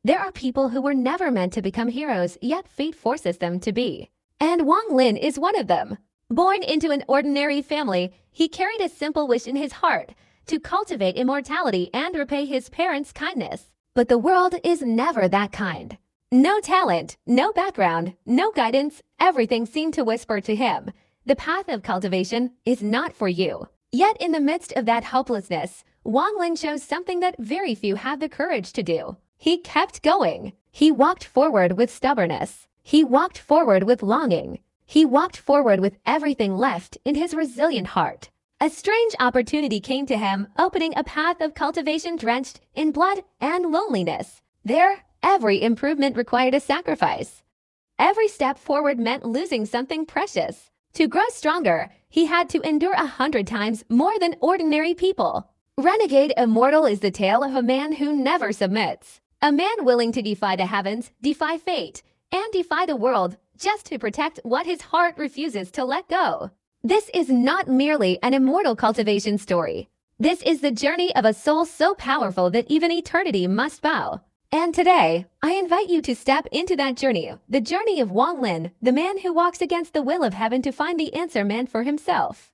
There are people who were never meant to become heroes, yet fate forces them to be. And Wang Lin is one of them. Born into an ordinary family, he carried a simple wish in his heart to cultivate immortality and repay his parents' kindness. But the world is never that kind. No talent, no background, no guidance, everything seemed to whisper to him, the path of cultivation is not for you. Yet in the midst of that hopelessness, Wang Lin chose something that very few have the courage to do. He kept going. He walked forward with stubbornness. He walked forward with longing. He walked forward with everything left in his resilient heart. A strange opportunity came to him, opening a path of cultivation drenched in blood and loneliness. There, every improvement required a sacrifice. Every step forward meant losing something precious. To grow stronger, he had to endure 100 times more than ordinary people. Renegade Immortal is the tale of a man who never submits. A man willing to defy the heavens, defy fate, and defy the world just to protect what his heart refuses to let go. This is not merely an immortal cultivation story. This is the journey of a soul so powerful that even eternity must bow. And today, I invite you to step into that journey, the journey of Wang Lin, the man who walks against the will of heaven to find the answer meant for himself.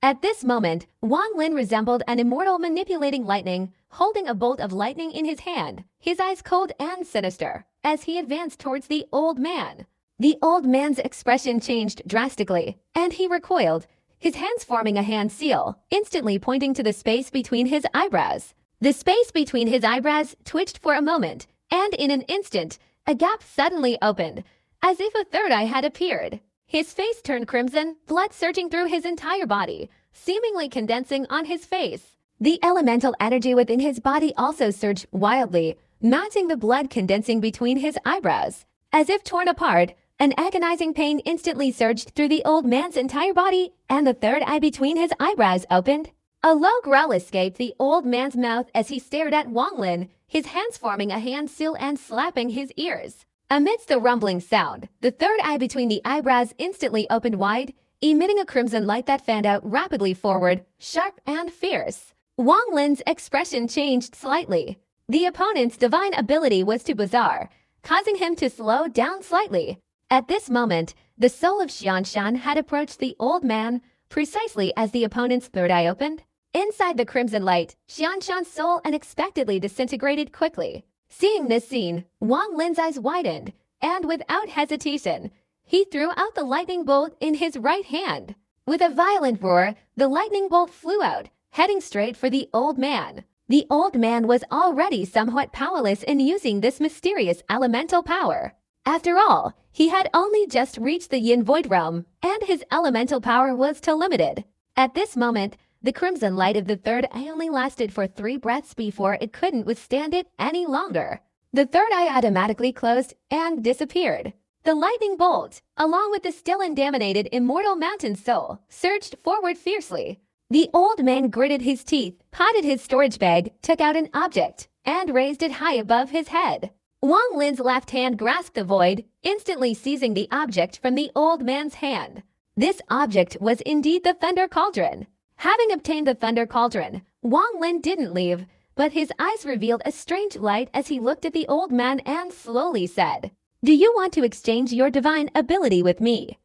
At this moment, Wang Lin resembled an immortal manipulating lightning, holding a bolt of lightning in his hand, his eyes cold and sinister, as he advanced towards the old man. The old man's expression changed drastically, and he recoiled, his hands forming a hand seal, instantly pointing to the space between his eyebrows. The space between his eyebrows twitched for a moment, and in an instant, a gap suddenly opened, as if a third eye had appeared. His face turned crimson, blood surging through his entire body, seemingly condensing on his face. The elemental energy within his body also surged wildly, matching the blood condensing between his eyebrows. As if torn apart, an agonizing pain instantly surged through the old man's entire body, and the third eye between his eyebrows opened. A low growl escaped the old man's mouth as he stared at Wang Lin, his hands forming a hand seal and slapping his ears. Amidst the rumbling sound, the third eye between the eyebrows instantly opened wide, emitting a crimson light that fanned out rapidly forward, sharp and fierce. Wang Lin's expression changed slightly. The opponent's divine ability was too bizarre, causing him to slow down slightly. At this moment, the soul of Xianshan had approached the old man, precisely as the opponent's third eye opened. Inside the crimson light, Xianshan's soul unexpectedly disintegrated quickly. Seeing this scene, Wang Lin's eyes widened, and without hesitation, he threw out the lightning bolt in his right hand. With a violent roar, the lightning bolt flew out, heading straight for the old man. The old man was already somewhat powerless in using this mysterious elemental power. After all, he had only just reached the Yin Void realm, and his elemental power was still limited. At this moment, the crimson light of the third eye only lasted for 3 breaths before it couldn't withstand it any longer. The third eye automatically closed and disappeared. The lightning bolt, along with the still undominated immortal mountain soul, surged forward fiercely. The old man gritted his teeth, patted his storage bag, took out an object, and raised it high above his head. Wang Lin's left hand grasped the void, instantly seizing the object from the old man's hand. This object was indeed the Thunder Cauldron. Having obtained the Thunder Cauldron, Wang Lin didn't leave, but his eyes revealed a strange light as he looked at the old man and slowly said, "Do you want to exchange your divine ability with me?"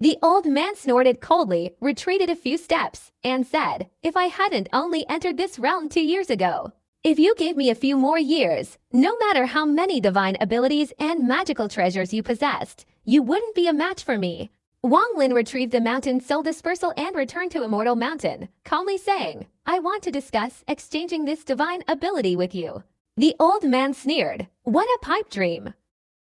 The old man snorted coldly, retreated a few steps, and said, "If I hadn't only entered this realm 2 years ago. If you gave me a few more years, no matter how many divine abilities and magical treasures you possessed, you wouldn't be a match for me." Wang Lin retrieved the mountain soul dispersal and returned to Immortal Mountain, calmly saying, "I want to discuss exchanging this divine ability with you." The old man sneered, "What a pipe dream.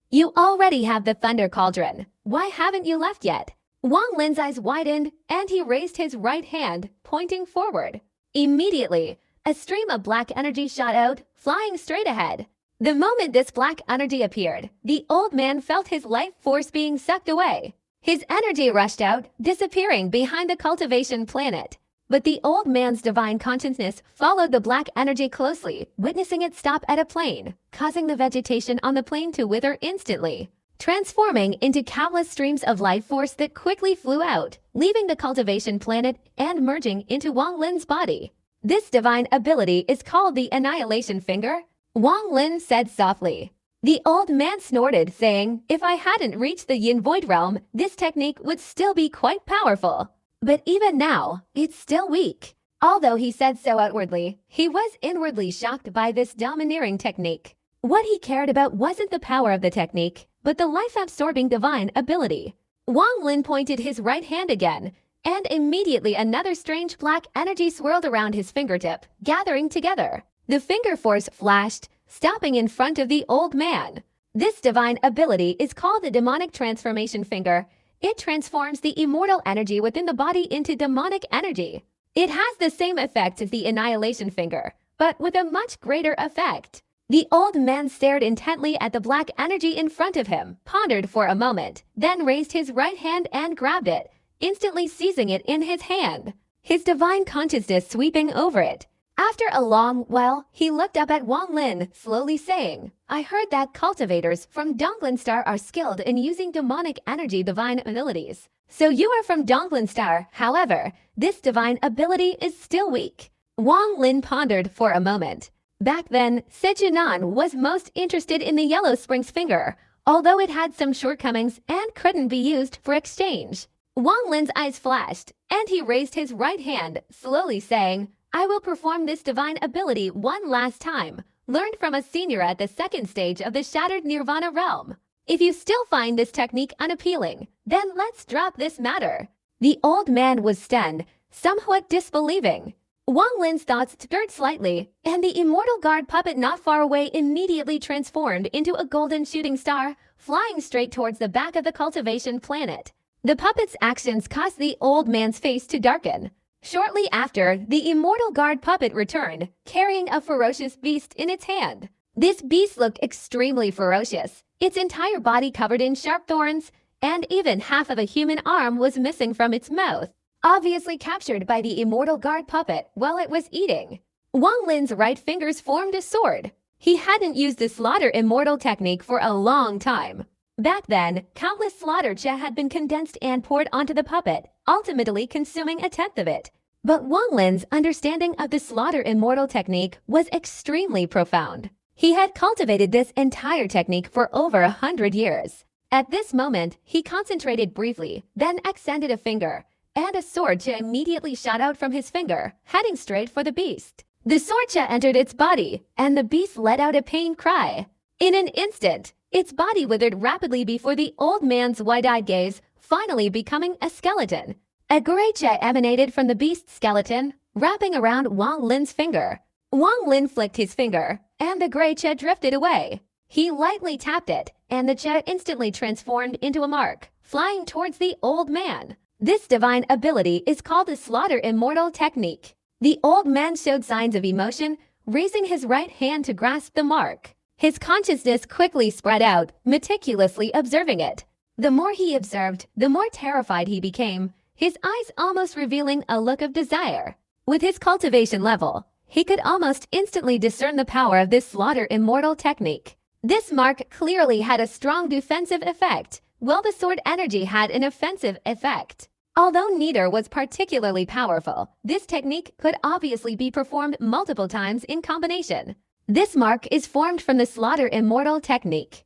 You already have the Thunder Cauldron. Why haven't you left yet?" Wang Lin's eyes widened, and he raised his right hand, pointing forward. Immediately, a stream of black energy shot out, flying straight ahead. The moment this black energy appeared, the old man felt his life force being sucked away. His energy rushed out, disappearing behind the cultivation planet. But the old man's divine consciousness followed the black energy closely, witnessing it stop at a plane, causing the vegetation on the plane to wither instantly, transforming into countless streams of life force that quickly flew out, leaving the cultivation planet and merging into Wang Lin's body. This divine ability is called the Annihilation Finger, Wang Lin said softly. The old man snorted, saying, "If I hadn't reached the Yin Void realm, this technique would still be quite powerful. But even now, it's still weak." Although he said so outwardly, he was inwardly shocked by this domineering technique. What he cared about wasn't the power of the technique, but the life-absorbing divine ability. Wang Lin pointed his right hand again, and immediately another strange black energy swirled around his fingertip, gathering together. The finger force flashed, stopping in front of the old man. This divine ability is called the Demonic Transformation Finger. It transforms the immortal energy within the body into demonic energy. It has the same effect as the Annihilation Finger, but with a much greater effect. The old man stared intently at the black energy in front of him, pondered for a moment, then raised his right hand and grabbed it, instantly seizing it in his hand, his divine consciousness sweeping over it. After a long while, he looked up at Wang Lin, slowly saying, "I heard that cultivators from Donglin Star are skilled in using demonic energy divine abilities. So you are from Donglin Star, however, this divine ability is still weak." Wang Lin pondered for a moment. Back then, Sejunan was most interested in the Yellow Springs Finger, although it had some shortcomings and couldn't be used for exchange. Wang Lin's eyes flashed, and he raised his right hand, slowly saying, "I will perform this divine ability one last time, learned from a senior at the second stage of the Shattered Nirvana realm. If you still find this technique unappealing, then let's drop this matter." The old man was stunned, somewhat disbelieving. Wang Lin's thoughts stirred slightly, and the immortal guard puppet not far away immediately transformed into a golden shooting star, flying straight towards the back of the cultivation planet. The puppet's actions caused the old man's face to darken. Shortly after, the immortal guard puppet returned, carrying a ferocious beast in its hand. This beast looked extremely ferocious, its entire body covered in sharp thorns, and even half of a human arm was missing from its mouth, obviously captured by the immortal guard puppet while it was eating. Wang Lin's right fingers formed a sword. He hadn't used the slaughter immortal technique for a long time. Back then, countless slaughter cha had been condensed and poured onto the puppet, ultimately consuming a tenth of it. But Wang Lin's understanding of the slaughter immortal technique was extremely profound. He had cultivated this entire technique for over 100 years. At this moment, he concentrated briefly, then extended a finger, and a sword cha immediately shot out from his finger, heading straight for the beast. The sword cha entered its body, and the beast let out a pained cry. In an instant, its body withered rapidly before the old man's wide-eyed gaze, finally becoming a skeleton. A gray cha emanated from the beast's skeleton, wrapping around Wang Lin's finger. Wang Lin flicked his finger, and the gray cha drifted away. He lightly tapped it, and the cha instantly transformed into a mark, flying towards the old man. This divine ability is called the Slaughter Immortal Technique. The old man showed signs of emotion, raising his right hand to grasp the mark. His consciousness quickly spread out, meticulously observing it. The more he observed, the more terrified he became, his eyes almost revealing a look of desire. With his cultivation level, he could almost instantly discern the power of this Slaughter Immortal Technique. This mark clearly had a strong defensive effect, while the sword energy had an offensive effect. Although neither was particularly powerful, this technique could obviously be performed multiple times in combination. This mark is formed from the Slaughter Immortal Technique.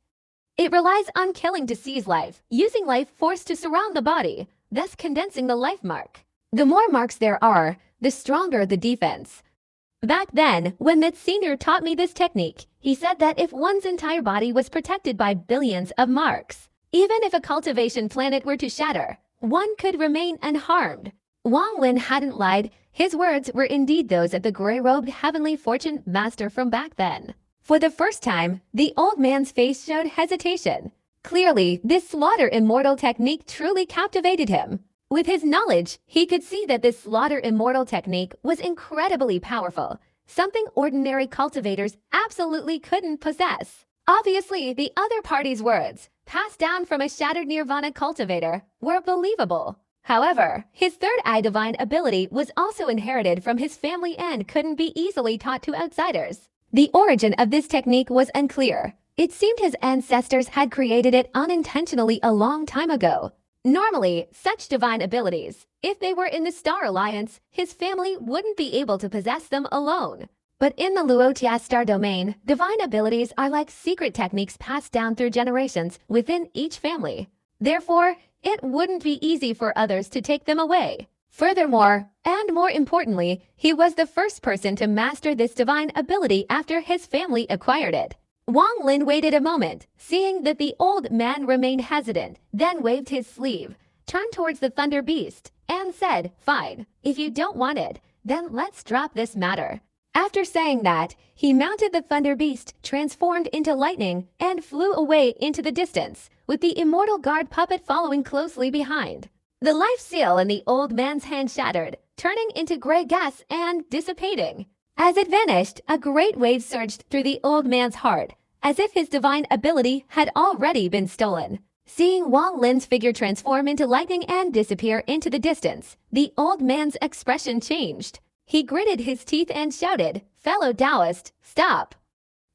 It relies on killing to seize life, using life force to surround the body, thus condensing the life mark. The more marks there are, the stronger the defense. Back then, when that senior taught me this technique, he said that if one's entire body was protected by billions of marks, even if a cultivation planet were to shatter, one could remain unharmed. Wang Lin hadn't lied. His words were indeed those of the gray-robed heavenly fortune master from back then. For the first time, the old man's face showed hesitation. Clearly, this Slaughter Immortal Technique truly captivated him. With his knowledge, he could see that this Slaughter Immortal Technique was incredibly powerful, something ordinary cultivators absolutely couldn't possess. Obviously, the other party's words, passed down from a shattered Nirvana cultivator, were believable. However, his third eye divine ability was also inherited from his family and couldn't be easily taught to outsiders. The origin of this technique was unclear. It seemed his ancestors had created it unintentionally a long time ago. Normally, such divine abilities, if they were in the Star Alliance, his family wouldn't be able to possess them alone. But in the Luotia star domain, divine abilities are like secret techniques passed down through generations within each family. Therefore, it wouldn't be easy for others to take them away. Furthermore, and more importantly, he was the first person to master this divine ability after his family acquired it. Wang Lin waited a moment, seeing that the old man remained hesitant, then waved his sleeve, turned towards the Thunder Beast, and said, "Fine, if you don't want it, then let's drop this matter." After saying that, he mounted the Thunder Beast, transformed into lightning, and flew away into the distance, with the immortal guard puppet following closely behind. The life seal in the old man's hand shattered, turning into gray gas and dissipating. As it vanished, a great wave surged through the old man's heart, as if his divine ability had already been stolen. Seeing Wang Lin's figure transform into lightning and disappear into the distance, the old man's expression changed. He gritted his teeth and shouted, "Fellow Taoist, stop!"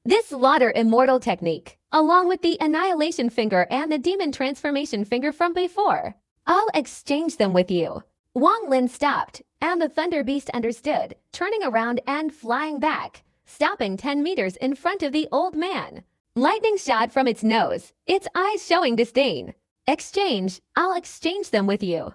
This slaughter immortal technique, along with the annihilation finger and the demon transformation finger from before, I'll exchange them with you. Wang Lin stopped, and the Thunder Beast understood, turning around and flying back, stopping 10 meters in front of the old man. Lightning shot from its nose, its eyes showing disdain. "Exchange, I'll exchange them with you.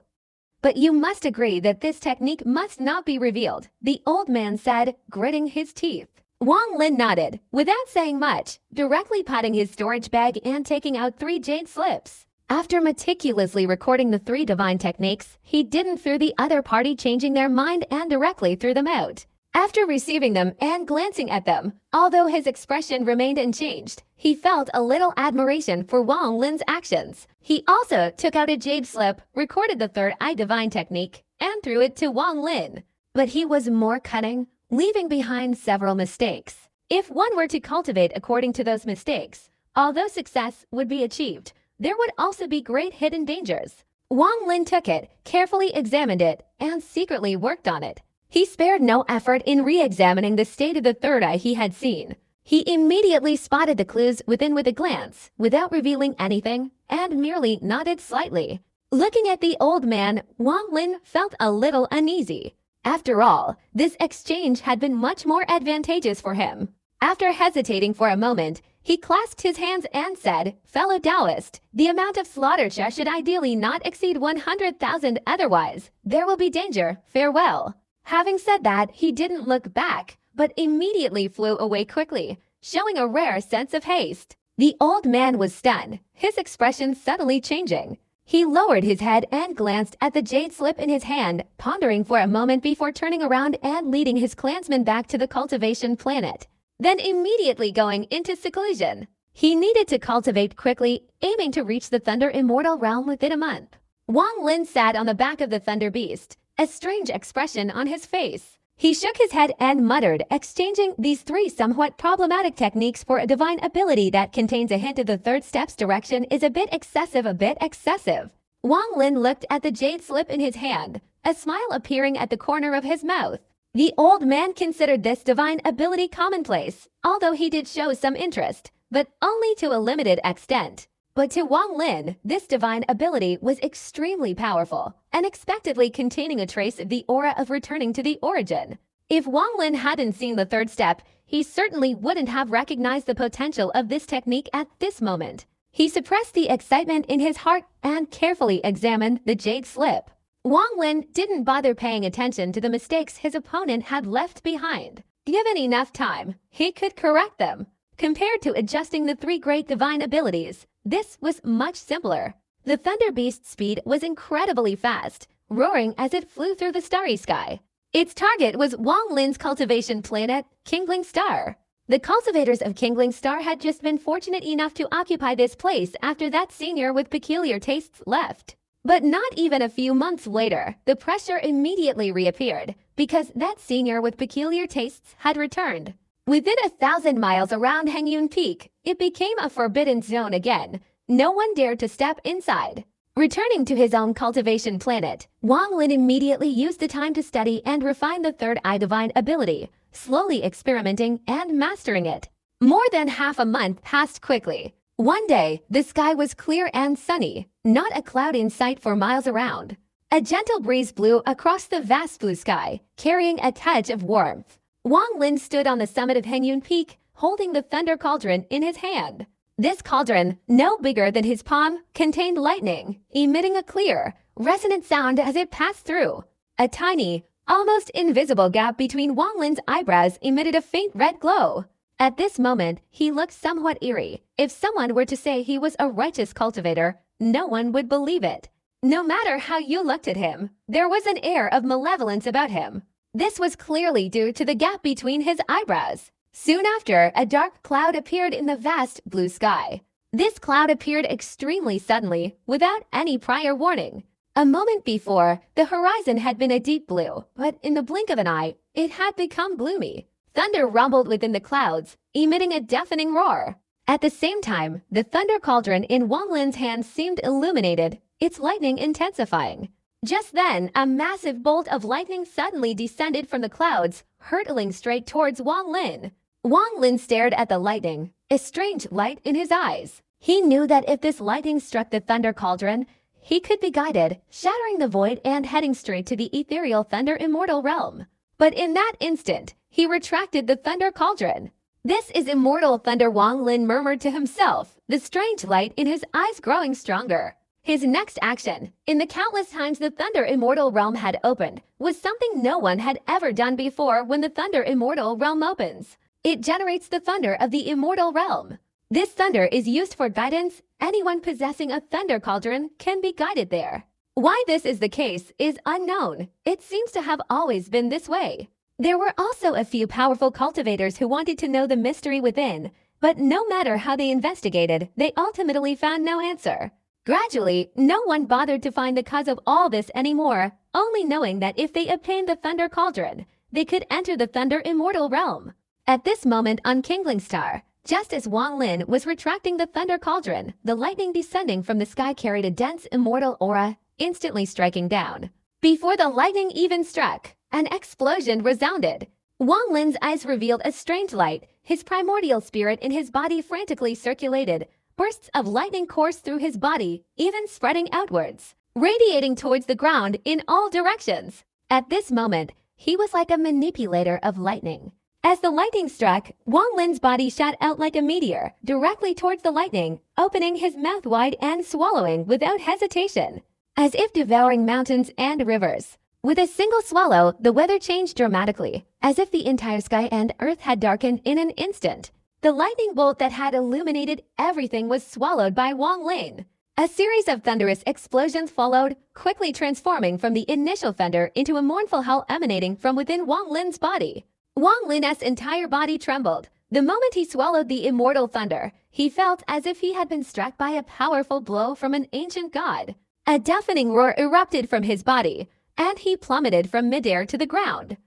But you must agree that this technique must not be revealed," the old man said, gritting his teeth. Wang Lin nodded, without saying much, directly patting his storage bag and taking out 3 jade slips. After meticulously recording the 3 divine techniques, he didn't fear the other party changing their mind and directly threw them out. After receiving them and glancing at them, although his expression remained unchanged, he felt a little admiration for Wang Lin's actions. He also took out a jade slip, recorded the third eye divine technique, and threw it to Wang Lin. But he was more cunning, leaving behind several mistakes. If one were to cultivate according to those mistakes, although success would be achieved, there would also be great hidden dangers. Wang Lin took it, carefully examined it, and secretly worked on it. He spared no effort in re-examining the state of the third eye he had seen. He immediately spotted the clues within with a glance, without revealing anything, and merely nodded slightly. Looking at the old man, Wang Lin felt a little uneasy. After all, this exchange had been much more advantageous for him. After hesitating for a moment, he clasped his hands and said, "Fellow Taoist, the amount of slaughter should ideally not exceed 100,000, otherwise there will be danger. Farewell." Having said that, he didn't look back, but immediately flew away quickly, showing a rare sense of haste. The old man was stunned, his expression subtly changing. He lowered his head and glanced at the jade slip in his hand, pondering for a moment before turning around and leading his clansmen back to the cultivation planet, then immediately going into seclusion. He needed to cultivate quickly, aiming to reach the Thunder Immortal realm within a month. Wang Lin sat on the back of the Thunder Beast, a strange expression on his face. He shook his head and muttered, exchanging these 3 somewhat problematic techniques for a divine ability that contains a hint of the third step's direction is a bit excessive. Wang Lin looked at the jade slip in his hand, a smile appearing at the corner of his mouth. The old man considered this divine ability commonplace, although he did show some interest, but only to a limited extent. But to Wang Lin, this divine ability was extremely powerful, unexpectedly containing a trace of the aura of returning to the origin. If Wang Lin hadn't seen the third step, he certainly wouldn't have recognized the potential of this technique at this moment. He suppressed the excitement in his heart and carefully examined the jade slip. Wang Lin didn't bother paying attention to the mistakes his opponent had left behind. Given enough time, he could correct them. Compared to adjusting the 3 great divine abilities, this was much simpler. The Thunder Beast's speed was incredibly fast, roaring as it flew through the starry sky. Its target was Wang Lin's cultivation planet, Kingling Star. The cultivators of Kingling Star had just been fortunate enough to occupy this place after that senior with peculiar tastes left. But not even a few months later, the pressure immediately reappeared, because that senior with peculiar tastes had returned. Within 1,000 miles around Hengyun Peak, it became a forbidden zone again. No one dared to step inside. Returning to his own cultivation planet, Wang Lin immediately used the time to study and refine the third eye divine ability, slowly experimenting and mastering it. More than half a month passed quickly. One day, the sky was clear and sunny, not a cloud in sight for miles around. A gentle breeze blew across the vast blue sky, carrying a touch of warmth. Wang Lin stood on the summit of Hengyun Peak, holding the thunder cauldron in his hand. This cauldron, no bigger than his palm, contained lightning, emitting a clear, resonant sound as it passed through. A tiny, almost invisible gap between Wang Lin's eyebrows emitted a faint red glow. At this moment, he looked somewhat eerie. If someone were to say he was a righteous cultivator, no one would believe it. No matter how you looked at him, there was an air of malevolence about him. This was clearly due to the gap between his eyebrows. Soon after, a dark cloud appeared in the vast blue sky. This cloud appeared extremely suddenly, without any prior warning. A moment before, the horizon had been a deep blue, but in the blink of an eye, it had become gloomy. Thunder rumbled within the clouds, emitting a deafening roar. At the same time, the thunder cauldron in Wang Lin's hand seemed illuminated, its lightning intensifying. Just then, a massive bolt of lightning suddenly descended from the clouds, hurtling straight towards Wang Lin. Wang Lin stared at the lightning, a strange light in his eyes. He knew that if this lightning struck the thunder cauldron, he could be guided, shattering the void and heading straight to the ethereal thunder immortal realm. But in that instant, he retracted the thunder cauldron. "This is immortal thunder," Wang Lin murmured to himself, the strange light in his eyes growing stronger. His next action, in the countless times the thunder immortal realm had opened, was something no one had ever done before. When the thunder immortal realm opens, it generates the thunder of the immortal realm. This thunder is used for guidance. Anyone possessing a thunder cauldron can be guided there. Why this is the case is unknown. It seems to have always been this way. There were also a few powerful cultivators who wanted to know the mystery within, but no matter how they investigated, they ultimately found no answer. Gradually, no one bothered to find the cause of all this anymore, only knowing that if they obtained the thunder cauldron, they could enter the thunder immortal realm. At this moment on Kingling Star, just as Wang Lin was retracting the thunder cauldron, the lightning descending from the sky carried a dense immortal aura, instantly striking down. Before the lightning even struck, an explosion resounded. Wang Lin's eyes revealed a strange light. His primordial spirit in his body frantically circulated. Bursts of lightning coursed through his body, even spreading outwards, radiating towards the ground in all directions. At this moment, he was like a manipulator of lightning. As the lightning struck, Wang Lin's body shot out like a meteor, directly towards the lightning, opening his mouth wide and swallowing without hesitation, as if devouring mountains and rivers. With a single swallow, the weather changed dramatically, as if the entire sky and earth had darkened in an instant. The lightning bolt that had illuminated everything was swallowed by Wang Lin. A series of thunderous explosions followed, quickly transforming from the initial thunder into a mournful howl emanating from within Wang Lin's body. Wang Lin's entire body trembled. The moment he swallowed the immortal thunder, he felt as if he had been struck by a powerful blow from an ancient god. A deafening roar erupted from his body, and he plummeted from midair to the ground.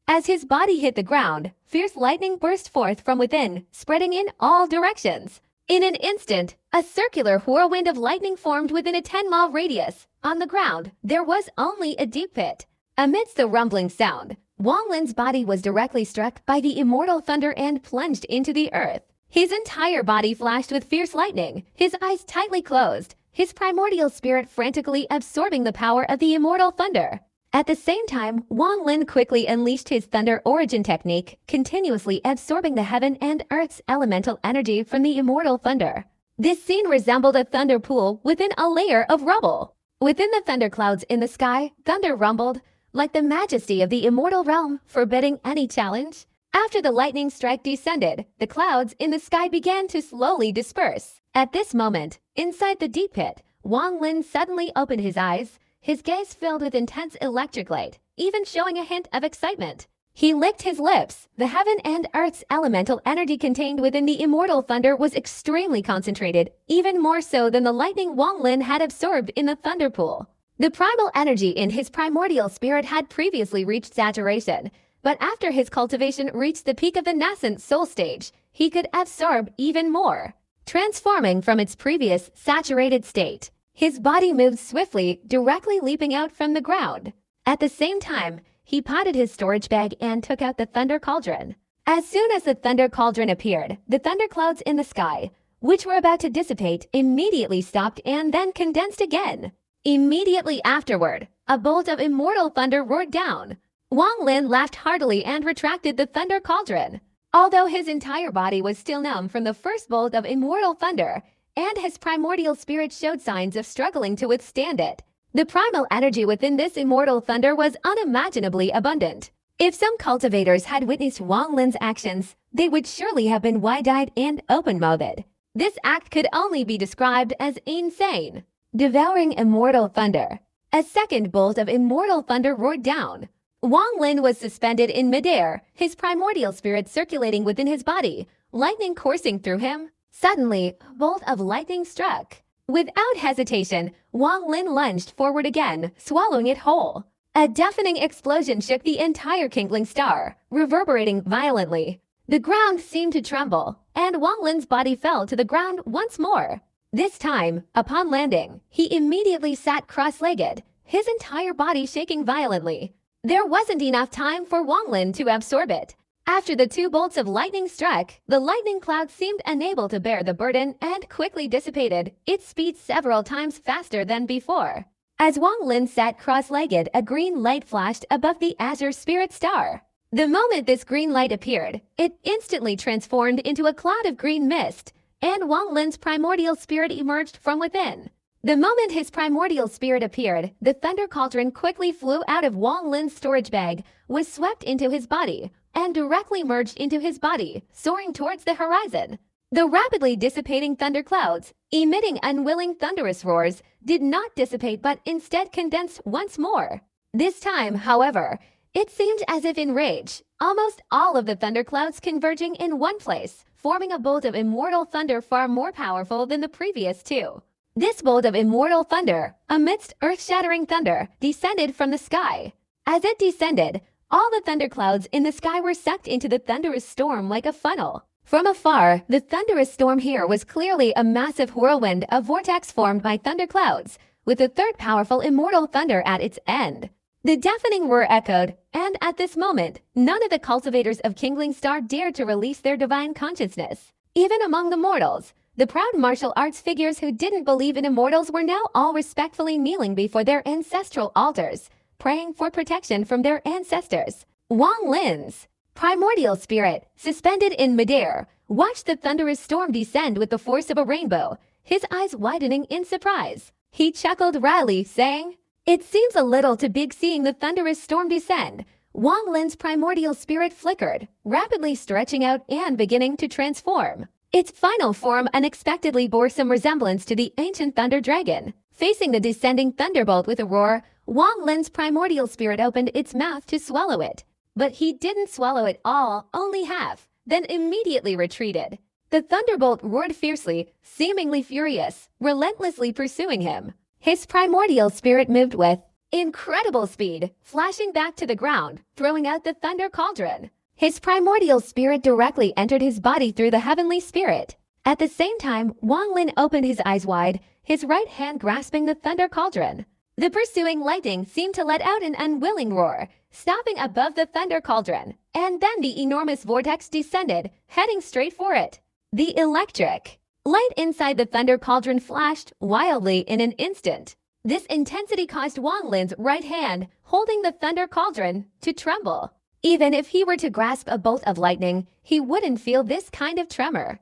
As his body hit the ground, fierce lightning burst forth from within, spreading in all directions. In an instant, a circular whirlwind of lightning formed within a 10-mile radius. On the ground, there was only a deep pit. Amidst the rumbling sound, Wang Lin's body was directly struck by the immortal thunder and plunged into the earth. His entire body flashed with fierce lightning, his eyes tightly closed, his primordial spirit frantically absorbing the power of the immortal thunder. At the same time, Wang Lin quickly unleashed his thunder origin technique, continuously absorbing the heaven and earth's elemental energy from the immortal thunder. This scene resembled a thunder pool within a layer of rubble. Within the thunderclouds in the sky, thunder rumbled, like the majesty of the immortal realm, forbidding any challenge. After the lightning strike descended, the clouds in the sky began to slowly disperse. At this moment, inside the deep pit, Wang Lin suddenly opened his eyes, his gaze filled with intense electric light, even showing a hint of excitement. He licked his lips. The heaven and earth's elemental energy contained within the immortal thunder was extremely concentrated, even more so than the lightning Wang Lin had absorbed in the thunder pool. The primal energy in his primordial spirit had previously reached saturation, but after his cultivation reached the peak of the nascent soul stage, he could absorb even more, transforming from its previous saturated state. His body moved swiftly, directly leaping out from the ground. At the same time, he potted his storage bag and took out the thunder cauldron. As soon as the thunder cauldron appeared, the thunderclouds in the sky, which were about to dissipate, immediately stopped and then condensed again. Immediately afterward, a bolt of immortal thunder roared down. Wang Lin laughed heartily and retracted the thunder cauldron. Although his entire body was still numb from the first bolt of immortal thunder, and his primordial spirit showed signs of struggling to withstand it, the primal energy within this immortal thunder was unimaginably abundant. If some cultivators had witnessed Wang Lin's actions, they would surely have been wide-eyed and open-mouthed. This act could only be described as insane. Devouring immortal thunder. A second bolt of immortal thunder roared down. Wang Lin was suspended in midair, his primordial spirit circulating within his body, lightning coursing through him. Suddenly, a bolt of lightning struck. Without hesitation, Wang Lin lunged forward again, swallowing it whole. A deafening explosion shook the entire kindling star, reverberating violently. The ground seemed to tremble, and Wang Lin's body fell to the ground once more. This time, upon landing, he immediately sat cross-legged, his entire body shaking violently. There wasn't enough time for Wang Lin to absorb it. After the two bolts of lightning struck, the lightning cloud seemed unable to bear the burden and quickly dissipated, its speed several times faster than before. As Wang Lin sat cross-legged, a green light flashed above the azure spirit star. The moment this green light appeared, it instantly transformed into a cloud of green mist, and Wang Lin's primordial spirit emerged from within. The moment his primordial spirit appeared, the thunder cauldron quickly flew out of Wang Lin's storage bag, was swept into his body, and directly merged into his body, soaring towards the horizon. The rapidly dissipating thunder clouds, emitting unwilling thunderous roars, did not dissipate but instead condensed once more. This time, however, it seemed as if in rage, almost all of the thunderclouds converging in one place, forming a bolt of immortal thunder far more powerful than the previous two. This bolt of immortal thunder, amidst earth-shattering thunder, descended from the sky. As it descended, all the thunderclouds in the sky were sucked into the thunderous storm like a funnel. From afar, the thunderous storm here was clearly a massive whirlwind, a vortex formed by thunderclouds, with a third powerful immortal thunder at its end. The deafening roar echoed, and at this moment, none of the cultivators of Kindling Star dared to release their divine consciousness. Even among the mortals, the proud martial arts figures who didn't believe in immortals were now all respectfully kneeling before their ancestral altars, praying for protection from their ancestors. Wang Lin's primordial spirit, suspended in midair, watched the thunderous storm descend with the force of a rainbow, his eyes widening in surprise. He chuckled wryly, saying, "It seems a little too big seeing the thunderous storm descend." Wang Lin's primordial spirit flickered, rapidly stretching out and beginning to transform. Its final form unexpectedly bore some resemblance to the ancient thunder dragon. Facing the descending thunderbolt with a roar, Wang Lin's primordial spirit opened its mouth to swallow it. But he didn't swallow it all, only half, then immediately retreated. The thunderbolt roared fiercely, seemingly furious, relentlessly pursuing him. His primordial spirit moved with incredible speed, flashing back to the ground, throwing out the thunder cauldron. His primordial spirit directly entered his body through the heavenly spirit. At the same time, Wang Lin opened his eyes wide, his right hand grasping the thunder cauldron. The pursuing lightning seemed to let out an unwilling roar, stopping above the thunder cauldron, and then the enormous vortex descended, heading straight for it. The electric light inside the thunder cauldron flashed wildly in an instant. This intensity caused Wang Lin's right hand, holding the thunder cauldron, to tremble. Even if he were to grasp a bolt of lightning, he wouldn't feel this kind of tremor.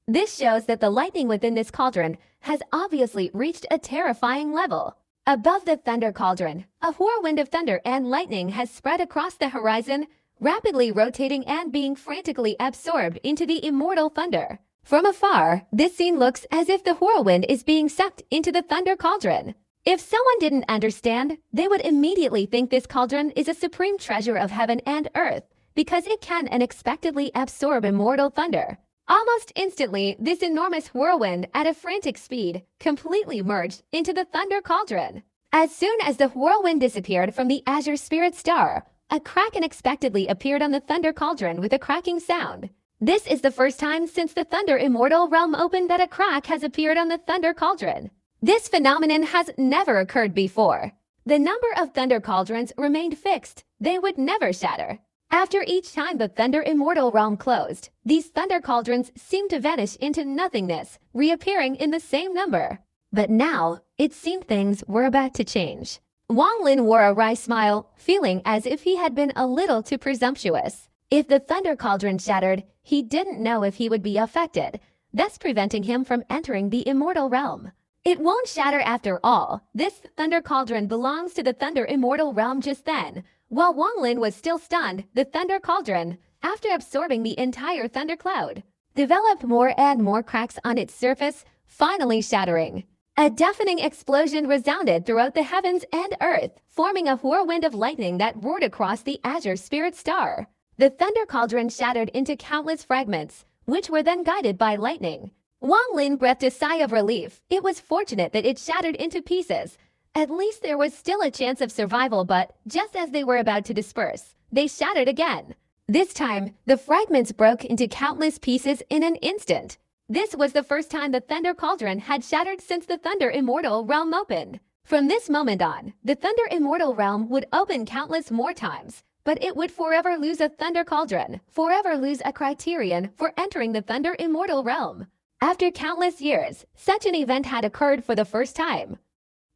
This shows that the lightning within this cauldron has obviously reached a terrifying level. Above the thunder cauldron, a whirlwind of thunder and lightning has spread across the horizon, rapidly rotating and being frantically absorbed into the immortal thunder. From afar, this scene looks as if the whirlwind is being sucked into the thunder cauldron. If someone didn't understand, they would immediately think this cauldron is a supreme treasure of heaven and earth, because it can unexpectedly absorb immortal thunder. Almost instantly, this enormous whirlwind, at a frantic speed, completely merged into the thunder cauldron. As soon as the whirlwind disappeared from the azure spirit star, a crack unexpectedly appeared on the Thunder Cauldron with a cracking sound. This is the first time since the Thunder Immortal Realm opened that a crack has appeared on the Thunder Cauldron. This phenomenon has never occurred before. The number of Thunder Cauldrons remained fixed. They would never shatter. After each time the Thunder Immortal Realm closed, these Thunder Cauldrons seemed to vanish into nothingness, reappearing in the same number. But now, it seemed things were about to change. Wang Lin wore a wry smile, feeling as if he had been a little too presumptuous. If the Thunder Cauldron shattered, he didn't know if he would be affected, thus preventing him from entering the Immortal Realm. It won't shatter after all. This Thunder Cauldron belongs to the Thunder Immortal Realm just then. While Wang Lin was still stunned, the Thunder Cauldron, after absorbing the entire thundercloud, developed more and more cracks on its surface, finally shattering. A deafening explosion resounded throughout the heavens and earth, forming a whirlwind of lightning that roared across the azure spirit star. The Thunder Cauldron shattered into countless fragments, which were then guided by lightning. Wang Lin breathed a sigh of relief. It was fortunate that it shattered into pieces. At least there was still a chance of survival, but just as they were about to disperse, they shattered again. This time, the fragments broke into countless pieces in an instant. This was the first time the Thunder Cauldron had shattered since the Thunder Immortal Realm opened. From this moment on, the Thunder Immortal Realm would open countless more times, but it would forever lose a Thunder Cauldron, forever lose a criterion for entering the Thunder Immortal Realm. After countless years, such an event had occurred for the first time.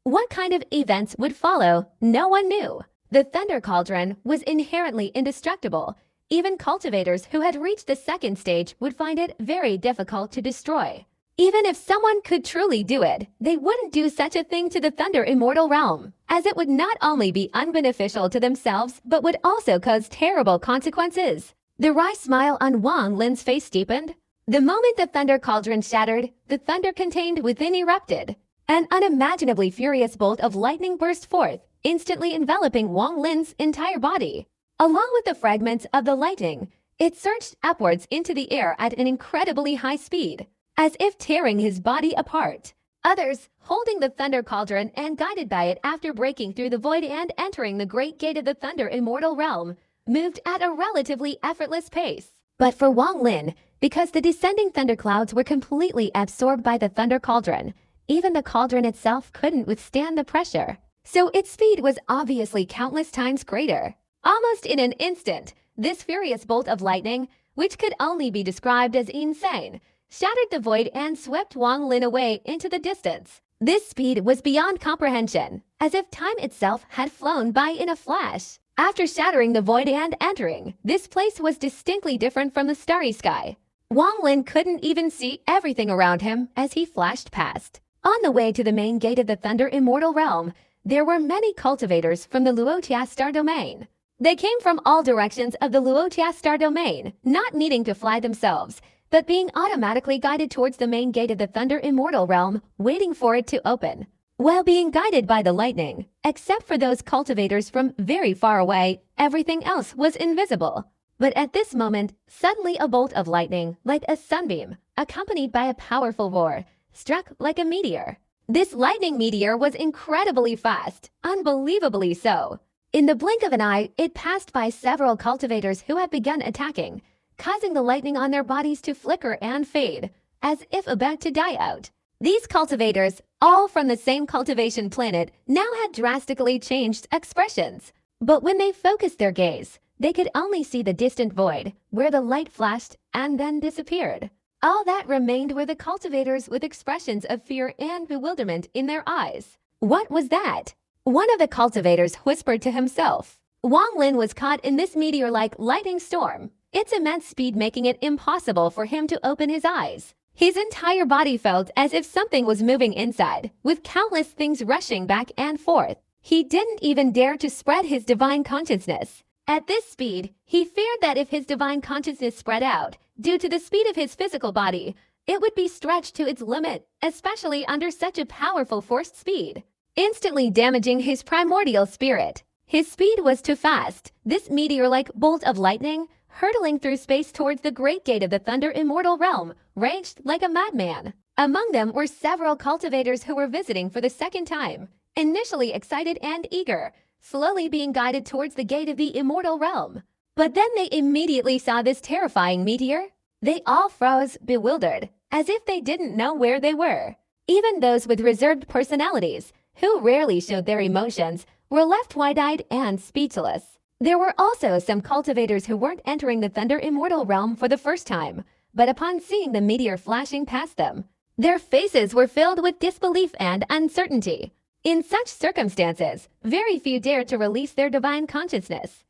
What kind of events would follow, no one knew. The Thunder Cauldron was inherently indestructible. Even cultivators who had reached the second stage would find it very difficult to destroy. Even if someone could truly do it, they wouldn't do such a thing to the Thunder Immortal Realm, as it would not only be unbeneficial to themselves but would also cause terrible consequences. The wry smile on Wang Lin's face deepened. The moment the Thunder Cauldron shattered, the thunder contained within erupted. An unimaginably furious bolt of lightning burst forth, instantly enveloping Wang Lin's entire body. Along with the fragments of the lightning, it surged upwards into the air at an incredibly high speed, as if tearing his body apart. Others, holding the Thunder Cauldron and guided by it after breaking through the void and entering the Great Gate of the Thunder Immortal Realm, moved at a relatively effortless pace. But for Wang Lin, because the descending thunderclouds were completely absorbed by the Thunder Cauldron, even the cauldron itself couldn't withstand the pressure. So its speed was obviously countless times greater. Almost in an instant, this furious bolt of lightning, which could only be described as insane, shattered the void and swept Wang Lin away into the distance. This speed was beyond comprehension, as if time itself had flown by in a flash. After shattering the void and entering, this place was distinctly different from the starry sky. Wang Lin couldn't even see everything around him as he flashed past. On the way to the main gate of the Thunder Immortal Realm, there were many cultivators from the Luotia Star Domain. They came from all directions of the Luotia Star Domain, not needing to fly themselves, but being automatically guided towards the main gate of the Thunder Immortal Realm, waiting for it to open. While being guided by the lightning, except for those cultivators from very far away, everything else was invisible. But at this moment, suddenly a bolt of lightning, like a sunbeam, accompanied by a powerful roar, struck like a meteor. This lightning meteor was incredibly fast, unbelievably so. In the blink of an eye, it passed by several cultivators who had begun attacking, causing the lightning on their bodies to flicker and fade, as if about to die out. These cultivators, all from the same cultivation planet, now had drastically changed expressions. But when they focused their gaze, they could only see the distant void, where the light flashed and then disappeared. All that remained were the cultivators with expressions of fear and bewilderment in their eyes. What was that? One of the cultivators whispered to himself. Wang Lin was caught in this meteor-like lightning storm, its immense speed making it impossible for him to open his eyes. His entire body felt as if something was moving inside, with countless things rushing back and forth. He didn't even dare to spread his divine consciousness. At this speed, he feared that if his divine consciousness spread out, due to the speed of his physical body, it would be stretched to its limit, especially under such a powerful forced speed, instantly damaging his primordial spirit. His speed was too fast. This meteor-like bolt of lightning, hurtling through space towards the Great Gate of the Thunder Immortal Realm, raged like a madman. Among them were several cultivators who were visiting for the second time, initially excited and eager, slowly being guided towards the gate of the immortal realm. But then they immediately saw this terrifying meteor. They all froze, bewildered, as if they didn't know where they were. Even those with reserved personalities, who rarely showed their emotions, were left wide-eyed and speechless. There were also some cultivators who weren't entering the Thunder Immortal realm for the first time, but upon seeing the meteor flashing past them, their faces were filled with disbelief and uncertainty. In such circumstances, very few dared to release their divine consciousness.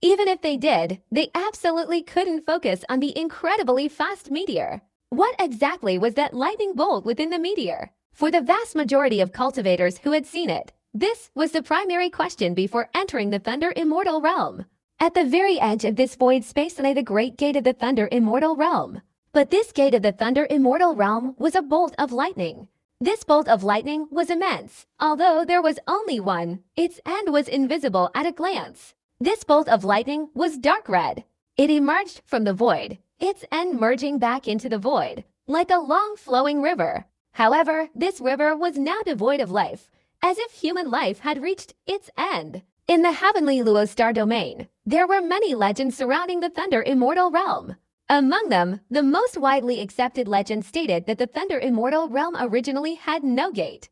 Even if they did, they absolutely couldn't focus on the incredibly fast meteor. What exactly was that lightning bolt within the meteor? For the vast majority of cultivators who had seen it, this was the primary question before entering the Thunder Immortal realm. At the very edge of this void space lay the great gate of the Thunder Immortal realm. But this gate of the Thunder Immortal realm was a bolt of lightning. This bolt of lightning was immense, although there was only one. Its end was invisible at a glance. This bolt of lightning was dark red. It emerged from the void, its end merging back into the void, like a long flowing river. However, this river was now devoid of life, as if human life had reached its end. In the heavenly Luo star domain, there were many legends surrounding the Thunder Immortal realm. Among them, the most widely accepted legend stated that the Thunder Immortal realm originally had no gate.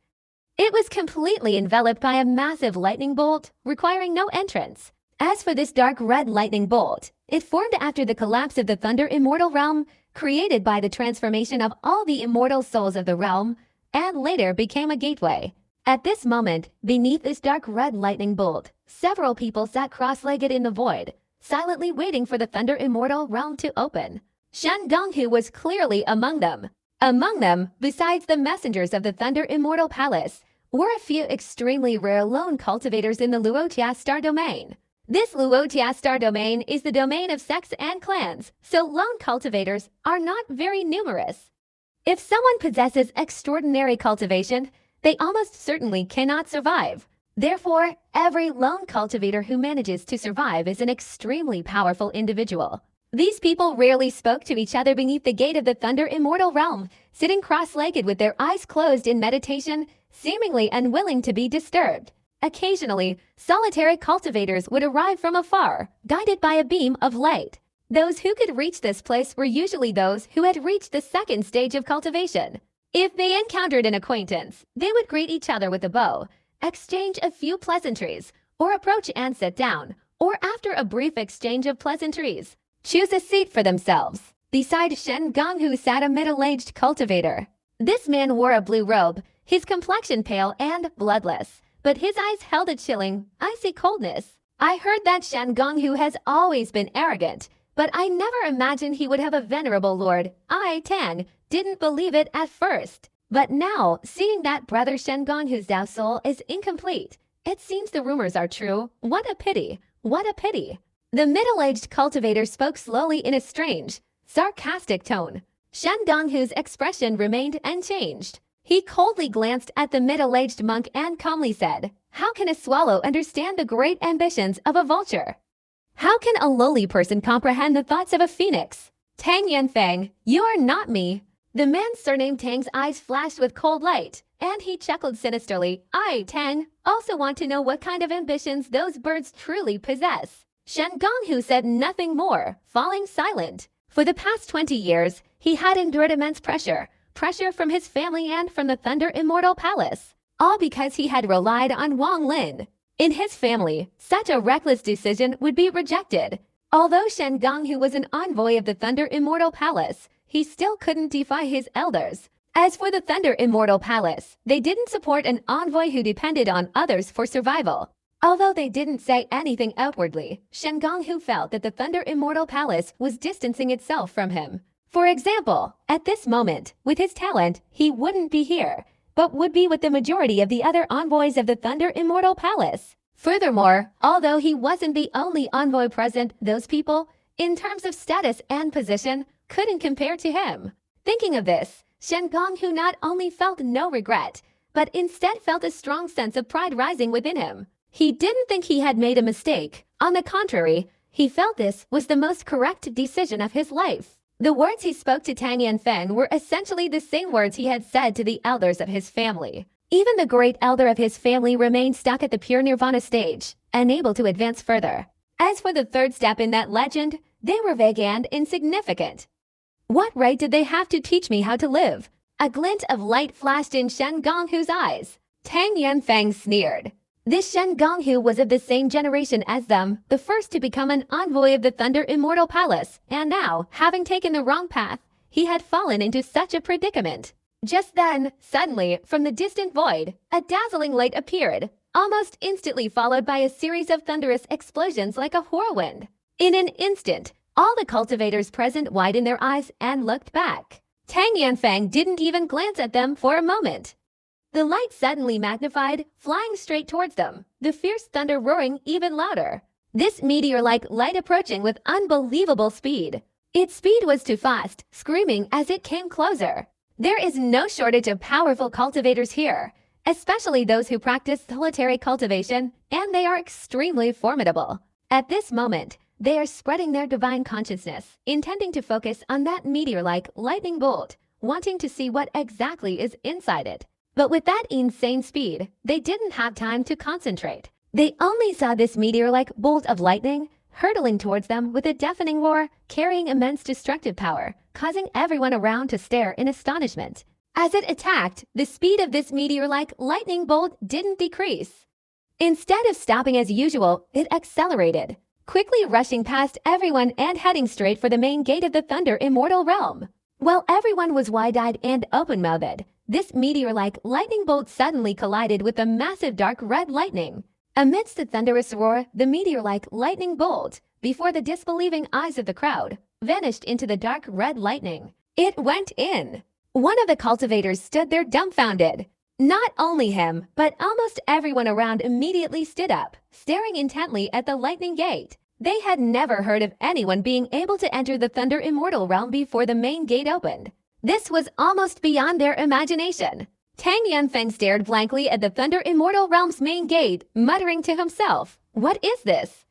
It was completely enveloped by a massive lightning bolt, requiring no entrance. As for this dark red lightning bolt, it formed after the collapse of the Thunder Immortal realm, created by the transformation of all the immortal souls of the realm, and later became a gateway. At this moment, beneath this dark red lightning bolt, several people sat cross-legged in the void, silently waiting for the Thunder Immortal realm to open. Shen Gonghu was clearly among them. Among them, besides the messengers of the Thunder Immortal Palace, were a few extremely rare lone cultivators in the Luotia star domain. This Luotia star domain is the domain of sects and clans, so lone cultivators are not very numerous. If someone possesses extraordinary cultivation, they almost certainly cannot survive. Therefore, every lone cultivator who manages to survive is an extremely powerful individual. These people rarely spoke to each other beneath the gate of the Thunder Immortal realm, sitting cross-legged with their eyes closed in meditation, seemingly unwilling to be disturbed. Occasionally, solitary cultivators would arrive from afar, guided by a beam of light. Those who could reach this place were usually those who had reached the second stage of cultivation. If they encountered an acquaintance, they would greet each other with a bow, exchange a few pleasantries, or approach and sit down, or after a brief exchange of pleasantries, choose a seat for themselves. Beside Shen Gonghu sat a middle-aged cultivator. This man wore a blue robe, his complexion pale and bloodless, but his eyes held a chilling, icy coldness. I heard that Shen Gonghu has always been arrogant, but I never imagined he would have a venerable lord. I, Tang, didn't believe it at first. But now, seeing that brother Shen Gonghu's Dao soul is incomplete, it seems the rumors are true. What a pity! What a pity! The middle-aged cultivator spoke slowly in a strange, sarcastic tone. Shen Gonghu's expression remained unchanged. He coldly glanced at the middle-aged monk and calmly said, "How can a swallow understand the great ambitions of a vulture? How can a lowly person comprehend the thoughts of a phoenix? Tang Yanfeng, you are not me." The man's surname Tang's eyes flashed with cold light, and he chuckled sinisterly. "I, Tang, also want to know what kind of ambitions those birds truly possess." Shen Gonghu said nothing more, falling silent. For the past 20 years, he had endured immense pressure from his family and from the Thunder Immortal Palace, all because he had relied on Wang Lin. In his family, such a reckless decision would be rejected. Although Shen Gonghu was an envoy of the Thunder Immortal Palace, he still couldn't defy his elders. As for the Thunder Immortal Palace, they didn't support an envoy who depended on others for survival. Although they didn't say anything outwardly, Shen Gonghu felt that the Thunder Immortal Palace was distancing itself from him. For example, at this moment, with his talent, he wouldn't be here, but would be with the majority of the other envoys of the Thunder Immortal Palace. Furthermore, although he wasn't the only envoy present, those people, in terms of status and position, couldn't compare to him. Thinking of this, Shen Gonghu not only felt no regret, but instead felt a strong sense of pride rising within him. He didn't think he had made a mistake. On the contrary, he felt this was the most correct decision of his life. The words he spoke to Tang Yanfeng were essentially the same words he had said to the elders of his family. Even the great elder of his family remained stuck at the pure nirvana stage, unable to advance further. As for the third step in that legend, they were vague and insignificant. What right did they have to teach me how to live? A glint of light flashed in Shen Gonghu's eyes. Tang Yanfeng sneered. This Shen Gonghu was of the same generation as them, the first to become an envoy of the Thunder Immortal Palace, and now, having taken the wrong path, he had fallen into such a predicament. Just then, suddenly, from the distant void, a dazzling light appeared, almost instantly followed by a series of thunderous explosions like a whirlwind. In an instant, all the cultivators present widened their eyes and looked back. Tang Yanfeng didn't even glance at them for a moment. The light suddenly magnified, flying straight towards them, the fierce thunder roaring even louder. This meteor-like light approaching with unbelievable speed. Its speed was too fast, screaming as it came closer. There is no shortage of powerful cultivators here, especially those who practice solitary cultivation, and they are extremely formidable. At this moment, they are spreading their divine consciousness, intending to focus on that meteor-like lightning bolt, wanting to see what exactly is inside it. But with that insane speed, they didn't have time to concentrate. They only saw this meteor-like bolt of lightning hurtling towards them with a deafening roar, carrying immense destructive power, causing everyone around to stare in astonishment. As it attacked, the speed of this meteor-like lightning bolt didn't decrease. Instead of stopping as usual, it accelerated, quickly rushing past everyone and heading straight for the main gate of the Thunder Immortal Realm. While everyone was wide-eyed and open-mouthed, this meteor-like lightning bolt suddenly collided with a massive dark red lightning. Amidst the thunderous roar, the meteor-like lightning bolt, before the disbelieving eyes of the crowd, vanished into the dark red lightning. It went in. One of the cultivators stood there dumbfounded. Not only him, but almost everyone around immediately stood up, staring intently at the lightning gate. They had never heard of anyone being able to enter the Thunder Immortal Realm before the main gate opened. This was almost beyond their imagination. Tang Yanfeng stared blankly at the Thunder Immortal Realm's main gate, muttering to himself, "What is this?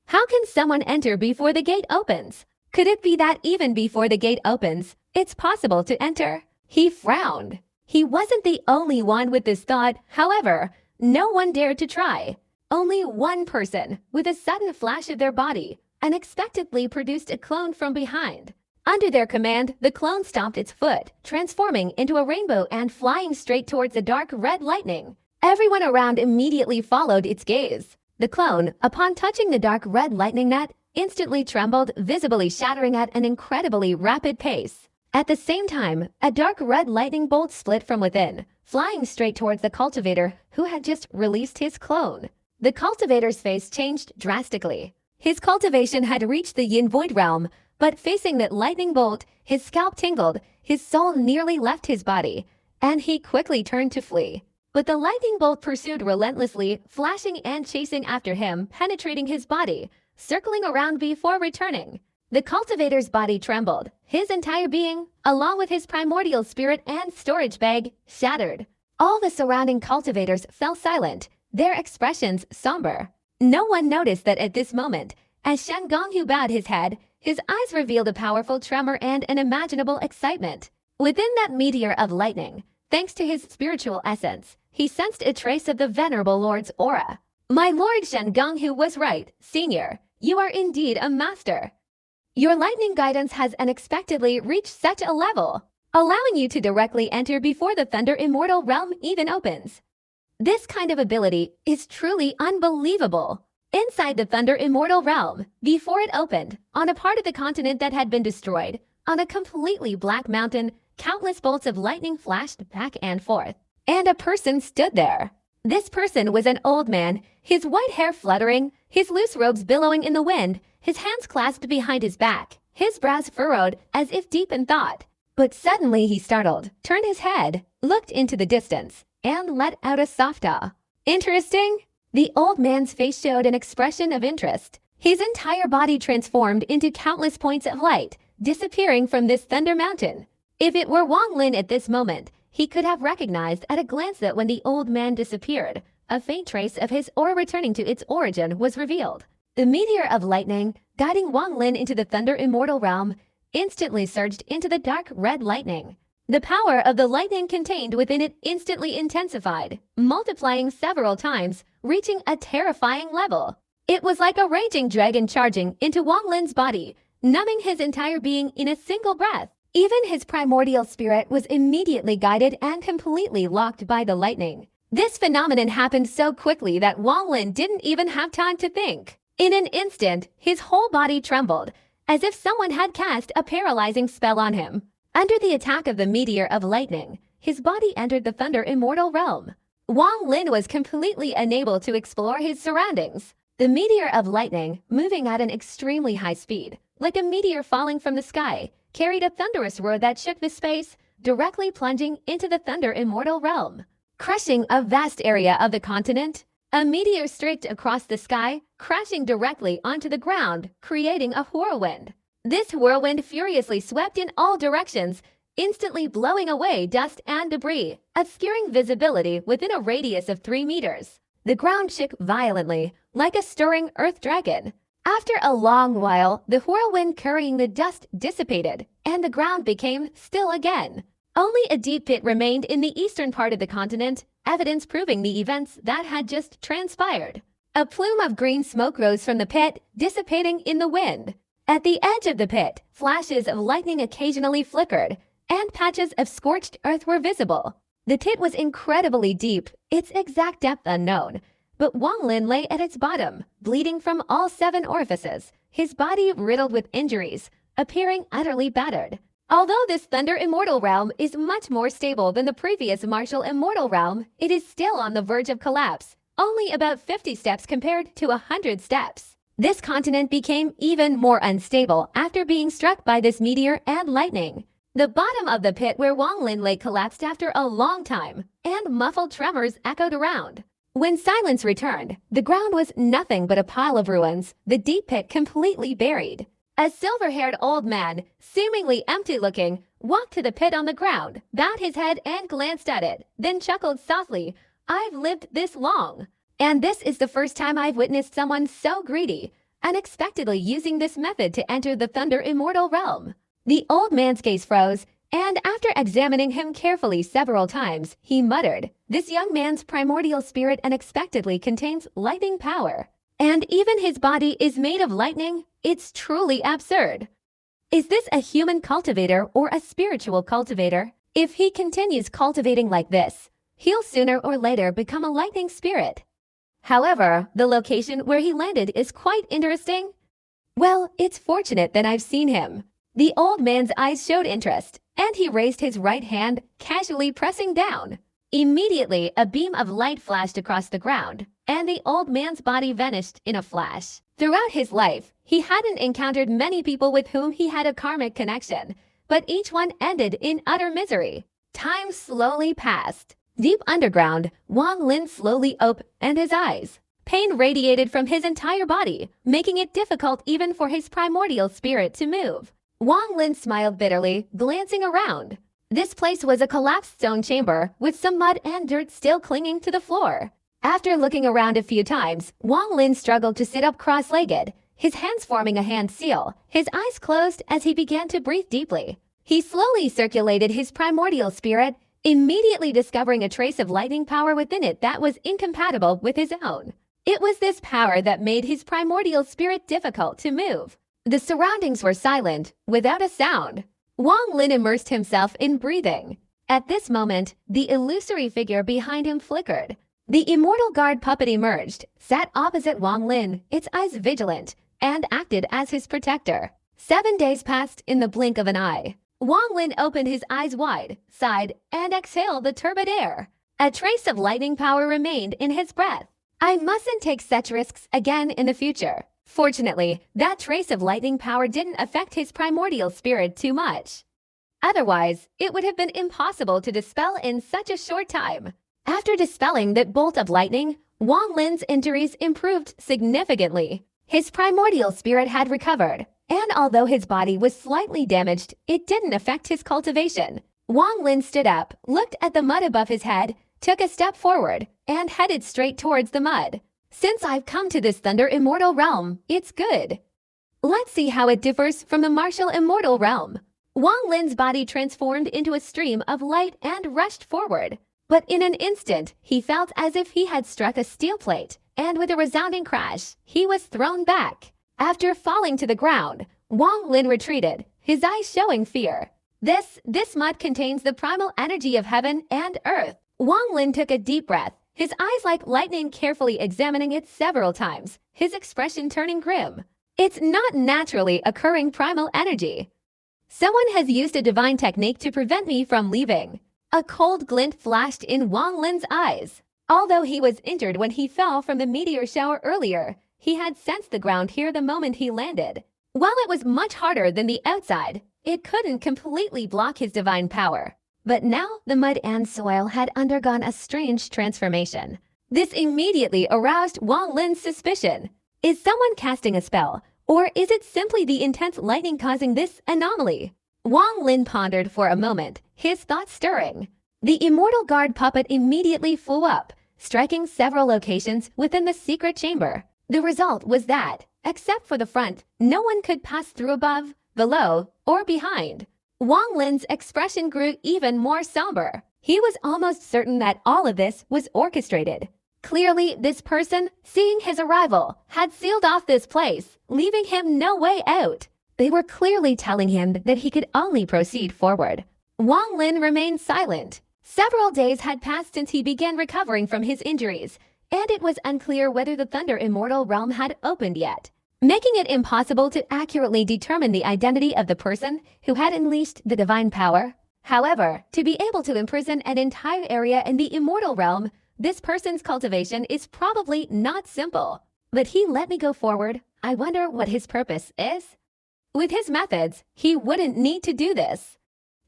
How can someone enter before the gate opens? Could it be that even before the gate opens, it's possible to enter?" He frowned. He wasn't the only one with this thought, however, no one dared to try. Only one person, with a sudden flash of their body, unexpectedly produced a clone from behind. Under their command, the clone stomped its foot, transforming into a rainbow and flying straight towards the dark red lightning. Everyone around immediately followed its gaze. The clone, upon touching the dark red lightning net, instantly trembled, visibly shattering at an incredibly rapid pace. At the same time, a dark red lightning bolt split from within, flying straight towards the cultivator who had just released his clone. The cultivator's face changed drastically. His cultivation had reached the Yin Void realm, but facing that lightning bolt, his scalp tingled, his soul nearly left his body, and he quickly turned to flee. But the lightning bolt pursued relentlessly, flashing and chasing after him, penetrating his body, circling around before returning. The cultivator's body trembled, his entire being, along with his primordial spirit and storage bag, shattered. All the surrounding cultivators fell silent, their expressions somber. No one noticed that at this moment, as Shen Gonghu bowed his head, his eyes revealed a powerful tremor and unimaginable excitement. Within that meteor of lightning, thanks to his spiritual essence, he sensed a trace of the venerable lord's aura. "My lord Shen Gonghu was right, senior. You are indeed a master. Your lightning guidance has unexpectedly reached such a level, allowing you to directly enter before the Thunder Immortal Realm even opens. This kind of ability is truly unbelievable." Inside the Thunder Immortal Realm, before it opened, on a part of the continent that had been destroyed, on a completely black mountain, countless bolts of lightning flashed back and forth. And a person stood there. This person was an old man, his white hair fluttering, his loose robes billowing in the wind, his hands clasped behind his back, his brows furrowed as if deep in thought. But suddenly he startled, turned his head, looked into the distance, and let out a soft ah. "Interesting?" The old man's face showed an expression of interest. His entire body transformed into countless points of light, disappearing from this thunder mountain. If it were Wang Lin at this moment, he could have recognized at a glance that when the old man disappeared, a faint trace of his aura returning to its origin was revealed. The meteor of lightning, guiding Wang Lin into the Thunder Immortal Realm, instantly surged into the dark red lightning. The power of the lightning contained within it instantly intensified, multiplying several times, reaching a terrifying level. It was like a raging dragon charging into Wang Lin's body, numbing his entire being in a single breath. Even his primordial spirit was immediately guided and completely locked by the lightning. This phenomenon happened so quickly that Wang Lin didn't even have time to think. In an instant, his whole body trembled, as if someone had cast a paralyzing spell on him. Under the attack of the meteor of lightning, his body entered the Thunder Immortal realm. Wang Lin was completely unable to explore his surroundings. The meteor of lightning, moving at an extremely high speed, like a meteor falling from the sky, carried a thunderous roar that shook the space, directly plunging into the Thunder Immortal realm. Crushing a vast area of the continent, a meteor streaked across the sky, crashing directly onto the ground, creating a whirlwind. This whirlwind furiously swept in all directions, instantly blowing away dust and debris, obscuring visibility within a radius of 3 meters. The ground shook violently, like a stirring earth dragon. After a long while, the whirlwind carrying the dust dissipated, and the ground became still again. Only a deep pit remained in the eastern part of the continent, evidence proving the events that had just transpired. A plume of green smoke rose from the pit, dissipating in the wind. At the edge of the pit, flashes of lightning occasionally flickered, and patches of scorched earth were visible. The pit was incredibly deep, its exact depth unknown, but Wang Lin lay at its bottom, bleeding from all 7 orifices, his body riddled with injuries, appearing utterly battered. Although this Thunder Immortal realm is much more stable than the previous Martial Immortal realm, it is still on the verge of collapse, only about 50 steps compared to 100 steps. This continent became even more unstable after being struck by this meteor and lightning. The bottom of the pit where Wang Lin lay collapsed after a long time, and muffled tremors echoed around. When silence returned, the ground was nothing but a pile of ruins, the deep pit completely buried. A silver-haired old man, seemingly empty-looking, walked to the pit on the ground, bowed his head and glanced at it, then chuckled softly. "I've lived this long, and this is the first time I've witnessed someone so greedy, unexpectedly using this method to enter the Thunder Immortal realm." The old man's gaze froze, and after examining him carefully several times, he muttered, "This young man's primordial spirit unexpectedly contains lightning power. And even his body is made of lightning? It's truly absurd. Is this a human cultivator or a spiritual cultivator? If he continues cultivating like this, he'll sooner or later become a lightning spirit." However, the location where he landed is quite interesting. "Well, it's fortunate that I've seen him." The old man's eyes showed interest, and he raised his right hand, casually pressing down. Immediately, a beam of light flashed across the ground, and the old man's body vanished in a flash. Throughout his life, he hadn't encountered many people with whom he had a karmic connection, but each one ended in utter misery. Time slowly passed. Deep underground, Wang Lin slowly opened his eyes. Pain radiated from his entire body, making it difficult even for his primordial spirit to move. Wang Lin smiled bitterly, glancing around. This place was a collapsed stone chamber, with some mud and dirt still clinging to the floor. After looking around a few times, Wang Lin struggled to sit up cross-legged, his hands forming a hand seal, his eyes closed as he began to breathe deeply. He slowly circulated his primordial spirit, immediately discovering a trace of lightning power within it that was incompatible with his own. It was this power that made his primordial spirit difficult to move. The surroundings were silent, without a sound. Wang Lin immersed himself in breathing. At this moment, the illusory figure behind him flickered. The immortal guard puppet emerged, sat opposite Wang Lin, its eyes vigilant, and acted as his protector. 7 days passed in the blink of an eye. Wang Lin opened his eyes wide, sighed, and exhaled the turbid air. A trace of lightning power remained in his breath. "I mustn't take such risks again in the future." Fortunately, that trace of lightning power didn't affect his primordial spirit too much. Otherwise, it would have been impossible to dispel in such a short time. After dispelling that bolt of lightning, Wang Lin's injuries improved significantly. His primordial spirit had recovered, and although his body was slightly damaged, it didn't affect his cultivation. Wang Lin stood up, looked at the mud above his head, took a step forward, and headed straight towards the mud. "Since I've come to this Thunder Immortal realm, it's good. Let's see how it differs from the Martial Immortal realm." Wang Lin's body transformed into a stream of light and rushed forward. But in an instant, he felt as if he had struck a steel plate, and with a resounding crash, he was thrown back. After falling to the ground, Wang Lin retreated, his eyes showing fear. This mud contains the primal energy of heaven and earth. Wang Lin took a deep breath, his eyes like lightning, carefully examining it several times, his expression turning grim. It's not naturally occurring primal energy. Someone has used a divine technique to prevent me from leaving. A cold glint flashed in Wang Lin's eyes. Although he was injured when he fell from the meteor shower earlier, he had sensed the ground here the moment he landed. While it was much harder than the outside, it couldn't completely block his divine power. But now the mud and soil had undergone a strange transformation. This immediately aroused Wang Lin's suspicion. Is someone casting a spell, or is it simply the intense lightning causing this anomaly? Wang Lin pondered for a moment, his thoughts stirring. The Immortal Guard puppet immediately flew up, striking several locations within the secret chamber. The result was that, except for the front, no one could pass through above, below, or behind. Wang Lin's expression grew even more somber. He was almost certain that all of this was orchestrated. Clearly, this person, seeing his arrival, had sealed off this place, leaving him no way out. They were clearly telling him that he could only proceed forward. Wang Lin remained silent. Several days had passed since he began recovering from his injuries, and it was unclear whether the Thunder Immortal Realm had opened yet, making it impossible to accurately determine the identity of the person who had unleashed the divine power. However, to be able to imprison an entire area in the Immortal Realm, this person's cultivation is probably not simple. But he let me go forward. I wonder what his purpose is? With his methods, he wouldn't need to do this.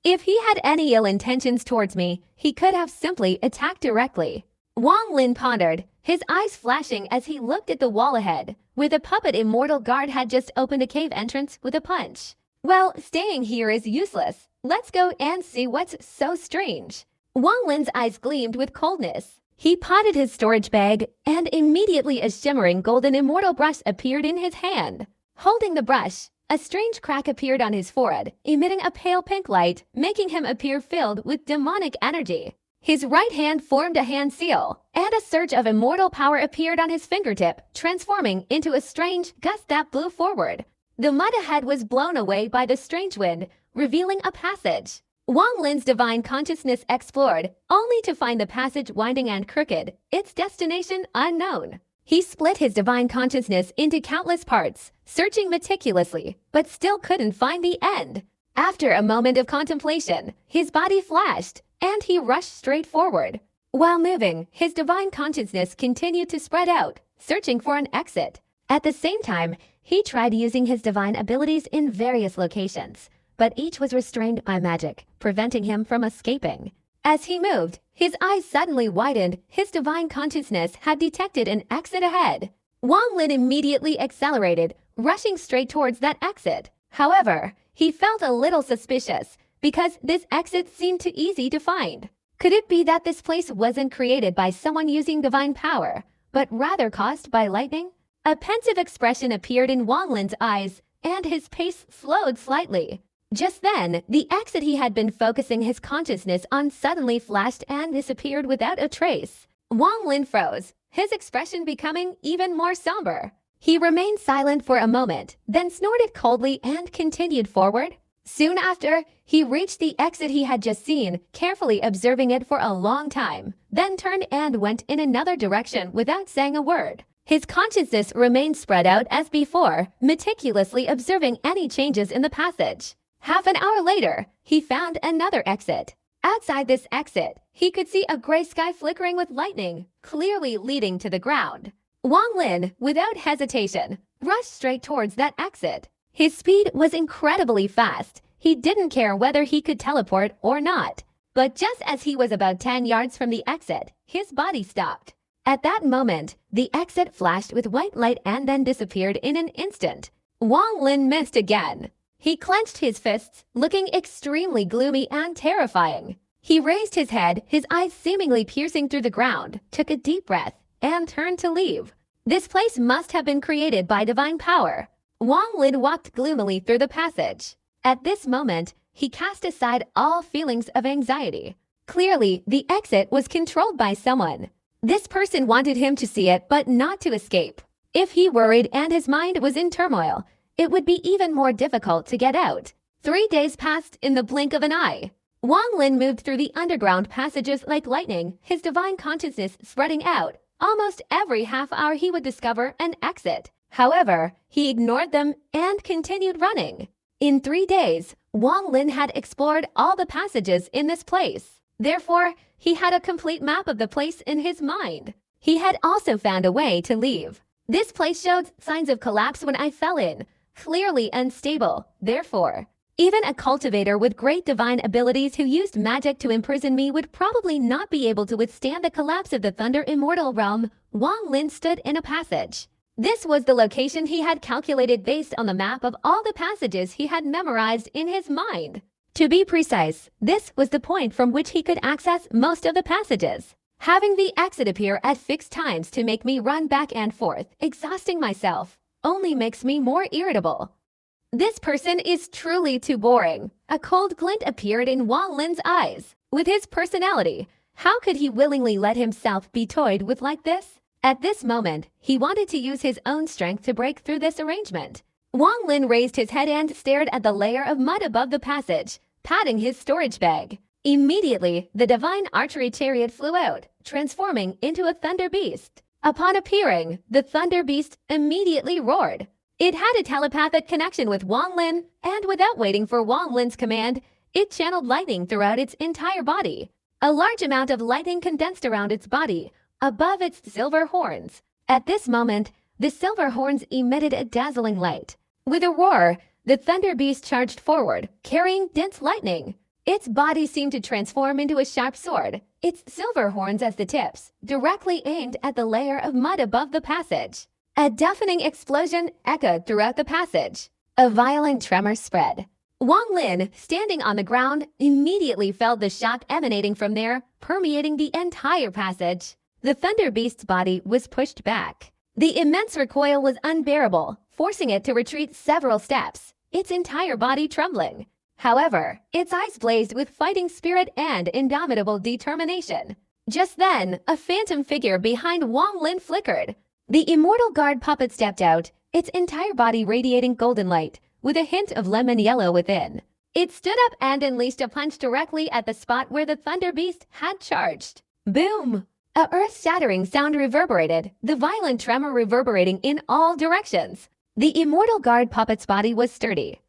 If he had any ill intentions towards me, he could have simply attacked directly. Wang Lin pondered, his eyes flashing as he looked at the wall ahead, where the puppet Immortal Guard had just opened a cave entrance with a punch. Well, staying here is useless. Let's go and see what's so strange. Wang Lin's eyes gleamed with coldness. He potted his storage bag, and immediately a shimmering golden immortal brush appeared in his hand. Holding the brush, a strange crack appeared on his forehead, emitting a pale pink light, making him appear filled with demonic energy. His right hand formed a hand seal, and a surge of immortal power appeared on his fingertip, transforming into a strange gust that blew forward. The mud ahead was blown away by the strange wind, revealing a passage. Wang Lin's divine consciousness explored, only to find the passage winding and crooked, its destination unknown. He split his divine consciousness into countless parts, searching meticulously, but still couldn't find the end. After a moment of contemplation, his body flashed, and he rushed straight forward. While moving, his divine consciousness continued to spread out, searching for an exit. At the same time, he tried using his divine abilities in various locations, but each was restrained by magic, preventing him from escaping. As he moved, his eyes suddenly widened. His divine consciousness had detected an exit ahead. Wang Lin immediately accelerated, rushing straight towards that exit. However, he felt a little suspicious, because this exit seemed too easy to find. Could it be that this place wasn't created by someone using divine power, but rather caused by lightning? A pensive expression appeared in Wang Lin's eyes, and his pace slowed slightly. Just then, the exit he had been focusing his consciousness on suddenly flashed and disappeared without a trace. Wang Lin froze, his expression becoming even more somber. He remained silent for a moment, then snorted coldly and continued forward. Soon after, he reached the exit he had just seen, carefully observing it for a long time, then turned and went in another direction without saying a word. His consciousness remained spread out as before, meticulously observing any changes in the passage. Half an hour later, he found another exit. Outside this exit, he could see a gray sky flickering with lightning, clearly leading to the ground. Wang Lin, without hesitation, rushed straight towards that exit. His speed was incredibly fast. He didn't care whether he could teleport or not. But just as he was about 10 yards from the exit, his body stopped. At that moment, the exit flashed with white light and then disappeared in an instant. Wang Lin missed again. He clenched his fists, looking extremely gloomy and terrifying. He raised his head, his eyes seemingly piercing through the ground, took a deep breath, and turned to leave. This place must have been created by divine power. Wang Lin walked gloomily through the passage. At this moment, he cast aside all feelings of anxiety. Clearly, the exit was controlled by someone. This person wanted him to see it but not to escape. If he worried and his mind was in turmoil, it would be even more difficult to get out. 3 days passed in the blink of an eye. Wang Lin moved through the underground passages like lightning, his divine consciousness spreading out. Almost every half hour he would discover an exit. However, he ignored them and continued running. In 3 days, Wang Lin had explored all the passages in this place. Therefore, he had a complete map of the place in his mind. He had also found a way to leave. This place showed signs of collapse when I fell in, clearly unstable. Therefore, even a cultivator with great divine abilities who used magic to imprison me would probably not be able to withstand the collapse of the Thunder Immortal Realm. Wang Lin stood in a passage. This was the location he had calculated based on the map of all the passages he had memorized in his mind. To be precise, this was the point from which he could access most of the passages. Having the exit appear at fixed times to make me run back and forth, exhausting myself, only makes me more irritable. This person is truly too boring. A cold glint appeared in Wang Lin's eyes. With his personality, how could he willingly let himself be toyed with like this? At this moment, he wanted to use his own strength to break through this arrangement. Wang Lin raised his head and stared at the layer of mud above the passage, patting his storage bag. Immediately, the divine archery chariot flew out, transforming into a thunder beast. Upon appearing, the thunder beast immediately roared. It had a telepathic connection with Wang Lin, and without waiting for Wang Lin's command, it channeled lightning throughout its entire body. A large amount of lightning condensed around its body, above its silver horns. At this moment, the silver horns emitted a dazzling light. With a roar, the thunder beast charged forward, carrying dense lightning. Its body seemed to transform into a sharp sword, its silver horns as the tips, directly aimed at the layer of mud above the passage. A deafening explosion echoed throughout the passage. A violent tremor spread. Wang Lin, standing on the ground, immediately felt the shock emanating from there, permeating the entire passage. The thunder beast's body was pushed back. The immense recoil was unbearable, forcing it to retreat several steps, its entire body trembling. However, its eyes blazed with fighting spirit and indomitable determination. Just then, a phantom figure behind Wang Lin flickered. The immortal guard puppet stepped out, its entire body radiating golden light, with a hint of lemon yellow within. It stood up and unleashed a punch directly at the spot where the thunder beast had charged. Boom! A earth-shattering sound reverberated, the violent tremor reverberating in all directions. The immortal guard puppet's body was sturdy.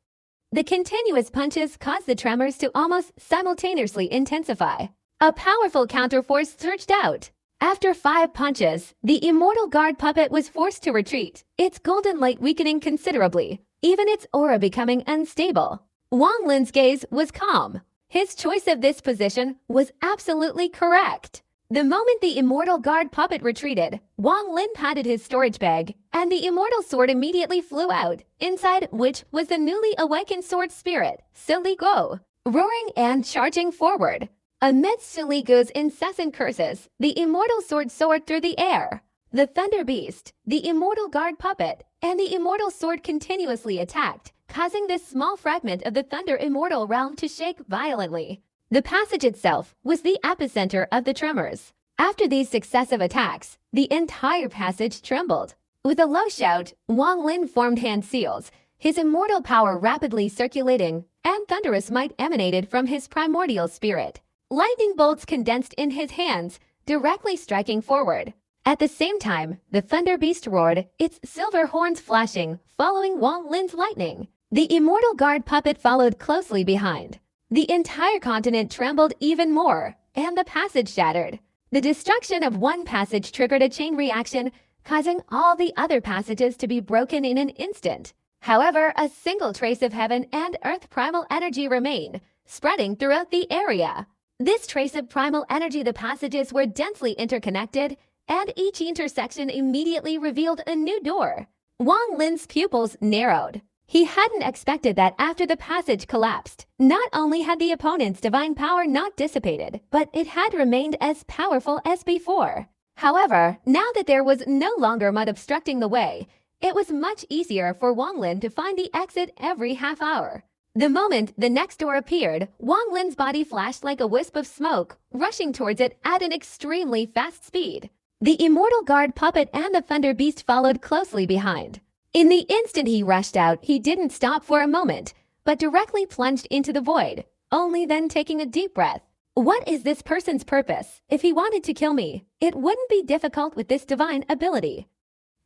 The continuous punches caused the tremors to almost simultaneously intensify. A powerful counterforce surged out. After 5 punches, the immortal guard puppet was forced to retreat, its golden light weakening considerably, even its aura becoming unstable. Wang Lin's gaze was calm. His choice of this position was absolutely correct. The moment the immortal guard puppet retreated, Wang Lin patted his storage bag, and the immortal sword immediately flew out, inside which was the newly awakened sword spirit, Su Li Guo, roaring and charging forward. Amidst Su Li Guo's incessant curses, the immortal sword soared through the air. The thunder beast, the immortal guard puppet, and the immortal sword continuously attacked, causing this small fragment of the thunder immortal realm to shake violently. The passage itself was the epicenter of the tremors. After these successive attacks, the entire passage trembled. With a low shout, Wang Lin formed hand seals, his immortal power rapidly circulating, and thunderous might emanated from his primordial spirit. Lightning bolts condensed in his hands, directly striking forward. At the same time, the thunder beast roared, its silver horns flashing, following Wang Lin's lightning. The immortal guard puppet followed closely behind. The entire continent trembled even more, and the passage shattered. The destruction of one passage triggered a chain reaction, causing all the other passages to be broken in an instant. However, a single trace of heaven and earth primal energy remained, spreading throughout the area. This trace of primal energy, the passages were densely interconnected, and each intersection immediately revealed a new door. Wang Lin's pupils narrowed. He hadn't expected that after the passage collapsed, not only had the opponent's divine power not dissipated, but it had remained as powerful as before. However, now that there was no longer mud obstructing the way, it was much easier for Wang Lin to find the exit every half hour. The moment the next door appeared, Wang Lin's body flashed like a wisp of smoke, rushing towards it at an extremely fast speed. The immortal guard puppet and the thunder beast followed closely behind. In the instant he rushed out, he didn't stop for a moment, but directly plunged into the void, only then taking a deep breath. What is this person's purpose? If he wanted to kill me, it wouldn't be difficult with this divine ability.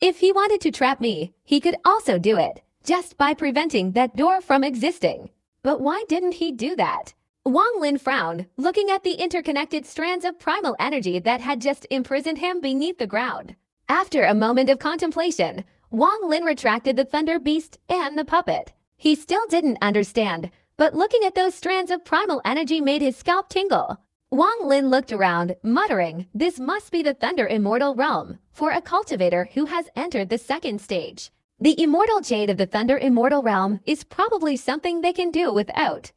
If he wanted to trap me, he could also do it, just by preventing that door from existing. But why didn't he do that? Wang Lin frowned, looking at the interconnected strands of primal energy that had just imprisoned him beneath the ground. After a moment of contemplation, Wang Lin retracted the thunder beast and the puppet. He still didn't understand, but looking at those strands of primal energy made his scalp tingle. Wang Lin looked around, muttering, "This must be the Thunder Immortal Realm, for a cultivator who has entered the second stage. The immortal jade of the Thunder Immortal Realm is probably something they can do without."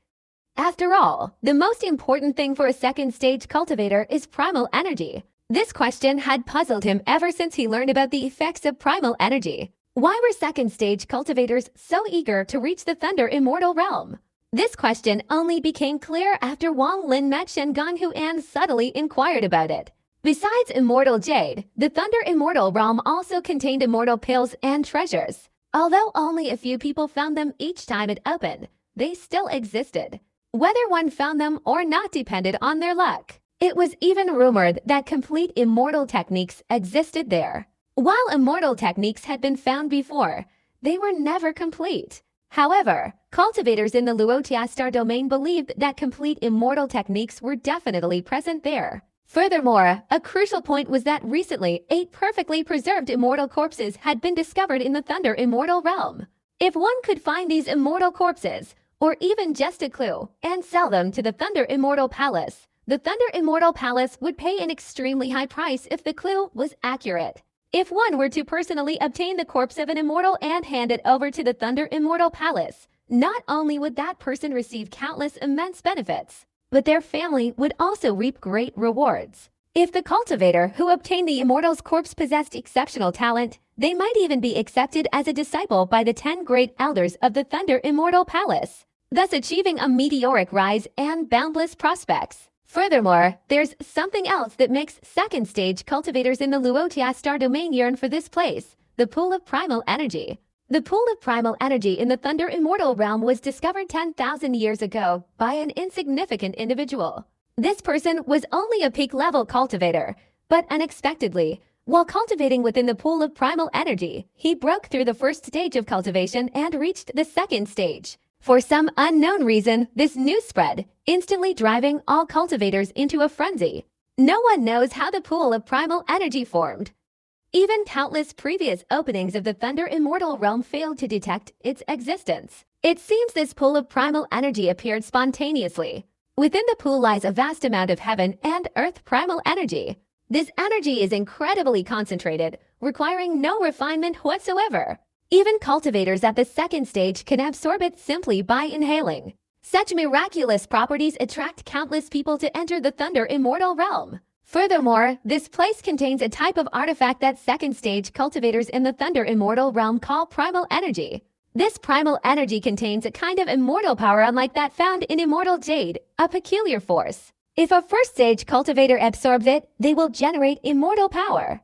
After all, the most important thing for a second stage cultivator is primal energy. This question had puzzled him ever since he learned about the effects of primal energy. Why were second stage cultivators so eager to reach the Thunder Immortal Realm? This question only became clear after Wang Lin met Shen Gonghu and subtly inquired about it. Besides Immortal Jade, the Thunder Immortal Realm also contained immortal pills and treasures. Although only a few people found them each time it opened, they still existed. Whether one found them or not depended on their luck. It was even rumored that complete immortal techniques existed there. While immortal techniques had been found before, they were never complete. However, cultivators in the Luotia Star domain believed that complete immortal techniques were definitely present there. Furthermore, a crucial point was that recently 8 perfectly preserved immortal corpses had been discovered in the Thunder Immortal Realm. If one could find these immortal corpses, or even just a clue, and sell them to the Thunder Immortal Palace, the Thunder Immortal Palace would pay an extremely high price if the clue was accurate. If one were to personally obtain the corpse of an immortal and hand it over to the Thunder Immortal Palace, not only would that person receive countless immense benefits, but their family would also reap great rewards. If the cultivator who obtained the immortal's corpse possessed exceptional talent, they might even be accepted as a disciple by the 10 great elders of the Thunder Immortal Palace, thus achieving a meteoric rise and boundless prospects. Furthermore, there's something else that makes second-stage cultivators in the Luotia Star domain yearn for this place, the pool of primal energy. The pool of primal energy in the Thunder Immortal Realm was discovered 10,000 years ago by an insignificant individual. This person was only a peak-level cultivator, but unexpectedly, while cultivating within the pool of primal energy, he broke through the first stage of cultivation and reached the second stage. For some unknown reason, this news spread, instantly driving all cultivators into a frenzy. No one knows how the pool of primal energy formed. Even countless previous openings of the Thunder Immortal Realm failed to detect its existence. It seems this pool of primal energy appeared spontaneously. Within the pool lies a vast amount of heaven and earth primal energy. This energy is incredibly concentrated, requiring no refinement whatsoever. Even cultivators at the second stage can absorb it simply by inhaling. Such miraculous properties attract countless people to enter the Thunder Immortal Realm. Furthermore, this place contains a type of artifact that second stage cultivators in the Thunder Immortal Realm call primal energy. This primal energy contains a kind of immortal power unlike that found in Immortal Jade, a peculiar force. If a first stage cultivator absorbs it, they will generate immortal power.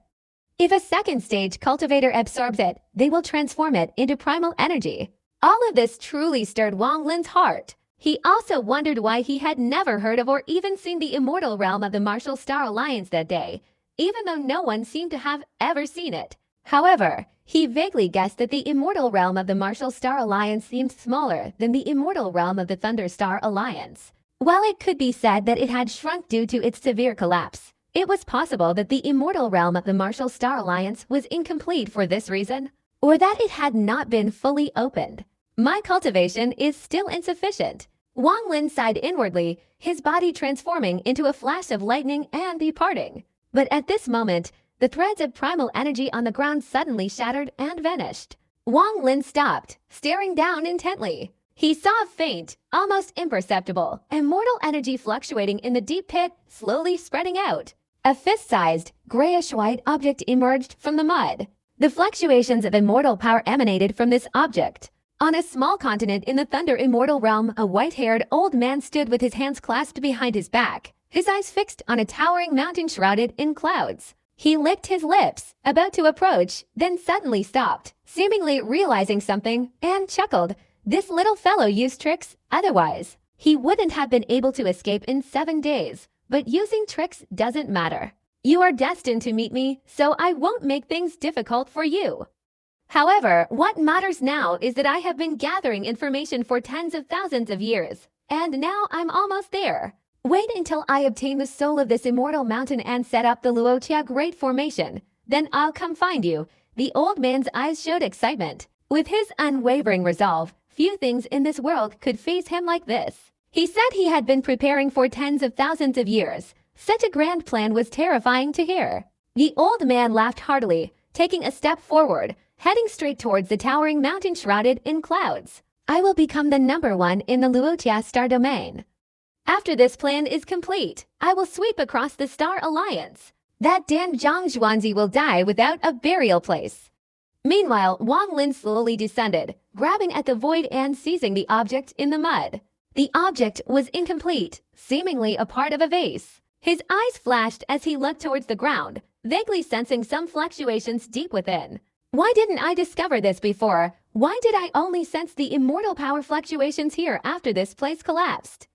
If a second stage cultivator absorbs it, they will transform it into primal energy. All of this truly stirred Wang Lin's heart. He also wondered why he had never heard of or even seen the immortal realm of the Martial Star Alliance that day, even though no one seemed to have ever seen it. However, he vaguely guessed that the immortal realm of the Martial Star Alliance seemed smaller than the immortal realm of the Thunder Star Alliance. While it could be said that it had shrunk due to its severe collapse, it was possible that the immortal realm of the Martial Star Alliance was incomplete for this reason, or that it had not been fully opened. My cultivation is still insufficient. Wang Lin sighed inwardly, his body transforming into a flash of lightning and departing. But at this moment, the threads of primal energy on the ground suddenly shattered and vanished. Wang Lin stopped, staring down intently. He saw a faint, almost imperceptible, immortal energy fluctuating in the deep pit, slowly spreading out. A fist-sized, grayish-white object emerged from the mud. The fluctuations of immortal power emanated from this object. On a small continent in the Thunder Immortal realm, a white-haired old man stood with his hands clasped behind his back, his eyes fixed on a towering mountain shrouded in clouds. He licked his lips, about to approach, then suddenly stopped, seemingly realizing something, and chuckled. This little fellow used tricks, otherwise he wouldn't have been able to escape in 7 days. But using tricks doesn't matter. You are destined to meet me, so I won't make things difficult for you. However, what matters now is that I have been gathering information for tens of thousands of years, and now I'm almost there. Wait until I obtain the soul of this immortal mountain and set up the Luotia Great Formation. Then I'll come find you. The old man's eyes showed excitement. With his unwavering resolve, few things in this world could faze him like this. He said he had been preparing for tens of thousands of years. Such a grand plan was terrifying to hear. The old man laughed heartily, taking a step forward, heading straight towards the towering mountain shrouded in clouds. I will become the #1 in the Luotia star domain. After this plan is complete, I will sweep across the Star Alliance. That damn Zhang Zhuanzi will die without a burial place. Meanwhile, Wang Lin slowly descended, grabbing at the void and seizing the object in the mud. The object was incomplete, seemingly a part of a vase. His eyes flashed as he looked towards the ground, vaguely sensing some fluctuations deep within. Why didn't I discover this before? Why did I only sense the immortal power fluctuations here after this place collapsed?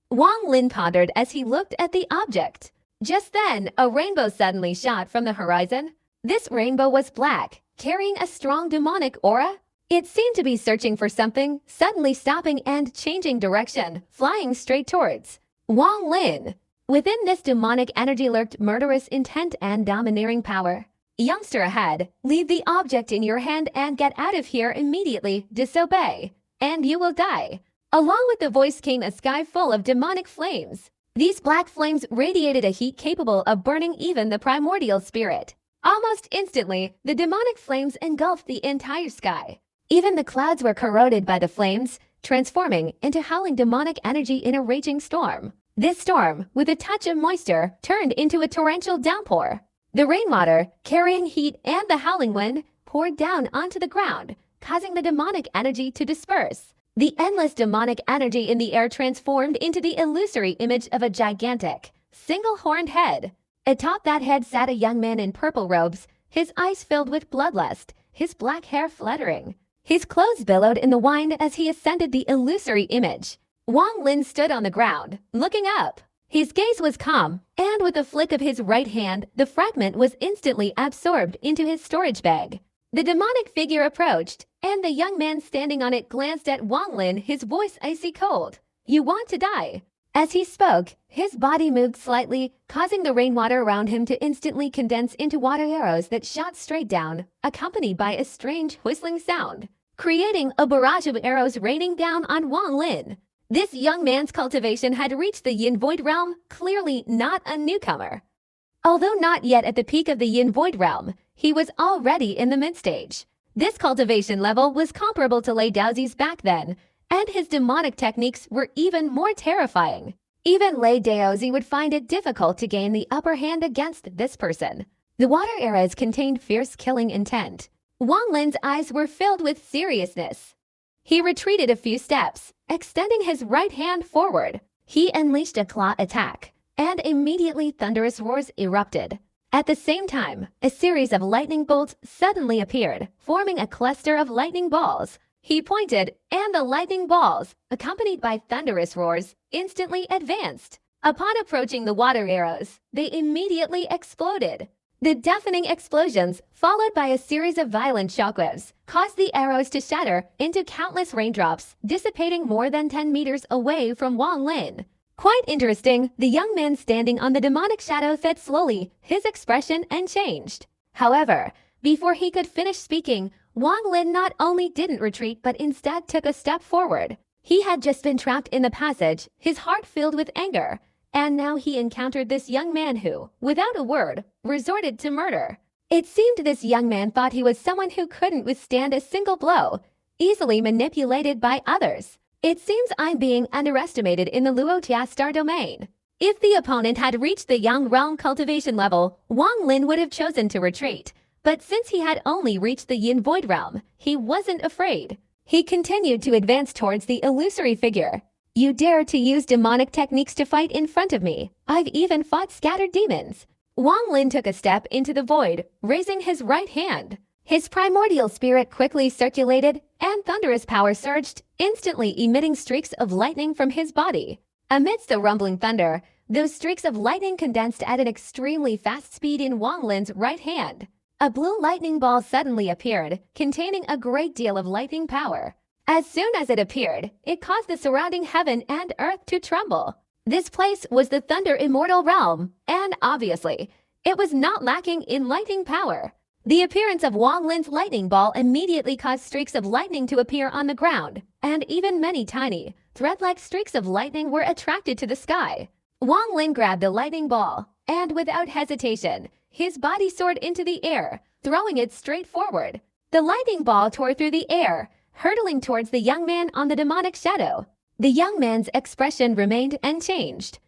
Wang Lin pondered as he looked at the object. Just then, a rainbow suddenly shot from the horizon. This rainbow was black, carrying a strong demonic aura. It seemed to be searching for something, suddenly stopping and changing direction, flying straight towards Wang Lin. Within this demonic energy lurked murderous intent and domineering power. Youngster ahead, leave the object in your hand and get out of here immediately. Disobey, and you will die. Along with the voice came a sky full of demonic flames. These black flames radiated a heat capable of burning even the primordial spirit. Almost instantly, the demonic flames engulfed the entire sky. Even the clouds were corroded by the flames, transforming into howling demonic energy in a raging storm. This storm, with a touch of moisture, turned into a torrential downpour. The rainwater, carrying heat and the howling wind, poured down onto the ground, causing the demonic energy to disperse. The endless demonic energy in the air transformed into the illusory image of a gigantic, single-horned head. Atop that head sat a young man in purple robes, his eyes filled with bloodlust, his black hair fluttering. His clothes billowed in the wind as he ascended the illusory image. Wang Lin stood on the ground, looking up. His gaze was calm, and with a flick of his right hand, the fragment was instantly absorbed into his storage bag. The demonic figure approached, and the young man standing on it glanced at Wang Lin, his voice icy cold. You want to die? As he spoke, his body moved slightly, causing the rainwater around him to instantly condense into water arrows that shot straight down, accompanied by a strange whistling sound, creating a barrage of arrows raining down on Wang Lin. This young man's cultivation had reached the Yin Void realm, clearly not a newcomer. Although not yet at the peak of the Yin Void realm, he was already in the mid-stage. This cultivation level was comparable to Lei Daozi's back then, and his demonic techniques were even more terrifying. Even Lei Daozi would find it difficult to gain the upper hand against this person. The water arrows contained fierce killing intent. Wang Lin's eyes were filled with seriousness. He retreated a few steps, extending his right hand forward. He unleashed a claw attack, and immediately thunderous roars erupted. At the same time, a series of lightning bolts suddenly appeared, forming a cluster of lightning balls. He pointed, and the lightning balls, accompanied by thunderous roars, instantly advanced. Upon approaching the water arrows, they immediately exploded. The deafening explosions, followed by a series of violent shockwaves, caused the arrows to shatter into countless raindrops, dissipating more than 10 meters away from Wang Lin. Quite interesting, the young man standing on the demonic shadow said slowly, his expression unchanged. However, before he could finish speaking, Wang Lin not only didn't retreat but instead took a step forward. He had just been trapped in the passage, his heart filled with anger. And now he encountered this young man who, without a word, resorted to murder. It seemed this young man thought he was someone who couldn't withstand a single blow, easily manipulated by others. It seems I'm being underestimated in the Luotia star domain. If the opponent had reached the Yang realm cultivation level, Wang Lin would have chosen to retreat. But since he had only reached the Yin Void realm, he wasn't afraid. He continued to advance towards the illusory figure. You dare to use demonic techniques to fight in front of me. I've even fought scattered demons. Wang Lin took a step into the void, raising his right hand. His primordial spirit quickly circulated, and thunderous power surged, instantly emitting streaks of lightning from his body. Amidst the rumbling thunder, those streaks of lightning condensed at an extremely fast speed in Wang Lin's right hand. A blue lightning ball suddenly appeared, containing a great deal of lightning power. As soon as it appeared, it caused the surrounding heaven and earth to tremble. This place was the Thunder Immortal Realm, and obviously, it was not lacking in lightning power. The appearance of Wang Lin's lightning ball immediately caused streaks of lightning to appear on the ground, and even many tiny, thread-like streaks of lightning were attracted to the sky. Wang Lin grabbed the lightning ball, and without hesitation, his body soared into the air, throwing it straight forward. The lightning ball tore through the air, hurtling towards the young man on the demonic shadow. The young man's expression remained unchanged.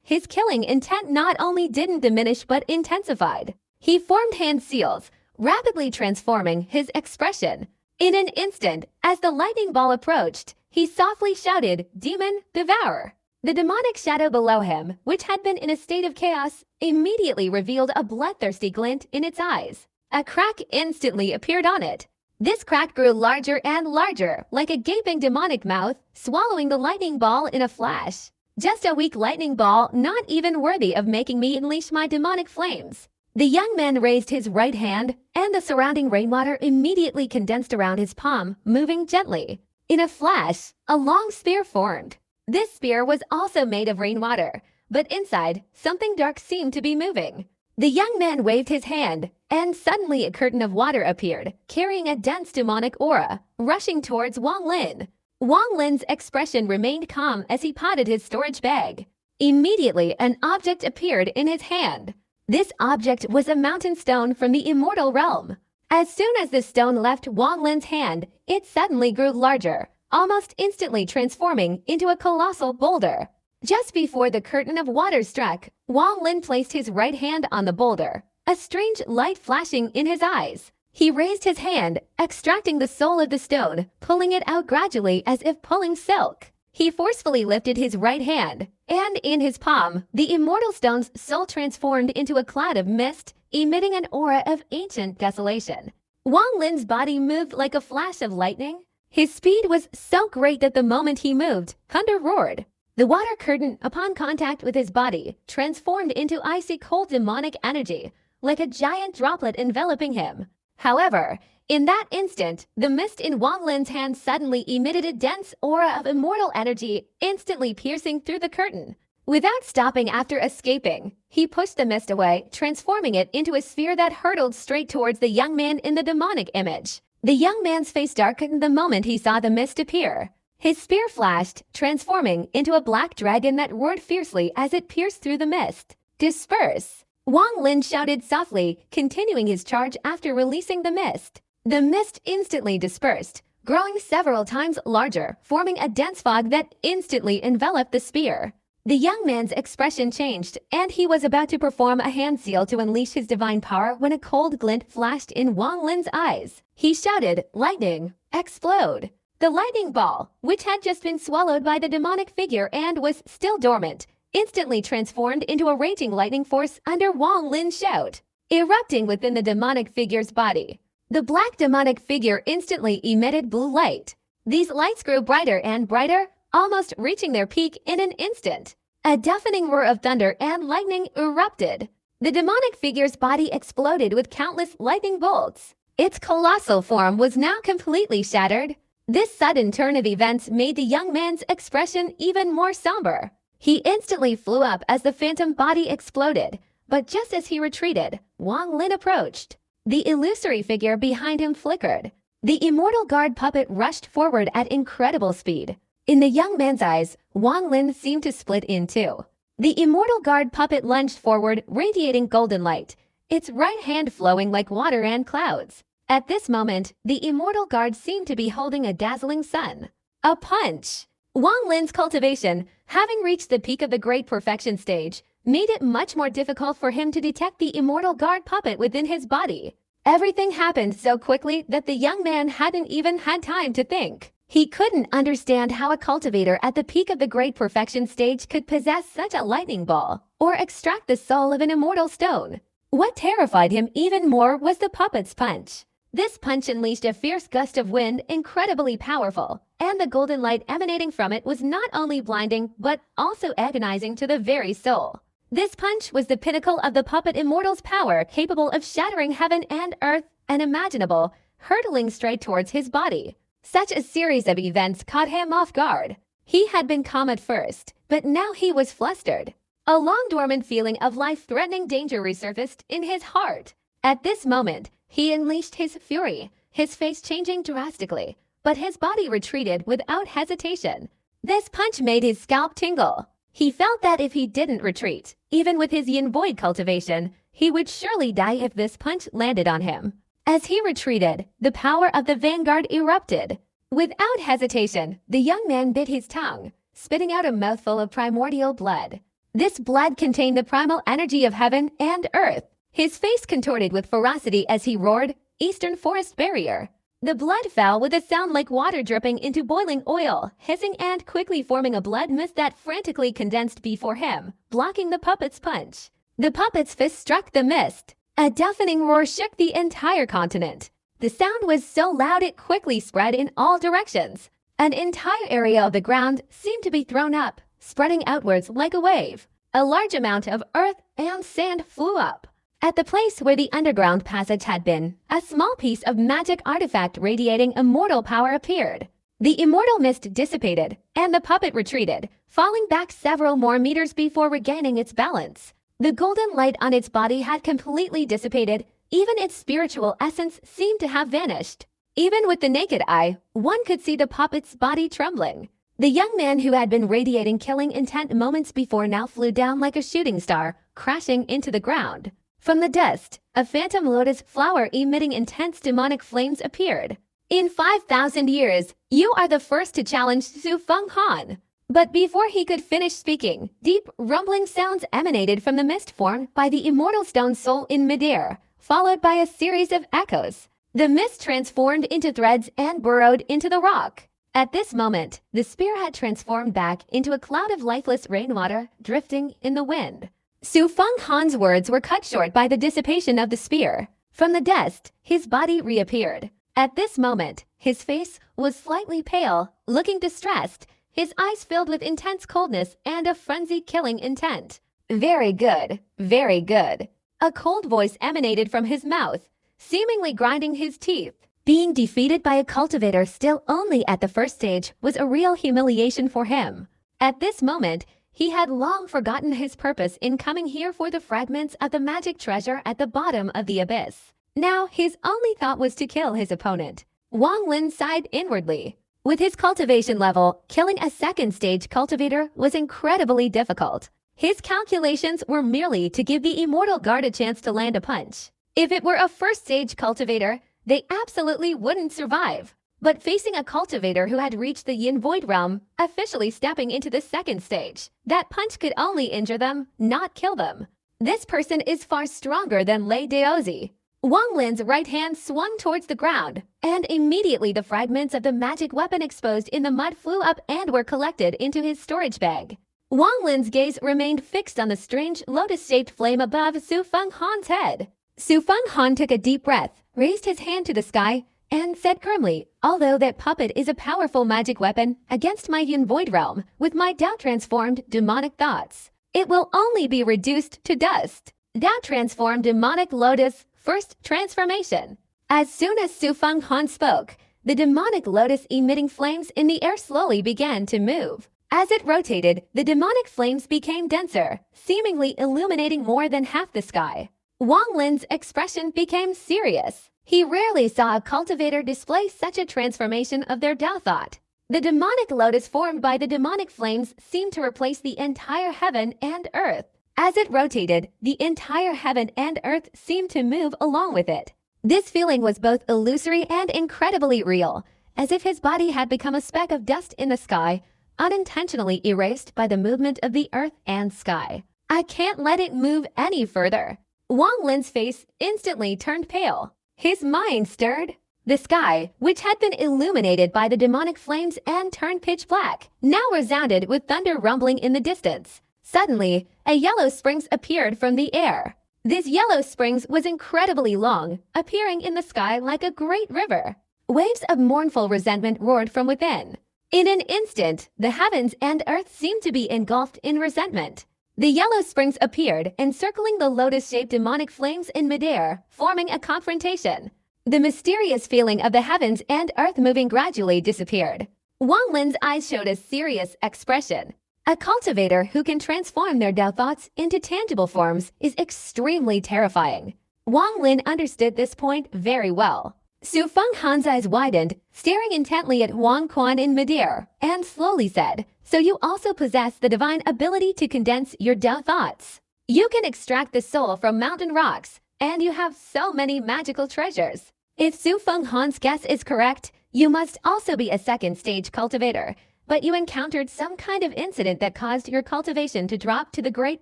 His killing intent not only didn't diminish but intensified. He formed hand seals, rapidly transforming his expression. In an instant, as the lightning ball approached, he softly shouted, "Demon, devour!" The demonic shadow below him, which had been in a state of chaos, immediately revealed a bloodthirsty glint in its eyes. A crack instantly appeared on it. This crack grew larger and larger, like a gaping demonic mouth, swallowing the lightning ball in a flash. Just a weak lightning ball, not even worthy of making me unleash my demonic flames. The young man raised his right hand, and the surrounding rainwater immediately condensed around his palm, moving gently. In a flash, a long spear formed. This spear was also made of rainwater, but inside, something dark seemed to be moving. The young man waved his hand, and suddenly a curtain of water appeared, carrying a dense demonic aura, rushing towards Wang Lin. Wang Lin's expression remained calm as he potted his storage bag. Immediately, an object appeared in his hand. This object was a mountain stone from the immortal realm. As soon as the stone left Wang Lin's hand, it suddenly grew larger, almost instantly transforming into a colossal boulder. Just before the curtain of water struck, Wang Lin placed his right hand on the boulder, a strange light flashing in his eyes. He raised his hand, extracting the soul of the stone, pulling it out gradually as if pulling silk. He forcefully lifted his right hand, and in his palm, the immortal stone's soul transformed into a cloud of mist, emitting an aura of ancient desolation. Wang Lin's body moved like a flash of lightning. His speed was so great that the moment he moved, thunder roared. The water curtain, upon contact with his body, transformed into icy cold demonic energy, like a giant droplet enveloping him. However, in that instant, the mist in Wang Lin's hand suddenly emitted a dense aura of immortal energy, instantly piercing through the curtain. Without stopping after escaping, he pushed the mist away, transforming it into a sphere that hurtled straight towards the young man in the demonic image. The young man's face darkened the moment he saw the mist appear. His spear flashed, transforming into a black dragon that roared fiercely as it pierced through the mist. "Disperse!" Wang Lin shouted softly, continuing his charge after releasing the mist. The mist instantly dispersed, growing several times larger, forming a dense fog that instantly enveloped the spear. The young man's expression changed, and he was about to perform a hand seal to unleash his divine power when a cold glint flashed in Wang Lin's eyes. He shouted, "Lightning! Explode!" The lightning ball, which had just been swallowed by the demonic figure and was still dormant, instantly transformed into a raging lightning force under Wang Lin's shout, erupting within the demonic figure's body. The black demonic figure instantly emitted blue light. These lights grew brighter and brighter, almost reaching their peak in an instant. A deafening roar of thunder and lightning erupted. The demonic figure's body exploded with countless lightning bolts. Its colossal form was now completely shattered. This sudden turn of events made the young man's expression even more somber. He instantly flew up as the phantom body exploded, but just as he retreated, Wang Lin approached. The illusory figure behind him flickered. The immortal guard puppet rushed forward at incredible speed. In the young man's eyes, Wang Lin seemed to split in two. The immortal guard puppet lunged forward, radiating golden light, its right hand flowing like water and clouds. At this moment, the immortal guard seemed to be holding a dazzling sun. A punch! Wang Lin's cultivation, having reached the peak of the great perfection stage, made it much more difficult for him to detect the immortal guard puppet within his body. Everything happened so quickly that the young man hadn't even had time to think. He couldn't understand how a cultivator at the peak of the great perfection stage could possess such a lightning ball or extract the soul of an immortal stone. What terrified him even more was the puppet's punch. This punch unleashed a fierce gust of wind, incredibly powerful, and the golden light emanating from it was not only blinding but also agonizing to the very soul. This punch was the pinnacle of the puppet immortal's power, capable of shattering heaven and earth and imaginable, hurtling straight towards his body. Such a series of events caught him off guard. He had been calm at first, but now he was flustered. A long-dormant feeling of life-threatening danger resurfaced in his heart. At this moment, he unleashed his fury, his face changing drastically, but his body retreated without hesitation. This punch made his scalp tingle. He felt that if he didn't retreat, even with his yin void cultivation, he would surely die if this punch landed on him. As he retreated, the power of the vanguard erupted. Without hesitation, the young man bit his tongue, spitting out a mouthful of primordial blood. This blood contained the primal energy of heaven and earth. His face contorted with ferocity as he roared, "Eastern Forest Barrier." The blood fell with a sound like water dripping into boiling oil, hissing and quickly forming a blood mist that frantically condensed before him, blocking the puppet's punch. The puppet's fist struck the mist. A deafening roar shook the entire continent. The sound was so loud it quickly spread in all directions. An entire area of the ground seemed to be thrown up, spreading outwards like a wave. A large amount of earth and sand flew up. At the place where the underground passage had been, a small piece of magic artifact radiating immortal power appeared. The immortal mist dissipated, and the puppet retreated, falling back several more meters before regaining its balance. The golden light on its body had completely dissipated, even its spiritual essence seemed to have vanished. Even with the naked eye, one could see the puppet's body trembling. The young man who had been radiating killing intent moments before now flew down like a shooting star, crashing into the ground. From the dust, a phantom lotus flower emitting intense demonic flames appeared. "In 5,000 years, you are the first to challenge Su Feng Han." But before he could finish speaking, deep, rumbling sounds emanated from the mist formed by the immortal stone soul in midair, followed by a series of echoes. The mist transformed into threads and burrowed into the rock. At this moment, the spear had transformed back into a cloud of lifeless rainwater drifting in the wind. Su Feng Han's words were cut short by the dissipation of the spear. From the dust, his body reappeared. At this moment, his face was slightly pale, looking distressed, his eyes filled with intense coldness and a frenzied killing intent. "Very good, very good." A cold voice emanated from his mouth, seemingly grinding his teeth. Being defeated by a cultivator still only at the first stage was a real humiliation for him. At this moment, he had long forgotten his purpose in coming here for the fragments of the magic treasure at the bottom of the abyss. Now, his only thought was to kill his opponent. Wang Lin sighed inwardly. With his cultivation level, killing a second-stage cultivator was incredibly difficult. His calculations were merely to give the immortal guard a chance to land a punch. If it were a first-stage cultivator, they absolutely wouldn't survive. But facing a cultivator who had reached the Yin Void realm, officially stepping into the second stage, that punch could only injure them, not kill them. This person is far stronger than Lei Daozi. Wang Lin's right hand swung towards the ground, and immediately the fragments of the magic weapon exposed in the mud flew up and were collected into his storage bag. Wang Lin's gaze remained fixed on the strange lotus-shaped flame above Su Feng Han's head. Su Feng Han took a deep breath, raised his hand to the sky, and said grimly, "Although that puppet is a powerful magic weapon against my Yin Void realm, with my doubt-transformed demonic thoughts, it will only be reduced to dust." Doubt-transformed demonic lotus, first transformation. As soon as Su Feng Han spoke, the demonic lotus emitting flames in the air slowly began to move. As it rotated, the demonic flames became denser, seemingly illuminating more than half the sky. Wang Lin's expression became serious. He rarely saw a cultivator display such a transformation of their Tao thought. The demonic lotus formed by the demonic flames seemed to replace the entire heaven and earth. As it rotated, the entire heaven and earth seemed to move along with it. This feeling was both illusory and incredibly real, as if his body had become a speck of dust in the sky, unintentionally erased by the movement of the earth and sky. "I can't let it move any further." Wang Lin's face instantly turned pale. his mind stirred. The sky, which had been illuminated by the demonic flames and turned pitch black, now resounded with thunder rumbling in the distance. Suddenly, a yellow springs appeared from the air. This yellow springs was incredibly long, appearing in the sky like a great river. Waves of mournful resentment roared from within. In an instant, the heavens and earth seemed to be engulfed in resentment. The yellow springs appeared, encircling the lotus-shaped demonic flames in midair, forming a confrontation. The mysterious feeling of the heavens and earth moving gradually disappeared. Wang Lin's eyes showed a serious expression. A cultivator who can transform their Tao thoughts into tangible forms is extremely terrifying. Wang Lin understood this point very well. Su Fenghan's eyes widened, staring intently at Wang Quan in midair, and slowly said, "So you also possess the divine ability to condense your Tao thoughts. You can extract the soul from mountain rocks, and you have so many magical treasures. If Su Fenghan's guess is correct, you must also be a second-stage cultivator, but you encountered some kind of incident that caused your cultivation to drop to the great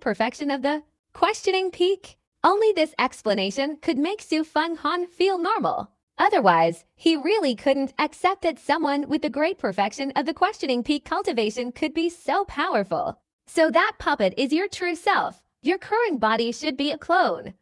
perfection of the questioning peak. Only this explanation could make Su Fenghan feel normal. Otherwise, he really couldn't accept that someone with the great perfection of the questioning peak cultivation could be so powerful. So that puppet is your true self. Your current body should be a clone.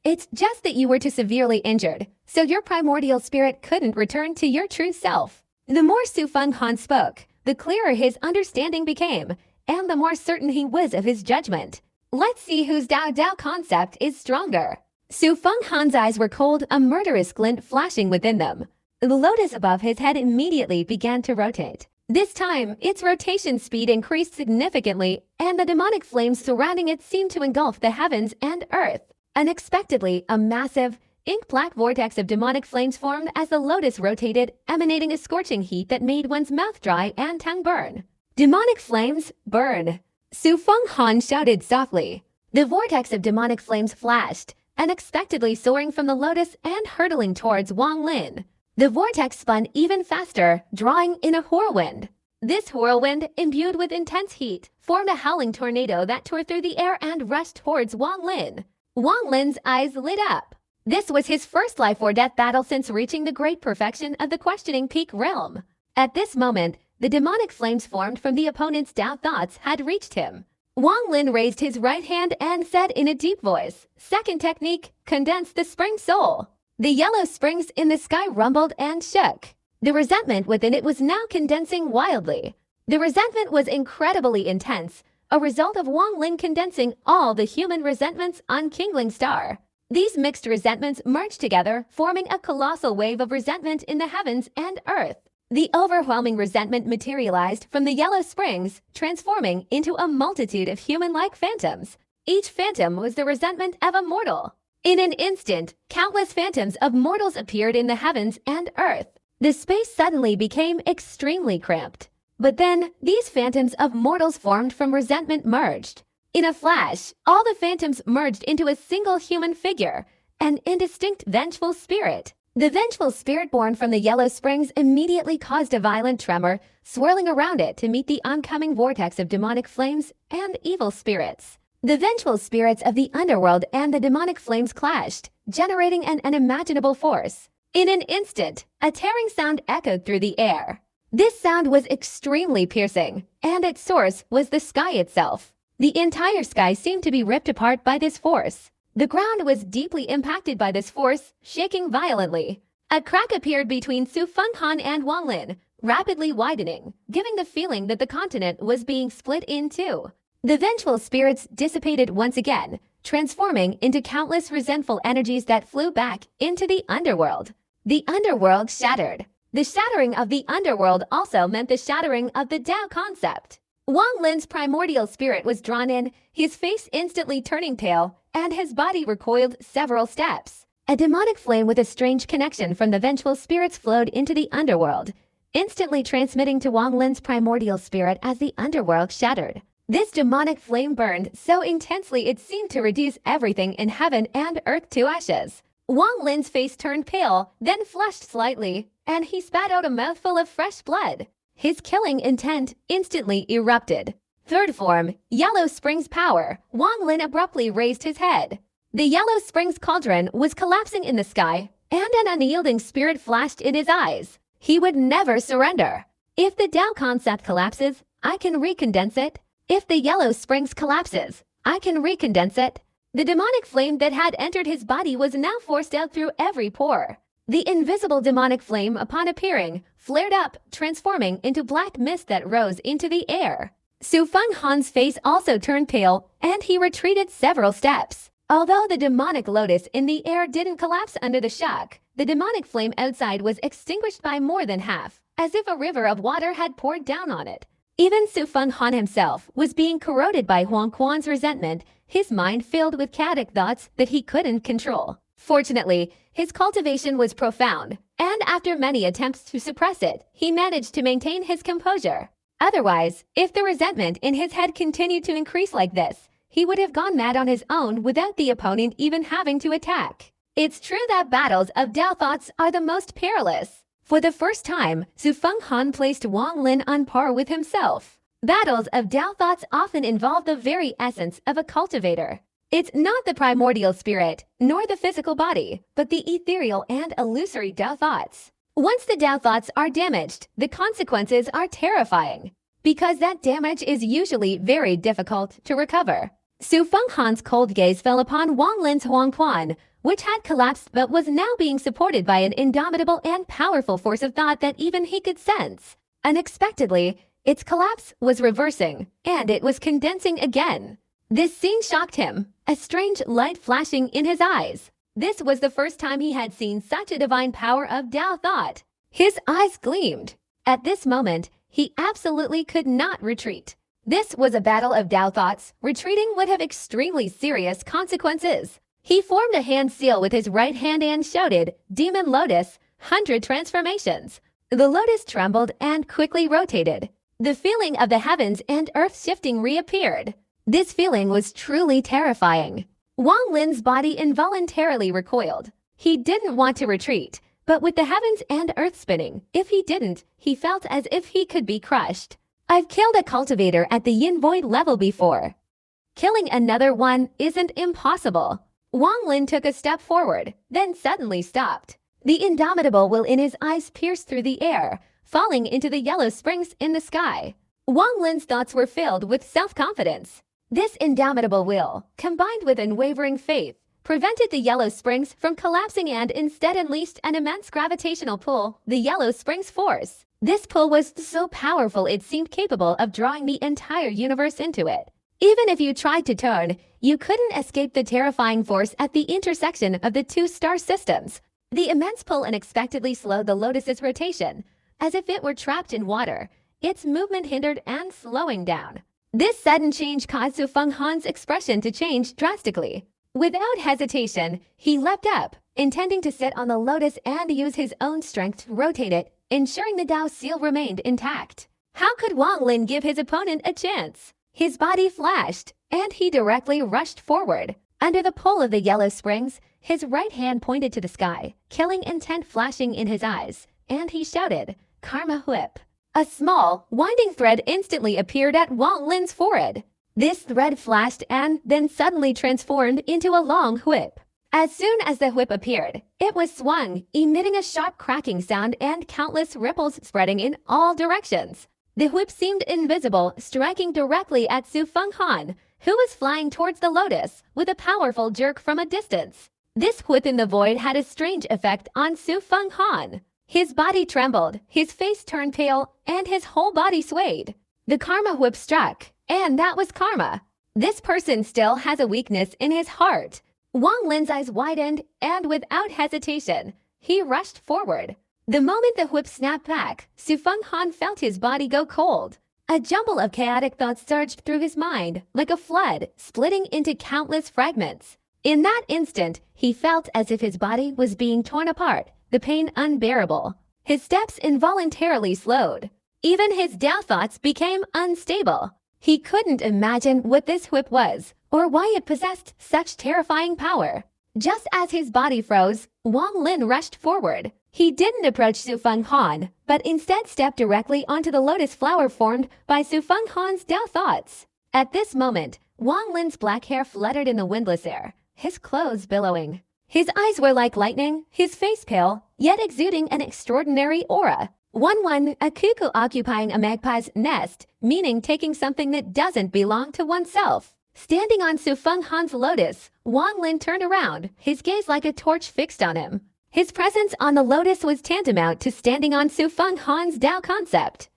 It's just that you were too severely injured, so your primordial spirit couldn't return to your true self." The more Su Fenghan spoke, the clearer his understanding became, and the more certain he was of his judgment. Let's see whose Dao concept is stronger. Su Fenghan's eyes were cold, a murderous glint flashing within them. The lotus above his head immediately began to rotate. This time, its rotation speed increased significantly, and the demonic flames surrounding it seemed to engulf the heavens and earth. Unexpectedly, a massive, ink-black vortex of demonic flames formed as the lotus rotated, emanating a scorching heat that made one's mouth dry and tongue burn. "Demonic flames, burn!" Su Fenghan shouted softly. The vortex of demonic flames flashed, unexpectedly soaring from the lotus and hurtling towards Wang Lin. The vortex spun even faster, drawing in a whirlwind. This whirlwind, imbued with intense heat, formed a howling tornado that tore through the air and rushed towards Wang Lin. Wang Lin's eyes lit up. This was his first life-or-death battle since reaching the great perfection of the questioning peak realm. At this moment, the demonic flames formed from the opponent's Tao thoughts had reached him. Wang Lin raised his right hand and said in a deep voice, "Second technique, condense the spring soul." The yellow springs in the sky rumbled and shook. The resentment within it was now condensing wildly. The resentment was incredibly intense, a result of Wang Lin condensing all the human resentments on Kingling Star. These mixed resentments merged together, forming a colossal wave of resentment in the heavens and earth. The overwhelming resentment materialized from the yellow springs, transforming into a multitude of human-like phantoms. Each phantom was the resentment of a mortal. In an instant, countless phantoms of mortals appeared in the heavens and earth. The space suddenly became extremely cramped. But then, these phantoms of mortals formed from resentment merged. In a flash, all the phantoms merged into a single human figure, an indistinct vengeful spirit. The vengeful spirit born from the yellow springs immediately caused a violent tremor, swirling around it to meet the oncoming vortex of demonic flames and evil spirits. The vengeful spirits of the underworld and the demonic flames clashed, generating an unimaginable force. In an instant, a tearing sound echoed through the air. This sound was extremely piercing, and its source was the sky itself. The entire sky seemed to be ripped apart by this force. The ground was deeply impacted by this force, shaking violently. A crack appeared between Su Fenghan and Wang Lin, rapidly widening, giving the feeling that the continent was being split in two. The vengeful spirits dissipated once again, transforming into countless resentful energies that flew back into the underworld. The underworld shattered. The shattering of the underworld also meant the shattering of the Tao concept. Wang Lin's primordial spirit was drawn in, his face instantly turning pale, and his body recoiled several steps. A demonic flame with a strange connection from the vengeful spirits flowed into the underworld, instantly transmitting to Wang Lin's primordial spirit as the underworld shattered. This demonic flame burned so intensely it seemed to reduce everything in heaven and earth to ashes. Wang Lin's face turned pale, then flushed slightly, and he spat out a mouthful of fresh blood. His killing intent instantly erupted. Third form, Yellow Springs Power. Wang Lin abruptly raised his head. The Yellow Springs cauldron was collapsing in the sky, and an unyielding spirit flashed in his eyes. He would never surrender. If the Tao concept collapses, I can recondense it. If the yellow springs collapses, I can recondense it. The demonic flame that had entered his body was now forced out through every pore. The invisible demonic flame, upon appearing, flared up, transforming into black mist that rose into the air. Su Fenghan's face also turned pale, and he retreated several steps. Although the demonic lotus in the air didn't collapse under the shock, the demonic flame outside was extinguished by more than half, as if a river of water had poured down on it. Even Su Fenghan himself was being corroded by Huang Quan's resentment, his mind filled with chaotic thoughts that he couldn't control. Fortunately, his cultivation was profound, and after many attempts to suppress it, he managed to maintain his composure. Otherwise, if the resentment in his head continued to increase like this, he would have gone mad on his own without the opponent even having to attack. It's true that battles of Tao thoughts are the most perilous. For the first time, Su Fenghan placed Wang Lin on par with himself. Battles of Tao thoughts often involve the very essence of a cultivator. It's not the primordial spirit, nor the physical body, but the ethereal and illusory Tao thoughts. Once the Tao thoughts are damaged, the consequences are terrifying, because that damage is usually very difficult to recover. Su Fenghan's cold gaze fell upon Wang Lin's Huang Quan, which had collapsed but was now being supported by an indomitable and powerful force of thought that even he could sense. Unexpectedly, its collapse was reversing, and it was condensing again. This scene shocked him, a strange light flashing in his eyes. This was the first time he had seen such a divine power of Tao thought. His eyes gleamed. At this moment, he absolutely could not retreat. This was a battle of Tao thoughts. Retreating would have extremely serious consequences. He formed a hand seal with his right hand and shouted, "Demon Lotus, 100 transformations." The lotus trembled and quickly rotated. The feeling of the heavens and earth shifting reappeared. This feeling was truly terrifying. Wang Lin's body involuntarily recoiled. He didn't want to retreat, but with the heavens and earth spinning, if he didn't, he felt as if he could be crushed. I've killed a cultivator at the Yin Void level before. Killing another one isn't impossible. Wang Lin took a step forward, then suddenly stopped. The indomitable will in his eyes pierced through the air, falling into the yellow springs in the sky. Wang Lin's thoughts were filled with self-confidence. This indomitable will, combined with unwavering faith, prevented the yellow springs from collapsing and instead unleashed an immense gravitational pull, the yellow springs force. This pull was so powerful it seemed capable of drawing the entire universe into it. Even if you tried to turn, you couldn't escape the terrifying force at the intersection of the two star systems. The immense pull unexpectedly slowed the lotus's rotation, as if it were trapped in water, its movement hindered and slowing down. This sudden change caused Su Fenghan's expression to change drastically. Without hesitation, he leapt up, intending to sit on the lotus and use his own strength to rotate it, ensuring the Tao seal remained intact. How could Wang Lin give his opponent a chance? His body flashed, and he directly rushed forward. Under the pull of the yellow springs, his right hand pointed to the sky, killing intent flashing in his eyes, and he shouted, "Karma whip." A small, winding thread instantly appeared at Wang Lin's forehead. This thread flashed and then suddenly transformed into a long whip. As soon as the whip appeared, it was swung, emitting a sharp cracking sound and countless ripples spreading in all directions. The whip seemed invisible, striking directly at Su Fenghan, who was flying towards the lotus with a powerful jerk from a distance. This whip in the void had a strange effect on Su Fenghan. His body trembled, his face turned pale, and his whole body swayed. The karma whip struck, and that was karma. This person still has a weakness in his heart. Wang Lin's eyes widened, and without hesitation, he rushed forward. The moment the whip snapped back, Su Fenghan felt his body go cold. A jumble of chaotic thoughts surged through his mind, like a flood, splitting into countless fragments. In that instant, he felt as if his body was being torn apart, the pain unbearable. His steps involuntarily slowed. Even his Tao thoughts became unstable. He couldn't imagine what this whip was, or why it possessed such terrifying power. Just as his body froze, Wang Lin rushed forward. He didn't approach Su Fenghan, but instead stepped directly onto the lotus flower formed by Su Fenghan's Tao thoughts. At this moment, Wang Lin's black hair fluttered in the windless air, his clothes billowing. His eyes were like lightning, his face pale, yet exuding an extraordinary aura. 1-1, a cuckoo occupying a magpie's nest, meaning taking something that doesn't belong to oneself. Standing on Su Fenghan's lotus, Wang Lin turned around, his gaze like a torch fixed on him. His presence on the lotus was tantamount to standing on Su Fenghan's Tao concept.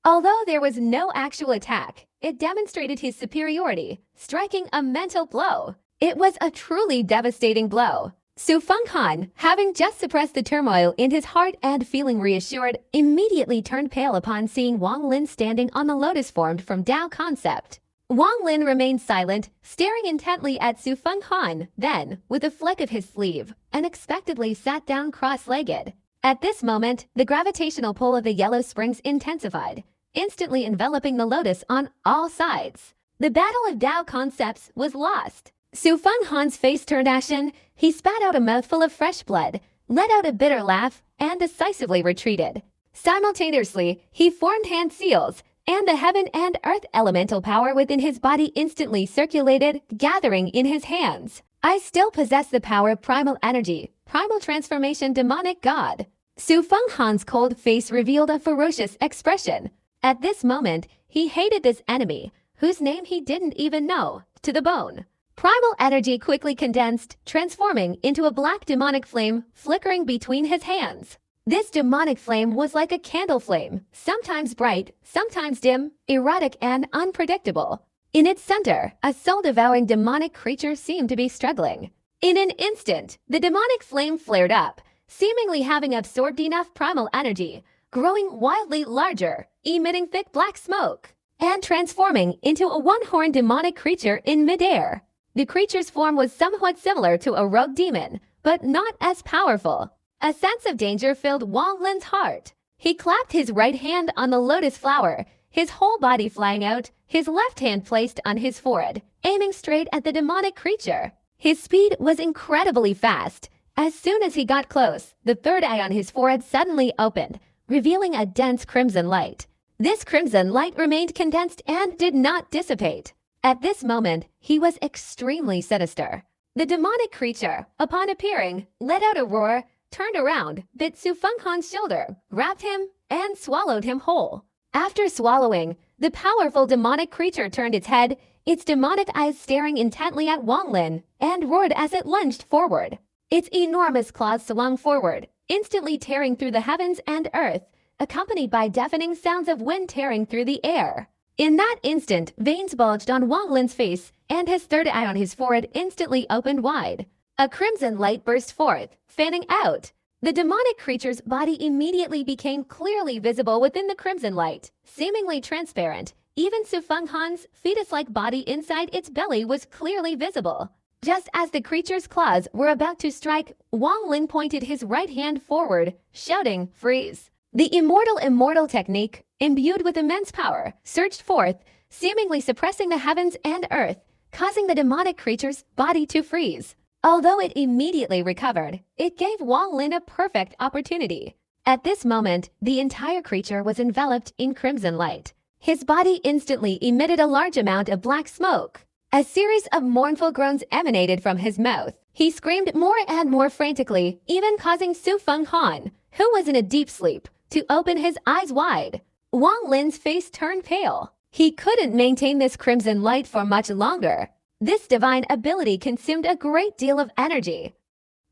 Although there was no actual attack, it demonstrated his superiority, striking a mental blow. It was a truly devastating blow. Su Fenghan, having just suppressed the turmoil in his heart and feeling reassured, immediately turned pale upon seeing Wang Lin standing on the lotus formed from Tao concept. Wang Lin remained silent, staring intently at Su Fenghan, then, with a flick of his sleeve, unexpectedly sat down cross-legged. At this moment, the gravitational pull of the yellow springs intensified, instantly enveloping the lotus on all sides. The battle of Tao concepts was lost. Su Fenghan's face turned ashen, he spat out a mouthful of fresh blood, let out a bitter laugh, and decisively retreated. Simultaneously, he formed hand seals, and the heaven and earth elemental power within his body instantly circulated, gathering in his hands. I still possess the power of primal energy, primal transformation demonic god. Su Fenghan's cold face revealed a ferocious expression. At this moment, he hated this enemy, whose name he didn't even know, to the bone. Primal energy quickly condensed, transforming into a black demonic flame flickering between his hands. This demonic flame was like a candle flame, sometimes bright, sometimes dim, erratic, and unpredictable. In its center, a soul-devouring demonic creature seemed to be struggling. In an instant, the demonic flame flared up, seemingly having absorbed enough primal energy, growing wildly larger, emitting thick black smoke, and transforming into a one-horned demonic creature in midair. The creature's form was somewhat similar to a rogue demon, but not as powerful. A sense of danger filled Wang Lin's heart. He clapped his right hand on the lotus flower, his whole body flying out, his left hand placed on his forehead, aiming straight at the demonic creature. His speed was incredibly fast. As soon as he got close, the third eye on his forehead suddenly opened, revealing a dense crimson light. This crimson light remained condensed and did not dissipate. At this moment, he was extremely sinister. The demonic creature, upon appearing, let out a roar, turned around, bit Su Fenghan's shoulder, grabbed him, and swallowed him whole. After swallowing, the powerful demonic creature turned its head, its demonic eyes staring intently at Wang Lin, and roared as it lunged forward. Its enormous claws swung forward, instantly tearing through the heavens and earth, accompanied by deafening sounds of wind tearing through the air. In that instant, veins bulged on Wang Lin's face, and his third eye on his forehead instantly opened wide. A crimson light burst forth, fanning out. The demonic creature's body immediately became clearly visible within the crimson light, seemingly transparent. Even Su Fenghan's fetus-like body inside its belly was clearly visible. Just as the creature's claws were about to strike, Wang Lin pointed his right hand forward, shouting, "Freeze!" The immortal technique, imbued with immense power, surged forth, seemingly suppressing the heavens and earth, causing the demonic creature's body to freeze. Although it immediately recovered, it gave Wang Lin a perfect opportunity. At this moment, the entire creature was enveloped in crimson light. His body instantly emitted a large amount of black smoke. A series of mournful groans emanated from his mouth. He screamed more and more frantically, even causing Su Fenghan, who was in a deep sleep, to open his eyes wide. Wang Lin's face turned pale. He couldn't maintain this crimson light for much longer. This divine ability consumed a great deal of energy.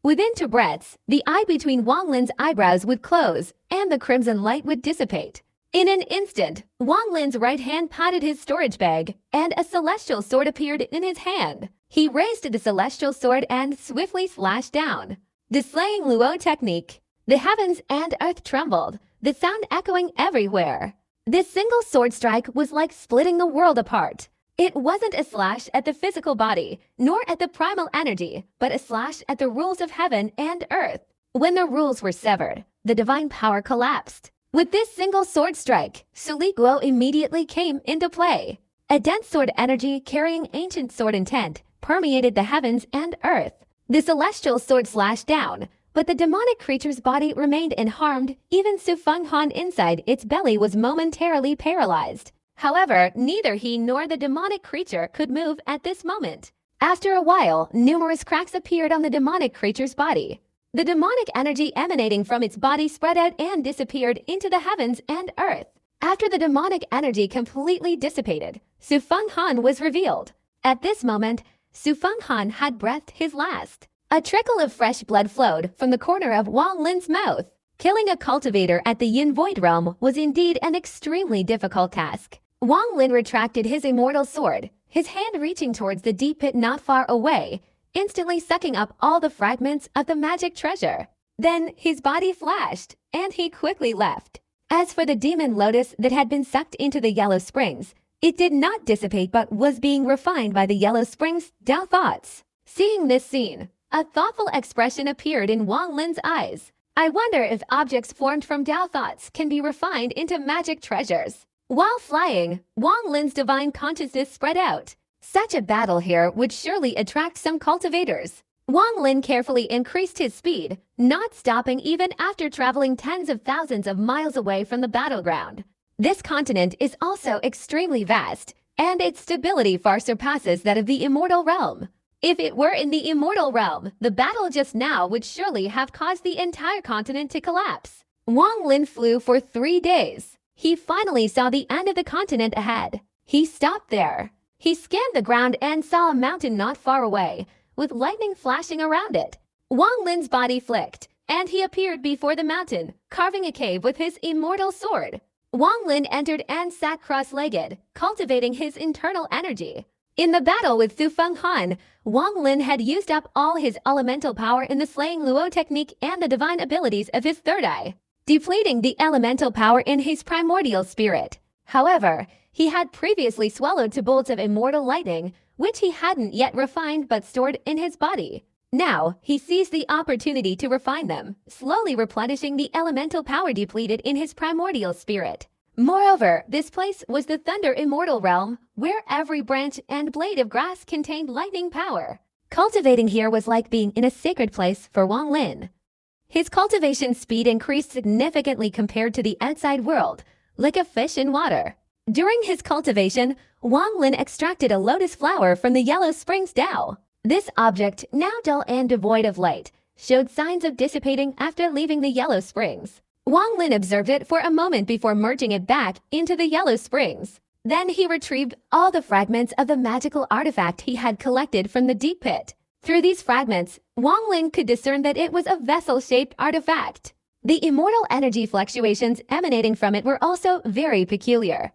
Within 2 breaths, the eye between Wang Lin's eyebrows would close, and the crimson light would dissipate. In an instant, Wang Lin's right hand patted his storage bag, and a celestial sword appeared in his hand. He raised the celestial sword and swiftly slashed down. The slaying Luo technique. The heavens and earth trembled, the sound echoing everywhere. This single sword strike was like splitting the world apart. It wasn't a slash at the physical body, nor at the primal energy, but a slash at the rules of heaven and earth. When the rules were severed, the divine power collapsed. With this single sword strike, Suli Guo immediately came into play. A dense sword energy carrying ancient sword intent permeated the heavens and earth. The celestial sword slashed down, but the demonic creature's body remained unharmed. Even Su Fenghan inside its belly was momentarily paralyzed. However, neither he nor the demonic creature could move at this moment. After a while, numerous cracks appeared on the demonic creature's body. The demonic energy emanating from its body spread out and disappeared into the heavens and earth. After the demonic energy completely dissipated, Su Fenghan was revealed. At this moment, Su Fenghan had breathed his last. A trickle of fresh blood flowed from the corner of Wang Lin's mouth. Killing a cultivator at the Yin Void Realm was indeed an extremely difficult task. Wang Lin retracted his immortal sword, his hand reaching towards the deep pit not far away, instantly sucking up all the fragments of the magic treasure. Then his body flashed, and he quickly left. As for the demon lotus that had been sucked into the Yellow Springs, it did not dissipate but was being refined by the Yellow Springs' Dao thoughts. Seeing this scene, a thoughtful expression appeared in Wang Lin's eyes. I wonder if objects formed from Dao thoughts can be refined into magic treasures. While flying, Wang Lin's divine consciousness spread out. Such a battle here would surely attract some cultivators. Wang Lin carefully increased his speed, not stopping even after traveling tens of thousands of miles away from the battleground. This continent is also extremely vast, and its stability far surpasses that of the Immortal Realm. If it were in the Immortal Realm, the battle just now would surely have caused the entire continent to collapse. Wang Lin flew for 3 days. He finally saw the end of the continent ahead. He stopped there. He scanned the ground and saw a mountain not far away, with lightning flashing around it. Wang Lin's body flicked, and he appeared before the mountain, carving a cave with his immortal sword. Wang Lin entered and sat cross-legged, cultivating his internal energy. In the battle with Su Fenghan, Wang Lin had used up all his elemental power in the slaying Luo technique and the divine abilities of his third eye, depleting the elemental power in his primordial spirit. However, he had previously swallowed 2 bolts of immortal lightning, which he hadn't yet refined but stored in his body. Now, he seized the opportunity to refine them, slowly replenishing the elemental power depleted in his primordial spirit. Moreover, this place was the Thunder Immortal Realm, where every branch and blade of grass contained lightning power. Cultivating here was like being in a sacred place for Wang Lin. His cultivation speed increased significantly compared to the outside world, like a fish in water. During his cultivation, Wang Lin extracted a lotus flower from the Yellow Springs Dao. This object, now dull and devoid of light, showed signs of dissipating after leaving the Yellow Springs. Wang Lin observed it for a moment before merging it back into the Yellow Springs. Then he retrieved all the fragments of the magical artifact he had collected from the deep pit. Through these fragments, Wang Lin could discern that it was a vessel-shaped artifact. The immortal energy fluctuations emanating from it were also very peculiar.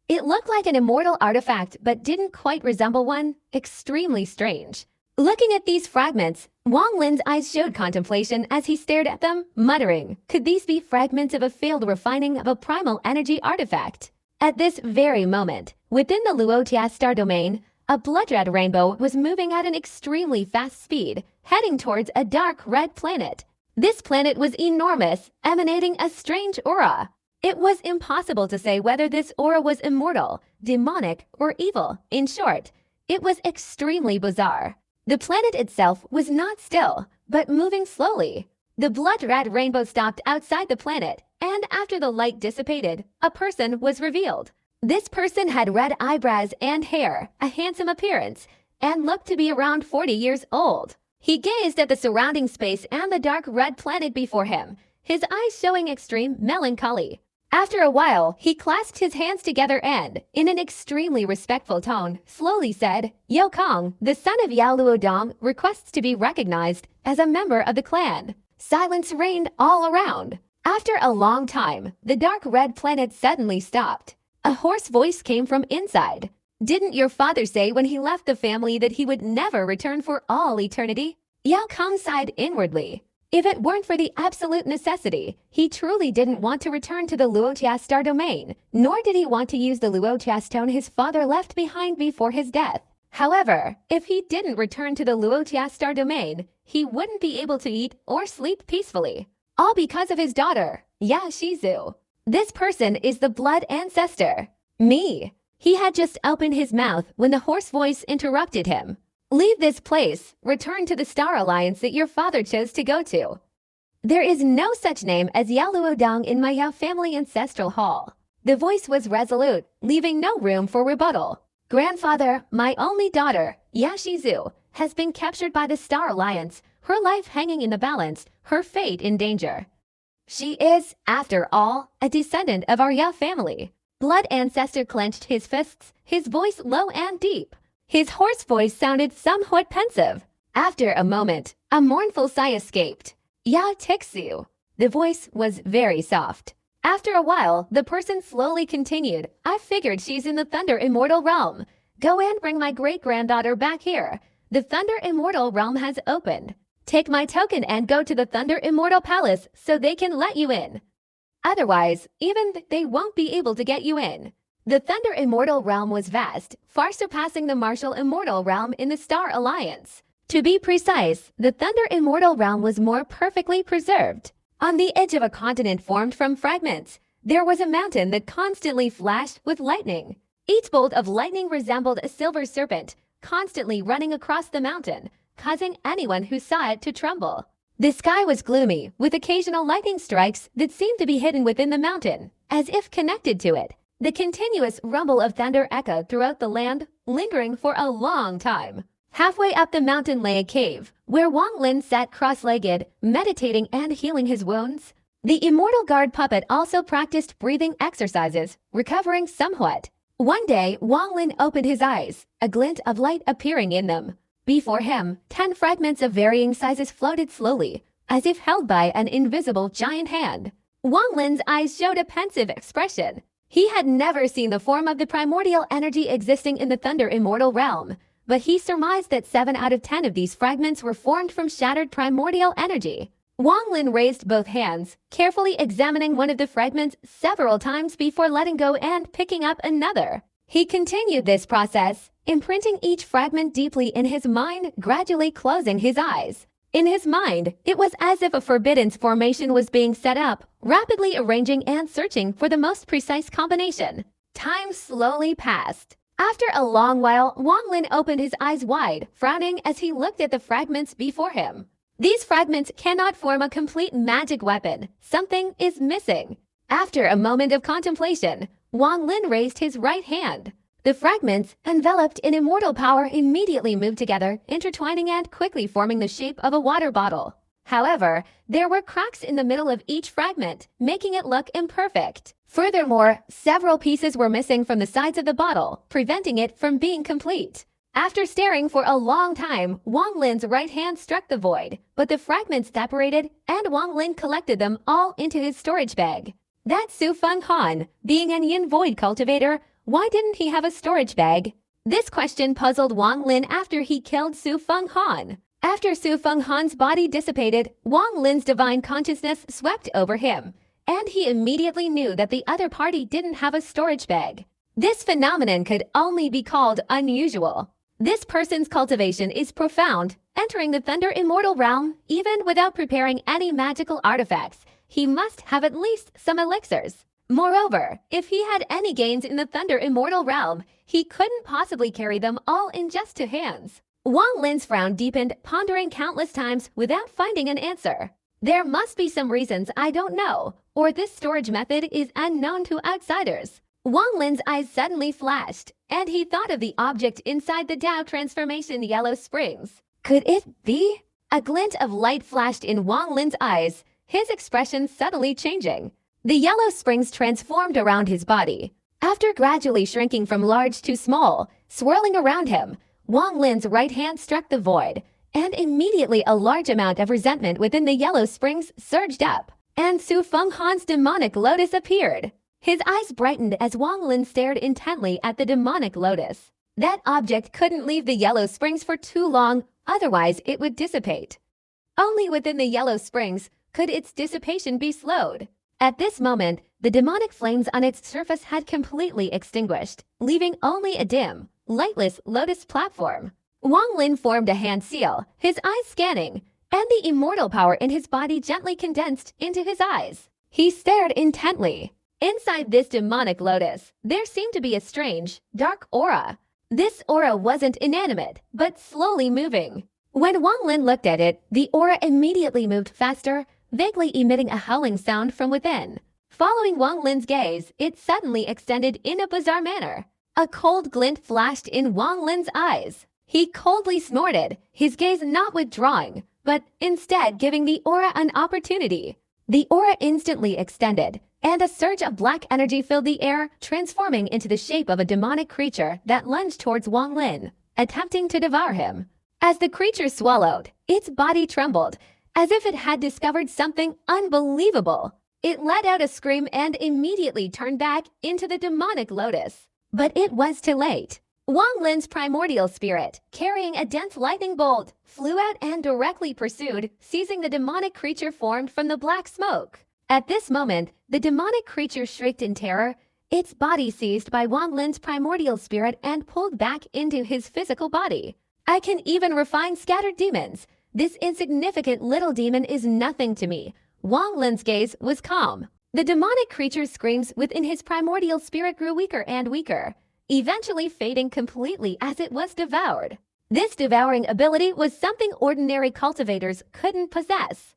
It looked like an immortal artifact but didn't quite resemble one. Extremely strange. Looking at these fragments, Wang Lin's eyes showed contemplation as he stared at them, muttering, could these be fragments of a failed refining of a primal energy artifact? At this very moment, within the Luotia star domain, a blood-red rainbow was moving at an extremely fast speed, heading towards a dark red planet. This planet was enormous, emanating a strange aura. It was impossible to say whether this aura was immortal, demonic, or evil. In short, it was extremely bizarre. The planet itself was not still, but moving slowly. The blood-red rainbow stopped outside the planet, and after the light dissipated, a person was revealed. This person had red eyebrows and hair, a handsome appearance, and looked to be around 40 years old. He gazed at the surrounding space and the dark red planet before him, his eyes showing extreme melancholy. After a while, he clasped his hands together and, in an extremely respectful tone, slowly said, Yo Kong, the son of Yao Luodong, requests to be recognized as a member of the clan. Silence reigned all around. After a long time, the dark red planet suddenly stopped. A hoarse voice came from inside. Didn't your father say when he left the family that he would never return for all eternity? Yao Kong sighed inwardly. If it weren't for the absolute necessity, he truly didn't want to return to the Luotia star domain, nor did he want to use the Luotia stone his father left behind before his death. However, if he didn't return to the Luotia star domain, he wouldn't be able to eat or sleep peacefully. All because of his daughter, Ya Shizu. This person is the blood ancestor. Me. He had just opened his mouth when the hoarse voice interrupted him. Leave this place, return to the Star Alliance that your father chose to go to. There is no such name as Yao Luodong in my Yao family ancestral hall. The voice was resolute, leaving no room for rebuttal. Grandfather, my only daughter, Yashizu, has been captured by the Star Alliance, her life hanging in the balance, her fate in danger. She is, after all, a descendant of our Ya family. Blood ancestor clenched his fists, his voice low and deep. His hoarse voice sounded somewhat pensive. After a moment, a mournful sigh escaped. Ya Tixu. The voice was very soft. After a while, the person slowly continued, I figured she's in the Thunder Immortal Realm. Go and bring my great-granddaughter back here. The Thunder Immortal Realm has opened. Take my token and go to the Thunder Immortal Palace so they can let you in. Otherwise, even they won't be able to get you in. The Thunder Immortal Realm was vast, far surpassing the Martial Immortal Realm in the Star Alliance. To be precise, the Thunder Immortal Realm was more perfectly preserved. On the edge of a continent formed from fragments, there was a mountain that constantly flashed with lightning. Each bolt of lightning resembled a silver serpent, constantly running across the mountain, causing anyone who saw it to tremble. The sky was gloomy, with occasional lightning strikes that seemed to be hidden within the mountain, as if connected to it. The continuous rumble of thunder echoed throughout the land, lingering for a long time. Halfway up the mountain lay a cave, where Wang Lin sat cross-legged, meditating and healing his wounds. The Immortal Guard puppet also practiced breathing exercises, recovering somewhat. One day, Wang Lin opened his eyes, a glint of light appearing in them. Before him, 10 fragments of varying sizes floated slowly, as if held by an invisible giant hand. Wang Lin's eyes showed a pensive expression. He had never seen the form of the primordial energy existing in the Thunder Immortal Realm, but he surmised that 7 out of 10 of these fragments were formed from shattered primordial energy. Wang Lin raised both hands, carefully examining one of the fragments several times before letting go and picking up another. He continued this process, imprinting each fragment deeply in his mind, gradually closing his eyes. In his mind, it was as if a forbidden formation was being set up, rapidly arranging and searching for the most precise combination. Time slowly passed. After a long while, Wang Lin opened his eyes wide, frowning as he looked at the fragments before him. These fragments cannot form a complete magic weapon. Something is missing. After a moment of contemplation, Wang Lin raised his right hand. The fragments, enveloped in immortal power, immediately moved together, intertwining and quickly forming the shape of a water bottle. However, there were cracks in the middle of each fragment, making it look imperfect. Furthermore, several pieces were missing from the sides of the bottle, preventing it from being complete. After staring for a long time, Wang Lin's right hand struck the void, but the fragments separated, and Wang Lin collected them all into his storage bag. That's Su Feng Han. Being an yin void cultivator, why didn't he have a storage bag? This question puzzled Wang Lin after he killed Su Feng Han. After Su Feng Han's body dissipated, Wang Lin's divine consciousness swept over him, and he immediately knew that the other party didn't have a storage bag. This phenomenon could only be called unusual. This person's cultivation is profound, entering the Thunder Immortal Realm, even without preparing any magical artifacts. He must have at least some elixirs. Moreover, if he had any gains in the Thunder Immortal Realm, he couldn't possibly carry them all in just 2 hands. Wang Lin's frown deepened, pondering countless times without finding an answer. There must be some reasons I don't know, or this storage method is unknown to outsiders. Wang Lin's eyes suddenly flashed, and he thought of the object inside the Tao transformation Yellow Springs. Could it be? A glint of light flashed in Wang Lin's eyes, his expression suddenly changing. The Yellow Springs transformed around his body. After gradually shrinking from large to small, swirling around him, Wang Lin's right hand struck the void, and immediately a large amount of resentment within the Yellow Springs surged up, and Su Feng Han's demonic lotus appeared. His eyes brightened as Wang Lin stared intently at the demonic lotus. That object couldn't leave the Yellow Springs for too long, otherwise it would dissipate. Only within the Yellow Springs could its dissipation be slowed. At this moment, the demonic flames on its surface had completely extinguished, leaving only a dim, lightless lotus platform. Wang Lin formed a hand seal, his eyes scanning, and the immortal power in his body gently condensed into his eyes. He stared intently. Inside this demonic lotus, there seemed to be a strange, dark aura. This aura wasn't inanimate, but slowly moving. When Wang Lin looked at it, the aura immediately moved faster, vaguely emitting a howling sound from within. Following Wang Lin's gaze, it suddenly extended in a bizarre manner. A cold glint flashed in Wang Lin's eyes. He coldly snorted, his gaze not withdrawing, but instead giving the aura an opportunity. The aura instantly extended, and a surge of black energy filled the air, transforming into the shape of a demonic creature that lunged towards Wang Lin, attempting to devour him. As the creature swallowed, its body trembled, as if it had discovered something unbelievable. It let out a scream and immediately turned back into the demonic lotus. But it was too late. Wang Lin's primordial spirit, carrying a dense lightning bolt, flew out and directly pursued, seizing the demonic creature formed from the black smoke. At this moment, the demonic creature shrieked in terror, its body seized by Wang Lin's primordial spirit and pulled back into his physical body. I can even refine scattered demons. This insignificant little demon is nothing to me. Wang Lin's gaze was calm. The demonic creature's screams within his primordial spirit grew weaker and weaker, eventually fading completely as it was devoured. This devouring ability was something ordinary cultivators couldn't possess.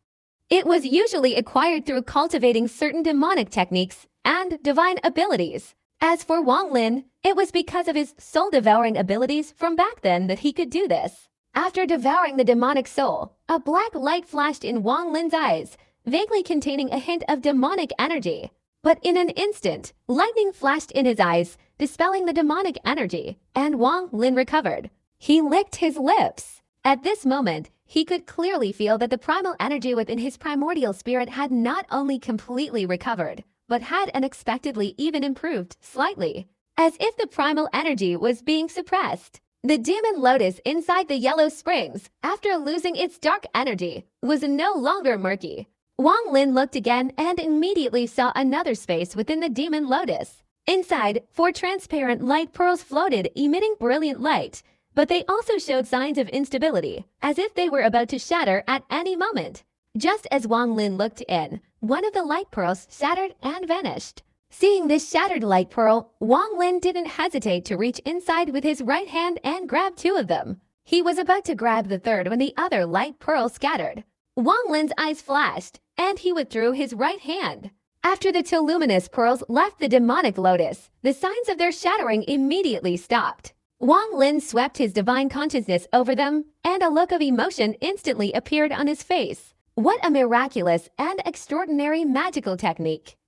It was usually acquired through cultivating certain demonic techniques and divine abilities. As for Wang Lin, it was because of his soul-devouring abilities from back then that he could do this. After devouring the demonic soul, a black light flashed in Wang Lin's eyes, vaguely containing a hint of demonic energy. But in an instant, lightning flashed in his eyes, dispelling the demonic energy, and Wang Lin recovered. He licked his lips. At this moment, he could clearly feel that the primal energy within his primordial spirit had not only completely recovered, but had unexpectedly even improved slightly, as if the primal energy was being suppressed. The demon lotus inside the yellow springs, after losing its dark energy, was no longer murky. Wang Lin looked again and immediately saw another space within the demon lotus. Inside, 4 transparent light pearls floated, emitting brilliant light, but they also showed signs of instability, as if they were about to shatter at any moment. Just as Wang Lin looked in, one of the light pearls shattered and vanished. Seeing this shattered light pearl, Wang Lin didn't hesitate to reach inside with his right hand and grab 2 of them. He was about to grab the third when the other light pearl scattered. Wang Lin's eyes flashed, and he withdrew his right hand. After the 2 luminous pearls left the demonic lotus, the signs of their shattering immediately stopped. Wang Lin swept his divine consciousness over them, and a look of emotion instantly appeared on his face. What a miraculous and extraordinary magical technique!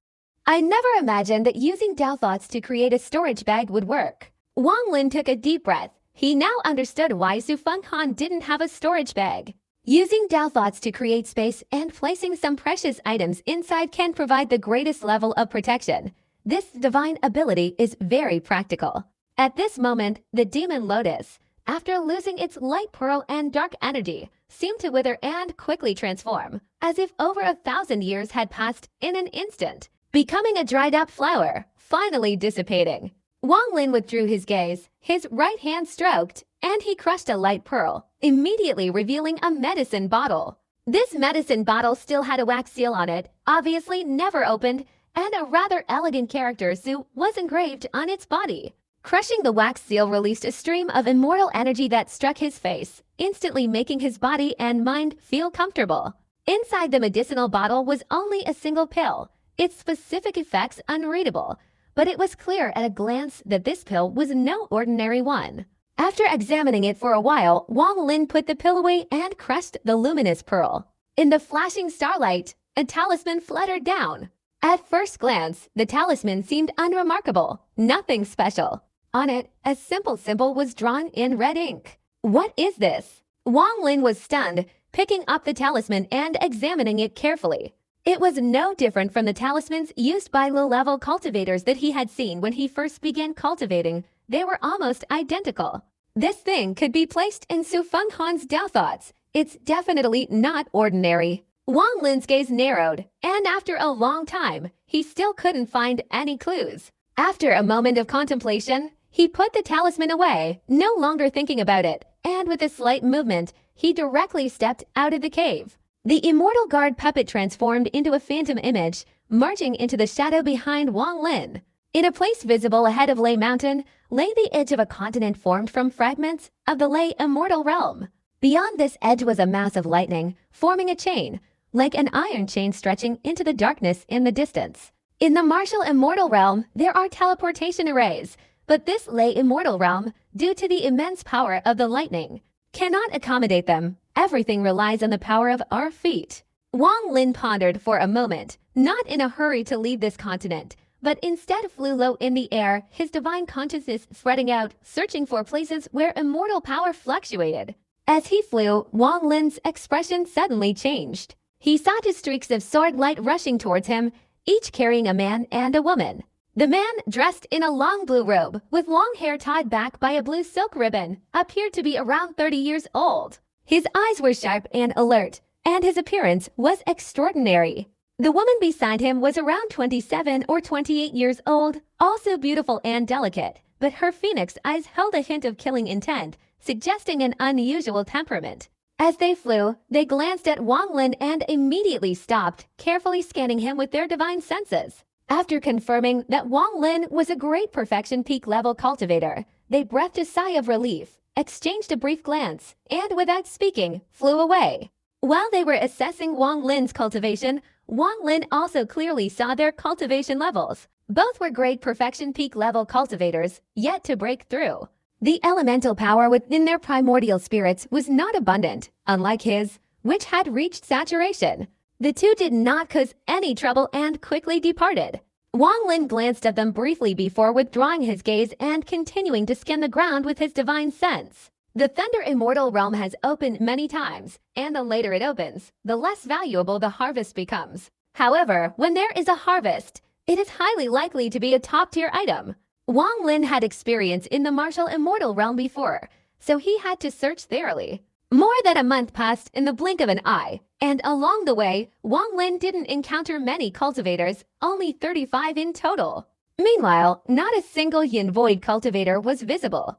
I never imagined that using Dao thoughts to create a storage bag would work. Wang Lin took a deep breath. He now understood why Su Fenghan didn't have a storage bag. Using Dao thoughts to create space and placing some precious items inside can provide the greatest level of protection. This divine ability is very practical. At this moment, the demon lotus, after losing its light pearl and dark energy, seemed to wither and quickly transform, as if over 1,000 years had passed in an instant, becoming a dried-up flower, finally dissipating. Wang Lin withdrew his gaze, his right hand stroked, and he crushed a light pearl, immediately revealing a medicine bottle. This medicine bottle still had a wax seal on it, obviously never opened, and a rather elegant character Su was engraved on its body. Crushing the wax seal released a stream of immortal energy that struck his face, instantly making his body and mind feel comfortable. Inside the medicinal bottle was only a single pill, its specific effects unreadable, but it was clear at a glance that this pill was no ordinary one. After examining it for a while, Wang Lin put the pill away and crushed the luminous pearl. In the flashing starlight, a talisman fluttered down. At first glance, the talisman seemed unremarkable, nothing special. On it, a simple symbol was drawn in red ink. What is this? Wang Lin was stunned, picking up the talisman and examining it carefully. It was no different from the talismans used by low-level cultivators that he had seen when he first began cultivating. They were almost identical. This thing could be placed in Su Fenghan's Dao thoughts. It's definitely not ordinary. Wang Lin's gaze narrowed, and after a long time, he still couldn't find any clues. After a moment of contemplation, he put the talisman away, no longer thinking about it, and with a slight movement, he directly stepped out of the cave. The immortal guard puppet transformed into a phantom image, marching into the shadow behind Wang Lin. In a place visible ahead of Lei Mountain, lay the edge of a continent formed from fragments of the Lei immortal realm. Beyond this edge was a mass of lightning, forming a chain, like an iron chain stretching into the darkness in the distance. In the martial immortal realm, there are teleportation arrays, but this lay immortal realm, due to the immense power of the lightning, cannot accommodate them. Everything relies on the power of our feet. Wang Lin pondered for a moment, not in a hurry to leave this continent, but instead flew low in the air, his divine consciousness spreading out, searching for places where immortal power fluctuated. As he flew, Wang Lin's expression suddenly changed. He saw two streaks of sword light rushing towards him, each carrying a man and a woman. The man, dressed in a long blue robe, with long hair tied back by a blue silk ribbon, appeared to be around 30 years old. His eyes were sharp and alert, and his appearance was extraordinary. The woman beside him was around 27 or 28 years old, also beautiful and delicate, but her phoenix eyes held a hint of killing intent, suggesting an unusual temperament. As they flew, they glanced at Wang Lin and immediately stopped, carefully scanning him with their divine senses. After confirming that Wang Lin was a great perfection peak-level cultivator, they breathed a sigh of relief, exchanged a brief glance, and without speaking, flew away. While they were assessing Wang Lin's cultivation, Wang Lin also clearly saw their cultivation levels. Both were great perfection peak-level cultivators, yet to break through. The elemental power within their primordial spirits was not abundant, unlike his, which had reached saturation. The two did not cause any trouble and quickly departed. Wang Lin glanced at them briefly before withdrawing his gaze and continuing to scan the ground with his divine sense. The Thunder Immortal Realm has opened many times, and the later it opens, the less valuable the harvest becomes. However, when there is a harvest, it is highly likely to be a top-tier item. Wang Lin had experience in the Martial Immortal Realm before, so he had to search thoroughly. More than a month passed in the blink of an eye, and along the way, Wang Lin didn't encounter many cultivators, only 35 in total. Meanwhile, not a single Yin Void cultivator was visible.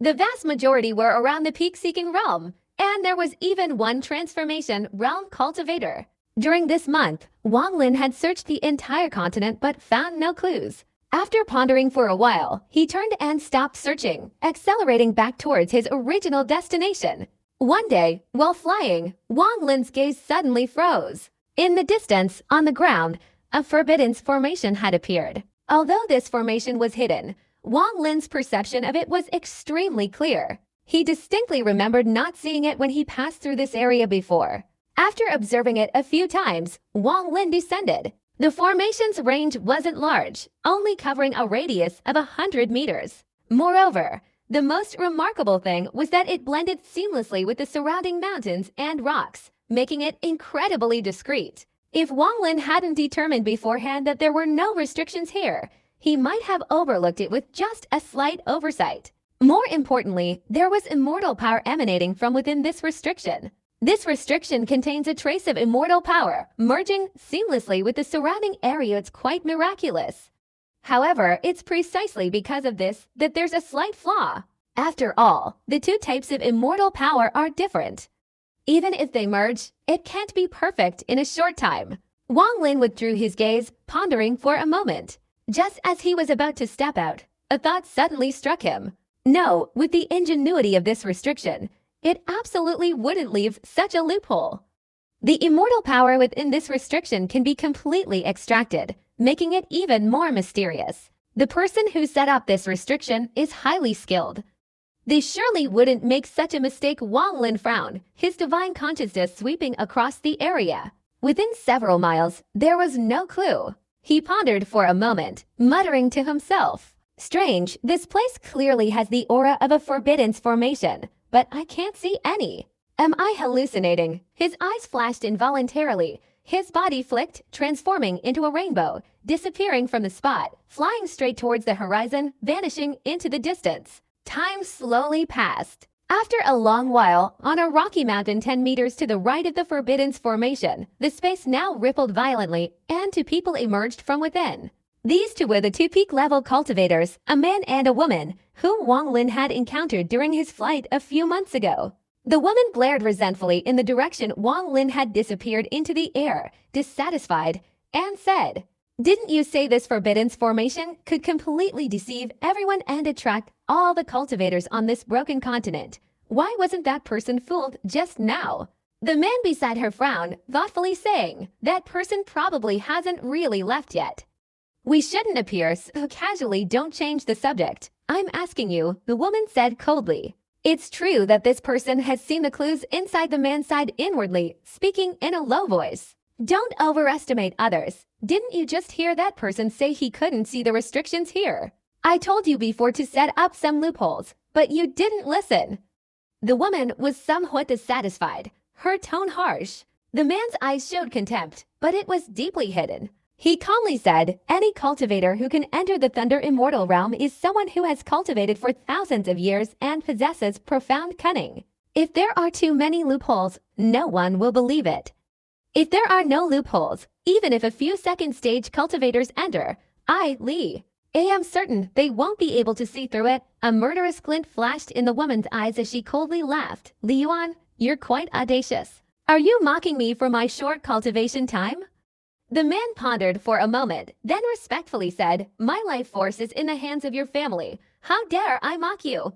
The vast majority were around the peak-seeking realm, and there was even one transformation realm cultivator. During this month, Wang Lin had searched the entire continent but found no clues. After pondering for a while, he turned and stopped searching, accelerating back towards his original destination. One day, while flying, Wang Lin's gaze suddenly froze. In the distance, on the ground, a forbidden formation had appeared. Although this formation was hidden, Wang Lin's perception of it was extremely clear. He distinctly remembered not seeing it when he passed through this area before. After observing it a few times, Wang Lin descended. The formation's range wasn't large, only covering a radius of 100 meters. Moreover, the most remarkable thing was that it blended seamlessly with the surrounding mountains and rocks, making it incredibly discreet. If Wang Lin hadn't determined beforehand that there were no restrictions here, he might have overlooked it with just a slight oversight. More importantly, there was immortal power emanating from within this restriction. This restriction contains a trace of immortal power, merging seamlessly with the surrounding area. It's quite miraculous. However, it's precisely because of this that there's a slight flaw. After all, the two types of immortal power are different. Even if they merge, it can't be perfect in a short time. Wang Lin withdrew his gaze, pondering for a moment. Just as he was about to step out, a thought suddenly struck him. No, with the ingenuity of this restriction, it absolutely wouldn't leave such a loophole. The immortal power within this restriction can be completely extracted, making it even more mysterious. The person who set up this restriction is highly skilled. They surely wouldn't make such a mistake. Wang Lin frowned, his divine consciousness sweeping across the area. Within several miles, there was no clue. He pondered for a moment, muttering to himself. Strange, this place clearly has the aura of a forbidden formation, but I can't see any. Am I hallucinating? His eyes flashed involuntarily. His body flicked, transforming into a rainbow, disappearing from the spot, flying straight towards the horizon, vanishing into the distance. Time slowly passed. After a long while, on a rocky mountain 10 meters to the right of the Forbidden Formation, the space now rippled violently, and two people emerged from within. These two were the two peak-level cultivators, a man and a woman, whom Wang Lin had encountered during his flight a few months ago. The woman glared resentfully in the direction Wang Lin had disappeared into the air, dissatisfied, and said, "Didn't you say this Forbidden Formation could completely deceive everyone and attract all the cultivators on this broken continent? Why wasn't that person fooled just now?" The man beside her frowned, thoughtfully saying, "That person probably hasn't really left yet." We shouldn't appear so casually. Don't change the subject. I'm asking you, the woman said coldly. It's true that this person has seen the clues inside the man's side inwardly, speaking in a low voice. Don't overestimate others. Didn't you just hear that person say he couldn't see the restrictions here? I told you before to set up some loopholes, but you didn't listen. The woman was somewhat dissatisfied, her tone harsh. The man's eyes showed contempt, but it was deeply hidden. He calmly said, any cultivator who can enter the Thunder Immortal realm is someone who has cultivated for thousands of years and possesses profound cunning. If there are too many loopholes, no one will believe it. If there are no loopholes, even if a few second-stage cultivators enter, I am certain they won't be able to see through it. A murderous glint flashed in the woman's eyes as she coldly laughed. Li Yuan, you're quite audacious. Are you mocking me for my short cultivation time? The man pondered for a moment, then respectfully said, my life force is in the hands of your family. How dare I mock you?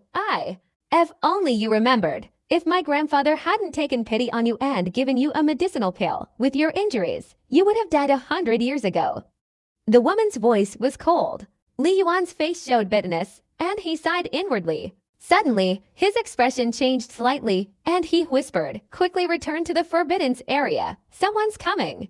If only you remembered. If my grandfather hadn't taken pity on you and given you a medicinal pill with your injuries, you would have died 100 years ago. The woman's voice was cold. Li Yuan's face showed bitterness, and he sighed inwardly. Suddenly, his expression changed slightly, and he whispered, quickly return to the forbidden area. Someone's coming.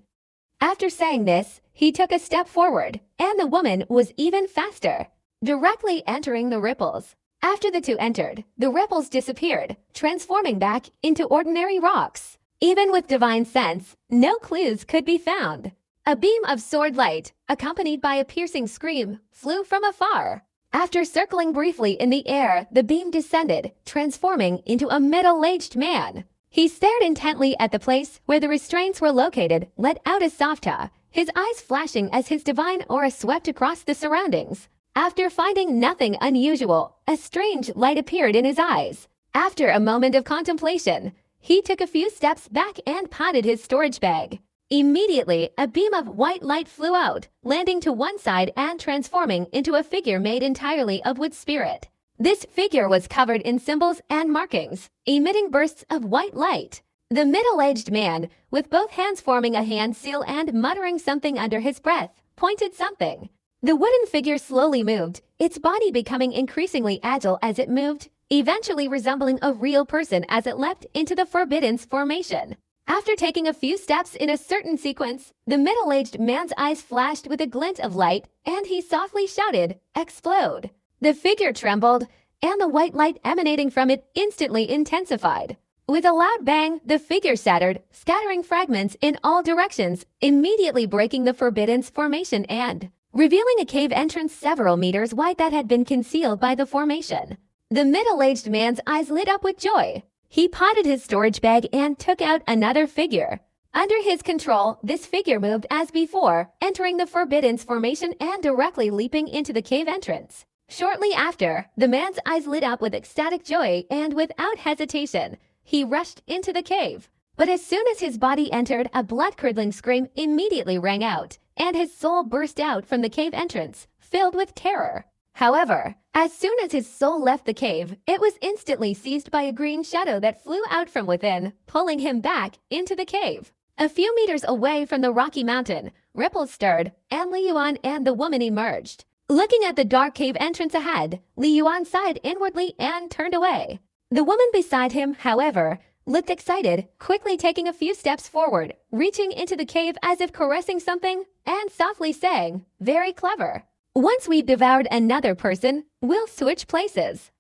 After saying this, he took a step forward, and the woman was even faster, directly entering the ripples. After the two entered, the ripples disappeared, transforming back into ordinary rocks. Even with divine sense, no clues could be found. A beam of sword light, accompanied by a piercing scream, flew from afar. After circling briefly in the air, the beam descended, transforming into a middle-aged man. He stared intently at the place where the restraints were located, let out a soft his eyes flashing as his divine aura swept across the surroundings. After finding nothing unusual, a strange light appeared in his eyes. After a moment of contemplation, he took a few steps back and patted his storage bag. Immediately, a beam of white light flew out, landing to one side and transforming into a figure made entirely of wood spirit. This figure was covered in symbols and markings, emitting bursts of white light. The middle-aged man, with both hands forming a hand seal and muttering something under his breath, pointed something. The wooden figure slowly moved, its body becoming increasingly agile as it moved, eventually resembling a real person as it leapt into the Forbidden's formation. After taking a few steps in a certain sequence, the middle-aged man's eyes flashed with a glint of light, and he softly shouted, "Explode!" The figure trembled, and the white light emanating from it instantly intensified. With a loud bang, the figure shattered, scattering fragments in all directions, immediately breaking the Forbidden's formation and revealing a cave entrance several meters wide that had been concealed by the formation. The middle-aged man's eyes lit up with joy. He potted his storage bag and took out another figure. Under his control, this figure moved as before, entering the Forbidden's formation and directly leaping into the cave entrance. Shortly after, the man's eyes lit up with ecstatic joy, and without hesitation, he rushed into the cave. But as soon as his body entered, a blood-curdling scream immediately rang out, and his soul burst out from the cave entrance, filled with terror. However, as soon as his soul left the cave, it was instantly seized by a green shadow that flew out from within, pulling him back into the cave. A few meters away from the rocky mountain, ripples stirred, and Li Yuan and the woman emerged. Looking at the dark cave entrance ahead, Li Yuan sighed inwardly and turned away. The woman beside him, however, looked excited, quickly taking a few steps forward, reaching into the cave as if caressing something, and softly saying, "Very clever. Once we've devoured another person, we'll switch places.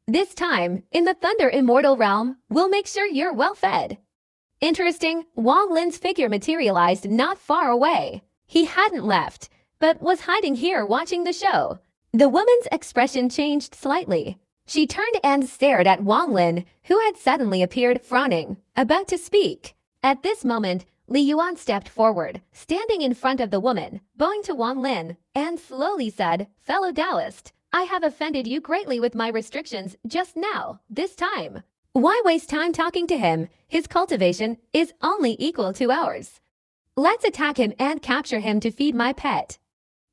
This time, in the Thunder Immortal realm, we'll make sure you're well fed." Interesting, Wang Lin's figure materialized not far away. He hadn't left, but was hiding here watching the show. The woman's expression changed slightly. She turned and stared at Wang Lin, who had suddenly appeared frowning, about to speak. At this moment, Li Yuan stepped forward, standing in front of the woman, bowing to Wang Lin, and slowly said, "Fellow Taoist, I have offended you greatly with my restrictions just now, this time. Why waste time talking to him? His cultivation is only equal to ours. Let's attack him and capture him to feed my pet."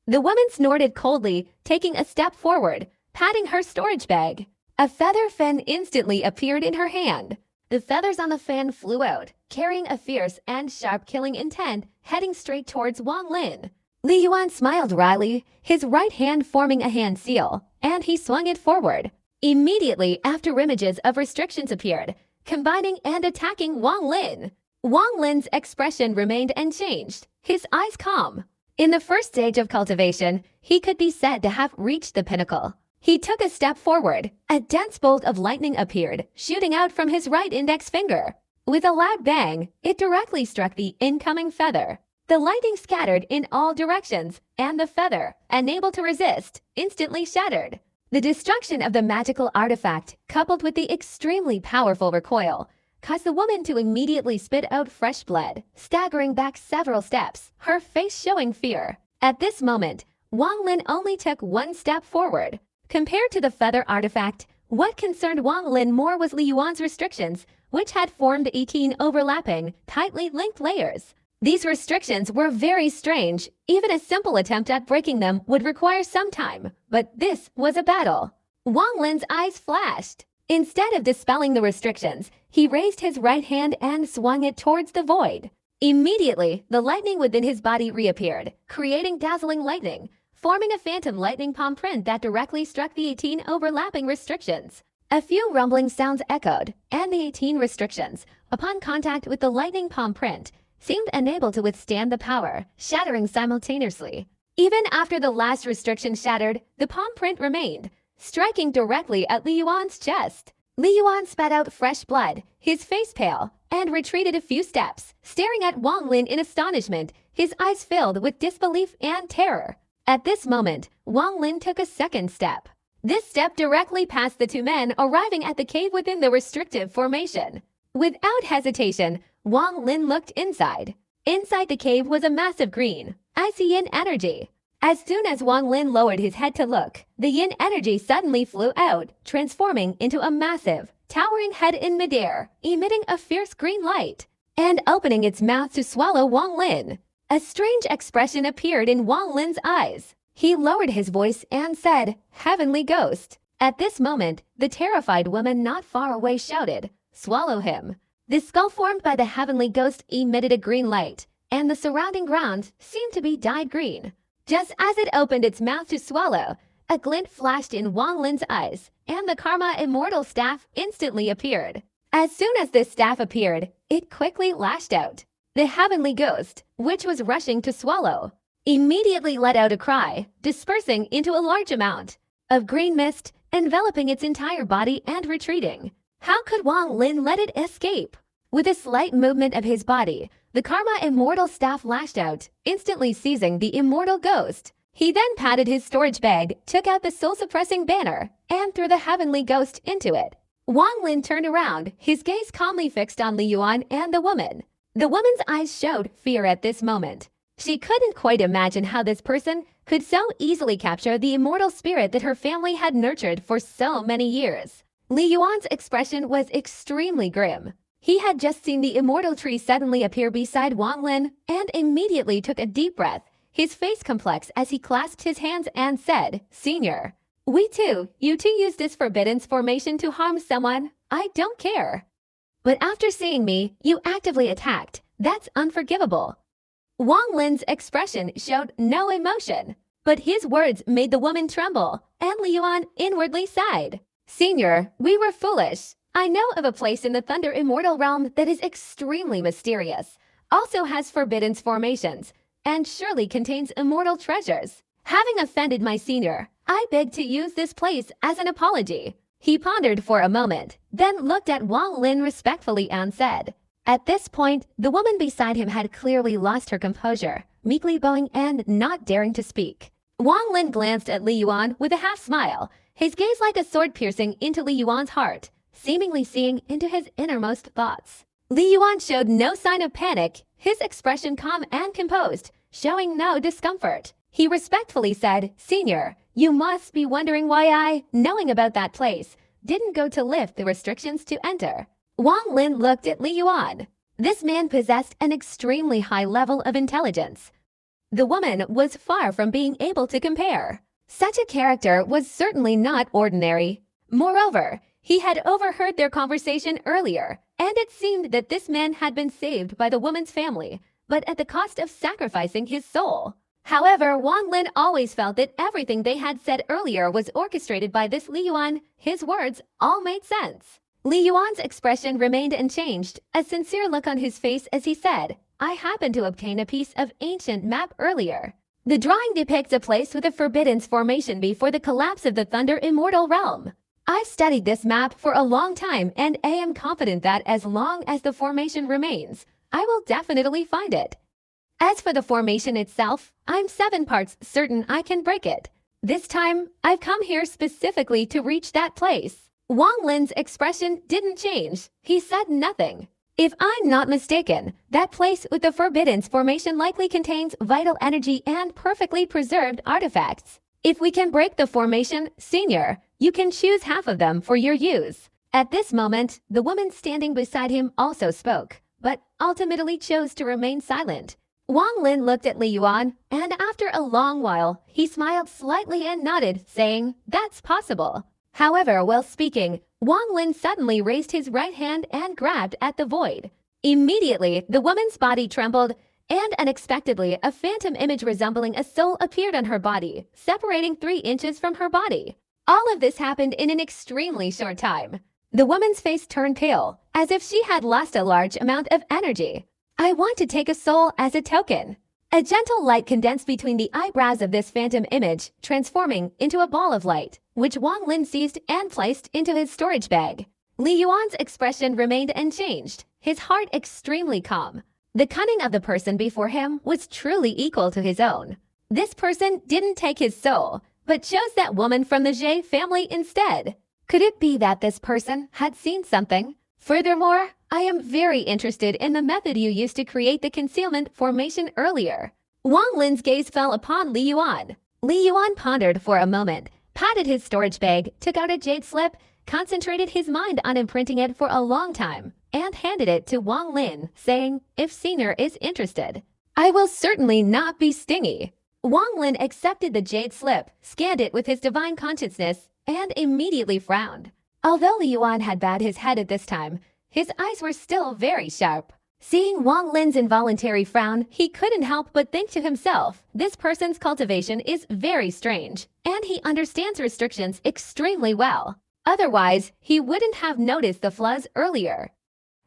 The woman snorted coldly, taking a step forward, patting her storage bag. A feather fan instantly appeared in her hand. The feathers on the fan flew out, carrying a fierce and sharp killing intent, heading straight towards Wang Lin. Li Yuan smiled wryly, his right hand forming a hand seal, and he swung it forward. Immediately after images of restrictions appeared, combining and attacking Wang Lin. Wang Lin's expression remained unchanged, his eyes calm. In the first stage of cultivation, he could be said to have reached the pinnacle. He took a step forward. A dense bolt of lightning appeared, shooting out from his right index finger. With a loud bang, it directly struck the incoming feather. The lightning scattered in all directions, and the feather, unable to resist, instantly shattered. The destruction of the magical artifact, coupled with the extremely powerful recoil, caused the woman to immediately spit out fresh blood, staggering back several steps, her face showing fear. At this moment, Wang Lin only took one step forward. Compared to the feather artifact, what concerned Wang Lin more was Li Yuan's restrictions, which had formed 18 overlapping, tightly linked layers. These restrictions were very strange. Even a simple attempt at breaking them would require some time, but this was a battle. Wang Lin's eyes flashed. Instead of dispelling the restrictions, he raised his right hand and swung it towards the void. Immediately, the lightning within his body reappeared, creating dazzling lightning, forming a phantom lightning palm print that directly struck the 18 overlapping restrictions. A few rumbling sounds echoed, and the 18 restrictions, upon contact with the lightning palm print, seemed unable to withstand the power, shattering simultaneously. Even after the last restriction shattered, the palm print remained, striking directly at Li Yuan's chest. Li Yuan spat out fresh blood, his face pale, and retreated a few steps, staring at Wang Lin in astonishment, his eyes filled with disbelief and terror. At this moment, Wang Lin took a second step. This step directly passed the two men, arriving at the cave within the restrictive formation. Without hesitation, Wang Lin looked inside. Inside the cave was a massive green, icy yin energy. As soon as Wang Lin lowered his head to look, the yin energy suddenly flew out, transforming into a massive, towering head in midair, emitting a fierce green light, and opening its mouth to swallow Wang Lin. A strange expression appeared in Wang Lin's eyes. He lowered his voice and said, "Heavenly Ghost." At this moment, the terrified woman not far away shouted, "Swallow him." The skull formed by the heavenly ghost emitted a green light, and the surrounding ground seemed to be dyed green. Just as it opened its mouth to swallow, a glint flashed in Wang Lin's eyes, and the Karma Immortal Staff instantly appeared. As soon as this staff appeared, it quickly lashed out. The heavenly ghost, which was rushing to swallow, immediately let out a cry, dispersing into a large amount of green mist, enveloping its entire body and retreating. How could Wang Lin let it escape? With a slight movement of his body, the Karma Immortal Staff lashed out, instantly seizing the immortal ghost. He then patted his storage bag, took out the soul-suppressing banner, and threw the heavenly ghost into it. Wang Lin turned around, his gaze calmly fixed on Li Yuan and the woman. The woman's eyes showed fear at this moment. She couldn't quite imagine how this person could so easily capture the immortal spirit that her family had nurtured for so many years. Li Yuan's expression was extremely grim. He had just seen the immortal tree suddenly appear beside Wang Lin and immediately took a deep breath, his face complex as he clasped his hands and said, "Senior, you two use this forbidden formation to harm someone. I don't care. But after seeing me, you actively attacked. That's unforgivable." Wang Lin's expression showed no emotion, but his words made the woman tremble, and Li Yuan inwardly sighed. "Senior, we were foolish. I know of a place in the Thunder Immortal Realm that is extremely mysterious, also has forbidden formations, and surely contains immortal treasures. Having offended my senior, I beg to use this place as an apology." He pondered for a moment, then looked at Wang Lin respectfully and said. At this point, the woman beside him had clearly lost her composure, meekly bowing and not daring to speak. Wang Lin glanced at Li Yuan with a half-smile, his gaze like a sword piercing into Li Yuan's heart, seemingly seeing into his innermost thoughts. Li Yuan showed no sign of panic, his expression calm and composed, showing no discomfort. He respectfully said, "Senior, you must be wondering why I, knowing about that place, didn't go to lift the restrictions to enter." Wang Lin looked at Li Yuan. This man possessed an extremely high level of intelligence. The woman was far from being able to compare. Such a character was certainly not ordinary. Moreover, he had overheard their conversation earlier, and it seemed that this man had been saved by the woman's family, but at the cost of sacrificing his soul. However, Wang Lin always felt that everything they had said earlier was orchestrated by this Li Yuan. His words all made sense. Li Yuan's expression remained unchanged, a sincere look on his face as he said, I happened to obtain a piece of ancient map earlier. The drawing depicts a place with a forbidden formation before the collapse of the Thunder Immortal Realm. I've studied this map for a long time and I am confident that as long as the formation remains, I will definitely find it. As for the formation itself, I'm 7 parts certain I can break it. This time, I've come here specifically to reach that place. Wang Lin's expression didn't change. He said nothing. If I'm not mistaken, that place with the forbidden formation likely contains vital energy and perfectly preserved artifacts. If we can break the formation, Senior, you can choose half of them for your use. At this moment, the woman standing beside him also spoke, but ultimately chose to remain silent. Wang Lin looked at Li Yuan, and after a long while, he smiled slightly and nodded, saying, That's possible. However, while speaking, Wang Lin suddenly raised his right hand and grabbed at the void. Immediately, the woman's body trembled, and unexpectedly, a phantom image resembling a soul appeared on her body, separating 3 inches from her body. All of this happened in an extremely short time. The woman's face turned pale, as if she had lost a large amount of energy. I want to take a soul as a token. A gentle light condensed between the eyebrows of this phantom image, transforming into a ball of light, which Wang Lin seized and placed into his storage bag. Li Yuan's expression remained unchanged, his heart extremely calm. The cunning of the person before him was truly equal to his own. This person didn't take his soul, but chose that woman from the Jie family instead. Could it be that this person had seen something? Furthermore, I am very interested in the method you used to create the concealment formation earlier. Wang Lin's gaze fell upon Li Yuan. Li Yuan pondered for a moment, patted his storage bag, took out a jade slip, concentrated his mind on imprinting it for a long time, and handed it to Wang Lin, saying, If Senior is interested, I will certainly not be stingy. Wang Lin accepted the jade slip, scanned it with his divine consciousness, and immediately frowned. Although Li Yuan had bowed his head at this time, his eyes were still very sharp. Seeing Wang Lin's involuntary frown, he couldn't help but think to himself, this person's cultivation is very strange, and he understands restrictions extremely well. Otherwise, he wouldn't have noticed the flaws earlier.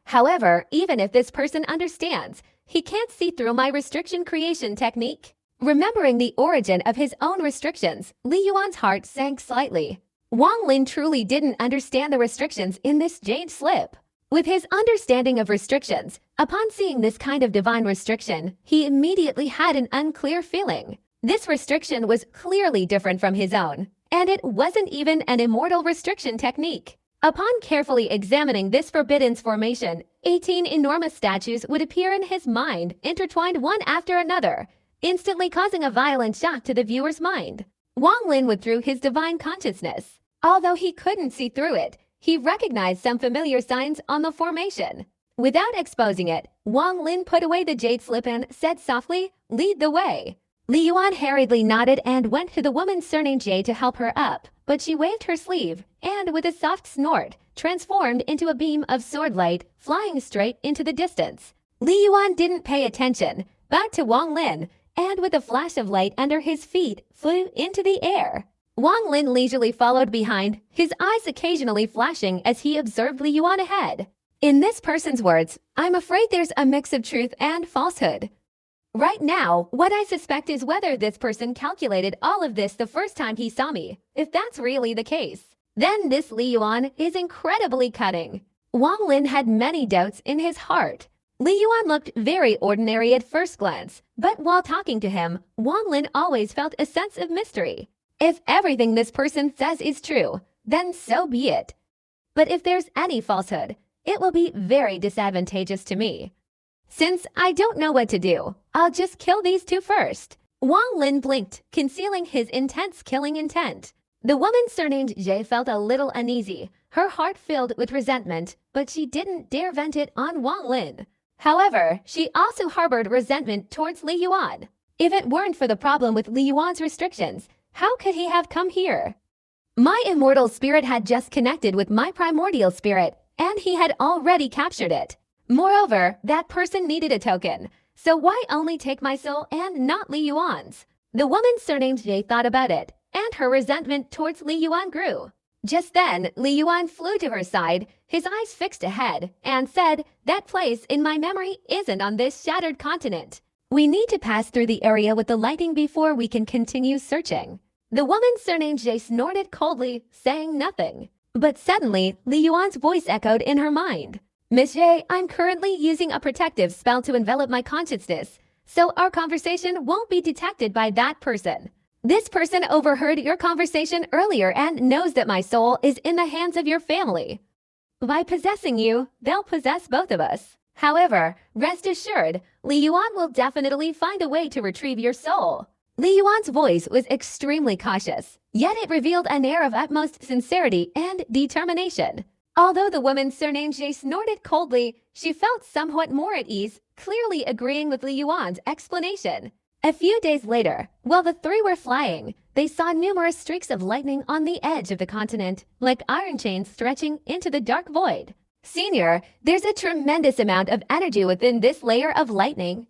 However, even if this person understands, he can't see through my restriction creation technique. Remembering the origin of his own restrictions, Li Yuan's heart sank slightly. Wang Lin truly didn't understand the restrictions in this jade slip. With his understanding of restrictions, upon seeing this kind of divine restriction, he immediately had an unclear feeling. This restriction was clearly different from his own, and it wasn't even an immortal restriction technique. Upon carefully examining this forbidden formation, 18 enormous statues would appear in his mind, intertwined one after another, instantly causing a violent shock to the viewer's mind. Wang Lin withdrew his divine consciousness. Although he couldn't see through it, he recognized some familiar signs on the formation. Without exposing it, Wang Lin put away the jade slip and said softly, Lead the way. Li Yuan hurriedly nodded and went to the woman surnamed Jie to help her up, but she waved her sleeve, and with a soft snort, transformed into a beam of sword light, flying straight into the distance. Li Yuan didn't pay attention, back to Wang Lin, and with a flash of light under his feet, flew into the air. Wang Lin leisurely followed behind, his eyes occasionally flashing as he observed Li Yuan ahead. In this person's words, I'm afraid there's a mix of truth and falsehood. Right now, what I suspect is whether this person calculated all of this the first time he saw me. If that's really the case, then this Li Yuan is incredibly cunning. Wang Lin had many doubts in his heart. Li Yuan looked very ordinary at first glance, but while talking to him, Wang Lin always felt a sense of mystery. If everything this person says is true, then so be it. But if there's any falsehood, it will be very disadvantageous to me. Since I don't know what to do, I'll just kill these 2 first. Wang Lin blinked, concealing his intense killing intent. The woman surnamed Jie felt a little uneasy, her heart filled with resentment, but she didn't dare vent it on Wang Lin. However, she also harbored resentment towards Li Yuan. If it weren't for the problem with Li Yuan's restrictions, how could he have come here? My immortal spirit had just connected with my primordial spirit, and he had already captured it. Moreover, that person needed a token, So why only take my soul and not Li Yuan's? The woman surnamed Jie thought about it, and her resentment towards Li Yuan grew. Just then, Li Yuan flew to her side, his eyes fixed ahead, and said, "That place in my memory isn't on this shattered continent. We need to pass through the area with the lightning before we can continue searching." The woman surnamed Jie snorted coldly, saying nothing. But suddenly, Li Yuan's voice echoed in her mind. "Miss Jie, I'm currently using a protective spell to envelop my consciousness, so our conversation won't be detected by that person. This person overheard your conversation earlier and knows that my soul is in the hands of your family. By possessing you, they'll possess both of us. However, rest assured, Li Yuan will definitely find a way to retrieve your soul." Li Yuan's voice was extremely cautious, yet it revealed an air of utmost sincerity and determination. Although the woman surnamed Jie snorted coldly, she felt somewhat more at ease, clearly agreeing with Li Yuan's explanation. A few days later, while the three were flying, they saw numerous streaks of lightning on the edge of the continent, like iron chains stretching into the dark void. "Senior, there's a tremendous amount of energy within this layer of lightning.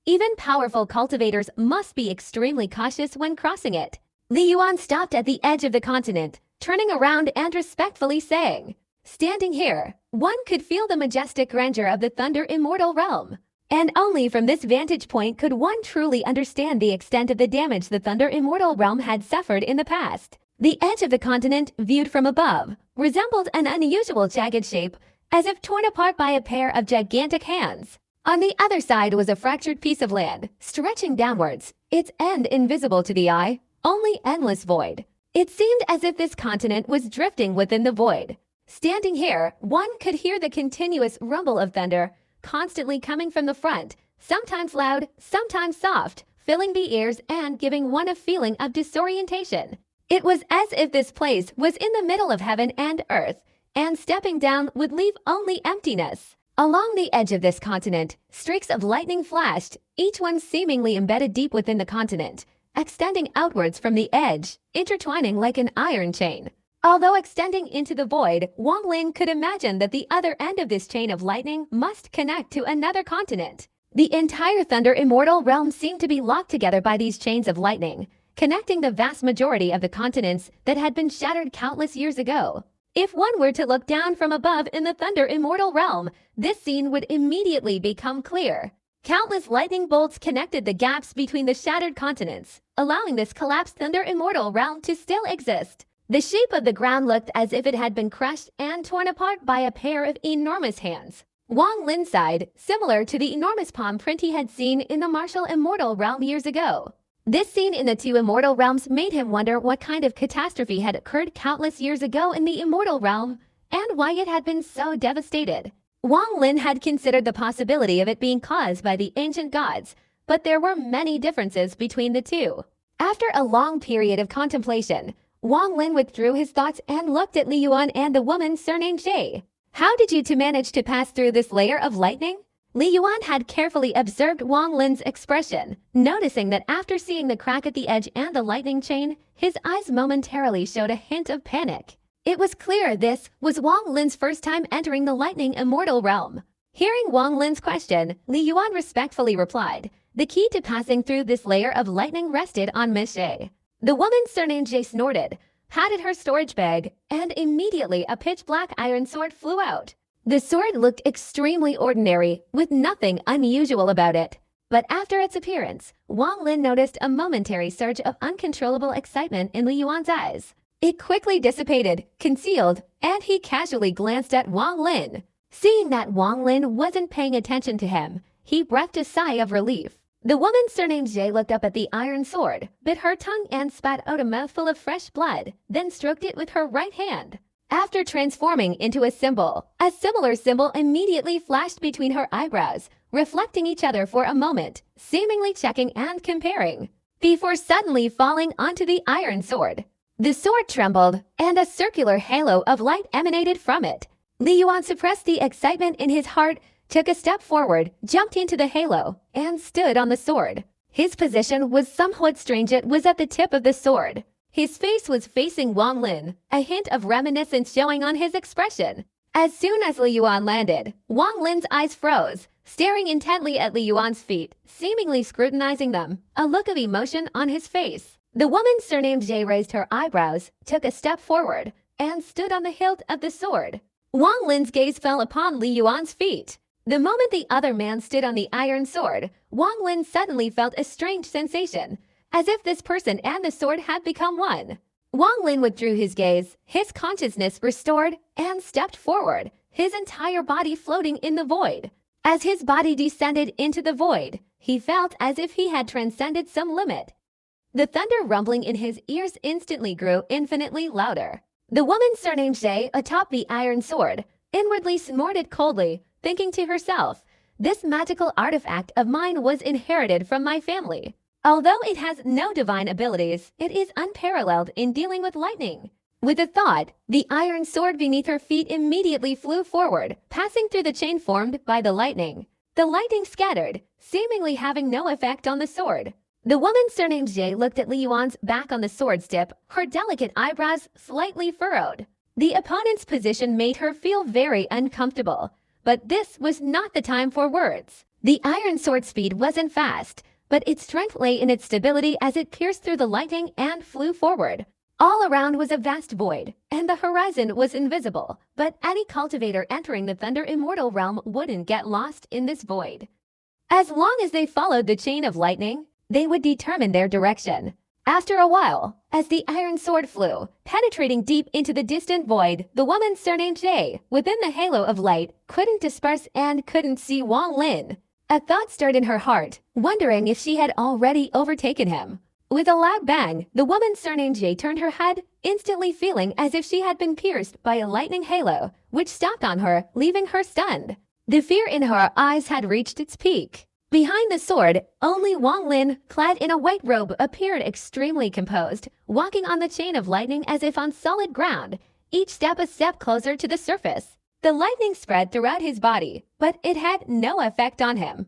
Even powerful cultivators must be extremely cautious when crossing it." Li Yuan stopped at the edge of the continent, turning around and respectfully saying, "Standing here, one could feel the majestic grandeur of the Thunder Immortal realm. And only from this vantage point could one truly understand the extent of the damage the Thunder Immortal realm had suffered in the past." The edge of the continent, viewed from above, resembled an unusual jagged shape, as if torn apart by a pair of gigantic hands. On the other side was a fractured piece of land, stretching downwards, its end invisible to the eye, only endless void. It seemed as if this continent was drifting within the void. Standing here, one could hear the continuous rumble of thunder, constantly coming from the front, sometimes loud, sometimes soft, filling the ears and giving one a feeling of disorientation. It was as if this place was in the middle of heaven and earth, and stepping down would leave only emptiness. Along the edge of this continent, streaks of lightning flashed, each one seemingly embedded deep within the continent, extending outwards from the edge, intertwining like an iron chain. Although extending into the void, Wang Lin could imagine that the other end of this chain of lightning must connect to another continent. The entire Thunder Immortal realm seemed to be locked together by these chains of lightning, connecting the vast majority of the continents that had been shattered countless years ago. If one were to look down from above in the Thunder Immortal realm, this scene would immediately become clear. Countless lightning bolts connected the gaps between the shattered continents, allowing this collapsed Thunder Immortal realm to still exist. The shape of the ground looked as if it had been crushed and torn apart by a pair of enormous hands. Wang Lin sighed, similar to the enormous palm print he had seen in the martial Immortal realm years ago. This scene in the two Immortal realms made him wonder what kind of catastrophe had occurred countless years ago in the Immortal realm, and why it had been so devastated. Wang Lin had considered the possibility of it being caused by the ancient gods, but there were many differences between the two. After a long period of contemplation, Wang Lin withdrew his thoughts and looked at Li Yuan and the woman surnamed Jie. "How did you two manage to pass through this layer of lightning?" Li Yuan had carefully observed Wang Lin's expression, noticing that after seeing the crack at the edge and the lightning chain, his eyes momentarily showed a hint of panic. It was clear this was Wang Lin's first time entering the lightning immortal realm. Hearing Wang Lin's question, Li Yuan respectfully replied, "The key to passing through this layer of lightning rested on Miss Jie." The woman surnamed Jie snorted, patted her storage bag, and immediately a pitch-black iron sword flew out. The sword looked extremely ordinary, with nothing unusual about it. But after its appearance, Wang Lin noticed a momentary surge of uncontrollable excitement in Li Yuan's eyes. It quickly dissipated, concealed, and he casually glanced at Wang Lin. Seeing that Wang Lin wasn't paying attention to him, he breathed a sigh of relief. The woman surnamed Jie looked up at the iron sword, bit her tongue and spat out a mouthful of fresh blood, then stroked it with her right hand. After transforming into a similar symbol immediately flashed between her eyebrows, reflecting each other for a moment, seemingly checking and comparing, before suddenly falling onto the iron sword. The sword trembled, and a circular halo of light emanated from it. Li Yuan suppressed the excitement in his heart, took a step forward, jumped into the halo, and stood on the sword. His position was somewhat strange. It was at the tip of the sword. His face was facing Wang Lin, a hint of reminiscence showing on his expression. As soon as Li Yuan landed, Wang Lin's eyes froze, staring intently at Li Yuan's feet, seemingly scrutinizing them, a look of emotion on his face. The woman surnamed Jie raised her eyebrows, took a step forward, and stood on the hilt of the sword. Wang Lin's gaze fell upon Li Yuan's feet. The moment the other man stood on the iron sword, Wang Lin suddenly felt a strange sensation, as if this person and the sword had become one. Wang Lin withdrew his gaze, his consciousness restored, and stepped forward, his entire body floating in the void. As his body descended into the void, he felt as if he had transcended some limit. The thunder rumbling in his ears instantly grew infinitely louder. The woman surnamed Jie atop the iron sword inwardly snorted coldly, thinking to herself, "This magical artifact of mine was inherited from my family. Although it has no divine abilities, it is unparalleled in dealing with lightning." With a thought, the iron sword beneath her feet immediately flew forward, passing through the chain formed by the lightning. The lightning scattered, seemingly having no effect on the sword. The woman surnamed Jie looked at Li Yuan's back on the sword's tip, her delicate eyebrows slightly furrowed. The opponent's position made her feel very uncomfortable, but this was not the time for words. The iron sword's speed wasn't fast, but its strength lay in its stability as it pierced through the lightning and flew forward. All around was a vast void, and the horizon was invisible, but any cultivator entering the Thunder Immortal realm wouldn't get lost in this void. As long as they followed the chain of lightning, they would determine their direction. After a while, as the iron sword flew, penetrating deep into the distant void, the woman surnamed Jie, within the halo of light, couldn't disperse and couldn't see Wang Lin. A thought stirred in her heart, wondering if she had already overtaken him. With a loud bang, the woman surnamed Jie turned her head, instantly feeling as if she had been pierced by a lightning halo, which stopped on her, leaving her stunned. The fear in her eyes had reached its peak. Behind the sword, only Wang Lin, clad in a white robe, appeared extremely composed, walking on the chain of lightning as if on solid ground, each step a step closer to the surface. The lightning spread throughout his body, but it had no effect on him.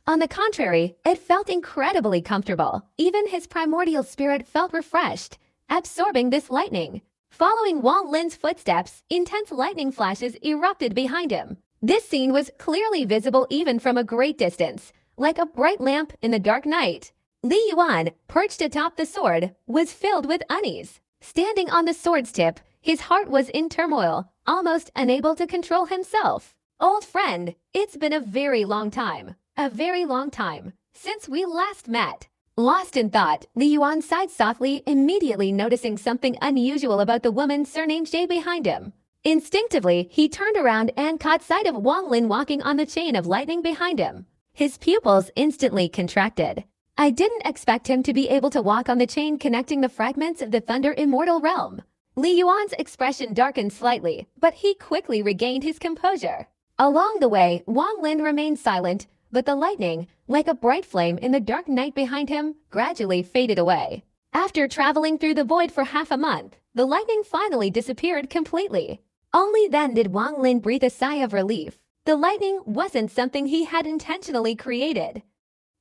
On the contrary, it felt incredibly comfortable. Even his primordial spirit felt refreshed, absorbing this lightning. Following Wang Lin's footsteps, intense lightning flashes erupted behind him. This scene was clearly visible even from a great distance, like a bright lamp in the dark night. Li Yuan, perched atop the sword, was filled with unease. Standing on the sword's tip, his heart was in turmoil, almost unable to control himself. "Old friend, it's been a very long time. A very long time since we last met." Lost in thought, Li Yuan sighed softly, immediately noticing something unusual about the woman surnamed Jie behind him. Instinctively, he turned around and caught sight of Wang Lin walking on the chain of lightning behind him. His pupils instantly contracted. "I didn't expect him to be able to walk on the chain connecting the fragments of the Thunder Immortal realm." Li Yuan's expression darkened slightly, but he quickly regained his composure. Along the way, Wang Lin remained silent, but the lightning, like a bright flame in the dark night behind him, gradually faded away. After traveling through the void for half a month, the lightning finally disappeared completely. Only then did Wang Lin breathe a sigh of relief. The lightning wasn't something he had intentionally created.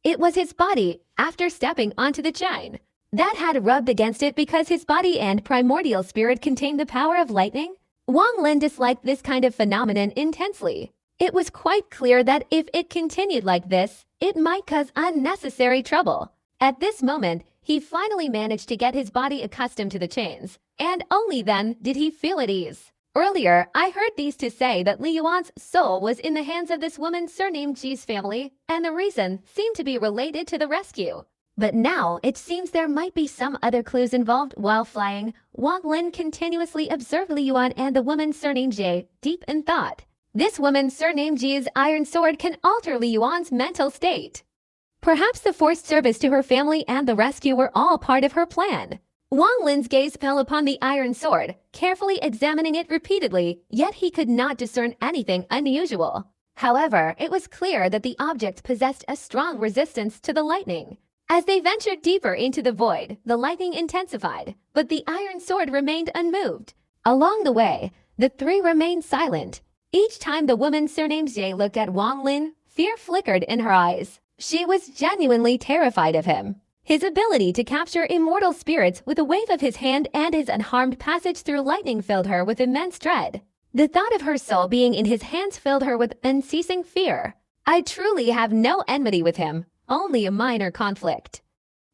It was his body, after stepping onto the chain, that had rubbed against it because his body and primordial spirit contained the power of lightning. Wang Lin disliked this kind of phenomenon intensely. It was quite clear that if it continued like this, it might cause unnecessary trouble. At this moment, he finally managed to get his body accustomed to the chains, and only then did he feel at ease. Earlier, I heard these to say that Li Yuan's soul was in the hands of this woman surnamed Ji's family, and the reason seemed to be related to the rescue. But now, it seems there might be some other clues involved. While flying, Wang Lin continuously observed Li Yuan and the woman surnamed Jie, deep in thought. This woman surnamed Ji's iron sword can alter Li Yuan's mental state. Perhaps the forced service to her family and the rescue were all part of her plan. Wang Lin's gaze fell upon the iron sword, carefully examining it repeatedly, yet he could not discern anything unusual. However, it was clear that the object possessed a strong resistance to the lightning. As they ventured deeper into the void, the lightning intensified, but the iron sword remained unmoved. Along the way, the three remained silent. Each time the woman surnamed Jie looked at Wang Lin, fear flickered in her eyes. She was genuinely terrified of him. His ability to capture immortal spirits with a wave of his hand and his unharmed passage through lightning filled her with immense dread. The thought of her soul being in his hands filled her with unceasing fear. I truly have no enmity with him, only a minor conflict.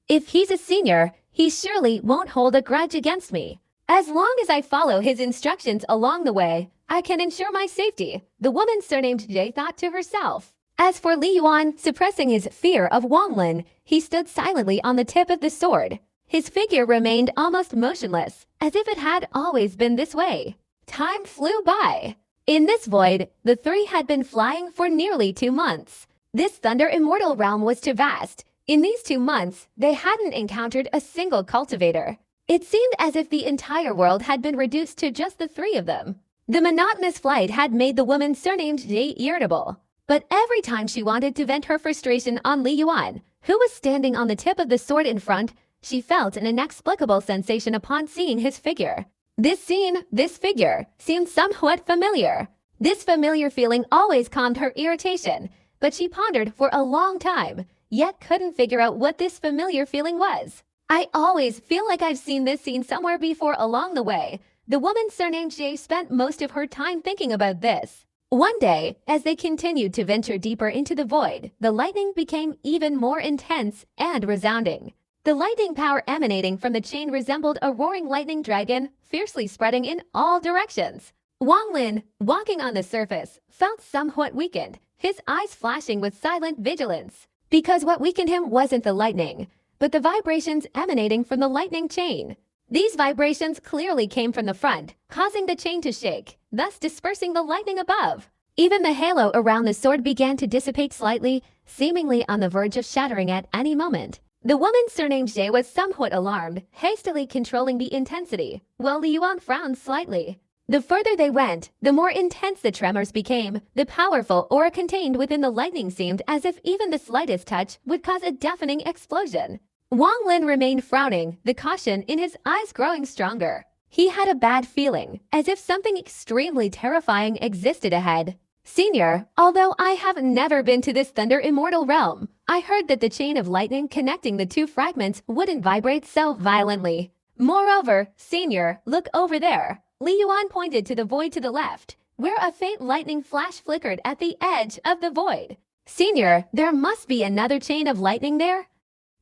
If he's a senior, he surely won't hold a grudge against me. As long as I follow his instructions along the way, I can ensure my safety, the woman surnamed Jay thought to herself. As for Li Yuan, suppressing his fear of Wang Lin, he stood silently on the tip of the sword. His figure remained almost motionless, as if it had always been this way. Time flew by. In this void, the three had been flying for nearly 2 months. This Thunder Immortal realm was too vast. In these 2 months, they hadn't encountered a single cultivator. It seemed as if the entire world had been reduced to just the 3 of them. The monotonous flight had made the woman surnamed Jay irritable. But every time she wanted to vent her frustration on Li Yuan, who was standing on the tip of the sword in front, she felt an inexplicable sensation upon seeing his figure. This scene, this figure, seemed somewhat familiar. This familiar feeling always calmed her irritation, but she pondered for a long time, yet couldn't figure out what this familiar feeling was. I always feel like I've seen this scene somewhere before along the way. The woman surnamed Jay spent most of her time thinking about this. One day, as they continued to venture deeper into the void, the lightning became even more intense and resounding. The lightning power emanating from the chain resembled a roaring lightning dragon, fiercely spreading in all directions. Wang Lin, walking on the surface, felt somewhat weakened, his eyes flashing with silent vigilance. Because what weakened him wasn't the lightning, but the vibrations emanating from the lightning chain. These vibrations clearly came from the front, causing the chain to shake, thus dispersing the lightning above. Even the halo around the sword began to dissipate slightly, seemingly on the verge of shattering at any moment. The woman surnamed Jay was somewhat alarmed, hastily controlling the intensity, while Li Yuan frowned slightly. The further they went, the more intense the tremors became. The powerful aura contained within the lightning seemed as if even the slightest touch would cause a deafening explosion. Wang Lin remained frowning, the caution in his eyes growing stronger. He had a bad feeling, as if something extremely terrifying existed ahead. Senior, although I have never been to this Thunder Immortal realm, I heard that the chain of lightning connecting the 2 fragments wouldn't vibrate so violently. Moreover, Senior, look over there. Li Yuan pointed to the void to the left, where a faint lightning flash flickered at the edge of the void. Senior, there must be another chain of lightning there.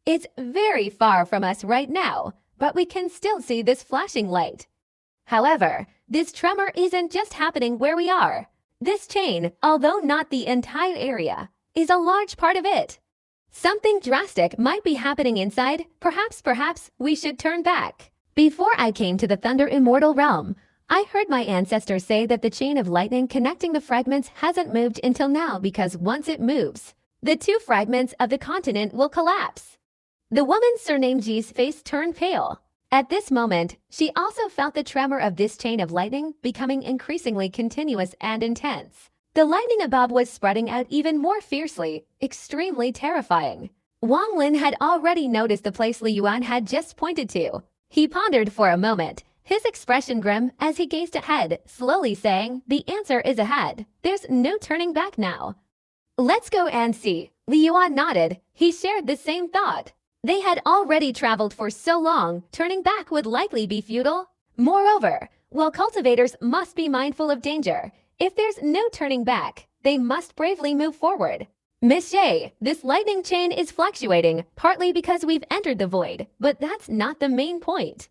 It's very far from us right now, but we can still see this flashing light. However, this tremor isn't just happening where we are. This chain, although not the entire area, is a large part of it. Something drastic might be happening inside. Perhaps we should turn back. Before I came to the Thunder Immortal realm, I heard my ancestors say that the chain of lightning connecting the fragments hasn't moved until now because once it moves, the 2 fragments of the continent will collapse. The woman surnamed Ji's face turned pale. At this moment, she also felt the tremor of this chain of lightning becoming increasingly continuous and intense. The lightning above was spreading out even more fiercely, extremely terrifying. Wang Lin had already noticed the place Li Yuan had just pointed to. He pondered for a moment, his expression grim as he gazed ahead, slowly saying, "The answer is ahead. There's no turning back now." "Let's go and see." Li Yuan nodded. He shared the same thought. They had already traveled for so long, turning back would likely be futile. Moreover, while cultivators must be mindful of danger, if there's no turning back, they must bravely move forward. "Miss Jay, this lightning chain is fluctuating, partly because we've entered the void, but that's not the main point.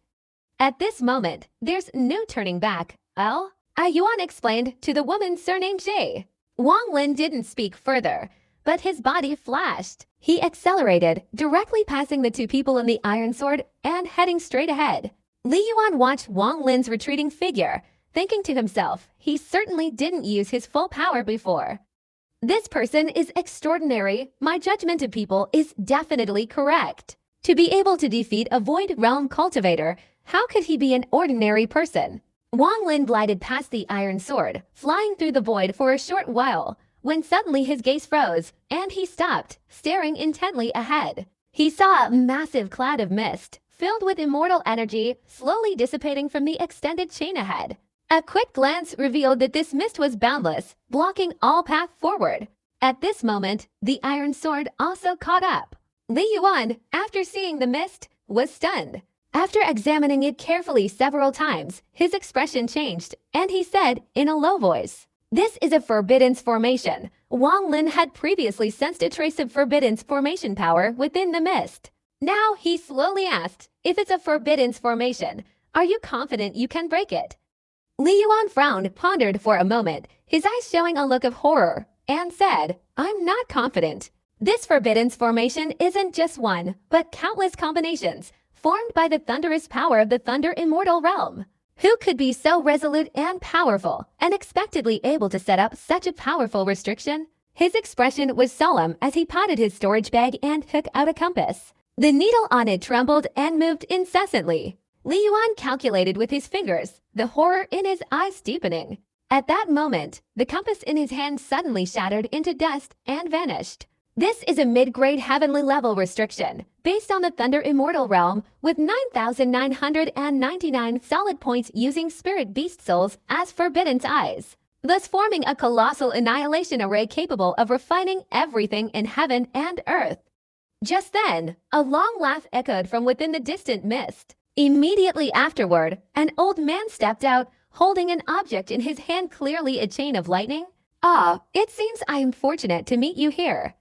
At this moment, there's no turning back." Yuan explained to the woman surnamed Jay. Wang Lin didn't speak further, but his body flashed. He accelerated, directly passing the 2 people in the iron sword and heading straight ahead. Li Yuan watched Wang Lin's retreating figure, thinking to himself, he certainly didn't use his full power before. This person is extraordinary. My judgment of people is definitely correct. To be able to defeat a Void Realm cultivator, how could he be an ordinary person? Wang Lin glided past the iron sword, flying through the void for a short while, when suddenly his gaze froze, and he stopped, staring intently ahead. He saw a massive cloud of mist, filled with immortal energy, slowly dissipating from the extended chain ahead. A quick glance revealed that this mist was boundless, blocking all path forward. At this moment, the iron sword also caught up. Li Yuan, after seeing the mist, was stunned. After examining it carefully several times, his expression changed, and he said in a low voice, "This is a Forbidden's formation." Wang Lin had previously sensed a trace of Forbidden's formation power within the mist. Now he slowly asked, "If it's a Forbidden's formation, are you confident you can break it?" Li Yuan frowned, pondered for a moment, his eyes showing a look of horror, and said, "I'm not confident. This Forbidden's formation isn't just one, but countless combinations, formed by the thunderous power of the Thunder Immortal Realm. Who could be so resolute and powerful, unexpectedly able to set up such a powerful restriction?" His expression was solemn as he patted his storage bag and took out a compass. The needle on it trembled and moved incessantly. Li Yuan calculated with his fingers, the horror in his eyes deepening. At that moment, the compass in his hand suddenly shattered into dust and vanished. This is a mid-grade heavenly level restriction, based on the Thunder Immortal Realm, with 9,999 solid points using Spirit Beast Souls as Forbidden's eyes, thus forming a colossal annihilation array capable of refining everything in heaven and earth. Just then, a long laugh echoed from within the distant mist. Immediately afterward, an old man stepped out, holding an object in his hand, clearly a chain of lightning. "Ah, it seems I am fortunate to meet you here.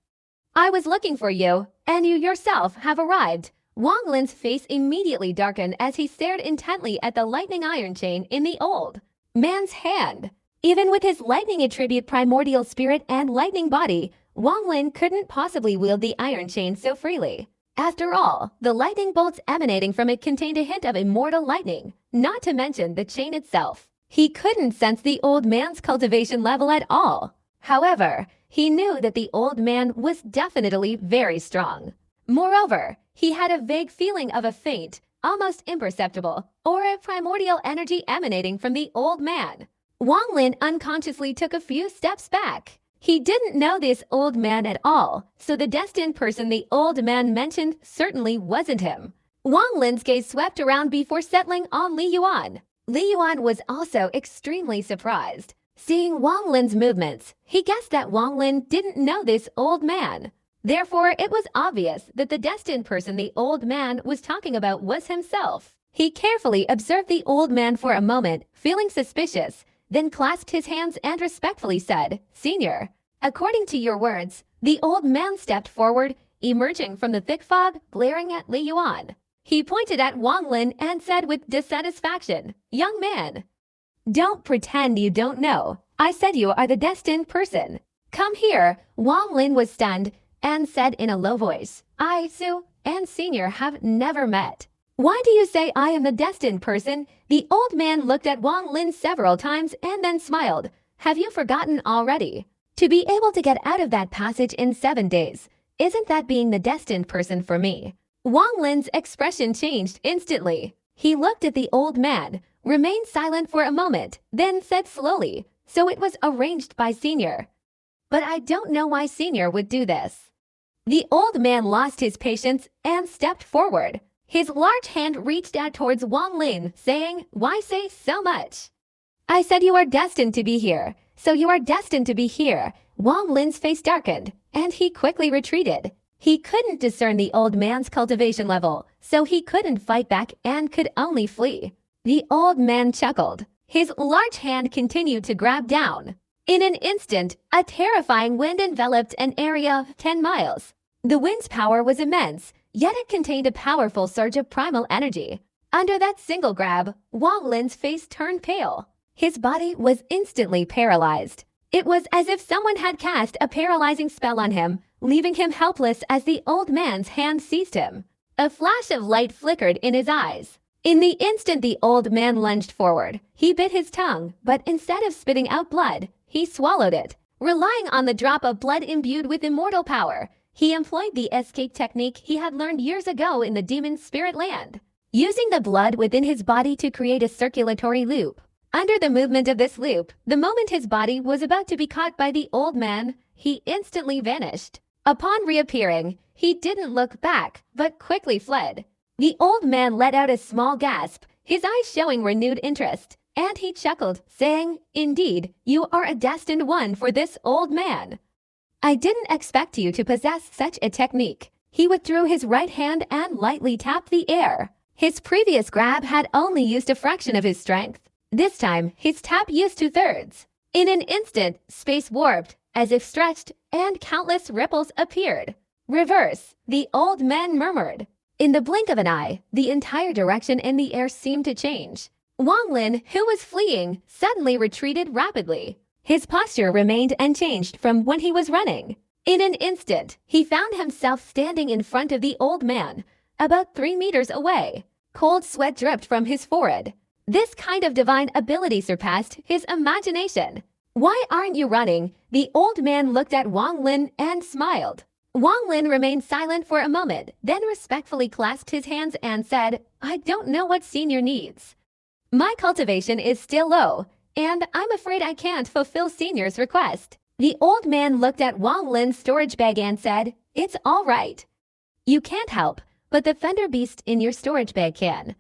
I was looking for you, and you yourself have arrived." Wang Lin's face immediately darkened as he stared intently at the lightning iron chain in the old man's hand. Even with his lightning attribute primordial spirit and lightning body, Wang Lin couldn't possibly wield the iron chain so freely. After all, the lightning bolts emanating from it contained a hint of immortal lightning, not to mention the chain itself. He couldn't sense the old man's cultivation level at all. However, he knew that the old man was definitely very strong. Moreover, he had a vague feeling of a faint, almost imperceptible, aura of primordial energy emanating from the old man. Wang Lin unconsciously took a few steps back. He didn't know this old man at all, so the destined person the old man mentioned certainly wasn't him. Wang Lin's gaze swept around before settling on Li Yuan. Li Yuan was also extremely surprised. Seeing Wang Lin's movements, he guessed that Wang Lin didn't know this old man. Therefore, it was obvious that the destined person the old man was talking about was himself. He carefully observed the old man for a moment, feeling suspicious, then clasped his hands and respectfully said, "Senior, according to your words," the old man stepped forward, emerging from the thick fog, glaring at Li Yuan. He pointed at Wang Lin and said with dissatisfaction, "Young man, don't pretend you don't know. I said you are the destined person. Come here." Wang Lin was stunned and said in a low voice, "I, Su, and Senior have never met. Why do you say I am the destined person?" The old man looked at Wang Lin several times and then smiled. "Have you forgotten already? To be able to get out of that passage in 7 days, isn't that being the destined person for me?" Wang Lin's expression changed instantly. He looked at the old man, remained silent for a moment, then said slowly, "So it was arranged by Senior. But I don't know why Senior would do this." The old man lost his patience and stepped forward. His large hand reached out towards Wang Lin, saying, "Why say so much? I said you are destined to be here, so you are destined to be here." Wang Lin's face darkened, and he quickly retreated. He couldn't discern the old man's cultivation level, so he couldn't fight back and could only flee. The old man chuckled. His large hand continued to grab down. In an instant, a terrifying wind enveloped an area of 10 miles. The wind's power was immense, yet it contained a powerful surge of primal energy. Under that single grab, Wang Lin's face turned pale. His body was instantly paralyzed. It was as if someone had cast a paralyzing spell on him, leaving him helpless as the old man's hand seized him. A flash of light flickered in his eyes. In the instant the old man lunged forward, he bit his tongue, but instead of spitting out blood, he swallowed it. Relying on the drop of blood imbued with immortal power, he employed the escape technique he had learned years ago in the demon spirit land, using the blood within his body to create a circulatory loop. Under the movement of this loop, the moment his body was about to be caught by the old man, he instantly vanished. Upon reappearing, he didn't look back, but quickly fled. The old man let out a small gasp, his eyes showing renewed interest, and he chuckled, saying, "Indeed, you are a destined one for this old man. I didn't expect you to possess such a technique." He withdrew his right hand and lightly tapped the air. His previous grab had only used a fraction of his strength. This time, his tap used 2/3. In an instant, space warped, as if stretched, and countless ripples appeared. "Reverse," the old man murmured. In the blink of an eye, the entire direction in the air seemed to change. Wang Lin, who was fleeing, suddenly retreated rapidly. His posture remained unchanged from when he was running. In an instant, he found himself standing in front of the old man, about 3 meters away. Cold sweat dripped from his forehead. This kind of divine ability surpassed his imagination. "Why aren't you running?" The old man looked at Wang Lin and smiled. Wang Lin remained silent for a moment, then respectfully clasped his hands and said, "I don't know what senior needs. My cultivation is still low, and I'm afraid I can't fulfill senior's request." The old man looked at Wang Lin's storage bag and said, "It's all right. You can't help, but the thunder beast in your storage bag can.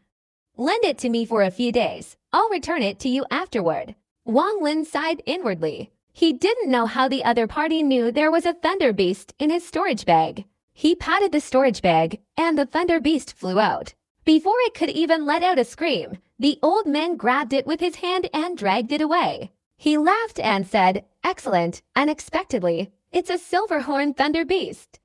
Lend it to me for a few days. I'll return it to you afterward." Wang Lin sighed inwardly. He didn't know how the other party knew there was a thunder beast in his storage bag. He patted the storage bag, and the thunder beast flew out. Before it could even let out a scream, the old man grabbed it with his hand and dragged it away. He laughed and said, "Excellent," unexpectedly. "It's a silverhorn thunder beast.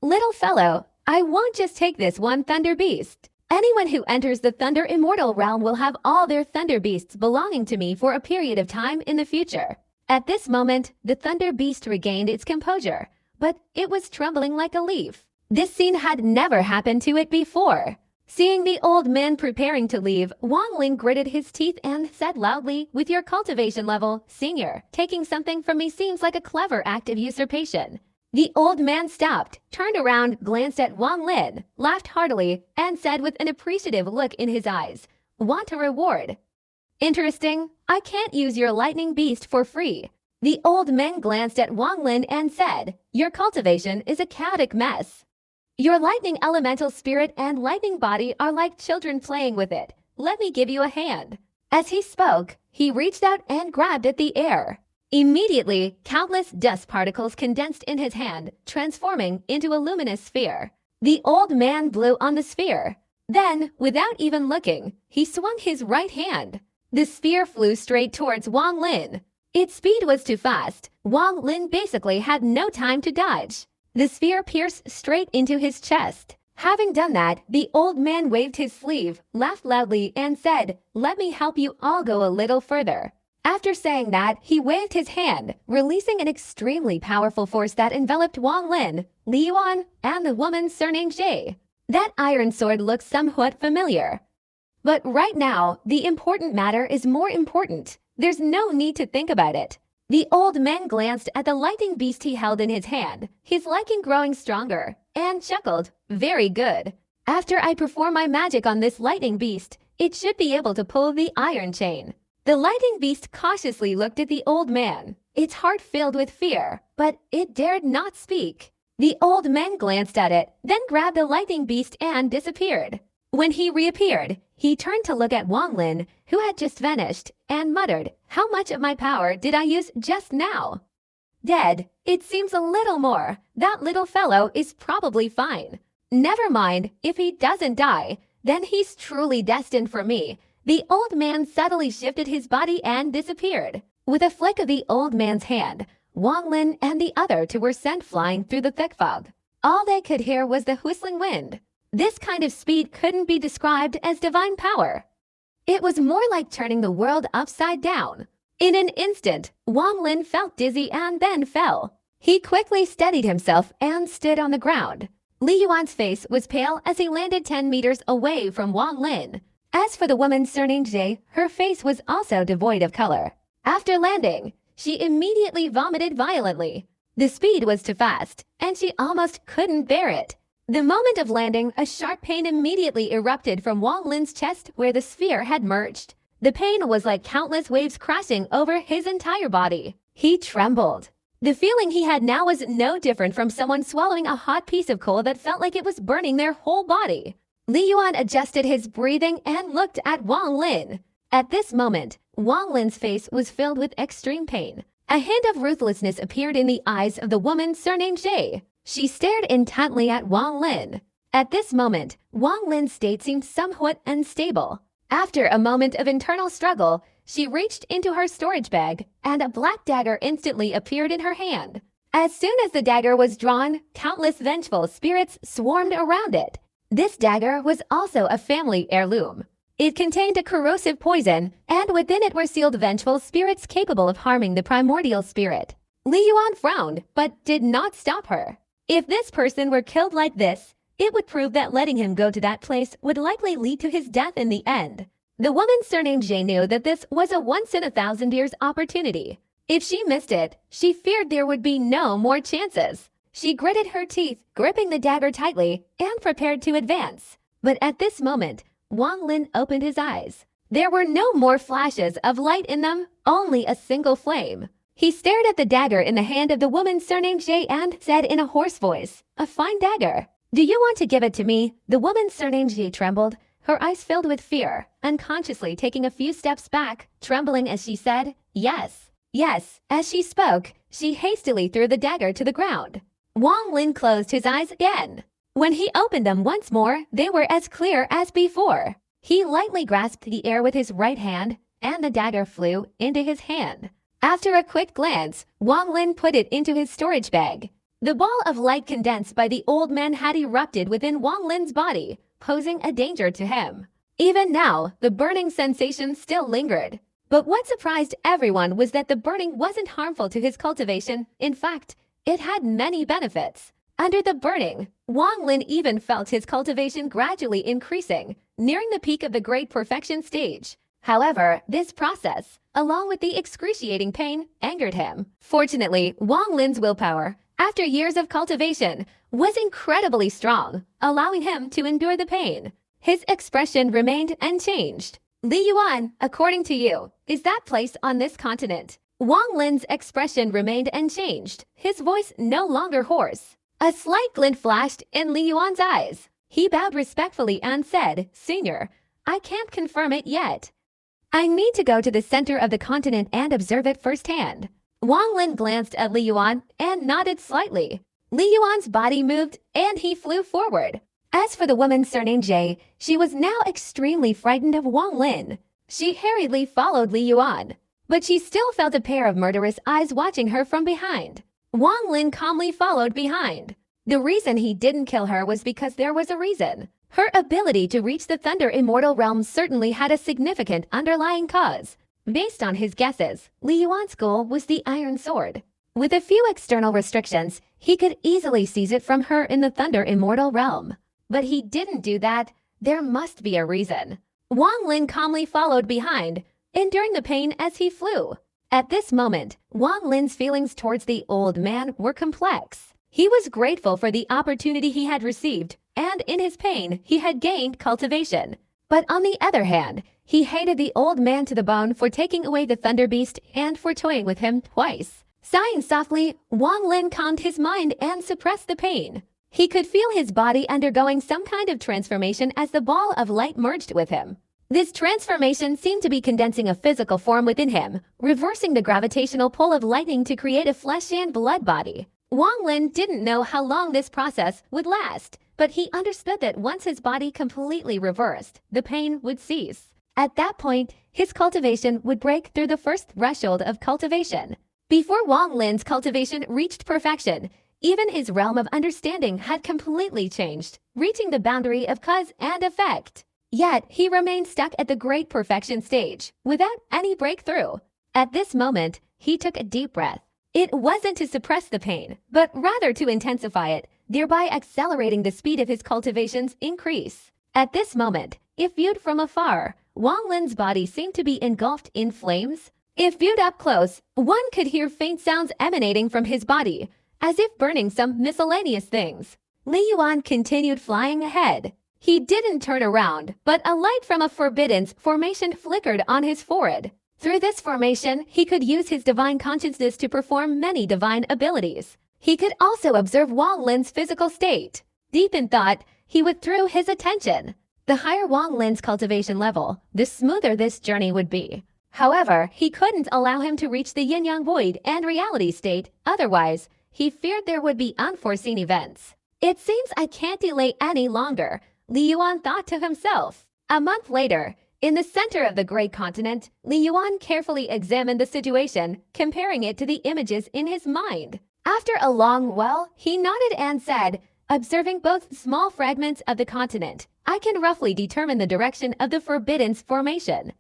Little fellow, I won't just take this one thunder beast. Anyone who enters the Thunder Immortal realm will have all their thunder beasts belonging to me for a period of time in the future." At this moment, the thunder beast regained its composure, but it was trembling like a leaf. This scene had never happened to it before. Seeing the old man preparing to leave, Wang Lin gritted his teeth and said loudly, "With your cultivation level, senior, taking something from me seems like a clever act of usurpation." The old man stopped, turned around, glanced at Wang Lin, laughed heartily, and said with an appreciative look in his eyes, "Want a reward? Interesting. I can't use your lightning beast for free." The old man glanced at Wang Lin and said, "Your cultivation is a chaotic mess. Your lightning elemental spirit and lightning body are like children playing with it. Let me give you a hand." As he spoke, he reached out and grabbed at the air. Immediately, countless dust particles condensed in his hand, transforming into a luminous sphere. The old man blew on the sphere. Then, without even looking, he swung his right hand. The sphere flew straight towards Wang Lin. Its speed was too fast. Wang Lin basically had no time to dodge. The sphere pierced straight into his chest. Having done that, the old man waved his sleeve, laughed loudly, and said, "Let me help you all go a little further." After saying that, he waved his hand, releasing an extremely powerful force that enveloped Wang Lin, Li Yuan, and the woman surnamed Jie. That iron sword looks somewhat familiar. But right now, the important matter is more important. There's no need to think about it. The old man glanced at the lightning beast he held in his hand, his liking growing stronger, and chuckled, "Very good. After I perform my magic on this lightning beast, it should be able to pull the iron chain." The lightning beast cautiously looked at the old man, its heart filled with fear, but it dared not speak. The old man glanced at it, then grabbed the lightning beast and disappeared. When he reappeared, he turned to look at Wang Lin, who had just vanished, and muttered, "How much of my power did I use just now?" "Dead. It seems a little more. That little fellow is probably fine. Never mind, if he doesn't die, then he's truly destined for me." The old man subtly shifted his body and disappeared. With a flick of the old man's hand, Wang Lin and the other two were sent flying through the thick fog. All they could hear was the whistling wind. This kind of speed couldn't be described as divine power. It was more like turning the world upside down. In an instant, Wang Lin felt dizzy and then fell. He quickly steadied himself and stood on the ground. Li Yuan's face was pale as he landed 10 meters away from Wang Lin. As for the woman surnamed Jie, her face was also devoid of color. After landing, she immediately vomited violently. The speed was too fast, and she almost couldn't bear it. The moment of landing, a sharp pain immediately erupted from Wang Lin's chest where the sphere had merged. The pain was like countless waves crashing over his entire body. He trembled. The feeling he had now was no different from someone swallowing a hot piece of coal that felt like it was burning their whole body. Li Yuan adjusted his breathing and looked at Wang Lin. At this moment, Wang Lin's face was filled with extreme pain. A hint of ruthlessness appeared in the eyes of the woman surnamed Jie. She stared intently at Wang Lin. At this moment, Wang Lin's state seemed somewhat unstable. After a moment of internal struggle, she reached into her storage bag, and a black dagger instantly appeared in her hand. As soon as the dagger was drawn, countless vengeful spirits swarmed around it. This dagger was also a family heirloom. It contained a corrosive poison, and within it were sealed vengeful spirits capable of harming the primordial spirit. Li Yuan frowned, but did not stop her. If this person were killed like this, it would prove that letting him go to that place would likely lead to his death in the end. The woman surnamed Jay knew that this was a once-in-a-thousand-years opportunity. If she missed it, she feared there would be no more chances. She gritted her teeth, gripping the dagger tightly, and prepared to advance. But at this moment, Wang Lin opened his eyes. There were no more flashes of light in them, only a single flame. He stared at the dagger in the hand of the woman surnamed Jay and said in a hoarse voice, "A fine dagger. Do you want to give it to me?" The woman surnamed Jay trembled, her eyes filled with fear, unconsciously taking a few steps back, trembling as she said, "Yes, yes." As she spoke, she hastily threw the dagger to the ground. Wang Lin closed his eyes again. When he opened them once more, they were as clear as before. He lightly grasped the air with his right hand, and the dagger flew into his hand. After a quick glance, Wang Lin put it into his storage bag. The ball of light condensed by the old man had erupted within Wang Lin's body, posing a danger to him. Even now, the burning sensation still lingered. But what surprised everyone was that the burning wasn't harmful to his cultivation. In fact, it had many benefits. Under the burning, Wang Lin even felt his cultivation gradually increasing, nearing the peak of the great perfection stage. However, this process, along with the excruciating pain, angered him. Fortunately, Wang Lin's willpower, after years of cultivation, was incredibly strong, allowing him to endure the pain. His expression remained unchanged. "Li Yuan, according to you, is that place on this continent?" Wang Lin's expression remained unchanged, his voice no longer hoarse. A slight glint flashed in Li Yuan's eyes. He bowed respectfully and said, "Senior, I can't confirm it yet. I need to go to the center of the continent and observe it firsthand." Wang Lin glanced at Li Yuan and nodded slightly. Li Yuan's body moved and he flew forward. As for the woman surnamed Jay, she was now extremely frightened of Wang Lin. She hurriedly followed Li Yuan, but she still felt a pair of murderous eyes watching her from behind. Wang Lin calmly followed behind. The reason he didn't kill her was because there was a reason. Her ability to reach the Thunder Immortal realm certainly had a significant underlying cause. Based on his guesses, Li Yuan's goal was the Iron Sword. With a few external restrictions, he could easily seize it from her in the Thunder Immortal realm. But he didn't do that. There must be a reason. Wang Lin calmly followed behind, enduring the pain as he flew. At this moment, Wang Lin's feelings towards the old man were complex. He was grateful for the opportunity he had received, and in his pain, he had gained cultivation. But on the other hand, he hated the old man to the bone for taking away the Thunder Beast and for toying with him twice. Sighing softly, Wang Lin calmed his mind and suppressed the pain. He could feel his body undergoing some kind of transformation as the ball of light merged with him. This transformation seemed to be condensing a physical form within him, reversing the gravitational pull of lightning to create a flesh and blood body. Wang Lin didn't know how long this process would last, but he understood that once his body completely reversed, the pain would cease. At that point, his cultivation would break through the first threshold of cultivation. Before Wang Lin's cultivation reached perfection, even his realm of understanding had completely changed, reaching the boundary of cause and effect. Yet, he remained stuck at the great perfection stage, without any breakthrough. At this moment, he took a deep breath. It wasn't to suppress the pain, but rather to intensify it, thereby accelerating the speed of his cultivation's increase. At this moment, if viewed from afar, Wang Lin's body seemed to be engulfed in flames. If viewed up close, one could hear faint sounds emanating from his body, as if burning some miscellaneous things. Li Yuan continued flying ahead. He didn't turn around, but a light from a forbidden formation flickered on his forehead. Through this formation, he could use his divine consciousness to perform many divine abilities. He could also observe Wang Lin's physical state. Deep in thought, he withdrew his attention. The higher Wang Lin's cultivation level, the smoother this journey would be. However, he couldn't allow him to reach the yin-yang void and reality state, otherwise, he feared there would be unforeseen events. It seems I can't delay any longer, Li Yuan thought to himself. A month later, in the center of the great continent, Li Yuan carefully examined the situation, comparing it to the images in his mind. After a long while, he nodded and said, observing both small fragments of the continent, I can roughly determine the direction of the Forbidden's formation.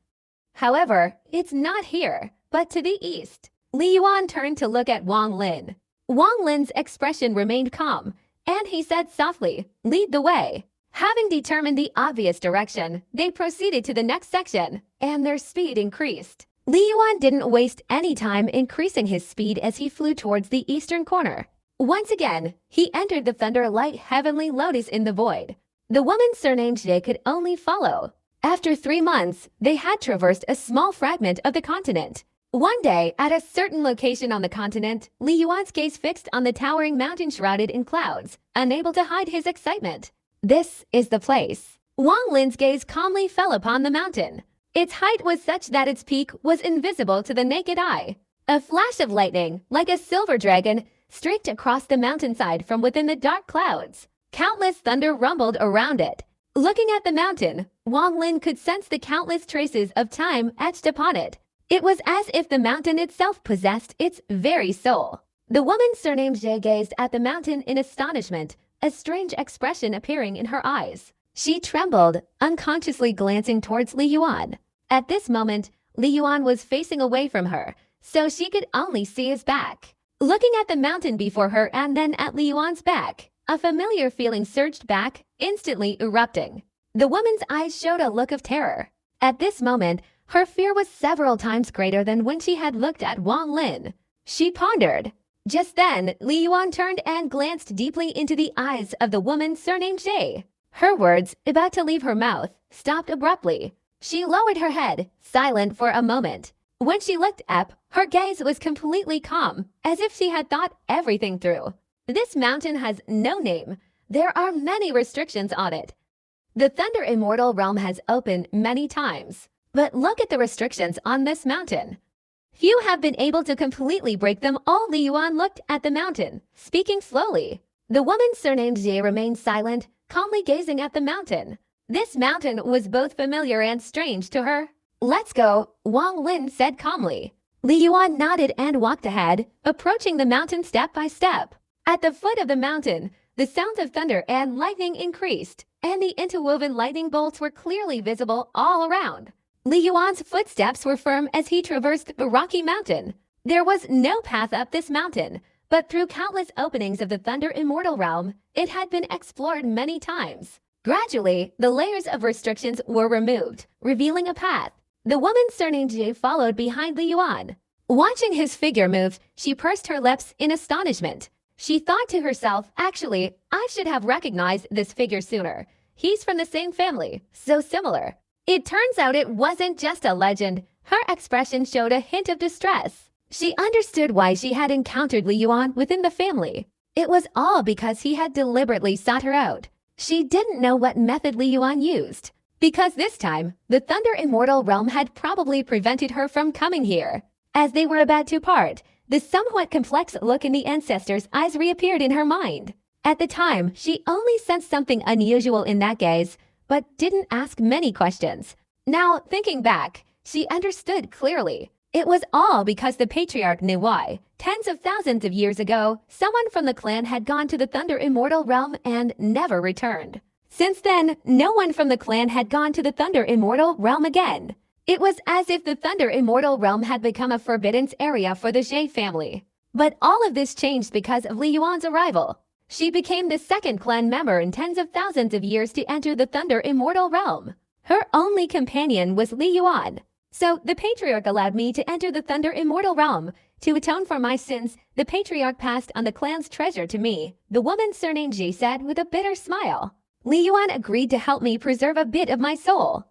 However, it's not here, but to the east. Li Yuan turned to look at Wang Lin. Wang Lin's expression remained calm, and he said softly, lead the way. Having determined the obvious direction, they proceeded to the next section, and their speed increased. Li Yuan didn't waste any time increasing his speed as he flew towards the eastern corner. Once again, he entered the thunder-light heavenly lotus in the void. The woman surnamed Jie could only follow. After 3 months, they had traversed a small fragment of the continent. One day, at a certain location on the continent, Li Yuan's gaze fixed on the towering mountain shrouded in clouds, unable to hide his excitement. This is the place. Wang Lin's gaze calmly fell upon the mountain. Its height was such that its peak was invisible to the naked eye. A flash of lightning, like a silver dragon, streaked across the mountainside from within the dark clouds. Countless thunder rumbled around it. Looking at the mountain, Wang Lin could sense the countless traces of time etched upon it. It was as if the mountain itself possessed its very soul. The woman surnamed Jie gazed at the mountain in astonishment, a strange expression appearing in her eyes. She trembled, unconsciously glancing towards Li Yuan. At this moment, Li Yuan was facing away from her, so she could only see his back. Looking at the mountain before her and then at Li Yuan's back, a familiar feeling surged back, instantly erupting. The woman's eyes showed a look of terror. At this moment, her fear was several times greater than when she had looked at Wang Lin. She pondered. Just then, Li Yuan turned and glanced deeply into the eyes of the woman surnamed Jie. Her words, about to leave her mouth, stopped abruptly. She lowered her head, silent for a moment. When she looked up, her gaze was completely calm, as if she had thought everything through. This mountain has no name. There are many restrictions on it. The Thunder Immortal Realm has opened many times. But look at the restrictions on this mountain. Few have been able to completely break them all. Li Yuan looked at the mountain, speaking slowly. The woman surnamed Jie remained silent, calmly gazing at the mountain. This mountain was both familiar and strange to her. Let's go, Wang Lin said calmly. Li Yuan nodded and walked ahead, approaching the mountain step by step. At the foot of the mountain, the sound of thunder and lightning increased, and the interwoven lightning bolts were clearly visible all around. Li Yuan's footsteps were firm as he traversed the rocky mountain. There was no path up this mountain, but through countless openings of the Thunder Immortal Realm, it had been explored many times. Gradually, the layers of restrictions were removed, revealing a path. The woman surnamed Jie followed behind Li Yuan. Watching his figure move, she pursed her lips in astonishment. She thought to herself, actually, I should have recognized this figure sooner. He's from the same family, so similar. It turns out it wasn't just a legend. Her expression showed a hint of distress. She understood why she had encountered Li Yuan within the family. It was all because he had deliberately sought her out. She didn't know what method Li Yuan used, because this time, the Thunder Immortal Realm had probably prevented her from coming here. As they were about to part, the somewhat complex look in the ancestor's eyes reappeared in her mind. At the time, she only sensed something unusual in that gaze, but didn't ask many questions. Now, thinking back, she understood clearly. It was all because the patriarch knew why. Tens of thousands of years ago, someone from the clan had gone to the Thunder Immortal Realm and never returned. Since then, no one from the clan had gone to the Thunder Immortal Realm again. It was as if the Thunder Immortal Realm had become a forbidden area for the Jie family. But all of this changed because of Li Yuan's arrival. She became the second clan member in tens of thousands of years to enter the Thunder Immortal Realm. Her only companion was Li Yuan. So the patriarch allowed me to enter the Thunder Immortal Realm. To atone for my sins, the patriarch passed on the clan's treasure to me, the woman surnamed Jie said with a bitter smile. Li Yuan agreed to help me preserve a bit of my soul.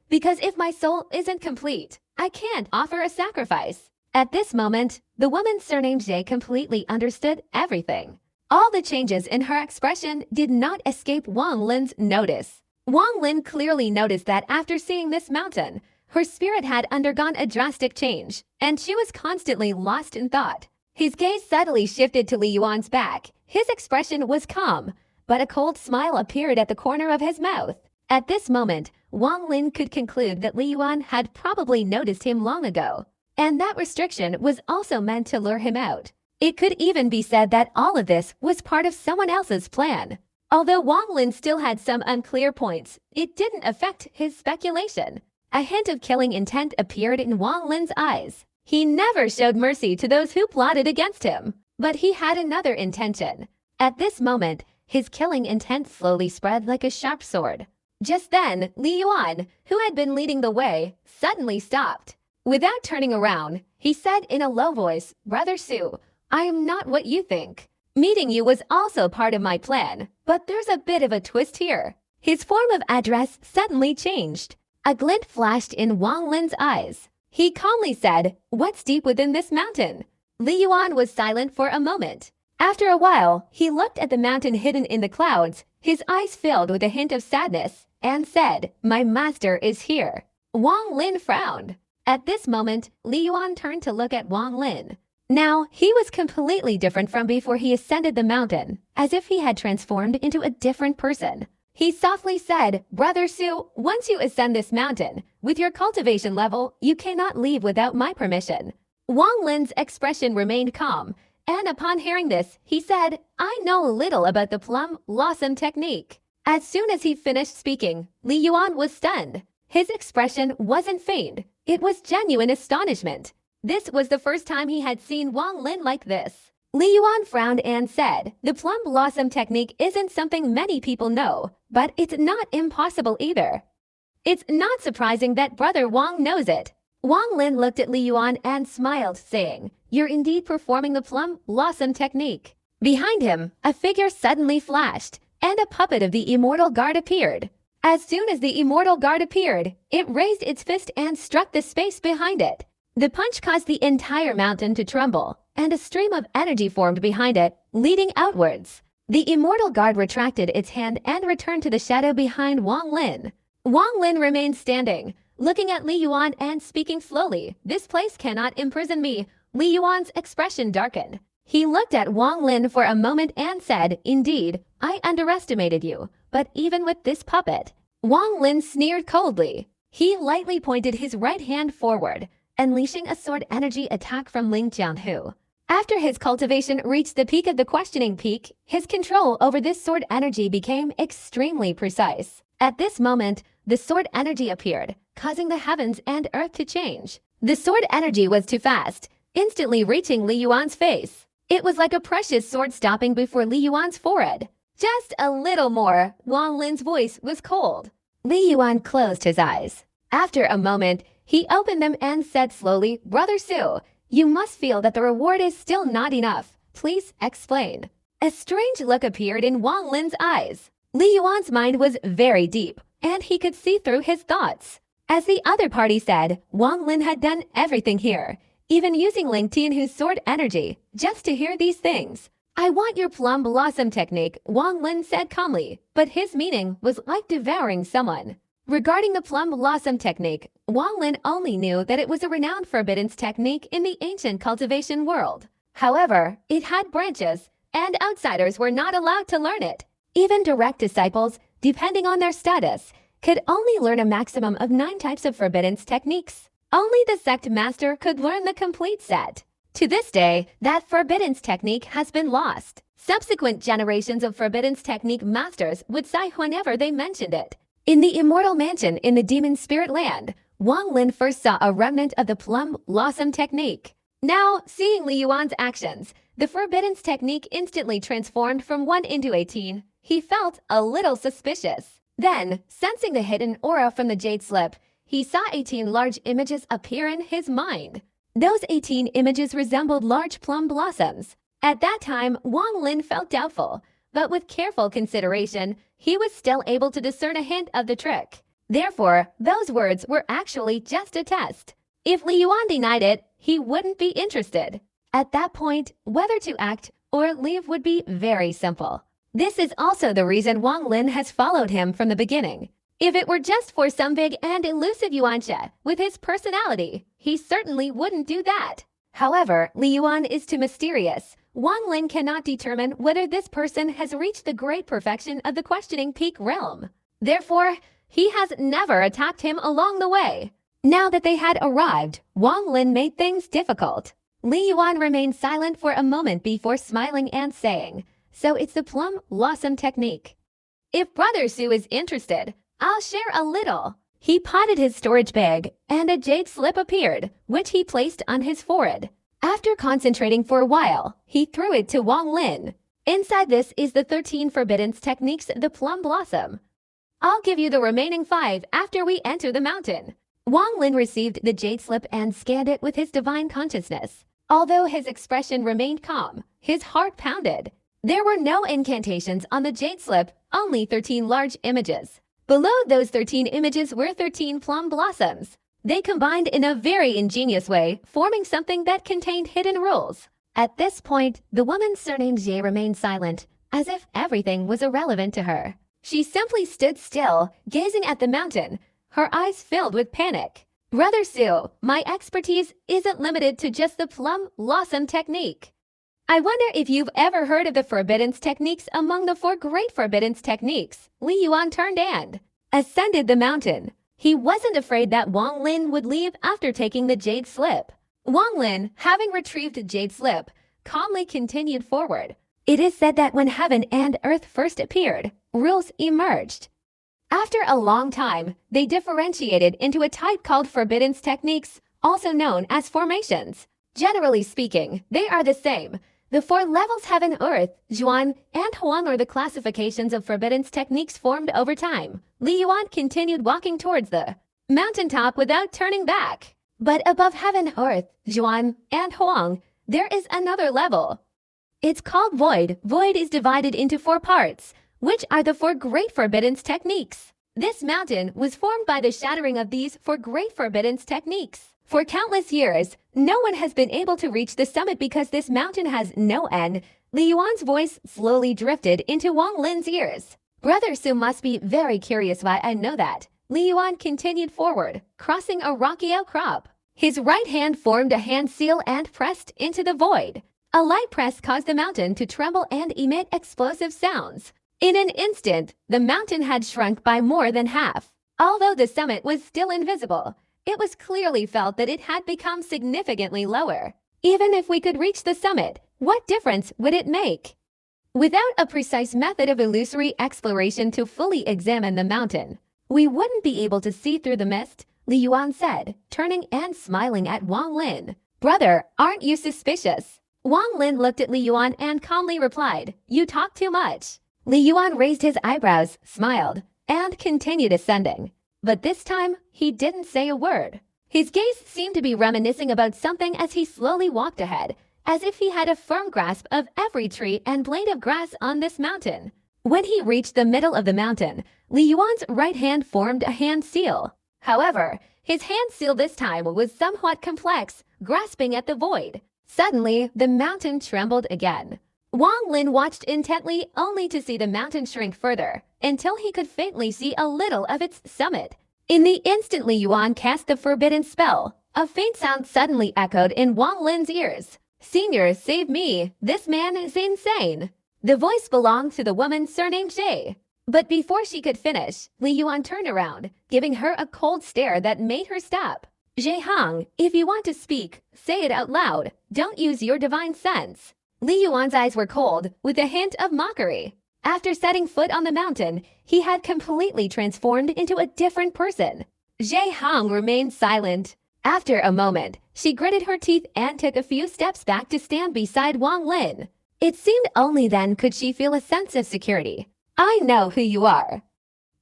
Because if my soul isn't complete, I can't offer a sacrifice. At this moment, the woman surnamed Jie completely understood everything. All the changes in her expression did not escape Wang Lin's notice. Wang Lin clearly noticed that after seeing this mountain, her spirit had undergone a drastic change, and she was constantly lost in thought. His gaze subtly shifted to Li Yuan's back. His expression was calm, but a cold smile appeared at the corner of his mouth. At this moment, Wang Lin could conclude that Li Yuan had probably noticed him long ago, and that restriction was also meant to lure him out. It could even be said that all of this was part of someone else's plan. Although Wang Lin still had some unclear points, it didn't affect his speculation. A hint of killing intent appeared in Wang Lin's eyes. He never showed mercy to those who plotted against him, but he had another intention. At this moment, his killing intent slowly spread like a sharp sword. Just then, Li Yuan, who had been leading the way, suddenly stopped. Without turning around, he said in a low voice, "Brother Su, I am not what you think. Meeting you was also part of my plan, but there's a bit of a twist here." His form of address suddenly changed. A glint flashed in Wang Lin's eyes. He calmly said, "What's deep within this mountain?" Li Yuan was silent for a moment. After a while, he looked at the mountain hidden in the clouds, his eyes filled with a hint of sadness, and said, "My master is here." Wang Lin frowned. At this moment, Li Yuan turned to look at Wang Lin. Now, he was completely different from before he ascended the mountain, as if he had transformed into a different person. He softly said, "Brother Su, once you ascend this mountain, with your cultivation level, you cannot leave without my permission." Wang Lin's expression remained calm, and upon hearing this, he said, "I know little about the plum blossom technique." As soon as he finished speaking, Li Yuan was stunned. His expression wasn't feigned, it was genuine astonishment. This was the first time he had seen Wang Lin like this. Li Yuan frowned and said, "The plum blossom technique isn't something many people know, but it's not impossible either. It's not surprising that Brother Wang knows it." Wang Lin looked at Li Yuan and smiled, saying, "You're indeed performing the plum blossom technique." Behind him, a figure suddenly flashed, and a puppet of the Immortal Guard appeared. As soon as the Immortal Guard appeared, it raised its fist and struck the space behind it. The punch caused the entire mountain to tremble, and a stream of energy formed behind it, leading outwards. The Immortal Guard retracted its hand and returned to the shadow behind Wang Lin. Wang Lin remained standing, looking at Li Yuan and speaking slowly, "This place cannot imprison me." Li Yuan's expression darkened. He looked at Wang Lin for a moment and said, "Indeed, I underestimated you, but even with this puppet." Wang Lin sneered coldly. He lightly pointed his right hand forward, unleashing a sword energy attack from Ling Jianhu. After his cultivation reached the peak of the questioning peak, his control over this sword energy became extremely precise. At this moment, the sword energy appeared, causing the heavens and earth to change. The sword energy was too fast, instantly reaching Li Yuan's face. It was like a precious sword stopping before Li Yuan's forehead. "Just a little more." Wang Lin's voice was cold. Li Yuan closed his eyes. After a moment, he opened them and said slowly, "Brother Su, you must feel that the reward is still not enough. Please explain." A strange look appeared in Wang Lin's eyes. Li Yuan's mind was very deep, and he could see through his thoughts. As the other party said, Wang Lin had done everything here, even using Ling Tianhu's sword energy, just to hear these things. "I want your plum blossom technique," Wang Lin said calmly, but his meaning was like devouring someone. Regarding the plum blossom technique, Wang Lin only knew that it was a renowned forbidden technique in the ancient cultivation world. However, it had branches, and outsiders were not allowed to learn it. Even direct disciples, depending on their status, could only learn a maximum of 9 types of forbidden techniques. Only the sect master could learn the complete set. To this day, that forbidden technique has been lost. Subsequent generations of forbidden technique masters would sigh whenever they mentioned it. In the Immortal Mansion in the Demon Spirit Land, Wang Lin first saw a remnant of the plum blossom technique. Now, seeing Li Yuan's actions, the forbidden technique instantly transformed from 1 into 18. He felt a little suspicious. Then, sensing the hidden aura from the jade slip, he saw 18 large images appear in his mind. Those 18 images resembled large plum blossoms. At that time, Wang Lin felt doubtful, but with careful consideration, he was still able to discern a hint of the trick. Therefore, those words were actually just a test. If Li Yuan denied it, he wouldn't be interested. At that point, whether to act or leave would be very simple. This is also the reason Wang Lin has followed him from the beginning. If it were just for some big and elusive Yuanxia with his personality, he certainly wouldn't do that. However, Li Yuan is too mysterious, Wang Lin cannot determine whether this person has reached the great perfection of the questioning peak realm. Therefore, he has never attacked him along the way. Now that they had arrived, Wang Lin made things difficult. Li Yuan remained silent for a moment before smiling and saying, "So it's the plum blossom technique. If Brother Su is interested, I'll share a little." He potted his storage bag, and a jade slip appeared, which he placed on his forehead. After concentrating for a while, he threw it to Wang Lin. "Inside this is the 13 forbidden techniques, the plum blossom. I'll give you the remaining 5 after we enter the mountain." Wang Lin received the jade slip and scanned it with his divine consciousness. Although his expression remained calm, his heart pounded. There were no incantations on the jade slip, only 13 large images. Below those 13 images were 13 plum blossoms. They combined in a very ingenious way, forming something that contained hidden rules. At this point, the woman surnamed Jie remained silent, as if everything was irrelevant to her. She simply stood still, gazing at the mountain, her eyes filled with panic. "Brother Su, my expertise isn't limited to just the plum blossom technique. I wonder if you've ever heard of the forbidden techniques among the 4 great forbidden techniques." Li Yuan turned and ascended the mountain. He wasn't afraid that Wang Lin would leave after taking the jade slip. Wang Lin, having retrieved the jade slip, calmly continued forward. It is said that when heaven and earth first appeared, rules emerged. After a long time, they differentiated into a type called forbidden techniques, also known as formations. Generally speaking, they are the same. The 4 levels heaven, earth, Zhuan, and Huang are the classifications of forbidden techniques formed over time. Li Yuan continued walking towards the mountaintop without turning back. But above heaven, earth, Zhuan, and Huang, there is another level. It's called void. Void is divided into 4 parts, which are the 4 great forbidden techniques. This mountain was formed by the shattering of these 4 great forbidden techniques. For countless years, no one has been able to reach the summit because this mountain has no end. Li Yuan's voice slowly drifted into Wang Lin's ears. "Brother Su must be very curious why I know that." Li Yuan continued forward, crossing a rocky outcrop. His right hand formed a hand seal and pressed into the void. A light press caused the mountain to tremble and emit explosive sounds. In an instant, the mountain had shrunk by more than half. Although the summit was still invisible, it was clearly felt that it had become significantly lower. Even if we could reach the summit, what difference would it make? Without a precise method of illusory exploration to fully examine the mountain, we wouldn't be able to see through the mist, Li Yuan said, turning and smiling at Wang Lin. "Brother, aren't you suspicious?" Wang Lin looked at Li Yuan and calmly replied, "You talk too much." Li Yuan raised his eyebrows, smiled, and continued ascending. But this time, he didn't say a word. His gaze seemed to be reminiscing about something as he slowly walked ahead, as if he had a firm grasp of every tree and blade of grass on this mountain. When he reached the middle of the mountain, Li Yuan's right hand formed a hand seal. However, his hand seal this time was somewhat complex, grasping at the void. Suddenly, the mountain trembled again. Wang Lin watched intently only to see the mountain shrink further, until he could faintly see a little of its summit. In the instant Li Yuan cast the forbidden spell, a faint sound suddenly echoed in Wang Lin's ears. "Senior, save me, this man is insane." The voice belonged to the woman surnamed Jie. But before she could finish, Li Yuan turned around, giving her a cold stare that made her stop. "Jie Hang, if you want to speak, say it out loud. Don't use your divine sense." Li Yuan's eyes were cold, with a hint of mockery. After setting foot on the mountain, he had completely transformed into a different person. Jie Hang remained silent. After a moment, she gritted her teeth and took a few steps back to stand beside Wang Lin. It seemed only then could she feel a sense of security. "I know who you are.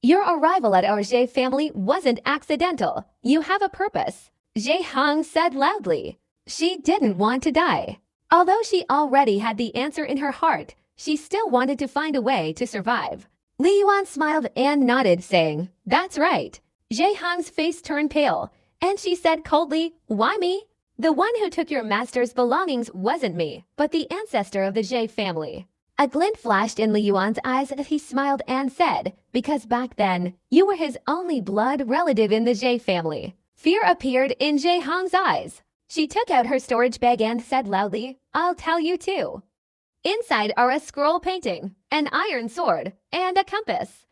Your arrival at our Jie family wasn't accidental. You have a purpose," Jie Hang said loudly. She didn't want to die. Although she already had the answer in her heart, she still wanted to find a way to survive. Li Yuan smiled and nodded, saying, "That's right." Jie Hang's face turned pale, and she said coldly, "Why me? The one who took your master's belongings wasn't me, but the ancestor of the Jie family." A glint flashed in Li Yuan's eyes as he smiled and said, "Because back then, you were his only blood relative in the Jie family." Fear appeared in Jie Hang's eyes. She took out her storage bag and said loudly, "I'll tell you too." Inside are a scroll painting, an iron sword, and a compass.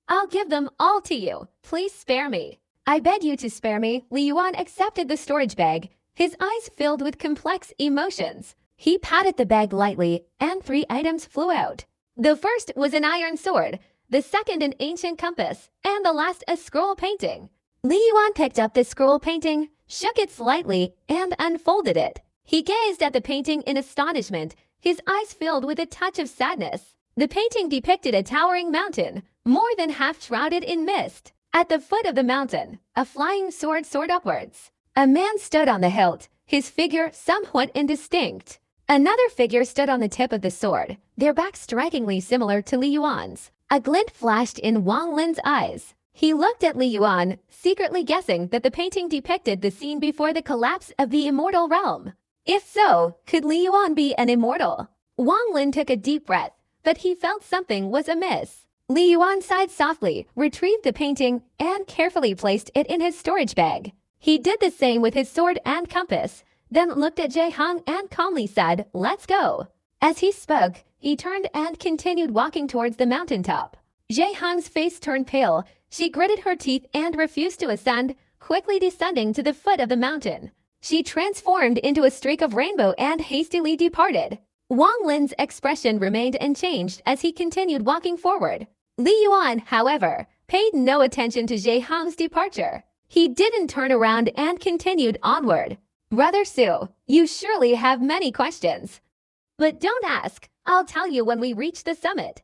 I'll give them all to you. Please spare me. I beg you to spare me. Li Yuan accepted the storage bag, his eyes filled with complex emotions. He patted the bag lightly, and 3 items flew out. The first was an iron sword, the second an ancient compass, and the last a scroll painting. Li Yuan picked up the scroll painting, shook it slightly, and unfolded it. He gazed at the painting in astonishment, his eyes filled with a touch of sadness. The painting depicted a towering mountain, more than half shrouded in mist. At the foot of the mountain, a flying sword soared upwards. A man stood on the hilt, his figure somewhat indistinct. Another figure stood on the tip of the sword, their backs strikingly similar to Li Yuan's. A glint flashed in Wang Lin's eyes. He looked at Li Yuan, secretly guessing that the painting depicted the scene before the collapse of the immortal realm. If so, could Li Yuan be an immortal? Wang Lin took a deep breath, but he felt something was amiss. Li Yuan sighed softly, retrieved the painting, and carefully placed it in his storage bag. He did the same with his sword and compass, then looked at Jie Hong and calmly said, "Let's go." As he spoke, he turned and continued walking towards the mountaintop. Jie Hong's face turned pale. She gritted her teeth and refused to ascend, quickly descending to the foot of the mountain. She transformed into a streak of rainbow and hastily departed. Wang Lin's expression remained unchanged as he continued walking forward. Li Yuan, however, paid no attention to Jie Hong's departure. He didn't turn around and continued onward. "Brother Su, you surely have many questions. But don't ask, I'll tell you when we reach the summit."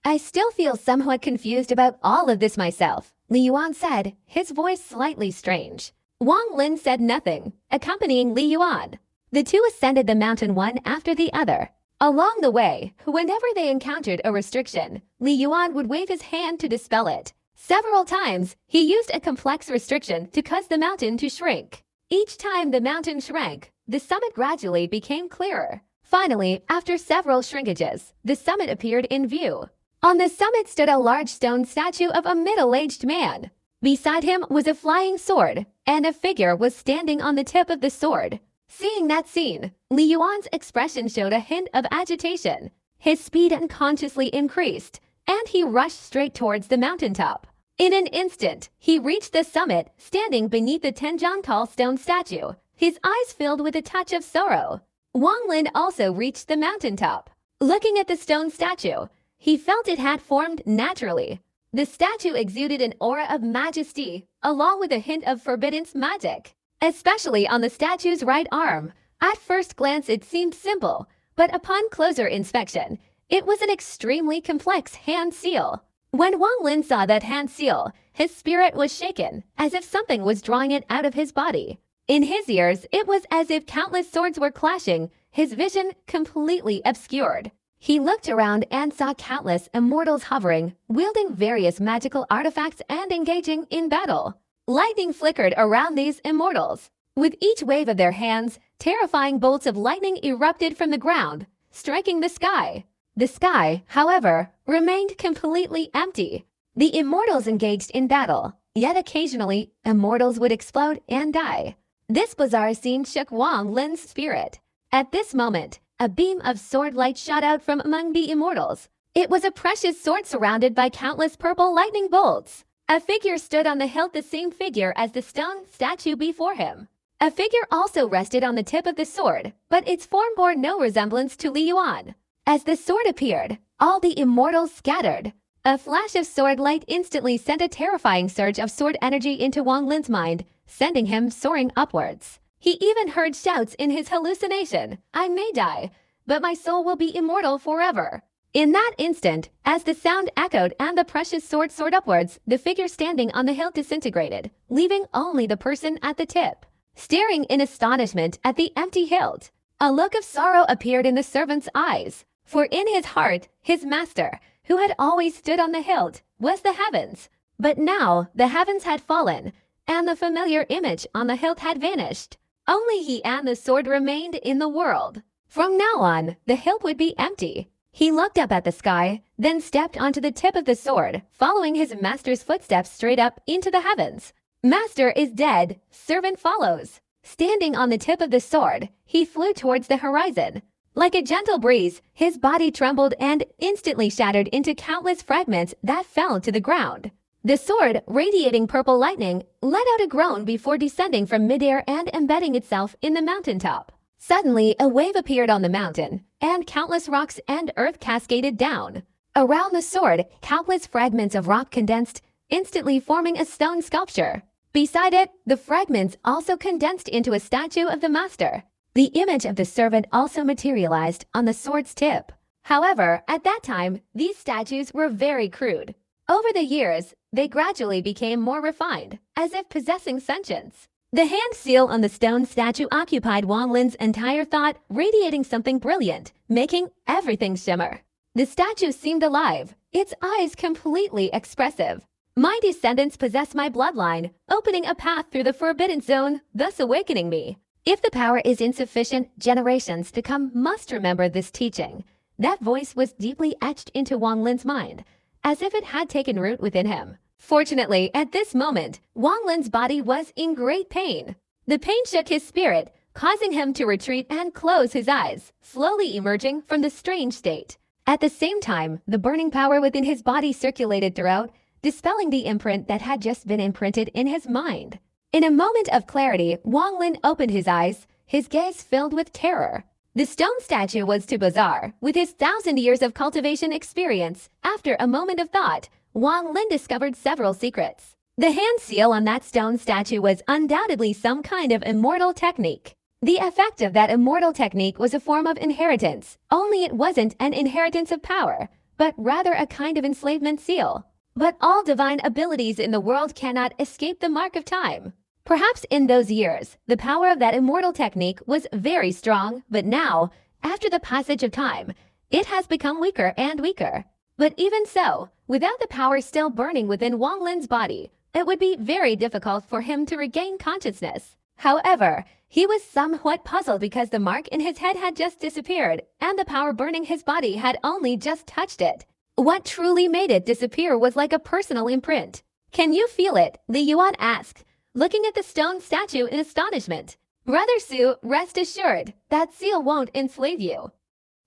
"I still feel somewhat confused about all of this myself," Li Yuan said, his voice slightly strange. Wang Lin said nothing, accompanying Li Yuan. The two ascended the mountain one after the other. Along the way, whenever they encountered a restriction, Li Yuan would wave his hand to dispel it. Several times, he used a complex restriction to cause the mountain to shrink. Each time the mountain shrank, the summit gradually became clearer. Finally, after several shrinkages, the summit appeared in view. On the summit stood a large stone statue of a middle-aged man. Beside him was a flying sword, and a figure was standing on the tip of the sword. Seeing that scene, Li Yuan's expression showed a hint of agitation. His speed unconsciously increased, and he rushed straight towards the mountaintop. In an instant, he reached the summit, standing beneath the 10-jang-tall stone statue, his eyes filled with a touch of sorrow. Wang Lin also reached the mountaintop. Looking at the stone statue, he felt it had formed naturally. The statue exuded an aura of majesty, along with a hint of forbidden magic, especially on the statue's right arm. At first glance it seemed simple, but upon closer inspection, it was an extremely complex hand seal. When Wang Lin saw that hand seal, his spirit was shaken, as if something was drawing it out of his body. In his ears, it was as if countless swords were clashing, his vision completely obscured. He looked around and saw countless immortals hovering, wielding various magical artifacts and engaging in battle. Lightning flickered around these immortals. With each wave of their hands, terrifying bolts of lightning erupted from the ground, striking the sky. The sky, however, remained completely empty. The immortals engaged in battle, yet occasionally, immortals would explode and die. This bizarre scene shook Wang Lin's spirit. At this moment, a beam of sword light shot out from among the immortals. It was a precious sword surrounded by countless purple lightning bolts. A figure stood on the hilt, the same figure as the stone statue before him. A figure also rested on the tip of the sword, but its form bore no resemblance to Li Yuan. As the sword appeared, all the immortals scattered. A flash of sword light instantly sent a terrifying surge of sword energy into Wang Lin's mind, sending him soaring upwards. He even heard shouts in his hallucination. "I may die, but my soul will be immortal forever." In that instant, as the sound echoed and the precious sword soared upwards, the figure standing on the hilt disintegrated, leaving only the person at the tip, staring in astonishment at the empty hilt. A look of sorrow appeared in the servant's eyes, for in his heart, his master, who had always stood on the hilt, was the heavens. But now the heavens had fallen, and the familiar image on the hilt had vanished. Only he and the sword remained in the world. From now on, the hilt would be empty. He looked up at the sky, then stepped onto the tip of the sword, following his master's footsteps straight up into the heavens. Master is dead, servant follows. Standing on the tip of the sword, he flew towards the horizon. Like a gentle breeze, his body trembled and instantly shattered into countless fragments that fell to the ground. The sword, radiating purple lightning, let out a groan before descending from midair and embedding itself in the mountaintop. Suddenly, a wave appeared on the mountain, and countless rocks and earth cascaded down. Around the sword, countless fragments of rock condensed, instantly forming a stone sculpture. Beside it, the fragments also condensed into a statue of the master. The image of the servant also materialized on the sword's tip. However, at that time, these statues were very crude. Over the years, they gradually became more refined, as if possessing sentience. The hand seal on the stone statue occupied Wang Lin's entire thought, radiating something brilliant, making everything shimmer. The statue seemed alive, its eyes completely expressive. My descendants possess my bloodline, opening a path through the forbidden zone, thus awakening me. If the power is insufficient, generations to come must remember this teaching. That voice was deeply etched into Wang Lin's mind, as if it had taken root within him. Fortunately, at this moment, Wang Lin's body was in great pain. The pain shook his spirit, causing him to retreat and close his eyes, slowly emerging from the strange state. At the same time, the burning power within his body circulated throughout, dispelling the imprint that had just been imprinted in his mind. In a moment of clarity, Wang Lin opened his eyes, his gaze filled with terror. The stone statue was too bizarre. With his 1,000 years of cultivation experience, after a moment of thought, Wang Lin discovered several secrets. The hand seal on that stone statue was undoubtedly some kind of immortal technique. The effect of that immortal technique was a form of inheritance, only it wasn't an inheritance of power, but rather a kind of enslavement seal. But all divine abilities in the world cannot escape the mark of time. Perhaps in those years, the power of that immortal technique was very strong, but now, after the passage of time, it has become weaker and weaker. But even so, without the power still burning within Wang Lin's body, it would be very difficult for him to regain consciousness. However, he was somewhat puzzled because the mark in his head had just disappeared, and the power burning his body had only just touched it. What truly made it disappear was like a personal imprint. "Can you feel it?" Li Yuan asked, looking at the stone statue in astonishment. "Brother Su, rest assured, that seal won't enslave you.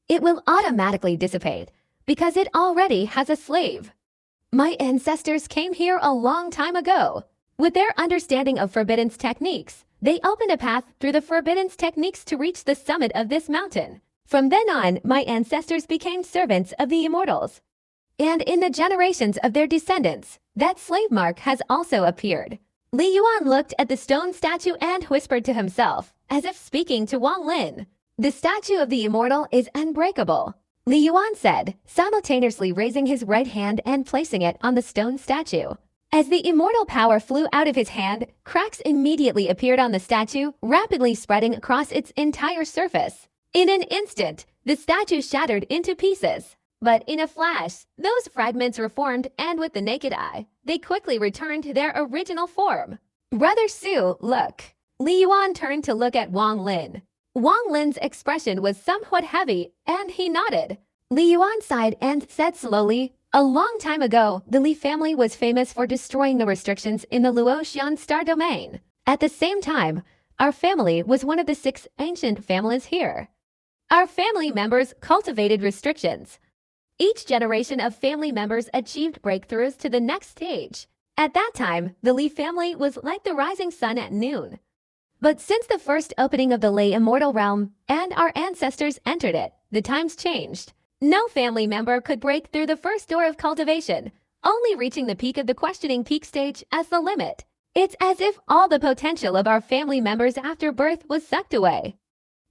It will automatically dissipate, because it already has a slave. My ancestors came here a long time ago. With their understanding of Forbidden's techniques, they opened a path through the Forbidden's techniques to reach the summit of this mountain. From then on, my ancestors became servants of the immortals. And in the generations of their descendants, that slave mark has also appeared." Li Yuan looked at the stone statue and whispered to himself, as if speaking to Wang Lin. "The statue of the immortal is unbreakable," Li Yuan said, simultaneously raising his right hand and placing it on the stone statue. As the immortal power flew out of his hand, cracks immediately appeared on the statue, rapidly spreading across its entire surface. In an instant, the statue shattered into pieces. But in a flash, those fragments reformed, and with the naked eye, they quickly returned to their original form. "Brother Su, look." Li Yuan turned to look at Wang Lin. Wang Lin's expression was somewhat heavy, and he nodded. Li Yuan sighed and said slowly, "A long time ago, the Li family was famous for destroying the restrictions in the Luoxian star domain. At the same time, our family was one of the 6 ancient families here. Our family members cultivated restrictions. Each generation of family members achieved breakthroughs to the next stage. At that time, the Li family was like the rising sun at noon. But since the first opening of the Lei immortal realm, and our ancestors entered it, the times changed. No family member could break through the first door of cultivation, only reaching the peak of the questioning peak stage as the limit. It's as if all the potential of our family members after birth was sucked away.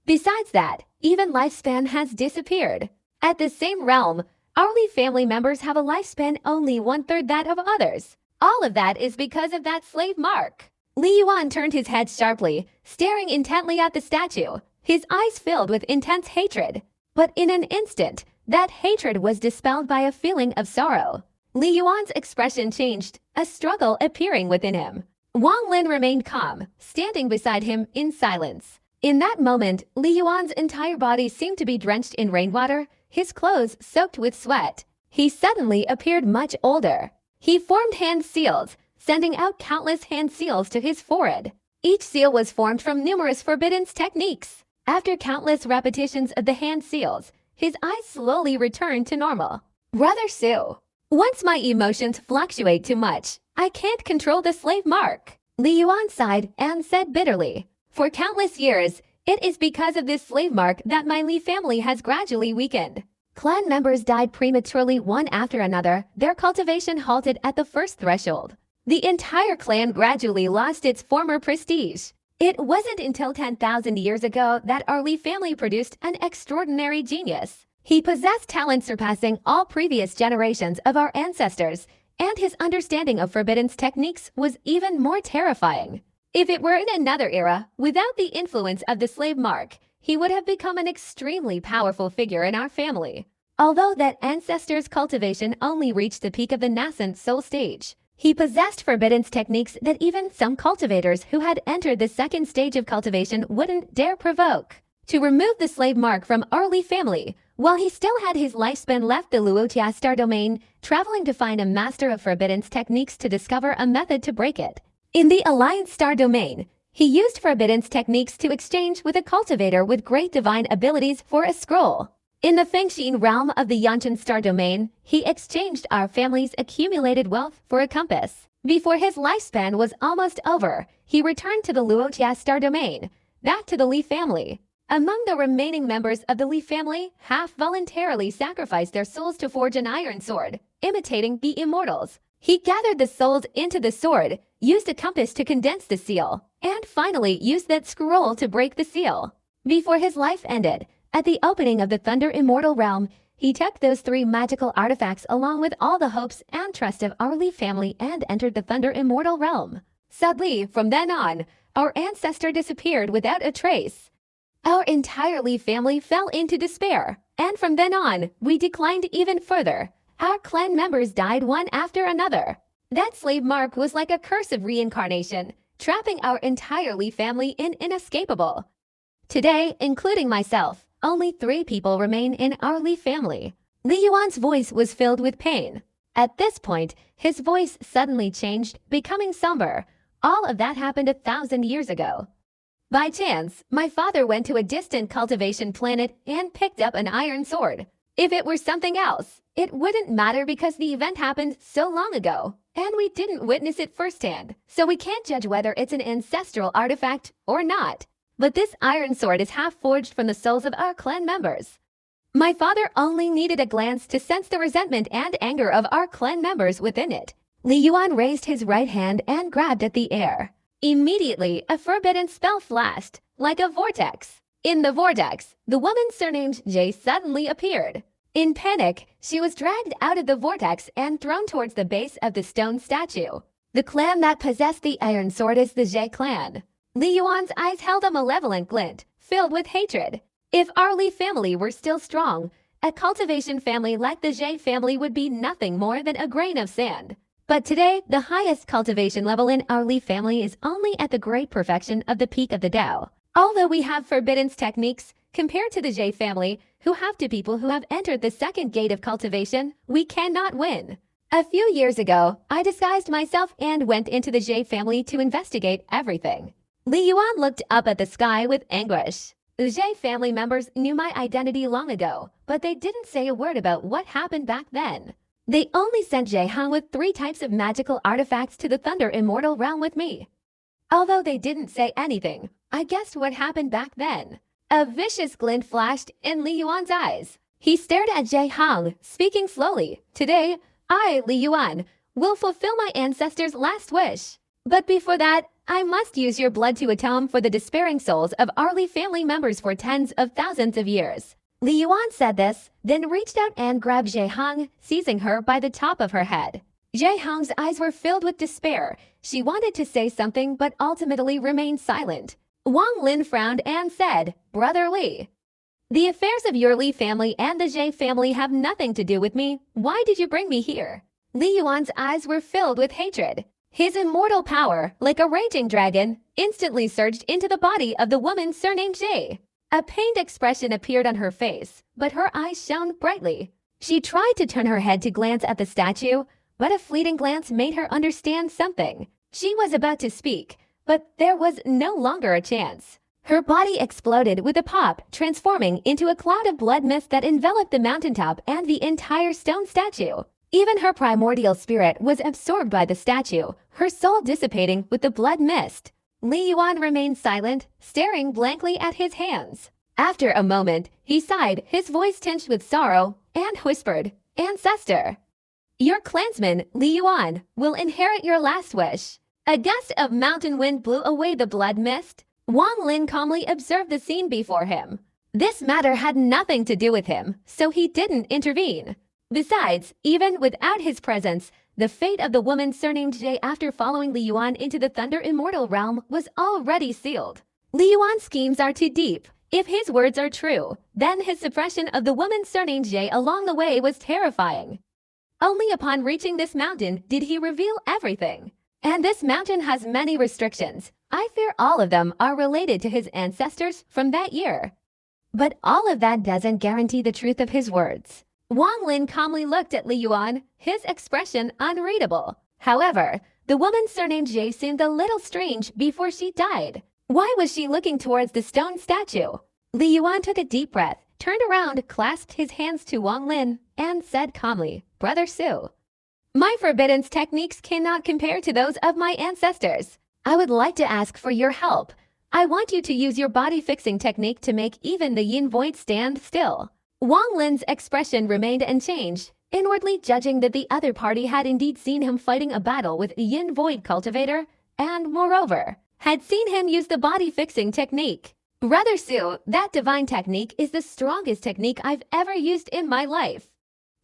Besides that, even lifespan has disappeared. At the same realm, our Li family members have a lifespan only 1/3 that of others. All of that is because of that slave mark." Li Yuan turned his head sharply, staring intently at the statue, his eyes filled with intense hatred. But in an instant, that hatred was dispelled by a feeling of sorrow. Li Yuan's expression changed, a struggle appearing within him. Wang Lin remained calm, standing beside him in silence. In that moment, Li Yuan's entire body seemed to be drenched in rainwater, his clothes soaked with sweat. He suddenly appeared much older. He formed hand seals, sending out countless hand seals to his forehead. Each seal was formed from numerous Forbidden's techniques. After countless repetitions of the hand seals, his eyes slowly returned to normal. Brother Sue. Once my emotions fluctuate too much, I can't control the slave mark. Li Yuan sighed and said bitterly, for countless years, it is because of this slave mark that my Li family has gradually weakened. Clan members died prematurely one after another, their cultivation halted at the first threshold. The entire clan gradually lost its former prestige. It wasn't until 10,000 years ago that our Li family produced an extraordinary genius. He possessed talent surpassing all previous generations of our ancestors, and his understanding of Forbidden's techniques was even more terrifying. If it were in another era, without the influence of the slave mark, he would have become an extremely powerful figure in our family. Although that ancestor's cultivation only reached the peak of the nascent soul stage, he possessed Forbidden's techniques that even some cultivators who had entered the second stage of cultivation wouldn't dare provoke. To remove the slave mark from our Li family, while he still had his lifespan left the Luotia star domain, traveling to find a master of Forbidden's techniques to discover a method to break it. In the Alliance star domain, he used Forbidden's techniques to exchange with a cultivator with great divine abilities for a scroll. In the Fengxian realm of the Yanchen star domain, he exchanged our family's accumulated wealth for a compass. Before his lifespan was almost over, he returned to the Luotia star domain, back to the Li family. Among the remaining members of the Li family, half voluntarily sacrificed their souls to forge an iron sword, imitating the immortals. He gathered the souls into the sword, used a compass to condense the seal, and finally used that scroll to break the seal. Before his life ended, at the opening of the Thunder Immortal Realm, he took those 3 magical artifacts along with all the hopes and trust of our Li family and entered the Thunder Immortal Realm. Sadly, from then on, our ancestor disappeared without a trace. Our entire Li family fell into despair, and from then on, we declined even further. Our clan members died one after another. That slave mark was like a curse of reincarnation, trapping our entire Li family in inescapable. Today, including myself, only 3 people remain in our Li family. Li Yuan's voice was filled with pain. At this point, his voice suddenly changed, becoming somber. All of that happened 1,000 years ago. By chance, my father went to a distant cultivation planet and picked up an iron sword. If it were something else, it wouldn't matter because the event happened so long ago, and we didn't witness it firsthand, so we can't judge whether it's an ancestral artifact or not. But this iron sword is half forged from the souls of our clan members. My father only needed a glance to sense the resentment and anger of our clan members within it. Li Yuan raised his right hand and grabbed at the air. Immediately, a forbidden spell flashed, like a vortex. In the vortex, the woman surnamed Jay suddenly appeared. In panic, she was dragged out of the vortex and thrown towards the base of the stone statue. The clan that possessed the iron sword is the Jay clan. Li Yuan's eyes held a malevolent glint, filled with hatred. If our Li family were still strong, a cultivation family like the Jay family would be nothing more than a grain of sand. But today, the highest cultivation level in our Li family is only at the great perfection of the peak of the Tao. Although we have Forbidden's techniques, compared to the Jay family, who have 2 people who have entered the second gate of cultivation, we cannot win. A few years ago, I disguised myself and went into the Jay family to investigate everything. Li Yuan looked up at the sky with anguish. The Jay family members knew my identity long ago, but they didn't say a word about what happened back then. They only sent Jay Hong with 3 types of magical artifacts to the Thunder Immortal Realm with me. Although they didn't say anything, I guessed what happened back then. A vicious glint flashed in Li Yuan's eyes. He stared at Jay Hong, speaking slowly. Today, I, Li Yuan, will fulfill my ancestors' last wish. But before that, I must use your blood to atone for the despairing souls of our Li family members for tens of thousands of years. Li Yuan said this, then reached out and grabbed Jay Hong, seizing her by the top of her head. Jay Hong's eyes were filled with despair. She wanted to say something but ultimately remained silent. Wang Lin frowned and said, "Brother Li, the affairs of your Li family and the Jay family have nothing to do with me. Why did you bring me here?" Li Yuan's eyes were filled with hatred. His immortal power, like a raging dragon, instantly surged into the body of the woman surnamed Jay. A pained expression appeared on her face, but her eyes shone brightly. She tried to turn her head to glance at the statue, but a fleeting glance made her understand something. She was about to speak, but there was no longer a chance. Her body exploded with a pop, transforming into a cloud of blood mist that enveloped the mountaintop and the entire stone statue. Even her primordial spirit was absorbed by the statue, her soul dissipating with the blood mist. Li Yuan remained silent, staring blankly at his hands. After a moment, he sighed, his voice tinged with sorrow, and whispered, "Ancestor, your clansman, Li Yuan, will inherit your last wish." A gust of mountain wind blew away the blood mist. Wang Lin calmly observed the scene before him. This matter had nothing to do with him, so he didn't intervene. Besides, even without his presence, the fate of the woman surnamed Jie after following Li Yuan into the Thunder Immortal realm was already sealed. Li Yuan's schemes are too deep. If his words are true, then his suppression of the woman surnamed Jie along the way was terrifying. Only upon reaching this mountain did he reveal everything. And this mountain has many restrictions. I fear all of them are related to his ancestors from that year. But all of that doesn't guarantee the truth of his words. Wang Lin calmly looked at Li Yuan, his expression unreadable. However, the woman surnamed Jie seemed a little strange before she died. Why was she looking towards the stone statue? Li Yuan took a deep breath, turned around, clasped his hands to Wang Lin, and said calmly, "Brother Su, my forbiddance techniques cannot compare to those of my ancestors. I would like to ask for your help. I want you to use your body-fixing technique to make even the yin void stand still." Wang Lin's expression remained unchanged, inwardly judging that the other party had indeed seen him fighting a battle with a yin void cultivator, and moreover, had seen him use the body-fixing technique. "Brother Su, that divine technique is the strongest technique I've ever used in my life.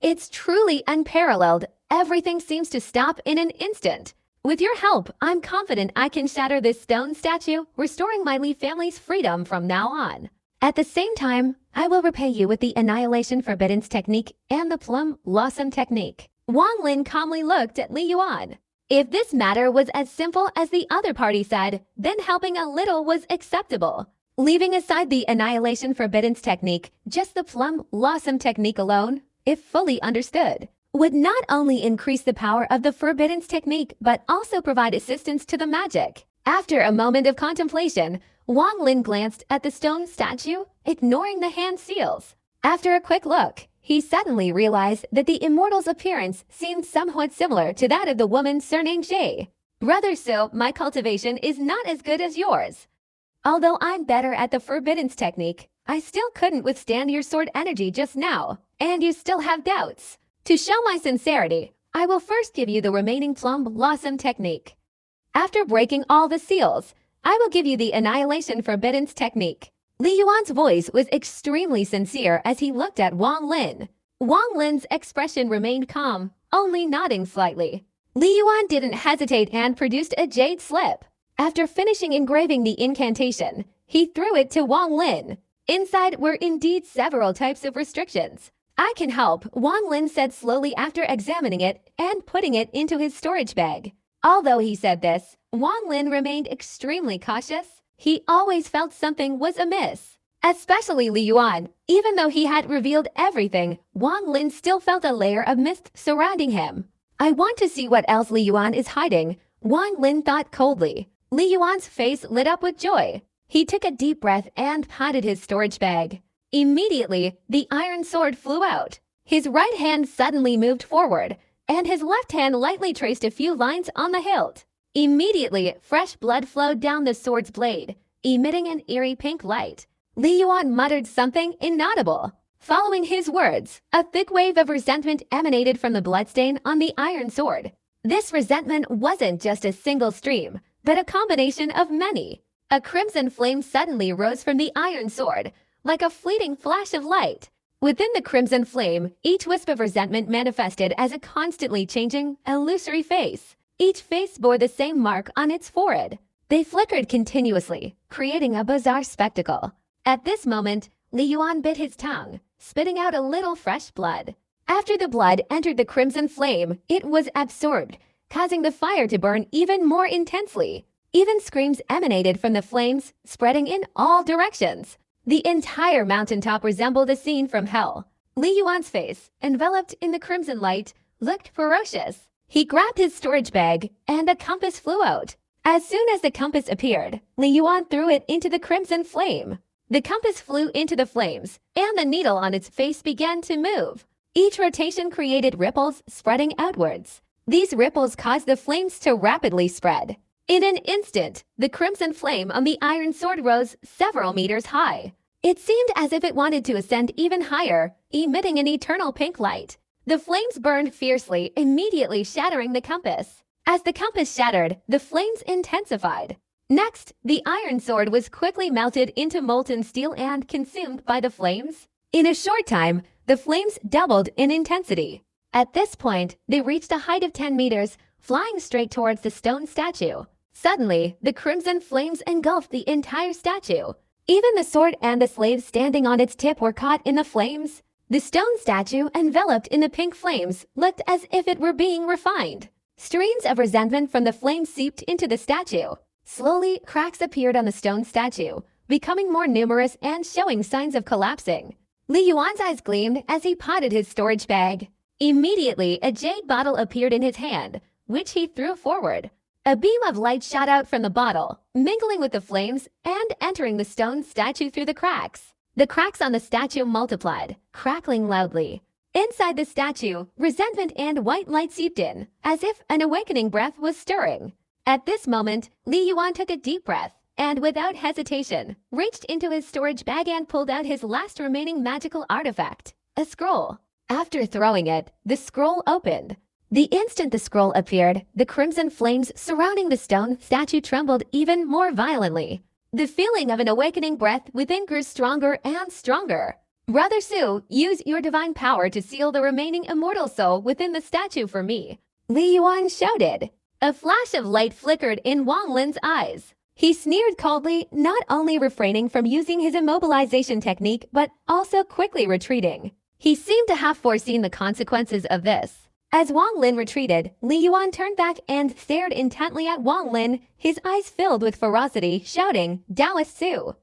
It's truly unparalleled. Everything seems to stop in an instant. With your help, I'm confident I can shatter this stone statue, restoring my Li family's freedom from now on. At the same time, I will repay you with the Annihilation Forbiddance technique and the Plum Blossom technique." Wang Lin calmly looked at Li Yuan. If this matter was as simple as the other party said, then helping a little was acceptable. Leaving aside the Annihilation Forbiddance technique, just the Plum Blossom technique alone, if fully understood, would not only increase the power of the Forbiddance technique but also provide assistance to the magic. After a moment of contemplation, Wang Lin glanced at the stone statue, ignoring the hand seals. After a quick look, he suddenly realized that the immortal's appearance seemed somewhat similar to that of the woman surnamed Jie. "Brother Su, my cultivation is not as good as yours. Although I'm better at the forbiddance technique, I still couldn't withstand your sword energy just now, and you still have doubts. To show my sincerity, I will first give you the remaining Plum Blossom technique. After breaking all the seals, I will give you the Annihilation Forbiddance technique." Li Yuan's voice was extremely sincere as he looked at Wang Lin. Wang Lin's expression remained calm, only nodding slightly. Li Yuan didn't hesitate and produced a jade slip. After finishing engraving the incantation, he threw it to Wang Lin. Inside were indeed several types of restrictions. "I can help," Wang Lin said slowly after examining it and putting it into his storage bag. Although he said this, Wang Lin remained extremely cautious. He always felt something was amiss. Especially Li Yuan. Even though he had revealed everything, Wang Lin still felt a layer of mist surrounding him. "I want to see what else Li Yuan is hiding," Wang Lin thought coldly. Li Yuan's face lit up with joy. He took a deep breath and patted his storage bag. Immediately, the iron sword flew out. His right hand suddenly moved forward, and his left hand lightly traced a few lines on the hilt. Immediately, fresh blood flowed down the sword's blade, emitting an eerie pink light. Li Yuan muttered something inaudible. Following his words, a thick wave of resentment emanated from the bloodstain on the iron sword. This resentment wasn't just a single stream, but a combination of many. A crimson flame suddenly rose from the iron sword, like a fleeting flash of light. Within the crimson flame, each wisp of resentment manifested as a constantly changing, illusory face. Each face bore the same mark on its forehead. They flickered continuously, creating a bizarre spectacle. At this moment, Li Yuan bit his tongue, spitting out a little fresh blood. After the blood entered the crimson flame, it was absorbed, causing the fire to burn even more intensely. Even screams emanated from the flames, spreading in all directions. The entire mountaintop resembled a scene from hell. Li Yuan's face, enveloped in the crimson light, looked ferocious. He grabbed his storage bag, and a compass flew out. As soon as the compass appeared, Li Yuan threw it into the crimson flame. The compass flew into the flames, and the needle on its face began to move. Each rotation created ripples spreading outwards. These ripples caused the flames to rapidly spread. In an instant, the crimson flame on the iron sword rose several meters high. It seemed as if it wanted to ascend even higher, emitting an eternal pink light. The flames burned fiercely, immediately shattering the compass. As the compass shattered, the flames intensified. Next, the iron sword was quickly melted into molten steel and consumed by the flames. In a short time, the flames doubled in intensity. At this point, they reached a height of 10 meters, flying straight towards the stone statue. Suddenly, the crimson flames engulfed the entire statue. Even the sword and the slaves standing on its tip were caught in the flames. The stone statue, enveloped in the pink flames, looked as if it were being refined. Streams of resentment from the flames seeped into the statue. Slowly, cracks appeared on the stone statue, becoming more numerous and showing signs of collapsing. Li Yuan's eyes gleamed as he potted his storage bag. Immediately, a jade bottle appeared in his hand, which he threw forward. A beam of light shot out from the bottle, mingling with the flames and entering the stone statue through the cracks. The cracks on the statue multiplied, crackling loudly. Inside the statue, resentment and white light seeped in, as if an awakening breath was stirring. At this moment, Li Yuan took a deep breath and, without hesitation, reached into his storage bag and pulled out his last remaining magical artifact, a scroll. After throwing it, the scroll opened. The instant the scroll appeared, the crimson flames surrounding the stone statue trembled even more violently. The feeling of an awakening breath within grew stronger and stronger. Brother Su, use your divine power to seal the remaining immortal soul within the statue for me, Li Yuan shouted. A flash of light flickered in Wang Lin's eyes. He sneered coldly, not only refraining from using his immobilization technique, but also quickly retreating. He seemed to have foreseen the consequences of this. As Wang Lin retreated, Li Yuan turned back and stared intently at Wang Lin, his eyes filled with ferocity, shouting, "Taoist Su!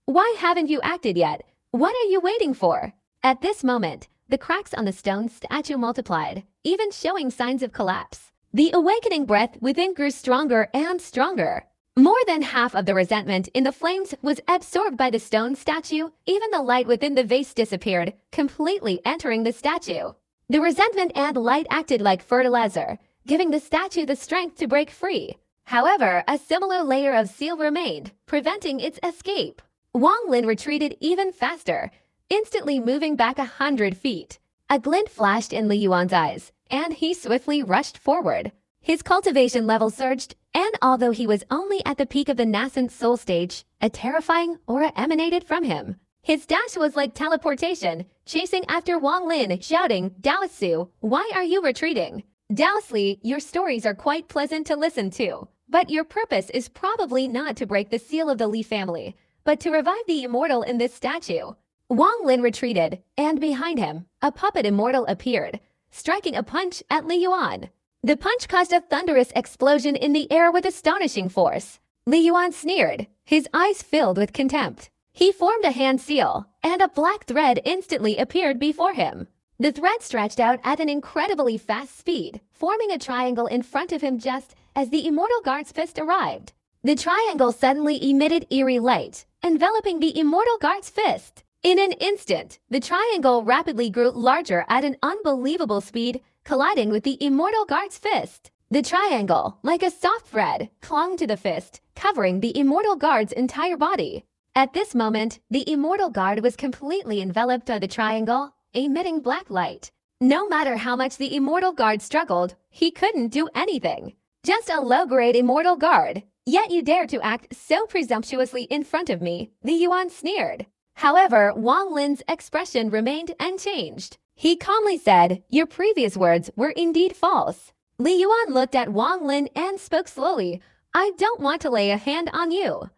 Why haven't you acted yet? What are you waiting for?" At this moment, the cracks on the stone statue multiplied, even showing signs of collapse. The awakening breath within grew stronger and stronger. More than half of the resentment in the flames was absorbed by the stone statue. Even the light within the vase disappeared, completely entering the statue. The resentment and light acted like fertilizer, giving the statue the strength to break free. However, a similar layer of seal remained, preventing its escape. Wang Lin retreated even faster, instantly moving back 100 feet. A glint flashed in Li Yuan's eyes, and he swiftly rushed forward. His cultivation level surged, and although he was only at the peak of the nascent soul stage, a terrifying aura emanated from him. His dash was like teleportation, chasing after Wang Lin, shouting, "Taoist Su, why are you retreating? Taoist Li, your stories are quite pleasant to listen to, but your purpose is probably not to break the seal of the Li family, but to revive the immortal in this statue." Wang Lin retreated, and behind him, a puppet immortal appeared, striking a punch at Li Yuan. The punch caused a thunderous explosion in the air with astonishing force. Li Yuan sneered, his eyes filled with contempt. He formed a hand seal, and a black thread instantly appeared before him. The thread stretched out at an incredibly fast speed, forming a triangle in front of him just as the immortal guard's fist arrived. The triangle suddenly emitted eerie light, enveloping the immortal guard's fist. In an instant, the triangle rapidly grew larger at an unbelievable speed, colliding with the immortal guard's fist. The triangle, like a soft thread, clung to the fist, covering the immortal guard's entire body. At this moment, the immortal guard was completely enveloped by the triangle, emitting black light. No matter how much the immortal guard struggled, he couldn't do anything. Just a low-grade immortal guard. Yet you dare to act so presumptuously in front of me, Li Yuan sneered. However, Wang Lin's expression remained unchanged. He calmly said, "Your previous words were indeed false." Li Yuan looked at Wang Lin and spoke slowly, "I don't want to lay a hand on you.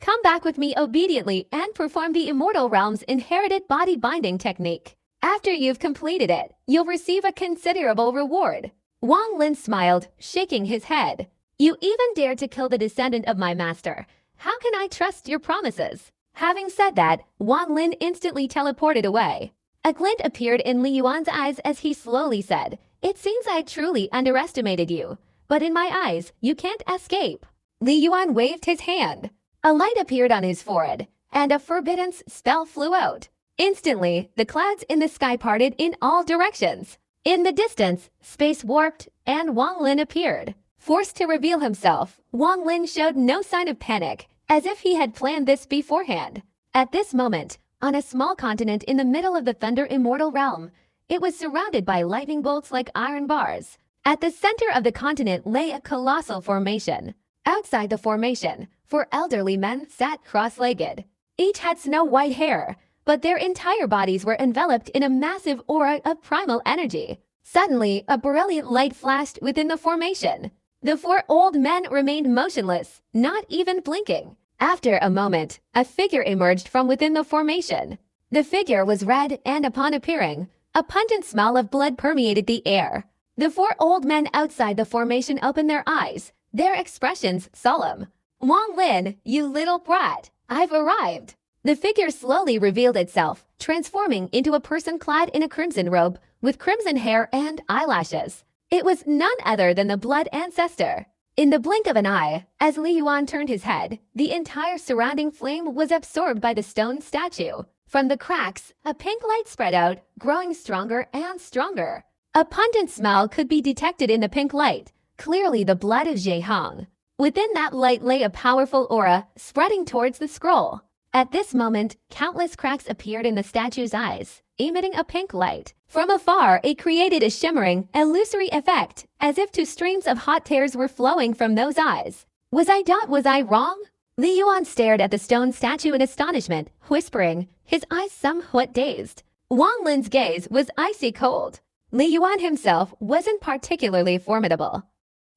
Come back with me obediently and perform the Immortal Realm's inherited body binding technique. After you've completed it, you'll receive a considerable reward." Wang Lin smiled, shaking his head. "You even dared to kill the descendant of my master. How can I trust your promises?" Having said that, Wang Lin instantly teleported away. A glint appeared in Li Yuan's eyes as he slowly said, "It seems I truly underestimated you, but in my eyes, you can't escape." Li Yuan waved his hand. A light appeared on his forehead, and a forbiddance spell flew out. Instantly, the clouds in the sky parted in all directions. In the distance, space warped, and Wang Lin appeared. Forced to reveal himself, Wang Lin showed no sign of panic, as if he had planned this beforehand. At this moment, on a small continent in the middle of the Thunder Immortal realm, it was surrounded by lightning bolts like iron bars. At the center of the continent lay a colossal formation. Outside the formation, 4 elderly men sat cross-legged. Each had snow-white hair, but their entire bodies were enveloped in a massive aura of primal energy. Suddenly, a brilliant light flashed within the formation. The 4 old men remained motionless, not even blinking. After a moment, a figure emerged from within the formation. The figure was red, and upon appearing, a pungent smell of blood permeated the air. The 4 old men outside the formation opened their eyes, their expressions solemn. "Wang Lin, you little brat, I've arrived." The figure slowly revealed itself, transforming into a person clad in a crimson robe, with crimson hair and eyelashes. It was none other than the blood ancestor. In the blink of an eye, as Li Yuan turned his head, the entire surrounding flame was absorbed by the stone statue. From the cracks, a pink light spread out, growing stronger and stronger. A pungent smell could be detected in the pink light, clearly the blood of Zhe Hong. Within that light lay a powerful aura, spreading towards the scroll. At this moment, countless cracks appeared in the statue's eyes, emitting a pink light. From afar, it created a shimmering, illusory effect, as if 2 streams of hot tears were flowing from those eyes. Was I wrong? Li Yuan stared at the stone statue in astonishment, whispering, his eyes somewhat dazed. Wang Lin's gaze was icy cold. Li Yuan himself wasn't particularly formidable.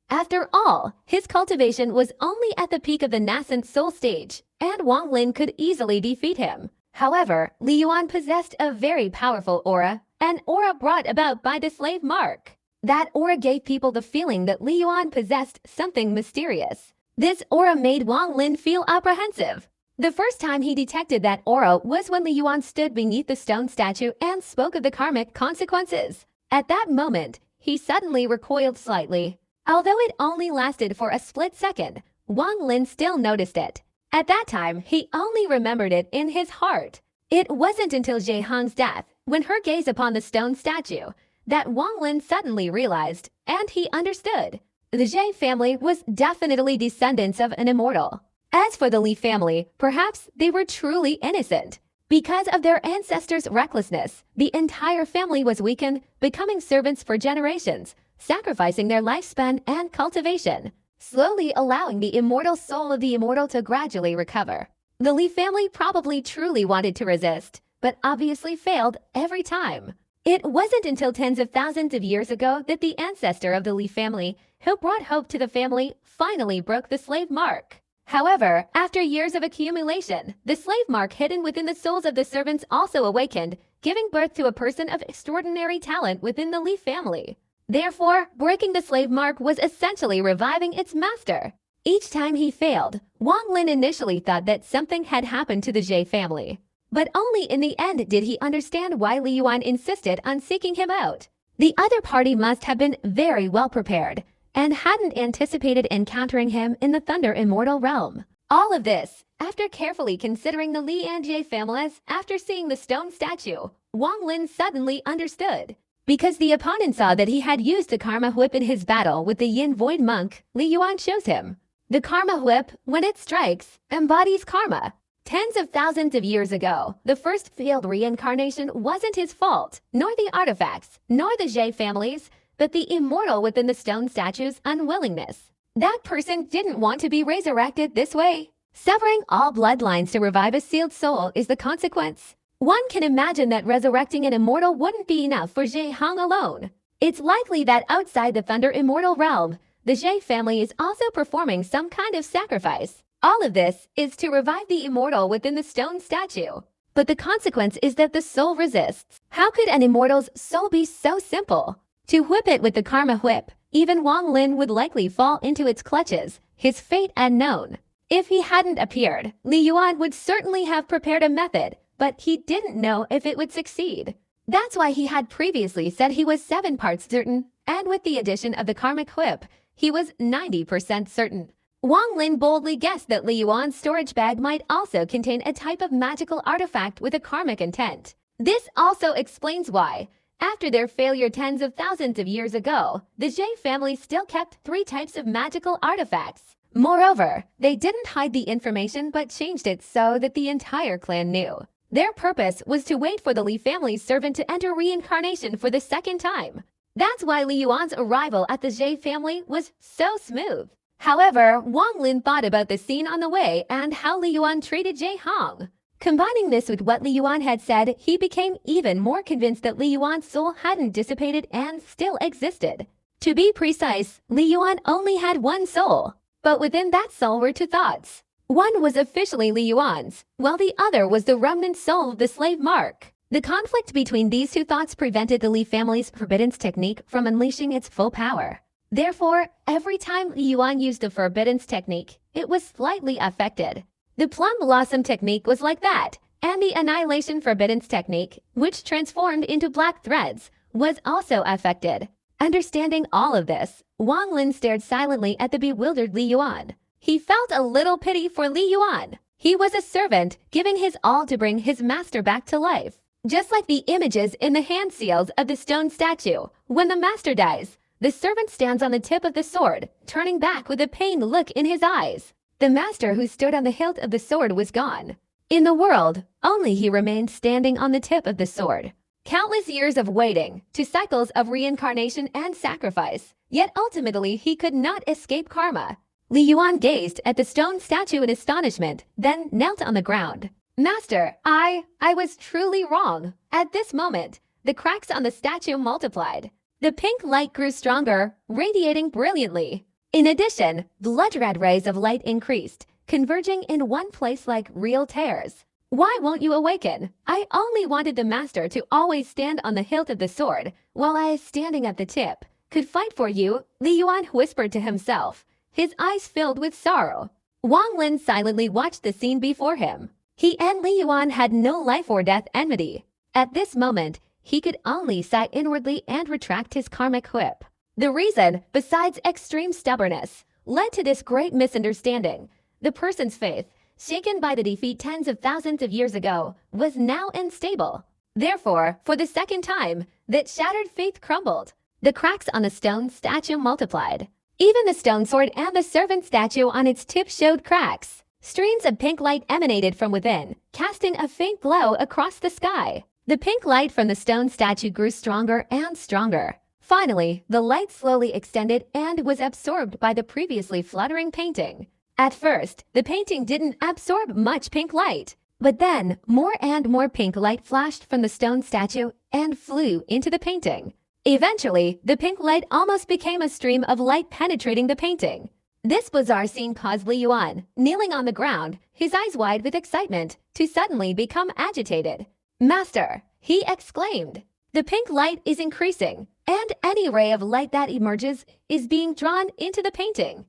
After all, his cultivation was only at the peak of the nascent soul stage, and Wang Lin could easily defeat him. However, Li Yuan possessed a very powerful aura, an aura brought about by the slave mark. That aura gave people the feeling that Li Yuan possessed something mysterious. This aura made Wang Lin feel apprehensive. The first time he detected that aura was when Li Yuan stood beneath the stone statue and spoke of the karmic consequences. At that moment, he suddenly recoiled slightly. Although it only lasted for a split second, Wang Lin still noticed it. At that time, he only remembered it in his heart. It wasn't until Zhe Hong's death, when her gaze upon the stone statue, that Wang Lin suddenly realized, and he understood. The Zhe family was definitely descendants of an immortal. As for the Li family, perhaps they were truly innocent. Because of their ancestors' recklessness, the entire family was weakened, becoming servants for generations, sacrificing their lifespan and cultivation, slowly allowing the immortal soul of the immortal to gradually recover. The Li family probably truly wanted to resist, but obviously failed every time. It wasn't until tens of thousands of years ago that the ancestor of the Li family, who brought hope to the family, finally broke the slave mark. However, after years of accumulation, the slave mark hidden within the souls of the servants also awakened, giving birth to a person of extraordinary talent within the Li family. Therefore, breaking the slave mark was essentially reviving its master. Each time he failed, Wang Lin initially thought that something had happened to the Zhe family. But only in the end did he understand why Li Yuan insisted on seeking him out. The other party must have been very well prepared, and hadn't anticipated encountering him in the Thunder Immortal realm. All of this, after carefully considering the Li and Zhe families, after seeing the stone statue, Wang Lin suddenly understood. Because the opponent saw that he had used the Karma Whip in his battle with the Yin Void Monk, Li Yuan chose him. The Karma Whip, when it strikes, embodies karma. Tens of thousands of years ago, the first failed reincarnation wasn't his fault, nor the artifacts, nor the Zhe families, but the immortal within the stone statue's unwillingness. That person didn't want to be resurrected this way. Severing all bloodlines to revive a sealed soul is the consequence. One can imagine that resurrecting an immortal wouldn't be enough for Zhe Hong alone. It's likely that outside the Thunder Immortal realm, the Zhe family is also performing some kind of sacrifice. All of this is to revive the immortal within the stone statue. But the consequence is that the soul resists. How could an immortal's soul be so simple? To whip it with the Karma Whip, even Wang Lin would likely fall into its clutches, his fate unknown. If he hadn't appeared, Li Yuan would certainly have prepared a method, but he didn't know if it would succeed. That's why he had previously said he was 7 parts certain, and with the addition of the Karmic Whip, he was 90% certain. Wang Lin boldly guessed that Li Yuan's storage bag might also contain a type of magical artifact with a karmic intent. This also explains why, after their failure tens of thousands of years ago, the Zhai family still kept 3 types of magical artifacts. Moreover, they didn't hide the information but changed it so that the entire clan knew. Their purpose was to wait for the Li family's servant to enter reincarnation for the second time. That's why Li Yuan's arrival at the Zhai family was so smooth. However, Wang Lin thought about the scene on the way and how Li Yuan treated Zhai Hong. Combining this with what Li Yuan had said, he became even more convinced that Li Yuan's soul hadn't dissipated and still existed. To be precise, Li Yuan only had one soul, but within that soul were 2 thoughts. One was officially Li Yuan's, while the other was the remnant soul of the slave Mark. The conflict between these 2 thoughts prevented the Li family's forbiddance technique from unleashing its full power. Therefore, every time Li Yuan used the forbiddance technique, it was slightly affected. The plum blossom technique was like that, and the annihilation forbiddance technique, which transformed into black threads, was also affected. Understanding all of this, Wang Lin stared silently at the bewildered Li Yuan. He felt a little pity for Li Yuan. He was a servant, giving his all to bring his master back to life. Just like the images in the hand seals of the stone statue, when the master dies, the servant stands on the tip of the sword, turning back with a pained look in his eyes. The master who stood on the hilt of the sword was gone. In the world, only he remained standing on the tip of the sword. Countless years of waiting, to cycles of reincarnation and sacrifice, yet ultimately he could not escape karma. Li Yuan gazed at the stone statue in astonishment, then knelt on the ground. Master, I was truly wrong. At this moment, the cracks on the statue multiplied. The pink light grew stronger, radiating brilliantly. In addition, blood red rays of light increased, converging in one place like real tears. Why won't you awaken? I only wanted the master to always stand on the hilt of the sword, while I, standing at the tip, could fight for you, Li Yuan whispered to himself, his eyes filled with sorrow. Wang Lin silently watched the scene before him. He and Li Yuan had no life or death enmity. At this moment, he could only sigh inwardly and retract his karmic whip. The reason, besides extreme stubbornness, led to this great misunderstanding. The person's faith, shaken by the defeat tens of thousands of years ago, was now unstable. Therefore, for the second time, that shattered faith crumbled. The cracks on the stone statue multiplied. Even the stone sword and the servant statue on its tip showed cracks. Streams of pink light emanated from within, casting a faint glow across the sky. The pink light from the stone statue grew stronger and stronger. Finally, the light slowly extended and was absorbed by the previously fluttering painting. At first, the painting didn't absorb much pink light, but then more and more pink light flashed from the stone statue and flew into the painting. Eventually, the pink light almost became a stream of light penetrating the painting. This bizarre scene caused Li Yuan, kneeling on the ground, his eyes wide with excitement, to suddenly become agitated. "Master!" he exclaimed. "The pink light is increasing, and any ray of light that emerges is being drawn into the painting."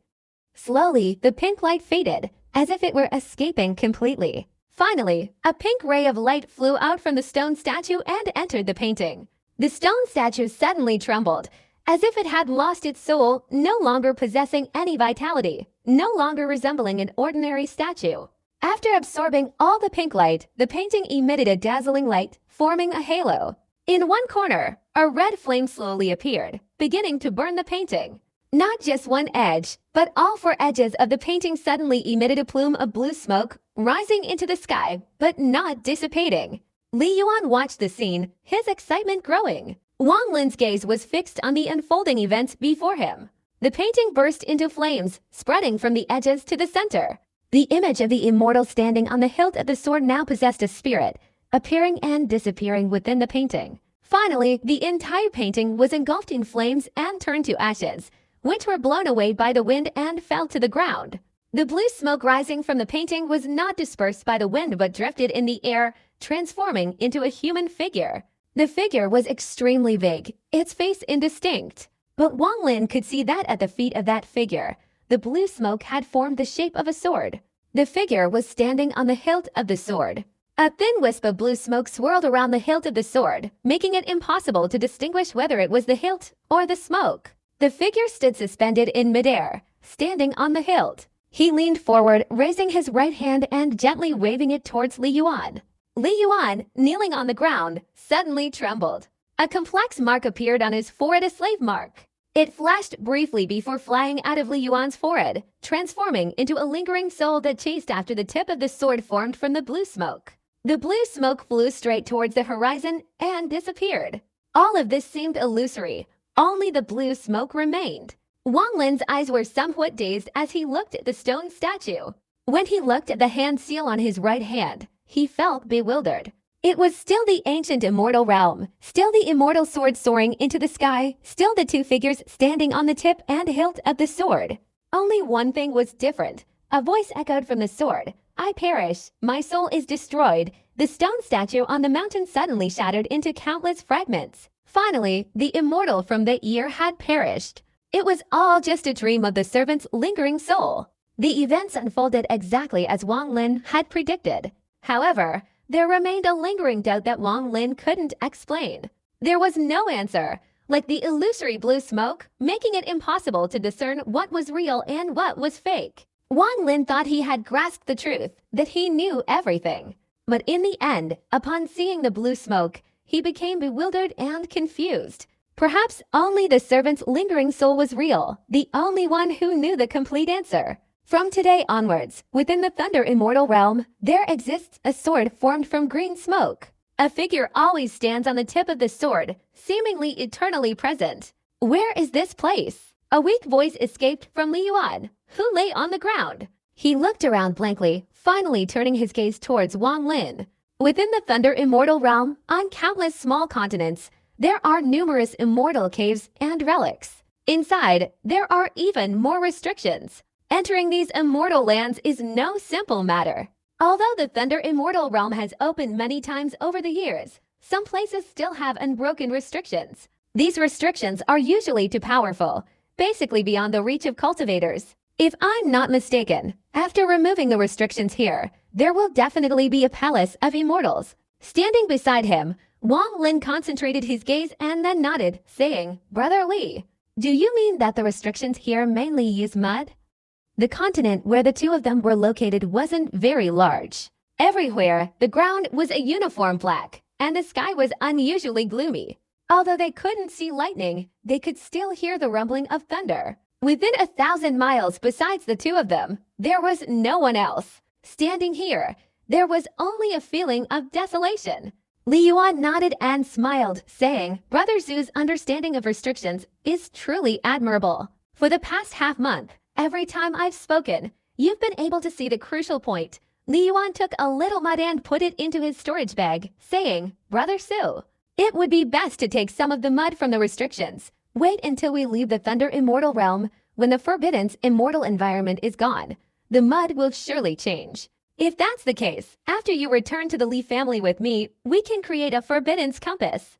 Slowly, the pink light faded, as if it were escaping completely. Finally, a pink ray of light flew out from the stone statue and entered the painting. The stone statue suddenly trembled, as if it had lost its soul, no longer possessing any vitality, no longer resembling an ordinary statue. After absorbing all the pink light, the painting emitted a dazzling light, forming a halo. In one corner, a red flame slowly appeared, beginning to burn the painting. Not just one edge, but all 4 edges of the painting suddenly emitted a plume of blue smoke, rising into the sky, but not dissipating. Li Yuan watched the scene, his excitement growing. Wang Lin's gaze was fixed on the unfolding events before him. The painting burst into flames, spreading from the edges to the center. The image of the immortal standing on the hilt of the sword now possessed a spirit, appearing and disappearing within the painting. Finally, the entire painting was engulfed in flames and turned to ashes, which were blown away by the wind and fell to the ground. The blue smoke rising from the painting was not dispersed by the wind but drifted in the air, transforming into a human figure. The figure was extremely vague, its face indistinct. But Wang Lin could see that at the feet of that figure, the blue smoke had formed the shape of a sword. The figure was standing on the hilt of the sword. A thin wisp of blue smoke swirled around the hilt of the sword, making it impossible to distinguish whether it was the hilt or the smoke. The figure stood suspended in midair, standing on the hilt. He leaned forward, raising his right hand and gently waving it towards Li Yuan. Li Yuan, kneeling on the ground, suddenly trembled. A complex mark appeared on his forehead, a slave mark. It flashed briefly before flying out of Li Yuan's forehead, transforming into a lingering soul that chased after the tip of the sword formed from the blue smoke. The blue smoke flew straight towards the horizon and disappeared. All of this seemed illusory. Only the blue smoke remained. Wang Lin's eyes were somewhat dazed as he looked at the stone statue. When he looked at the hand seal on his right hand, he felt bewildered. It was still the ancient immortal realm, still the immortal sword soaring into the sky, still the two figures standing on the tip and hilt of the sword. Only one thing was different. A voice echoed from the sword. I perish, my soul is destroyed. The stone statue on the mountain suddenly shattered into countless fragments. Finally, the immortal from the year had perished. It was all just a dream of the servant's lingering soul. The events unfolded exactly as Wang Lin had predicted. However, there remained a lingering doubt that Wang Lin couldn't explain. There was no answer, like the illusory blue smoke, making it impossible to discern what was real and what was fake. Wang Lin thought he had grasped the truth, that he knew everything. But in the end, upon seeing the blue smoke, he became bewildered and confused. Perhaps only the servant's lingering soul was real, the only one who knew the complete answer. From today onwards, within the Thunder Immortal Realm, there exists a sword formed from green smoke. A figure always stands on the tip of the sword, seemingly eternally present. Where is this place? A weak voice escaped from Li Yuan, who lay on the ground. He looked around blankly, finally turning his gaze towards Wang Lin. Within the Thunder Immortal Realm, on countless small continents, there are numerous immortal caves and relics. Inside, there are even more restrictions. Entering these immortal lands is no simple matter. Although the Thunder Immortal Realm has opened many times over the years, some places still have unbroken restrictions. These restrictions are usually too powerful, basically beyond the reach of cultivators. If I'm not mistaken, after removing the restrictions here, there will definitely be a palace of immortals. Standing beside him, Wang Lin concentrated his gaze and then nodded, saying, Brother Li, do you mean that the restrictions here mainly use mud? The continent where the two of them were located wasn't very large. Everywhere, the ground was a uniform black, and the sky was unusually gloomy. Although they couldn't see lightning, they could still hear the rumbling of thunder. Within 1,000 miles besides the two of them, there was no one else. Standing here, there was only a feeling of desolation. Li Yuan nodded and smiled, saying, Brother Zhu's understanding of restrictions is truly admirable. For the past half-month, every time I've spoken, you've been able to see the crucial point. Li Yuan took a little mud and put it into his storage bag, saying, Brother Zhu, it would be best to take some of the mud from the restrictions. Wait until we leave the Thunder Immortal Realm. When the Forbidden's immortal environment is gone, the mud will surely change. If that's the case, after you return to the Li family with me, we can create a Forbidden's compass.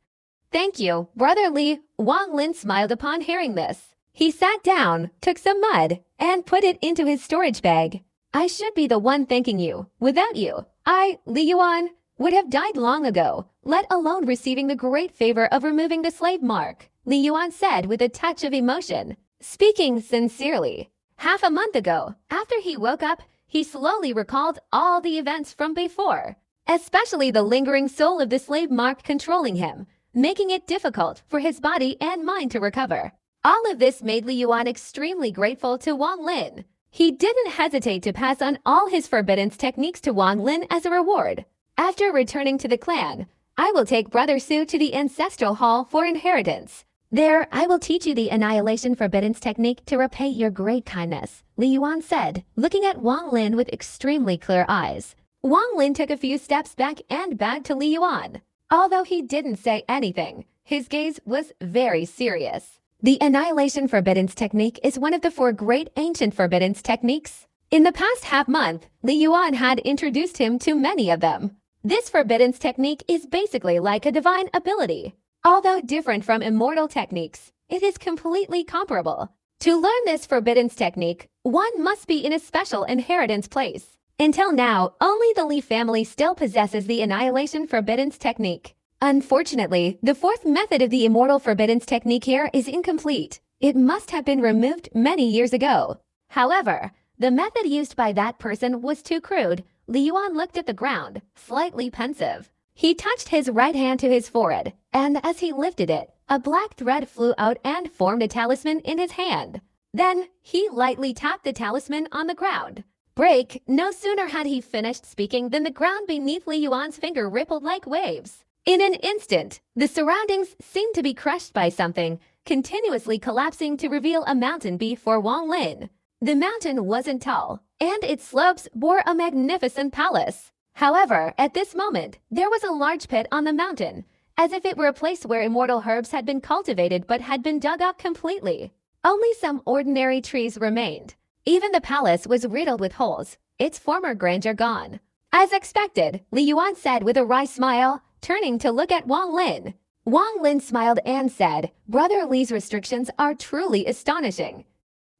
Thank you, Brother Li. Wang Lin smiled upon hearing this. He sat down, took some mud, and put it into his storage bag. I should be the one thanking you. Without you, I, Li Yuan, would have died long ago, let alone receiving the great favor of removing the slave mark, Li Yuan said with a touch of emotion. Speaking sincerely, half a month ago, after he woke up, he slowly recalled all the events from before, especially the lingering soul of the slave mark controlling him, making it difficult for his body and mind to recover. All of this made Li Yuan extremely grateful to Wang Lin. He didn't hesitate to pass on all his Forbidden's techniques to Wang Lin as a reward. After returning to the clan, I will take Brother Zhu to the Ancestral Hall for inheritance. There, I will teach you the Annihilation Forbidden's technique to repay your great kindness, Li Yuan said, looking at Wang Lin with extremely clear eyes. Wang Lin took a few steps back and bowed to Li Yuan. Although he didn't say anything, his gaze was very serious. The Annihilation Forbidden's technique is one of the 4 great ancient Forbidden's techniques. In the past half-month, Li Yuan had introduced him to many of them. This Forbidden's technique is basically like a divine ability. Although different from immortal techniques, it is completely comparable. To learn this Forbidden's technique, one must be in a special inheritance place. Until now, only the Li family still possesses the Annihilation Forbidden's technique. Unfortunately, the 4th method of the Immortal Forbidden's technique here is incomplete. It must have been removed many years ago. However, The method used by that person was too crude. Li Yuan looked at the ground, slightly pensive. He touched his right hand to his forehead, and as he lifted it, a black thread flew out and formed a talisman in his hand. Then, he lightly tapped the talisman on the ground. Break! No sooner had he finished speaking than the ground beneath Li Yuan's finger rippled like waves. In an instant, the surroundings seemed to be crushed by something, continuously collapsing to reveal a mountain before Wang Lin. The mountain wasn't tall, and its slopes bore a magnificent palace. However, at this moment, there was a large pit on the mountain, as if it were a place where immortal herbs had been cultivated but had been dug up completely. Only some ordinary trees remained. Even the palace was riddled with holes, its former grandeur gone. As expected, Li Yuan said with a wry smile, turning to look at Wang Lin. Wang Lin smiled and said, "Brother Li's restrictions are truly astonishing.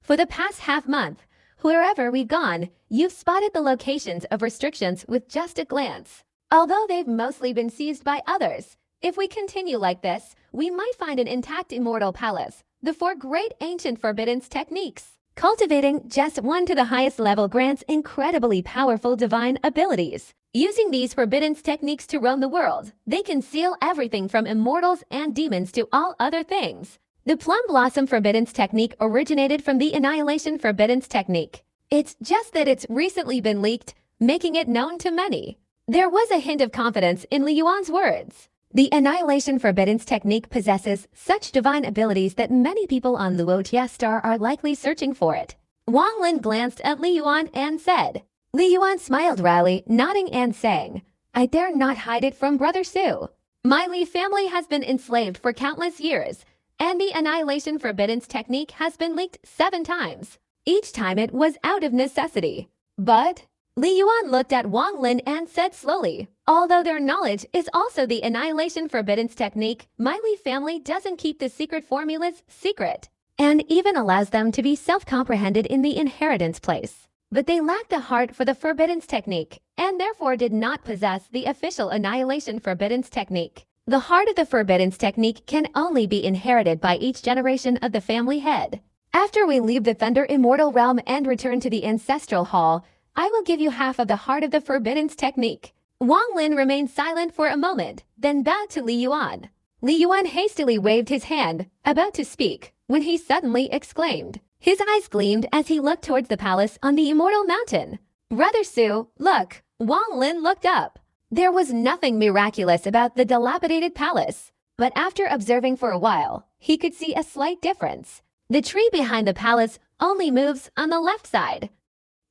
For the past half-month, wherever we've gone, you've spotted the locations of restrictions with just a glance. Although they've mostly been seized by others, if we continue like this, we might find an intact immortal palace. The 4 great ancient forbidden techniques. Cultivating just one to the highest level grants incredibly powerful divine abilities. Using these forbidden techniques to roam the world, they can seal everything from immortals and demons to all other things. The Plum Blossom Forbidden Technique originated from the Annihilation Forbidden Technique. It's just that it's recently been leaked, making it known to many." There was a hint of confidence in Li Yuan's words. The Annihilation Forbidden Technique possesses such divine abilities that many people on Luotia Star are likely searching for it. Wang Lin glanced at Li Yuan and said. Li Yuan smiled wryly, nodding and saying, "I dare not hide it from Brother Su. My Li family has been enslaved for countless years, and the Annihilation Forbidden Technique has been leaked 7 times. Each time it was out of necessity. But..." Li Yuan looked at Wang Lin and said slowly, "Although their knowledge is also the Annihilation Forbidden Technique, my Li family doesn't keep the secret formulas secret, and even allows them to be self-comprehended in the inheritance place. But they lack the heart for the Forbidden Technique, and therefore did not possess the official Annihilation Forbidden Technique. The heart of the Forbidden Technique can only be inherited by each generation of the family head. After we leave the Thunder Immortal Realm and return to the Ancestral Hall, I will give you half of the heart of the Forbidden Technique." Wang Lin remained silent for a moment, then bowed to Li Yuan. Li Yuan hastily waved his hand, about to speak, when he suddenly exclaimed. His eyes gleamed as he looked towards the palace on the Immortal Mountain. "Brother Su, look!" Wang Lin looked up. There was nothing miraculous about the dilapidated palace, but after observing for a while, he could see a slight difference. The tree behind the palace only moves on the left side.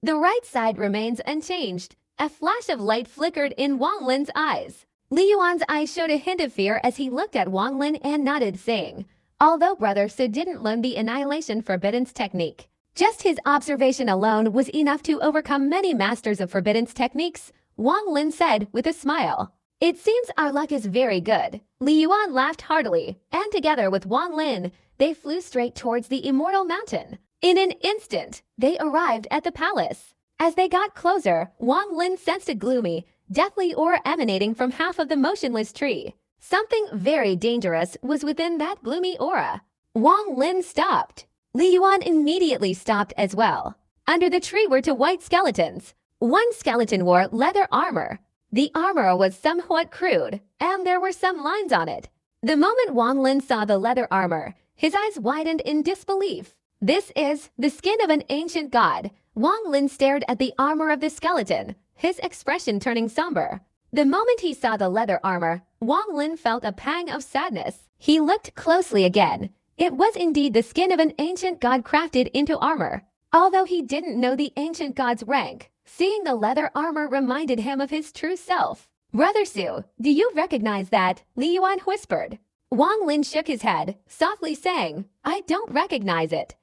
The right side remains unchanged. A flash of light flickered in Wang Lin's eyes. Li Yuan's eyes showed a hint of fear as he looked at Wang Lin and nodded, saying, "Although Brother Su didn't learn the Annihilation Forbidden Technique, just his observation alone was enough to overcome many masters of Forbidden Techniques," Wang Lin said with a smile. "It seems our luck is very good." Li Yuan laughed heartily, and together with Wang Lin, they flew straight towards the Immortal Mountain. In an instant, they arrived at the palace. As they got closer, Wang Lin sensed a gloomy, deathly aura emanating from half of the motionless tree. Something very dangerous was within that gloomy aura. Wang Lin stopped. Li Yuan immediately stopped as well. Under the tree were 2 white skeletons. One skeleton wore leather armor. The armor was somewhat crude, and there were some lines on it. The moment Wang Lin saw the leather armor, his eyes widened in disbelief. "This is the skin of an ancient god." Wang Lin stared at the armor of the skeleton, his expression turning somber. The moment he saw the leather armor, Wang Lin felt a pang of sadness. He looked closely again. It was indeed the skin of an ancient god crafted into armor. Although he didn't know the ancient god's rank, seeing the leather armor reminded him of his true self. "Brother Su, do you recognize that?" Li Yuan whispered. Wang Lin shook his head, softly saying, "I don't recognize it.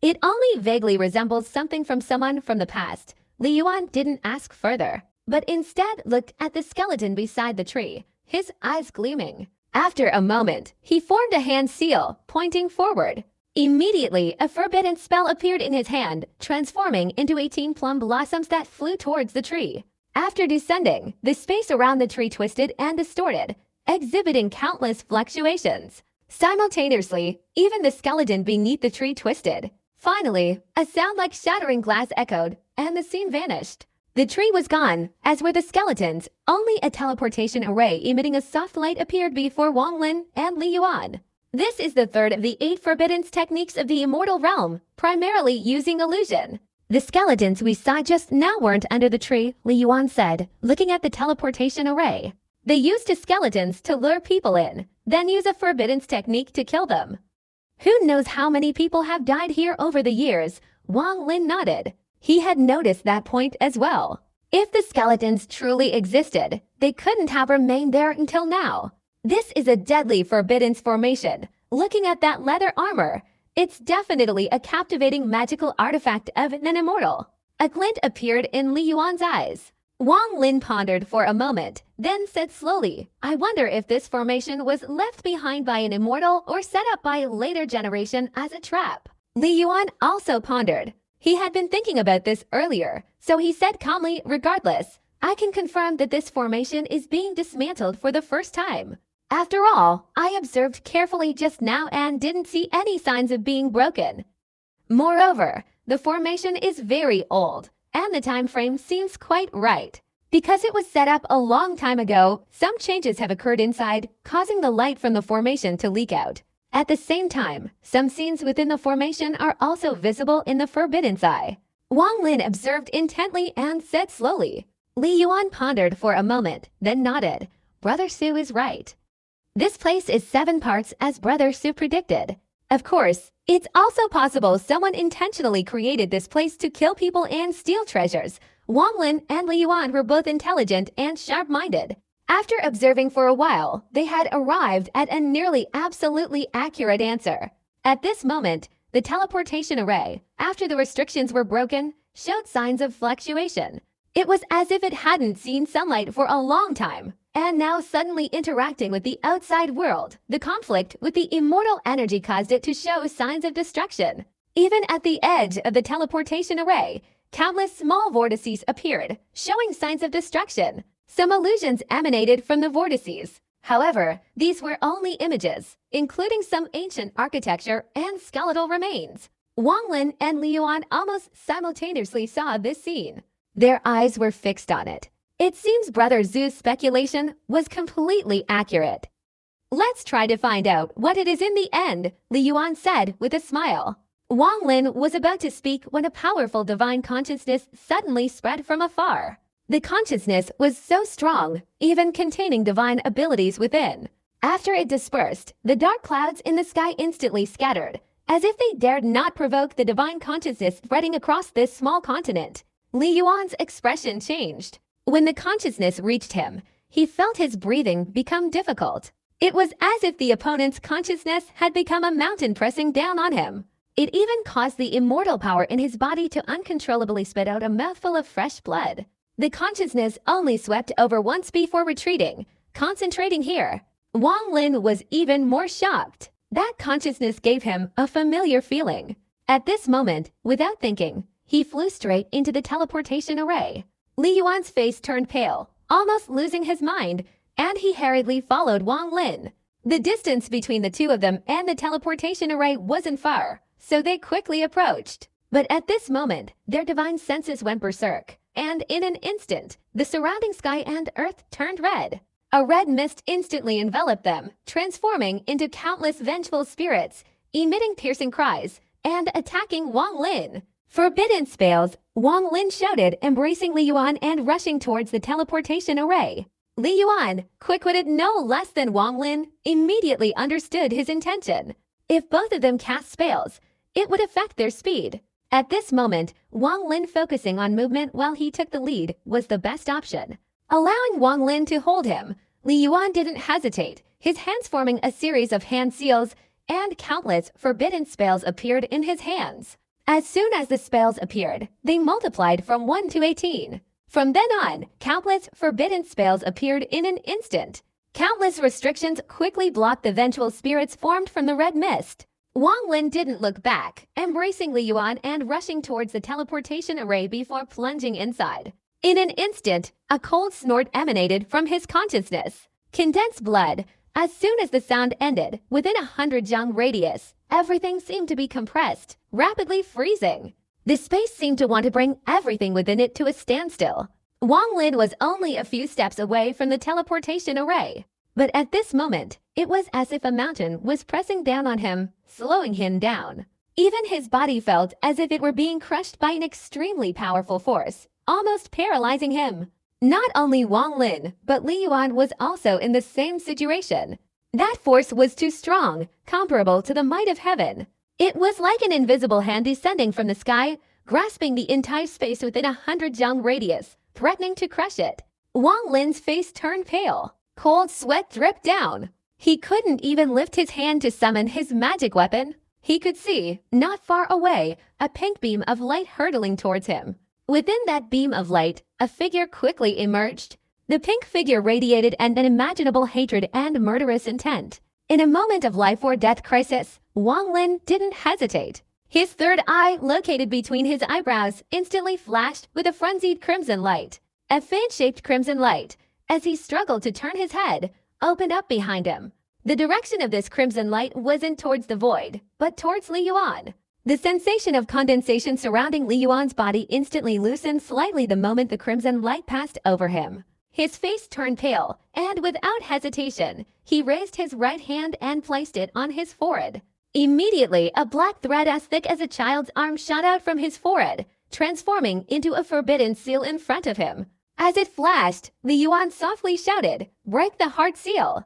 It only vaguely resembles something from someone from the past." Li Yuan didn't ask further, but instead looked at the skeleton beside the tree, his eyes gleaming. After a moment, he formed a hand seal, pointing forward. Immediately, a forbidden spell appeared in his hand, transforming into 18 plum blossoms that flew towards the tree. After descending, the space around the tree twisted and distorted, exhibiting countless fluctuations. Simultaneously, even the skeleton beneath the tree twisted. Finally, a sound like shattering glass echoed, and the scene vanished. The tree was gone, as were the skeletons. Only a teleportation array emitting a soft light appeared before Wang Lin and Li Yuan. This is the third of the 8 forbidden techniques of the immortal realm, primarily using illusion. The skeletons we saw just now weren't under the tree, Li Yuan said, looking at the teleportation array. They used the skeletons to lure people in, then use a forbidden technique to kill them. Who knows how many people have died here over the years? Wang Lin nodded. He had noticed that point as well. If the skeletons truly existed, they couldn't have remained there until now. This is a deadly forbidden formation. Looking at that leather armor, it's definitely a captivating magical artifact of an immortal. A glint appeared in Li Yuan's eyes. Wang Lin pondered for a moment, then said slowly, I wonder if this formation was left behind by an immortal or set up by a later generation as a trap. Li Yuan also pondered. He had been thinking about this earlier, so he said calmly, regardless, I can confirm that this formation is being dismantled for the first time. After all, I observed carefully just now and didn't see any signs of being broken. Moreover, the formation is very old, and the time frame seems quite right. Because it was set up a long time ago, some changes have occurred inside, causing the light from the formation to leak out. At the same time, some scenes within the formation are also visible in the Forbidden Eye. Wang Lin observed intently and said slowly. Li Yuan pondered for a moment, then nodded. Brother Su is right. This place is 7 parts as Brother Su predicted. Of course, it's also possible someone intentionally created this place to kill people and steal treasures. Wang Lin and Li Yuan were both intelligent and sharp-minded. After observing for a while, they had arrived at a nearly absolutely accurate answer. At this moment, the teleportation array, after the restrictions were broken, showed signs of fluctuation. It was as if it hadn't seen sunlight for a long time, and now suddenly interacting with the outside world. The conflict with the immortal energy caused it to show signs of destruction. Even at the edge of the teleportation array, countless small vortices appeared, showing signs of destruction. Some illusions emanated from the vortices. However, these were only images, including some ancient architecture and skeletal remains. Wang Lin and Li Yuan almost simultaneously saw this scene. Their eyes were fixed on it. It seems Brother Zhu's speculation was completely accurate. Let's try to find out what it is in the end, Li Yuan said with a smile. Wang Lin was about to speak when a powerful divine consciousness suddenly spread from afar. The consciousness was so strong, even containing divine abilities within. After it dispersed, the dark clouds in the sky instantly scattered, as if they dared not provoke the divine consciousness spreading across this small continent. Li Yuan's expression changed. When the consciousness reached him, he felt his breathing become difficult. It was as if the opponent's consciousness had become a mountain pressing down on him. It even caused the immortal power in his body to uncontrollably spit out a mouthful of fresh blood. The consciousness only swept over once before retreating, concentrating here. Wang Lin was even more shocked. That consciousness gave him a familiar feeling. At this moment, without thinking, he flew straight into the teleportation array. Li Yuan's face turned pale, almost losing his mind, and he hurriedly followed Wang Lin. The distance between the two of them and the teleportation array wasn't far, so they quickly approached. But at this moment, their divine senses went berserk. And in an instant, the surrounding sky and earth turned red. A red mist instantly enveloped them, transforming into countless vengeful spirits, emitting piercing cries, and attacking Wang Lin. Forbidden spells, Wang Lin shouted, embracing Li Yuan and rushing towards the teleportation array. Li Yuan, quick-witted no less than Wang Lin, immediately understood his intention. If both of them cast spells, it would affect their speed. At this moment, Wang Lin focusing on movement while he took the lead was the best option. Allowing Wang Lin to hold him, Li Yuan didn't hesitate, his hands forming a series of hand seals, and countless forbidden spells appeared in his hands. As soon as the spells appeared, they multiplied from 1 to 18. From then on, countless forbidden spells appeared in an instant. Countless restrictions quickly blocked the vengeful spirits formed from the red mist. Wang Lin didn't look back, embracing Li Yuan and rushing towards the teleportation array before plunging inside. In an instant, a cold snort emanated from his consciousness. Condensed blood, As soon as the sound ended, within 100 jang radius, everything seemed to be compressed, rapidly freezing. The space seemed to want to bring everything within it to a standstill. Wang Lin was only a few steps away from the teleportation array. But at this moment, it was as if a mountain was pressing down on him, slowing him down. Even his body felt as if it were being crushed by an extremely powerful force, almost paralyzing him. Not only Wang Lin, but Li Yuan was also in the same situation. That force was too strong, comparable to the might of heaven. It was like an invisible hand descending from the sky, grasping the entire space within 100 jang radius, threatening to crush it. Wang Lin's face turned pale. Cold sweat dripped down. He couldn't even lift his hand to summon his magic weapon. He could see, not far away, a pink beam of light hurtling towards him. Within that beam of light, a figure quickly emerged. The pink figure radiated an unimaginable hatred and murderous intent. In a moment of life or death crisis, Wang Lin didn't hesitate. His third eye, located between his eyebrows, instantly flashed with a frenzied crimson light. A fan-shaped crimson light, as he struggled to turn his head, opened up behind him. The direction of this crimson light wasn't towards the void, but towards Li Yuan. The sensation of condensation surrounding Li Yuan's body instantly loosened slightly the moment the crimson light passed over him. His face turned pale, and without hesitation, he raised his right hand and placed it on his forehead. Immediately, a black thread as thick as a child's arm shot out from his forehead, transforming into a forbidden seal in front of him. As it flashed, Li Yuan softly shouted, "Break the heart seal!"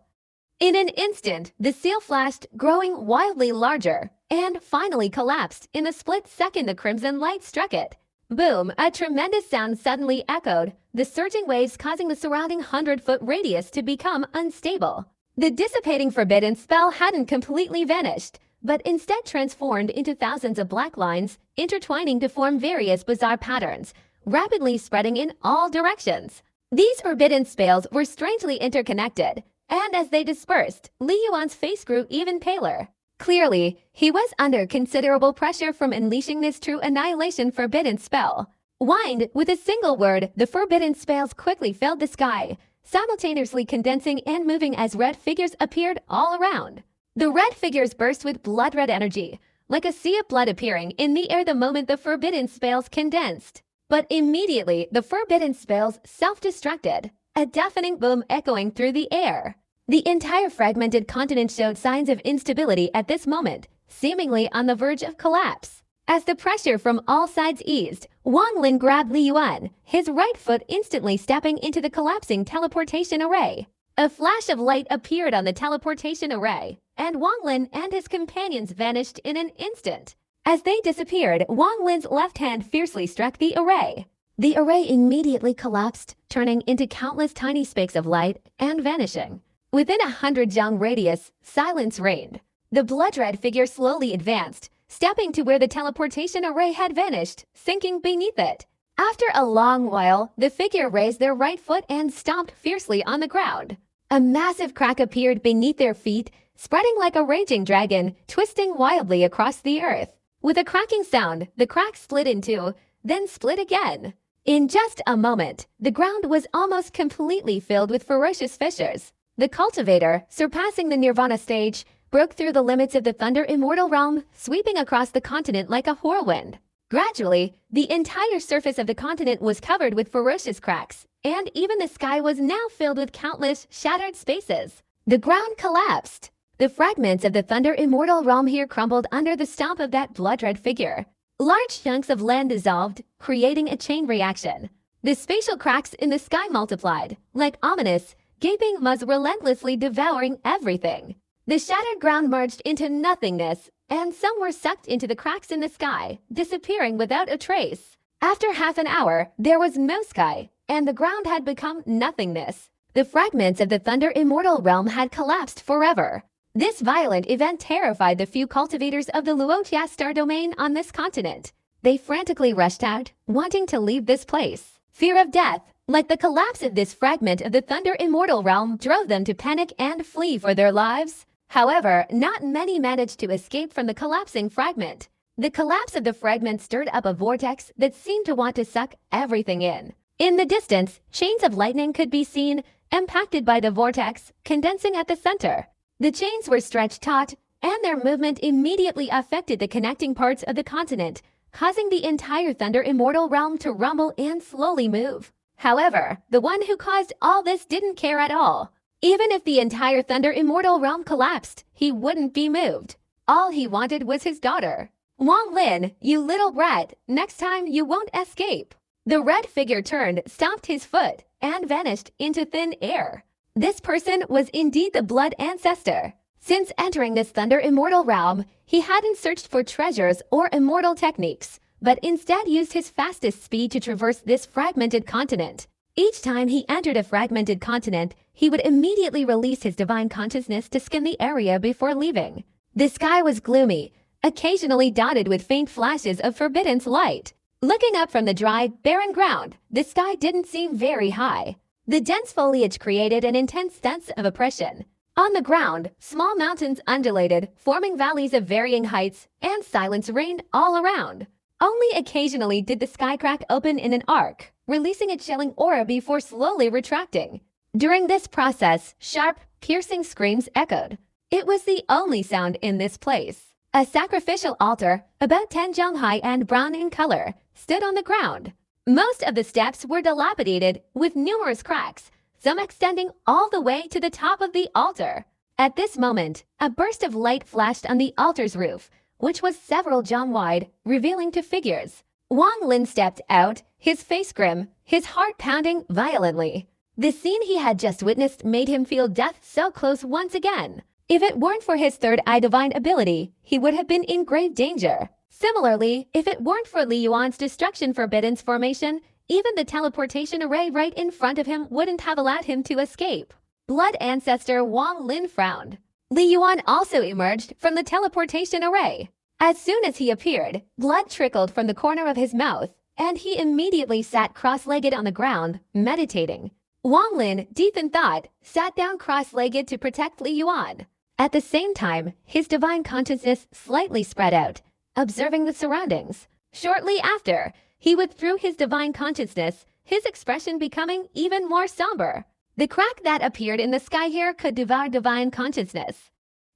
In an instant, the seal flashed, growing wildly larger, and finally collapsed in the split second the crimson light struck it. Boom! A tremendous sound suddenly echoed, the surging waves causing the surrounding 100-foot radius to become unstable. The dissipating forbidden spell hadn't completely vanished, but instead transformed into thousands of black lines, intertwining to form various bizarre patterns, rapidly spreading in all directions. These forbidden spells were strangely interconnected, and as they dispersed, Li Yuan's face grew even paler. Clearly, he was under considerable pressure from unleashing this true annihilation forbidden spell. Wind, with a single word, the forbidden spells quickly filled the sky, simultaneously condensing and moving as red figures appeared all around. The red figures burst with blood-red energy, like a sea of blood appearing in the air the moment the forbidden spells condensed. But immediately, the forbidden spells self-destructed, a deafening boom echoing through the air. The entire fragmented continent showed signs of instability at this moment, seemingly on the verge of collapse. As the pressure from all sides eased, Wang Lin grabbed Li Yuan, his right foot instantly stepping into the collapsing teleportation array. A flash of light appeared on the teleportation array, and Wang Lin and his companions vanished in an instant. As they disappeared, Wang Lin's left hand fiercely struck the array. The array immediately collapsed, turning into countless tiny specks of light and vanishing. Within 100 jang radius, silence reigned. The blood-red figure slowly advanced, stepping to where the teleportation array had vanished, sinking beneath it. After a long while, the figure raised their right foot and stomped fiercely on the ground. A massive crack appeared beneath their feet, spreading like a raging dragon, twisting wildly across the earth. With a cracking sound, the crack split in two, then split again. In just a moment, the ground was almost completely filled with ferocious fissures. The cultivator, surpassing the Nirvana stage, broke through the limits of the Thunder Immortal realm, sweeping across the continent like a whirlwind. Gradually, the entire surface of the continent was covered with ferocious cracks, and even the sky was now filled with countless shattered spaces. The ground collapsed. The fragments of the Thunder Immortal realm here crumbled under the stomp of that blood-red figure. Large chunks of land dissolved, creating a chain reaction. The spatial cracks in the sky multiplied, like ominous, gaping maws relentlessly devouring everything. The shattered ground merged into nothingness, and some were sucked into the cracks in the sky, disappearing without a trace. After half an hour, there was no sky, and the ground had become nothingness. The fragments of the Thunder Immortal realm had collapsed forever. This violent event terrified the few cultivators of the Luotia star domain on this continent. They frantically rushed out, wanting to leave this place. Fear of death, like the collapse of this fragment of the Thunder Immortal realm, drove them to panic and flee for their lives. However, not many managed to escape from the collapsing fragment. The collapse of the fragment stirred up a vortex that seemed to want to suck everything in. In the distance, chains of lightning could be seen, impacted by the vortex, condensing at the center. The chains were stretched taut, and their movement immediately affected the connecting parts of the continent, causing the entire Thunder Immortal realm to rumble and slowly move. However, the one who caused all this didn't care at all. Even if the entire Thunder Immortal realm collapsed, he wouldn't be moved. All he wanted was his daughter. Wang Lin, you little brat, next time you won't escape. The red figure turned, stomped his foot, and vanished into thin air. This person was indeed the Blood Ancestor. Since entering this Thunder Immortal realm, he hadn't searched for treasures or immortal techniques, but instead used his fastest speed to traverse this fragmented continent. Each time he entered a fragmented continent, he would immediately release his divine consciousness to skim the area before leaving. The sky was gloomy, occasionally dotted with faint flashes of forbidden light. Looking up from the dry, barren ground, the sky didn't seem very high. The dense foliage created an intense sense of oppression. On the ground, small mountains undulated, forming valleys of varying heights, and silence reigned all around. Only occasionally did the sky crack open in an arc, releasing a chilling aura before slowly retracting. During this process, sharp, piercing screams echoed. It was the only sound in this place. A sacrificial altar, about 10 jong high and brown in color, stood on the ground. Most of the steps were dilapidated, with numerous cracks, some extending all the way to the top of the altar. At this moment, a burst of light flashed on the altar's roof, which was several jong wide, revealing two figures. Wang Lin stepped out, his face grim, his heart pounding violently. The scene he had just witnessed made him feel death so close once again. If it weren't for his third eye divine ability, he would have been in grave danger. Similarly, if it weren't for Li Yuan's destruction forbidden's formation, even the teleportation array right in front of him wouldn't have allowed him to escape. Blood Ancestor Wang Lin frowned. Li Yuan also emerged from the teleportation array. As soon as he appeared, blood trickled from the corner of his mouth, and he immediately sat cross-legged on the ground, meditating. Wang Lin, deep in thought, sat down cross-legged to protect Li Yuan. At the same time, his divine consciousness slightly spread out, observing the surroundings. Shortly after, he withdrew his divine consciousness, his expression becoming even more somber. The crack that appeared in the sky here could devour divine consciousness.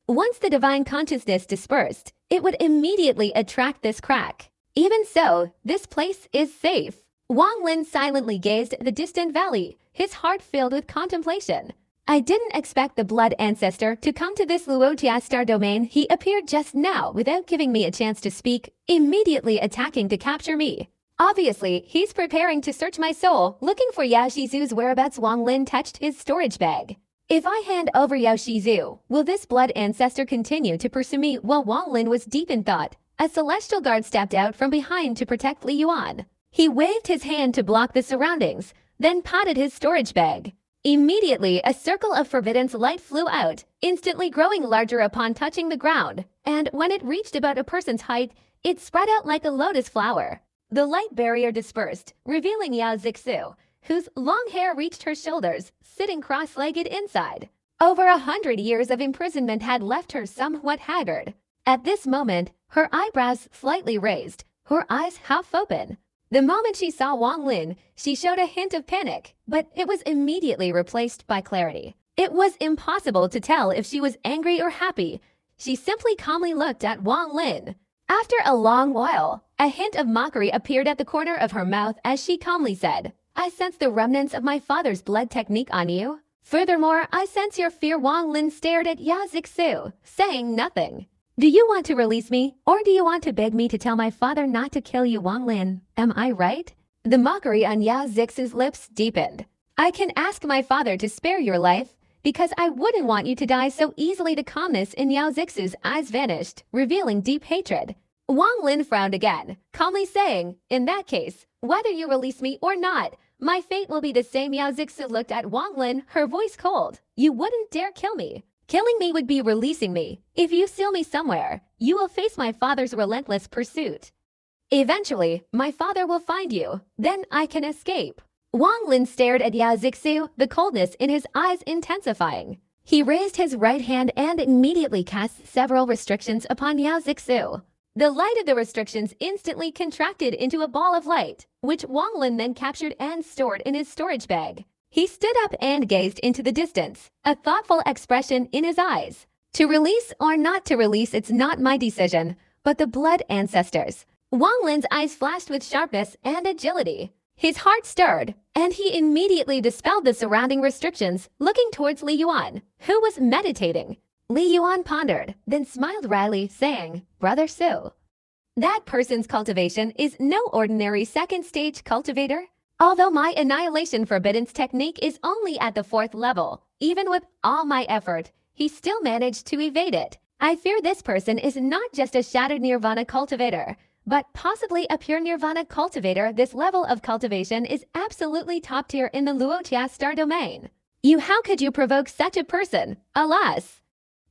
Once the divine consciousness dispersed, it would immediately attract this crack. Even so, this place is safe. Wang Lin silently gazed at the distant valley, his heart filled with contemplation. I didn't expect the Blood Ancestor to come to this Luotia star domain. He appeared just now without giving me a chance to speak, immediately attacking to capture me. Obviously, he's preparing to search my soul, looking for Yao Shizu's whereabouts. Wang Lin touched his storage bag. If I hand over Yao Shizu, will this Blood Ancestor continue to pursue me? While Wang Lin was deep in thought, a celestial guard stepped out from behind to protect Li Yuan. He waved his hand to block the surroundings, then patted his storage bag. Immediately, a circle of forbidden light flew out, instantly growing larger upon touching the ground, and when it reached about a person's height, it spread out like a lotus flower. The light barrier dispersed, revealing Yao Zixu, whose long hair reached her shoulders, sitting cross-legged inside. Over 100 years of imprisonment had left her somewhat haggard. At this moment, her eyebrows slightly raised, her eyes half open. The moment she saw Wang Lin, she showed a hint of panic, but it was immediately replaced by clarity. It was impossible to tell if she was angry or happy. She simply calmly looked at Wang Lin. After a long while, a hint of mockery appeared at the corner of her mouth as she calmly said, I sense the remnants of my father's blood technique on you. Furthermore, I sense your fear. Wang Lin stared at Yao Zixu, saying nothing. Do you want to release me, or do you want to beg me to tell my father not to kill you, Wang Lin? Am I right? The mockery on Yao Zixu's lips deepened. I can ask my father to spare your life, because I wouldn't want you to die so easily. The calmness in Yao Zixu's eyes vanished, revealing deep hatred. Wang Lin frowned again, calmly saying, in that case, whether you release me or not, my fate will be the same. Yao Zixu looked at Wang Lin, her voice cold. You wouldn't dare kill me. Killing me would be releasing me. If you seal me somewhere, you will face my father's relentless pursuit. Eventually, my father will find you. Then I can escape. Wang Lin stared at Yao Zixu, the coldness in his eyes intensifying. He raised his right hand and immediately cast several restrictions upon Yao Zixu. The light of the restrictions instantly contracted into a ball of light, which Wang Lin then captured and stored in his storage bag. He stood up and gazed into the distance, a thoughtful expression in his eyes. To release or not to release, it's not my decision, but the blood ancestors. Wang Lin's eyes flashed with sharpness and agility. His heart stirred, and he immediately dispelled the surrounding restrictions, looking towards Li Yuan, who was meditating. Li Yuan pondered, then smiled wryly, saying, "Brother Su, that person's cultivation is no ordinary second-stage cultivator. Although my Annihilation Forbiddance technique is only at the 4th level, even with all my effort, he still managed to evade it. I fear this person is not just a Shattered Nirvana cultivator, but possibly a pure Nirvana cultivator. This level of cultivation is absolutely top tier in the Luotia star domain. How could you provoke such a person? Alas!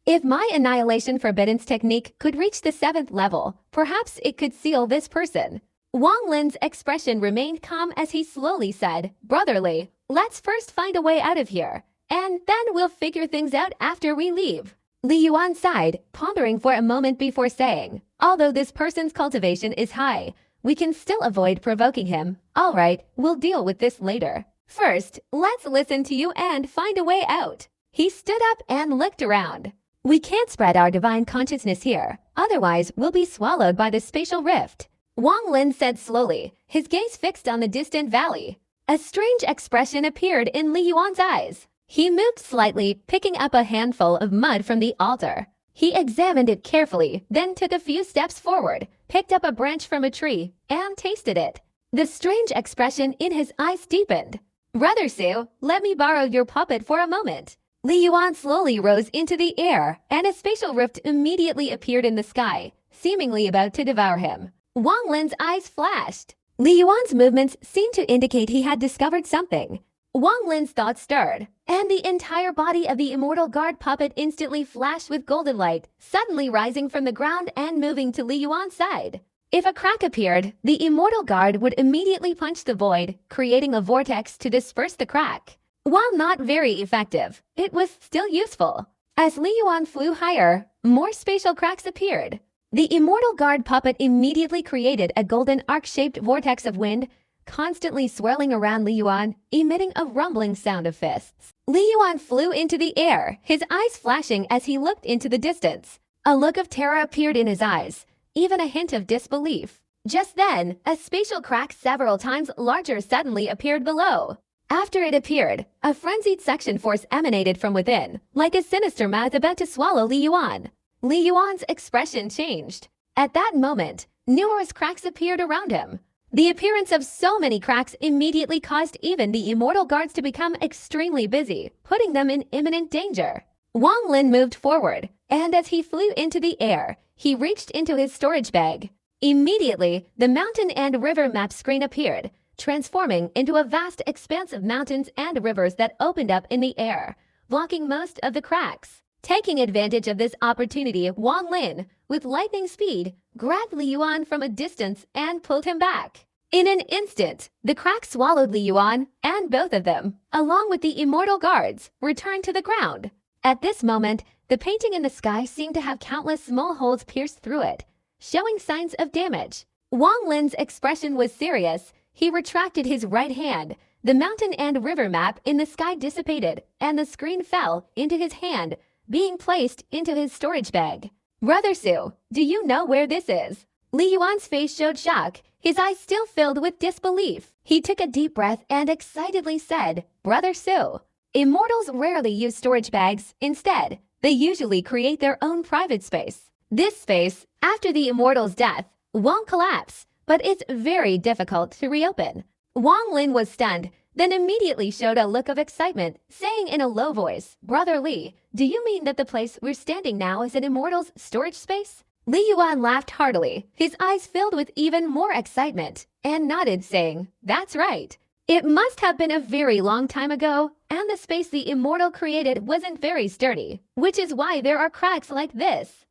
If my Annihilation Forbiddance technique could reach the 7th level, perhaps it could seal this person." Wang Lin's expression remained calm as he slowly said, "Brotherly, let's first find a way out of here, and then we'll figure things out after we leave." Li Yuan sighed, pondering for a moment before saying, "Although this person's cultivation is high, we can still avoid provoking him. All right, we'll deal with this later. First, let's listen to you and find a way out." He stood up and looked around. "We can't spread our divine consciousness here, otherwise we'll be swallowed by the spatial rift," Wang Lin said slowly, his gaze fixed on the distant valley. A strange expression appeared in Li Yuan's eyes. He moved slightly, picking up a handful of mud from the altar. He examined it carefully, then took a few steps forward, picked up a branch from a tree, and tasted it. The strange expression in his eyes deepened. "Brother Su, let me borrow your puppet for a moment." Li Yuan slowly rose into the air, and a spatial rift immediately appeared in the sky, seemingly about to devour him. Wang Lin's eyes flashed. Li Yuan's movements seemed to indicate he had discovered something. Wang Lin's thoughts stirred, and the entire body of the Immortal Guard puppet instantly flashed with golden light, suddenly rising from the ground and moving to Li Yuan's side. If a crack appeared, the Immortal Guard would immediately punch the void, creating a vortex to disperse the crack. While not very effective, it was still useful. As Li Yuan flew higher, more spatial cracks appeared. The Immortal Guard puppet immediately created a golden arc-shaped vortex of wind, constantly swirling around Li Yuan, emitting a rumbling sound of fists. Li Yuan flew into the air, his eyes flashing as he looked into the distance. A look of terror appeared in his eyes, even a hint of disbelief. Just then, a spatial crack several times larger suddenly appeared below. After it appeared, a frenzied suction force emanated from within, like a sinister mouth about to swallow Li Yuan. Li Yuan's expression changed. At that moment, numerous cracks appeared around him. The appearance of so many cracks immediately caused even the Immortal Guards to become extremely busy, putting them in imminent danger. Wang Lin moved forward, and as he flew into the air, he reached into his storage bag. Immediately, the mountain and river map screen appeared, transforming into a vast expanse of mountains and rivers that opened up in the air, blocking most of the cracks. Taking advantage of this opportunity, Wang Lin, with lightning speed, grabbed Li Yuan from a distance and pulled him back. In an instant, the crack swallowed Li Yuan, and both of them, along with the Immortal Guards, returned to the ground. At this moment, the painting in the sky seemed to have countless small holes pierced through it, showing signs of damage. Wang Lin's expression was serious. He retracted his right hand. The mountain and river map in the sky dissipated, and the screen fell into his hand, being placed into his storage bag. "Brother Su, do you know where this is?" Li Yuan's face showed shock, his eyes still filled with disbelief. He took a deep breath and excitedly said, "Brother Su." Immortals rarely use storage bags. Instead, they usually create their own private space. This space, after the Immortal's death, won't collapse, but it's very difficult to reopen. Wang Lin was stunned, then immediately showed a look of excitement, saying in a low voice, "Brother Li, do you mean that the place we're standing now is an Immortal's storage space?" Li Yuan laughed heartily, his eyes filled with even more excitement, and nodded, saying, "That's right. It must have been a very long time ago, and the space the Immortal created wasn't very sturdy, which is why there are cracks like this.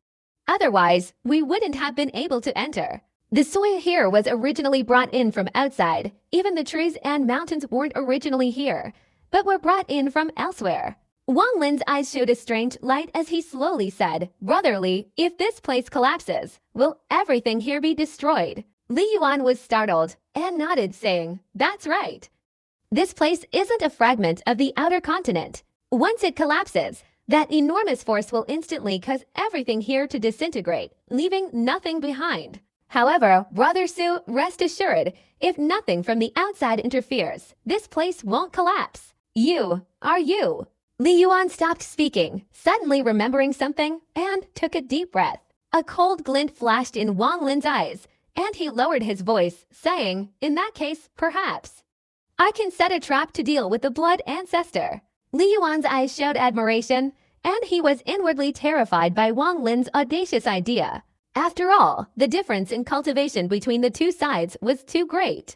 Otherwise, we wouldn't have been able to enter. The soil here was originally brought in from outside. Even the trees and mountains weren't originally here, but were brought in from elsewhere." Wang Lin's eyes showed a strange light as he slowly said, "Brother Li, if this place collapses, will everything here be destroyed?" Li Yuan was startled and nodded, saying, "That's right." This place isn't a fragment of the outer continent. Once it collapses, that enormous force will instantly cause everything here to disintegrate, leaving nothing behind. However, Brother Su, rest assured, if nothing from the outside interferes, this place won't collapse. You, are you? Li Yuan stopped speaking, suddenly remembering something, and took a deep breath. A cold glint flashed in Wang Lin's eyes, and he lowered his voice, saying, in that case, perhaps I can set a trap to deal with the blood ancestor. Li Yuan's eyes showed admiration, and he was inwardly terrified by Wang Lin's audacious idea. After all, the difference in cultivation between the two sides was too great.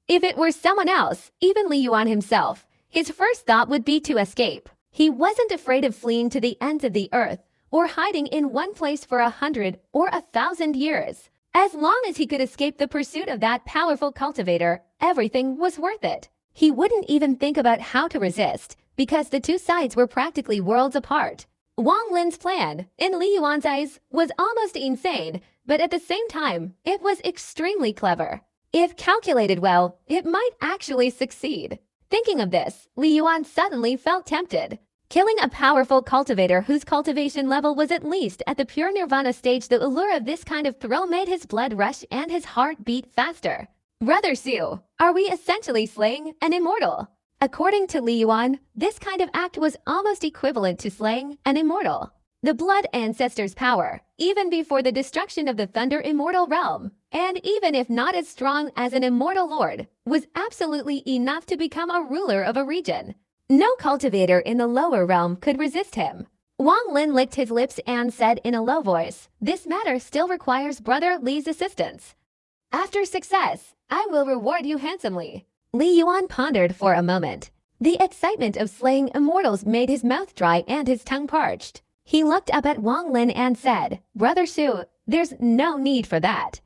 If it were someone else, even Li Yuan himself, his first thought would be to escape. He wasn't afraid of fleeing to the ends of the earth, or hiding in one place for 100 or 1,000 years. As long as he could escape the pursuit of that powerful cultivator, everything was worth it. He wouldn't even think about how to resist, because the two sides were practically worlds apart. Wang Lin's plan, in Li Yuan's eyes, was almost insane, but at the same time, it was extremely clever. If calculated well, it might actually succeed. Thinking of this, Li Yuan suddenly felt tempted. Killing a powerful cultivator whose cultivation level was at least at the pure nirvana stage, the allure of this kind of thrill made his blood rush and his heart beat faster. Brother Su, are we essentially slaying an immortal? According to Li Yuan, this kind of act was almost equivalent to slaying an immortal. The blood ancestor's power, even before the destruction of the Thunder Immortal realm, and even if not as strong as an immortal lord, was absolutely enough to become a ruler of a region. No cultivator in the lower realm could resist him. Wang Lin licked his lips and said in a low voice, this matter still requires Brother Li's assistance. After success, I will reward you handsomely. Li Yuan pondered for a moment. The excitement of slaying immortals made his mouth dry and his tongue parched. He looked up at Wang Lin and said, Brother Su, there's no need for that.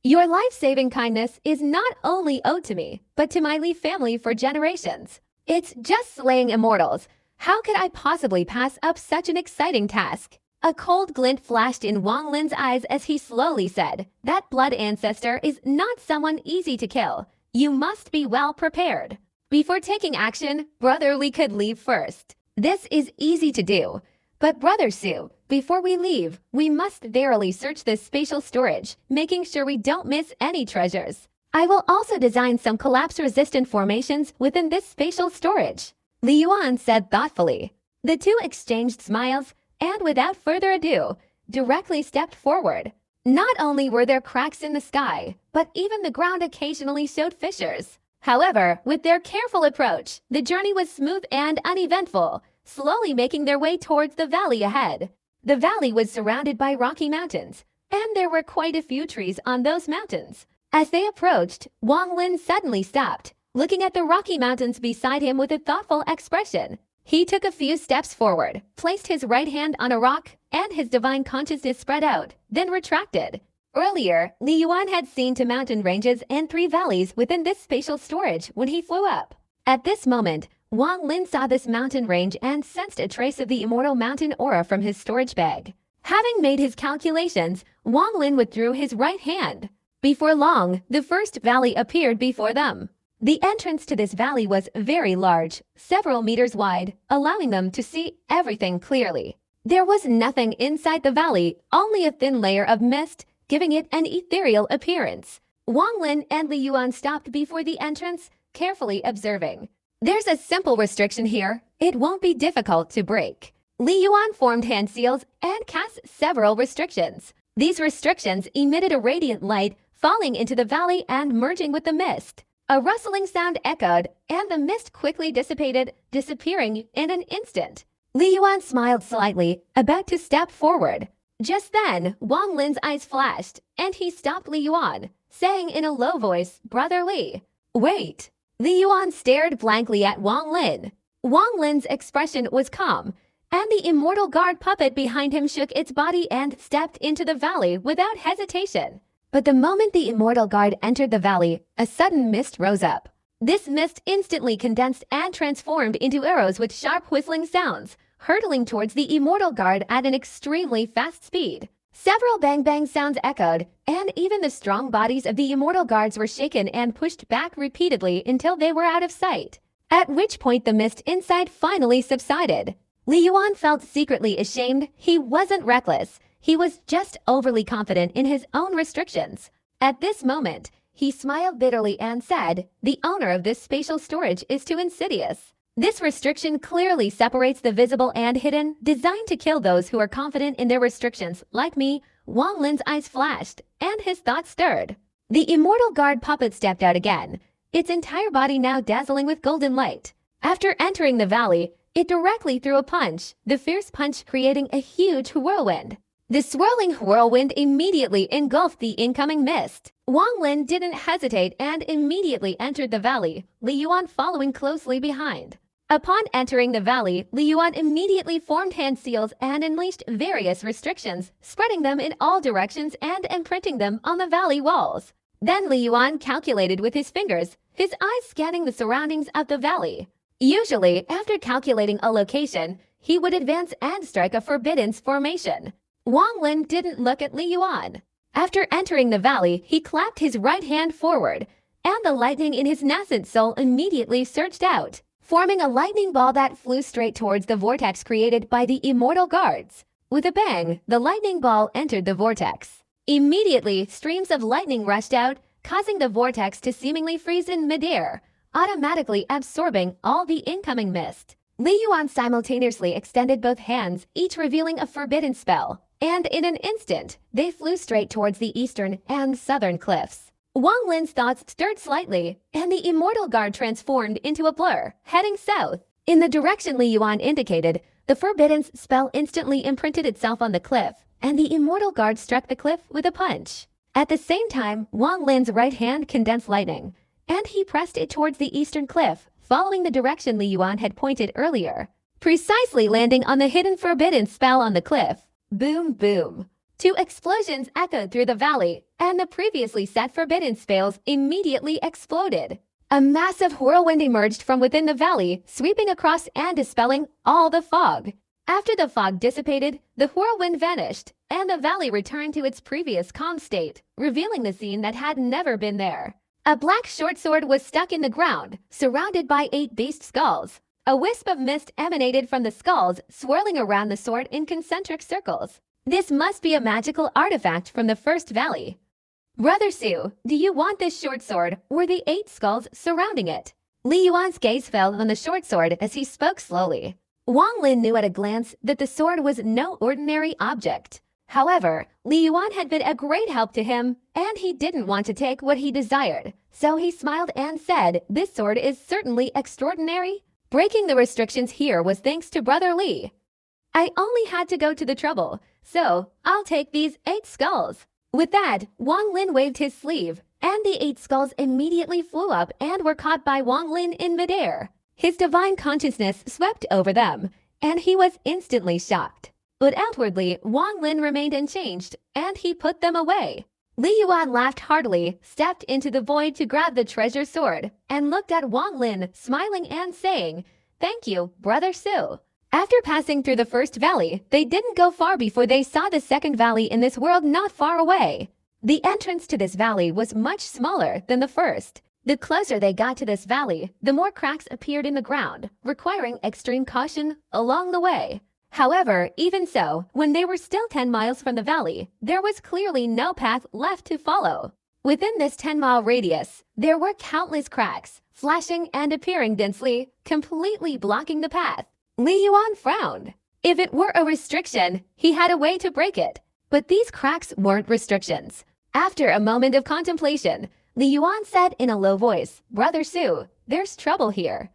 Your life-saving kindness is not only owed to me, but to my Li family for generations. It's just slaying immortals. How could I possibly pass up such an exciting task? A cold glint flashed in Wang Lin's eyes as he slowly said, that blood ancestor is not someone easy to kill. You must be well prepared. Before taking action, Brother Li could leave first. This is easy to do. But Brother Su, before we leave, we must thoroughly search this spatial storage, making sure we don't miss any treasures. I will also design some collapse-resistant formations within this spatial storage. Li Yuan said thoughtfully. The two exchanged smiles, and without further ado, directly stepped forward. Not only were there cracks in the sky, but even the ground occasionally showed fissures. However, with their careful approach, the journey was smooth and uneventful, slowly making their way towards the valley ahead. The valley was surrounded by rocky mountains, and there were quite a few trees on those mountains. As they approached, Wang Lin suddenly stopped, looking at the rocky mountains beside him with a thoughtful expression. He took a few steps forward, placed his right hand on a rock, and his divine consciousness spread out, then retracted. Earlier, Li Yuan had seen two mountain ranges and 3 valleys within this spatial storage when he flew up. At this moment, Wang Lin saw this mountain range and sensed a trace of the immortal mountain aura from his storage bag. Having made his calculations, Wang Lin withdrew his right hand. Before long, the first valley appeared before them. The entrance to this valley was very large, several meters wide, allowing them to see everything clearly. There was nothing inside the valley, only a thin layer of mist, giving it an ethereal appearance. Wang Lin and Li Yuan stopped before the entrance, carefully observing. There's a simple restriction here. It won't be difficult to break. Li Yuan formed hand seals and cast several restrictions. These restrictions emitted a radiant light, falling into the valley and merging with the mist. A rustling sound echoed, and the mist quickly dissipated, disappearing in an instant. Li Yuan smiled slightly, about to step forward. Just then, Wang Lin's eyes flashed, and he stopped Li Yuan, saying in a low voice, Brother Li, wait. Li Yuan stared blankly at Wang Lin. Wang Lin's expression was calm, and the immortal guard puppet behind him shook its body and stepped into the valley without hesitation. But the moment the immortal guard entered the valley, a sudden mist rose up. This mist instantly condensed and transformed into arrows with sharp whistling sounds, hurtling towards the immortal guard at an extremely fast speed. Several bang-bang sounds echoed, and even the strong bodies of the immortal guards were shaken and pushed back repeatedly until they were out of sight. At which point the mist inside finally subsided. Li Yuan felt secretly ashamed. He wasn't reckless. He was just overly confident in his own restrictions. At this moment, he smiled bitterly and said, "The owner of this spatial storage is too insidious. This restriction clearly separates the visible and hidden, designed to kill those who are confident in their restrictions, like me." Wang Lin's eyes flashed, and his thoughts stirred. The immortal guard puppet stepped out again, its entire body now dazzling with golden light. After entering the valley, it directly threw a punch, the fierce punch creating a huge whirlwind. The swirling whirlwind immediately engulfed the incoming mist. Wang Lin didn't hesitate and immediately entered the valley, Li Yuan following closely behind. Upon entering the valley, Li Yuan immediately formed hand seals and unleashed various restrictions, spreading them in all directions and imprinting them on the valley walls. Then Li Yuan calculated with his fingers, his eyes scanning the surroundings of the valley. Usually, after calculating a location, he would advance and strike a forbidden formation. Wang Lin didn't look at Li Yuan. After entering the valley, he clapped his right hand forward, and the lightning in his nascent soul immediately surged out, forming a lightning ball that flew straight towards the vortex created by the immortal guards. With a bang, the lightning ball entered the vortex. Immediately, streams of lightning rushed out, causing the vortex to seemingly freeze in midair, automatically absorbing all the incoming mist. Li Yuan simultaneously extended both hands, each revealing a forbidden spell, and in an instant, they flew straight towards the eastern and southern cliffs. Wang Lin's thoughts stirred slightly, and the immortal guard transformed into a blur, heading south. In the direction Li Yuan indicated, the forbidden spell instantly imprinted itself on the cliff, and the immortal guard struck the cliff with a punch. At the same time, Wang Lin's right hand condensed lightning, and he pressed it towards the eastern cliff, following the direction Li Yuan had pointed earlier, precisely landing on the hidden forbidden spell on the cliff. Boom, boom. Two explosions echoed through the valley, and the previously set forbidden spells immediately exploded. A massive whirlwind emerged from within the valley, sweeping across and dispelling all the fog. After the fog dissipated, the whirlwind vanished, and the valley returned to its previous calm state, revealing the scene that had never been there. A black short sword was stuck in the ground, surrounded by 8 beast skulls. A wisp of mist emanated from the skulls, swirling around the sword in concentric circles. This must be a magical artifact from the first valley. "Brother Su, do you want this short sword or the 8 skulls surrounding it?" Li Yuan's gaze fell on the short sword as he spoke slowly. Wang Lin knew at a glance that the sword was no ordinary object. However, Li Yuan had been a great help to him, and he didn't want to take what he desired. So he smiled and said, "This sword is certainly extraordinary. Breaking the restrictions here was thanks to Brother Li. I only had to go to the trouble, so I'll take these 8 skulls." With that, Wang Lin waved his sleeve, and the 8 skulls immediately flew up and were caught by Wang Lin in midair. His divine consciousness swept over them, and he was instantly shocked. But outwardly, Wang Lin remained unchanged, and he put them away. Li Yuan laughed heartily, stepped into the void to grab the treasure sword, and looked at Wang Lin, smiling and saying, "Thank you, Brother Su." After passing through the first valley, they didn't go far before they saw the second valley in this world not far away. The entrance to this valley was much smaller than the first. The closer they got to this valley, the more cracks appeared in the ground, requiring extreme caution along the way. However, even so, when they were still 10 miles from the valley, there was clearly no path left to follow. Within this 10-mile radius, there were countless cracks, flashing and appearing densely, completely blocking the path. Li Yuan frowned. If it were a restriction, he had a way to break it. But these cracks weren't restrictions. After a moment of contemplation, Li Yuan said in a low voice, "Brother Su, there's trouble here.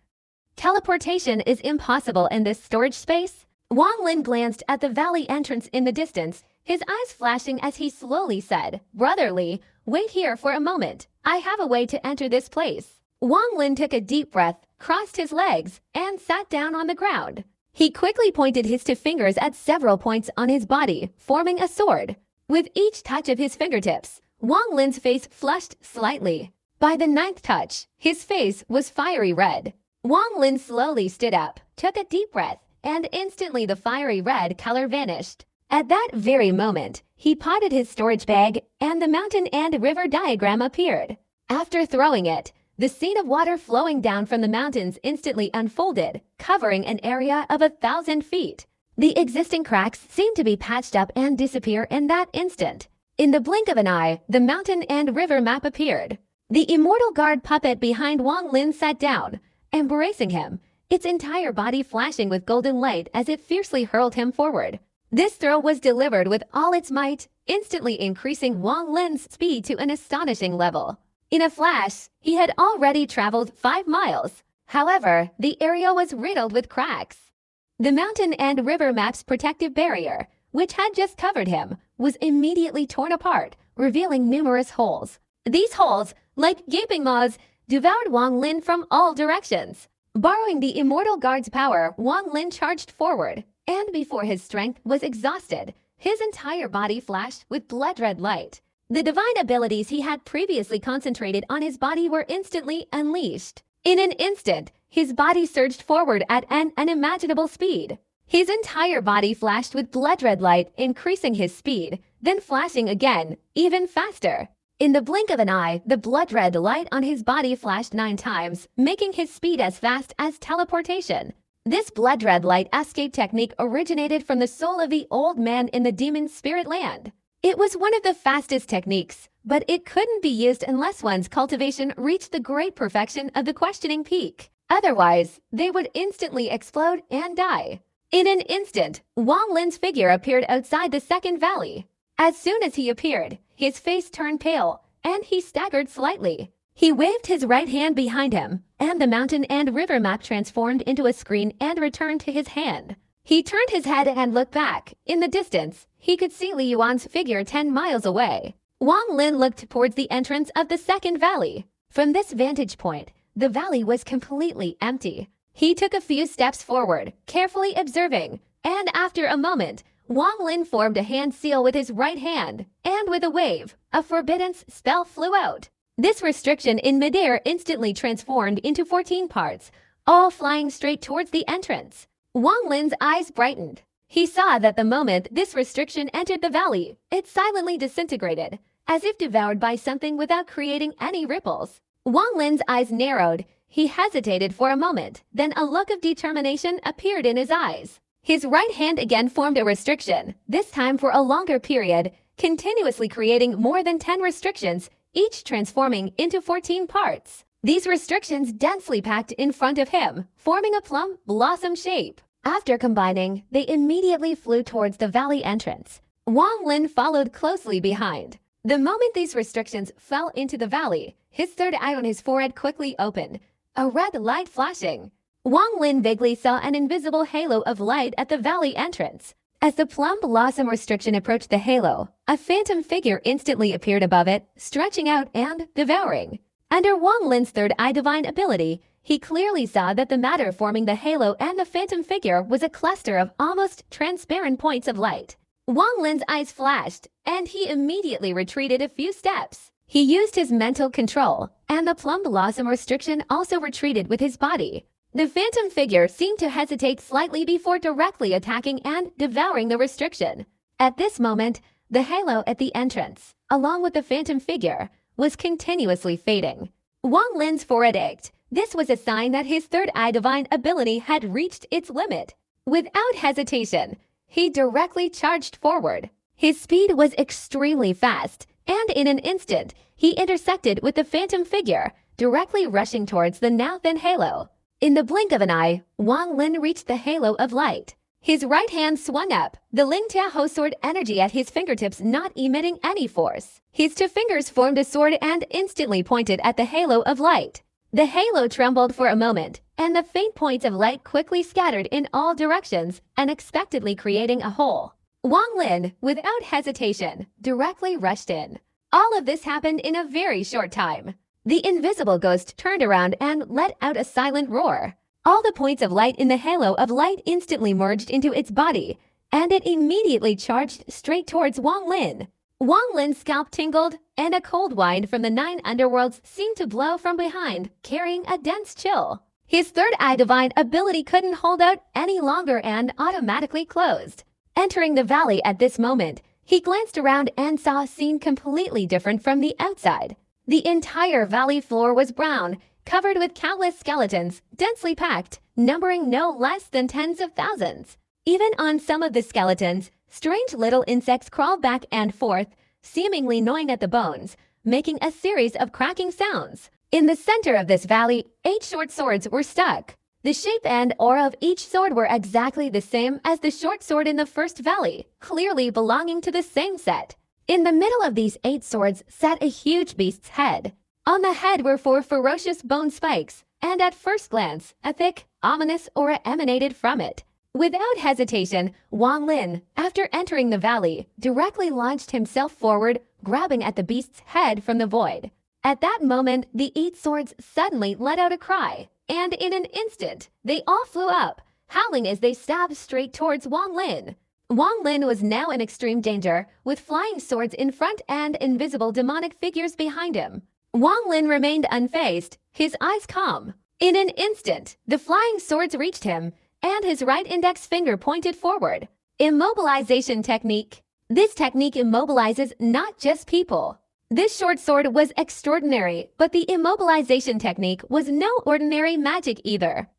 Teleportation is impossible in this storage space." Wang Lin glanced at the valley entrance in the distance, his eyes flashing as he slowly said, "Brother Li, wait here for a moment. I have a way to enter this place." Wang Lin took a deep breath, crossed his legs, and sat down on the ground. He quickly pointed his 2 fingers at several points on his body, forming a sword. With each touch of his fingertips, Wang Lin's face flushed slightly. By the 9th touch, his face was fiery red. Wang Lin slowly stood up, took a deep breath, and instantly the fiery red color vanished. At that very moment, He potted his storage bag, and the mountain and river diagram appeared. After throwing it, the scene of water flowing down from the mountains instantly unfolded, covering an area of 1,000 feet. The existing cracks seemed to be patched up and disappear in that instant. In the blink of an eye, the mountain and river map appeared. The immortal guard puppet behind Wang Lin sat down, embracing him, its entire body flashing with golden light as it fiercely hurled him forward. This throw was delivered with all its might, instantly increasing Wang Lin's speed to an astonishing level. In a flash, he had already traveled 5 miles. However, the area was riddled with cracks. The mountain and river map's protective barrier, which had just covered him, was immediately torn apart, revealing numerous holes. These holes, like gaping maws, devoured Wang Lin from all directions. Borrowing the immortal guard's power, Wang Lin charged forward, and before his strength was exhausted, his entire body flashed with blood-red light. The divine abilities he had previously concentrated on his body were instantly unleashed. In an instant, his body surged forward at an unimaginable speed. His entire body flashed with blood-red light, increasing his speed, then flashing again, even faster. In the blink of an eye, the blood-red light on his body flashed 9 times, making his speed as fast as teleportation. This blood-red light escape technique originated from the soul of the old man in the demon spirit land. It was one of the fastest techniques, but it couldn't be used unless one's cultivation reached the great perfection of the questioning peak. Otherwise, they would instantly explode and die. In an instant, Wang Lin's figure appeared outside the second valley. As soon as he appeared, his face turned pale, and he staggered slightly. He waved his right hand behind him, and the mountain and river map transformed into a screen and returned to his hand. He turned his head and looked back. In the distance, he could see Li Yuan's figure 10 miles away. Wang Lin looked towards the entrance of the second valley. From this vantage point, the valley was completely empty. He took a few steps forward, carefully observing, and after a moment, Wang Lin formed a hand seal with his right hand, and with a wave, a forbiddance spell flew out. This restriction in midair instantly transformed into 14 parts, all flying straight towards the entrance. Wang Lin's eyes brightened. He saw that the moment this restriction entered the valley, it silently disintegrated, as if devoured by something without creating any ripples. Wang Lin's eyes narrowed. He hesitated for a moment, then a look of determination appeared in his eyes. His right hand again formed a restriction, this time for a longer period, continuously creating more than 10 restrictions, each transforming into 14 parts. These restrictions densely packed in front of him, forming a plum blossom shape. After combining, they immediately flew towards the valley entrance. Wang Lin followed closely behind. The moment these restrictions fell into the valley, his third eye on his forehead quickly opened, a red light flashing. Wang Lin vaguely saw an invisible halo of light at the valley entrance. As the plum blossom restriction approached the halo, a phantom figure instantly appeared above it, stretching out and devouring. Under Wang Lin's third eye divine ability, he clearly saw that the matter forming the halo and the phantom figure was a cluster of almost transparent points of light. Wang Lin's eyes flashed, and he immediately retreated a few steps. He used his mental control, and the plum blossom restriction also retreated with his body. The phantom figure seemed to hesitate slightly before directly attacking and devouring the restriction. At this moment, the halo at the entrance, along with the phantom figure, was continuously fading. Wang Lin's forehead ached. This was a sign that his third eye divine ability had reached its limit. Without hesitation, he directly charged forward. His speed was extremely fast, and in an instant, he intersected with the phantom figure, directly rushing towards the now-thin halo. In the blink of an eye, Wang Lin reached the halo of light. His right hand swung up, the Ling Tiaho sword energy at his fingertips not emitting any force. His 2 fingers formed a sword and instantly pointed at the halo of light. The halo trembled for a moment, and the faint points of light quickly scattered in all directions, unexpectedly creating a hole. Wang Lin, without hesitation, directly rushed in. All of this happened in a very short time. The invisible ghost turned around and let out a silent roar. All the points of light in the halo of light instantly merged into its body, and it immediately charged straight towards Wang Lin. Wang Lin's scalp tingled, and a cold wind from the 9 underworlds seemed to blow from behind, carrying a dense chill. His third eye divine ability couldn't hold out any longer and automatically closed. Entering the valley at this moment, He glanced around and saw a scene completely different from the outside. The entire valley floor was brown, covered with countless skeletons, densely packed, numbering no less than tens of thousands. Even on some of the skeletons, strange little insects crawled back and forth, seemingly gnawing at the bones, making a series of cracking sounds. In the center of this valley, 8 short swords were stuck. The shape and aura of each sword were exactly the same as the short sword in the first valley, clearly belonging to the same set. In the middle of these 8 swords sat a huge beast's head. On the head were 4 ferocious bone spikes, and at first glance, a thick, ominous aura emanated from it. Without hesitation, Wang Lin, after entering the valley, directly launched himself forward, grabbing at the beast's head from the void. At that moment, the 8 swords suddenly let out a cry, and in an instant, they all flew up, howling as they stabbed straight towards Wang Lin. Wang Lin was now in extreme danger, with flying swords in front and invisible demonic figures behind him. Wang Lin remained unfazed, his eyes calm. In an instant, the flying swords reached him, and his right index finger pointed forward. Immobilization technique. This technique immobilizes not just people. This short sword was extraordinary, but the immobilization technique was no ordinary magic either.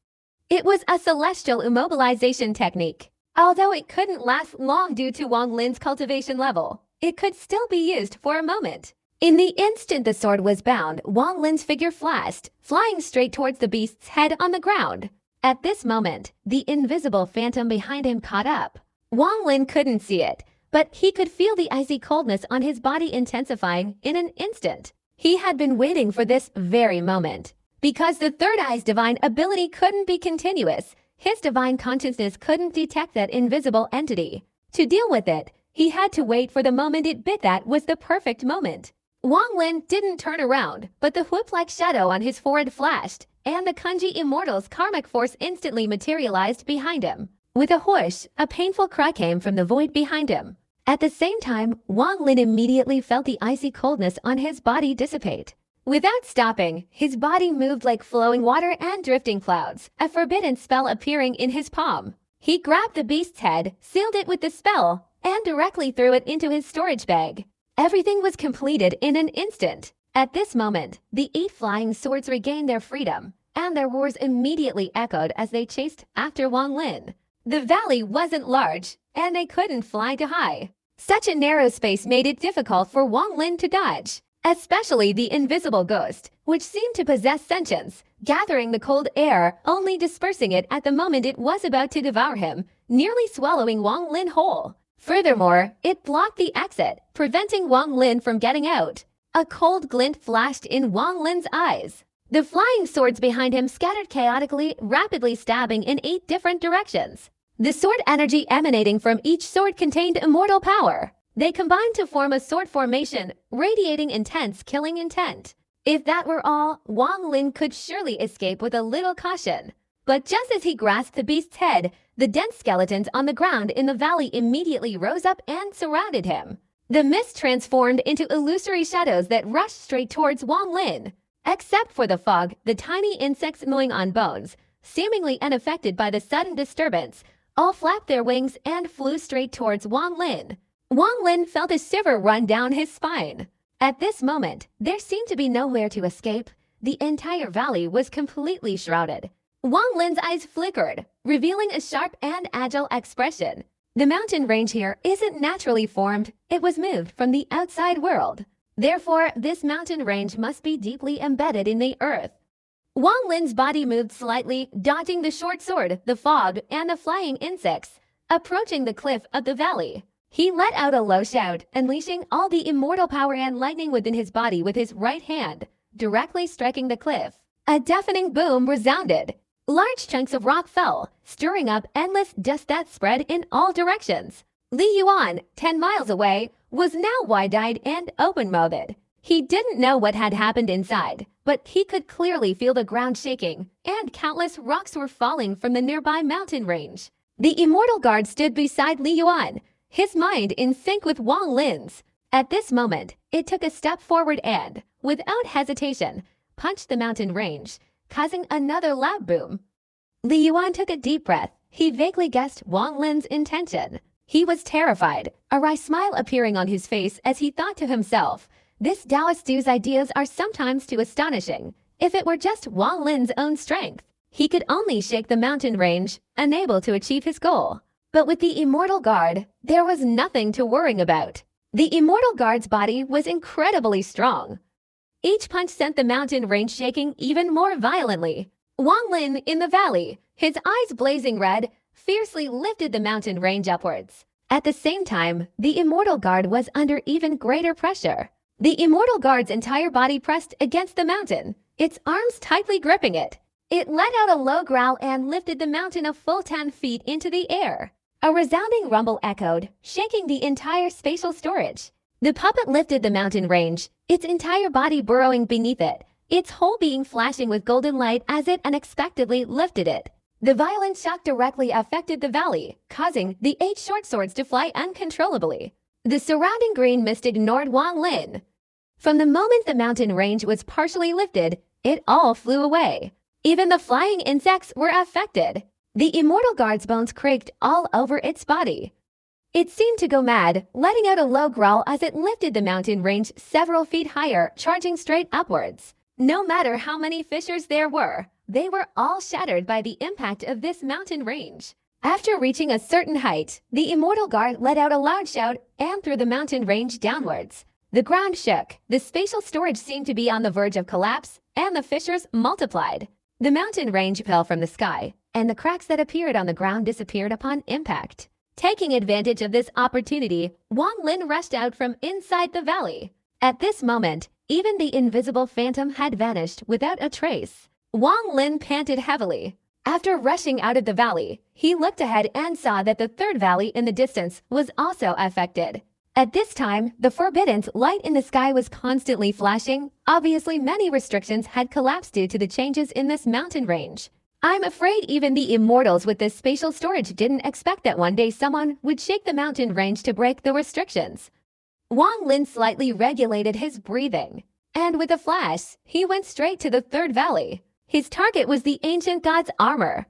It was a celestial immobilization technique. Although it couldn't last long due to Wang Lin's cultivation level, it could still be used for a moment. In the instant the sword was bound, Wang Lin's figure flashed, flying straight towards the beast's head on the ground. At this moment, the invisible phantom behind him caught up. Wang Lin couldn't see it, but he could feel the icy coldness on his body intensifying in an instant. He had been waiting for this very moment. Because the third eye's divine ability couldn't be continuous, his divine consciousness couldn't detect that invisible entity. To deal with it, he had to wait for the moment it bit. That was the perfect moment. Wang Lin didn't turn around, but the whip-like shadow on his forehead flashed, and the Kanji Immortal's karmic force instantly materialized behind him. With a whoosh, a painful cry came from the void behind him. At the same time, Wang Lin immediately felt the icy coldness on his body dissipate. Without stopping, his body moved like flowing water and drifting clouds, a forbidden spell appearing in his palm. He grabbed the beast's head, sealed it with the spell, and directly threw it into his storage bag. Everything was completed in an instant. At this moment, the 8 flying swords regained their freedom, and their roars immediately echoed as they chased after Wang Lin. The valley wasn't large, and they couldn't fly too high. Such a narrow space made it difficult for Wang Lin to dodge, especially the invisible ghost, which seemed to possess sentience, gathering the cold air, only dispersing it at the moment it was about to devour him, nearly swallowing Wang Lin whole. Furthermore, it blocked the exit, preventing Wang Lin from getting out. A cold glint flashed in Wang Lin's eyes. The flying swords behind him scattered chaotically, rapidly stabbing in 8 different directions. The sword energy emanating from each sword contained immortal power. They combined to form a sword formation, radiating intense killing intent. If that were all, Wang Lin could surely escape with a little caution. But just as he grasped the beast's head, the dense skeletons on the ground in the valley immediately rose up and surrounded him. The mist transformed into illusory shadows that rushed straight towards Wang Lin. Except for the fog, the tiny insects gnawing on bones, seemingly unaffected by the sudden disturbance, all flapped their wings and flew straight towards Wang Lin. Wang Lin felt a shiver run down his spine. At this moment, there seemed to be nowhere to escape. The entire valley was completely shrouded. Wang Lin's eyes flickered, revealing a sharp and agile expression. The mountain range here isn't naturally formed, it was moved from the outside world. Therefore, this mountain range must be deeply embedded in the earth. Wang Lin's body moved slightly, dodging the short sword, the fog, and the flying insects, approaching the cliff of the valley. He let out a low shout, unleashing all the immortal power and lightning within his body with his right hand, directly striking the cliff. A deafening boom resounded. Large chunks of rock fell, stirring up endless dust that spread in all directions. Li Yuan, 10 miles away, was now wide-eyed and open-mouthed. He didn't know what had happened inside, but he could clearly feel the ground shaking, and countless rocks were falling from the nearby mountain range. The immortal guard stood beside Li Yuan, his mind in sync with Wang Lin's. At this moment, it took a step forward and, without hesitation, punched the mountain range, causing another loud boom. Li Yuan took a deep breath. He vaguely guessed Wang Lin's intention. He was terrified, a wry smile appearing on his face as he thought to himself, this Taoist dude's ideas are sometimes too astonishing. If it were just Wang Lin's own strength, he could only shake the mountain range, unable to achieve his goal. But with the Immortal Guard, there was nothing to worry about. The Immortal Guard's body was incredibly strong. Each punch sent the mountain range shaking even more violently. Wang Lin, in the valley, his eyes blazing red, fiercely lifted the mountain range upwards. At the same time, the Immortal Guard was under even greater pressure. The Immortal Guard's entire body pressed against the mountain, its arms tightly gripping it. It let out a low growl and lifted the mountain a full 10 feet into the air. A resounding rumble echoed, shaking the entire spatial storage. The puppet lifted the mountain range, its entire body burrowing beneath it, its whole being flashing with golden light as it unexpectedly lifted it. The violent shock directly affected the valley, causing the 8 short swords to fly uncontrollably. The surrounding green mist ignored Wang Lin. From the moment the mountain range was partially lifted, it all flew away. Even the flying insects were affected. The Immortal Guard's bones creaked all over its body. It seemed to go mad, letting out a low growl as it lifted the mountain range several feet higher, charging straight upwards. No matter how many fissures there were, they were all shattered by the impact of this mountain range. After reaching a certain height, the Immortal Guard let out a loud shout and threw the mountain range downwards. The ground shook, the spatial storage seemed to be on the verge of collapse, and the fissures multiplied. The mountain range fell from the sky, and the cracks that appeared on the ground disappeared upon impact. Taking advantage of this opportunity, Wang Lin rushed out from inside the valley. At this moment, even the invisible phantom had vanished without a trace. Wang Lin panted heavily. After rushing out of the valley, he looked ahead and saw that the third valley in the distance was also affected. At this time, the forbidden light in the sky was constantly flashing. Obviously, many restrictions had collapsed due to the changes in this mountain range. I'm afraid even the immortals with this spatial storage didn't expect that one day someone would shake the mountain range to break the restrictions. Wang Lin slightly regulated his breathing, and with a flash, he went straight to the third valley. His target was the ancient god's armor.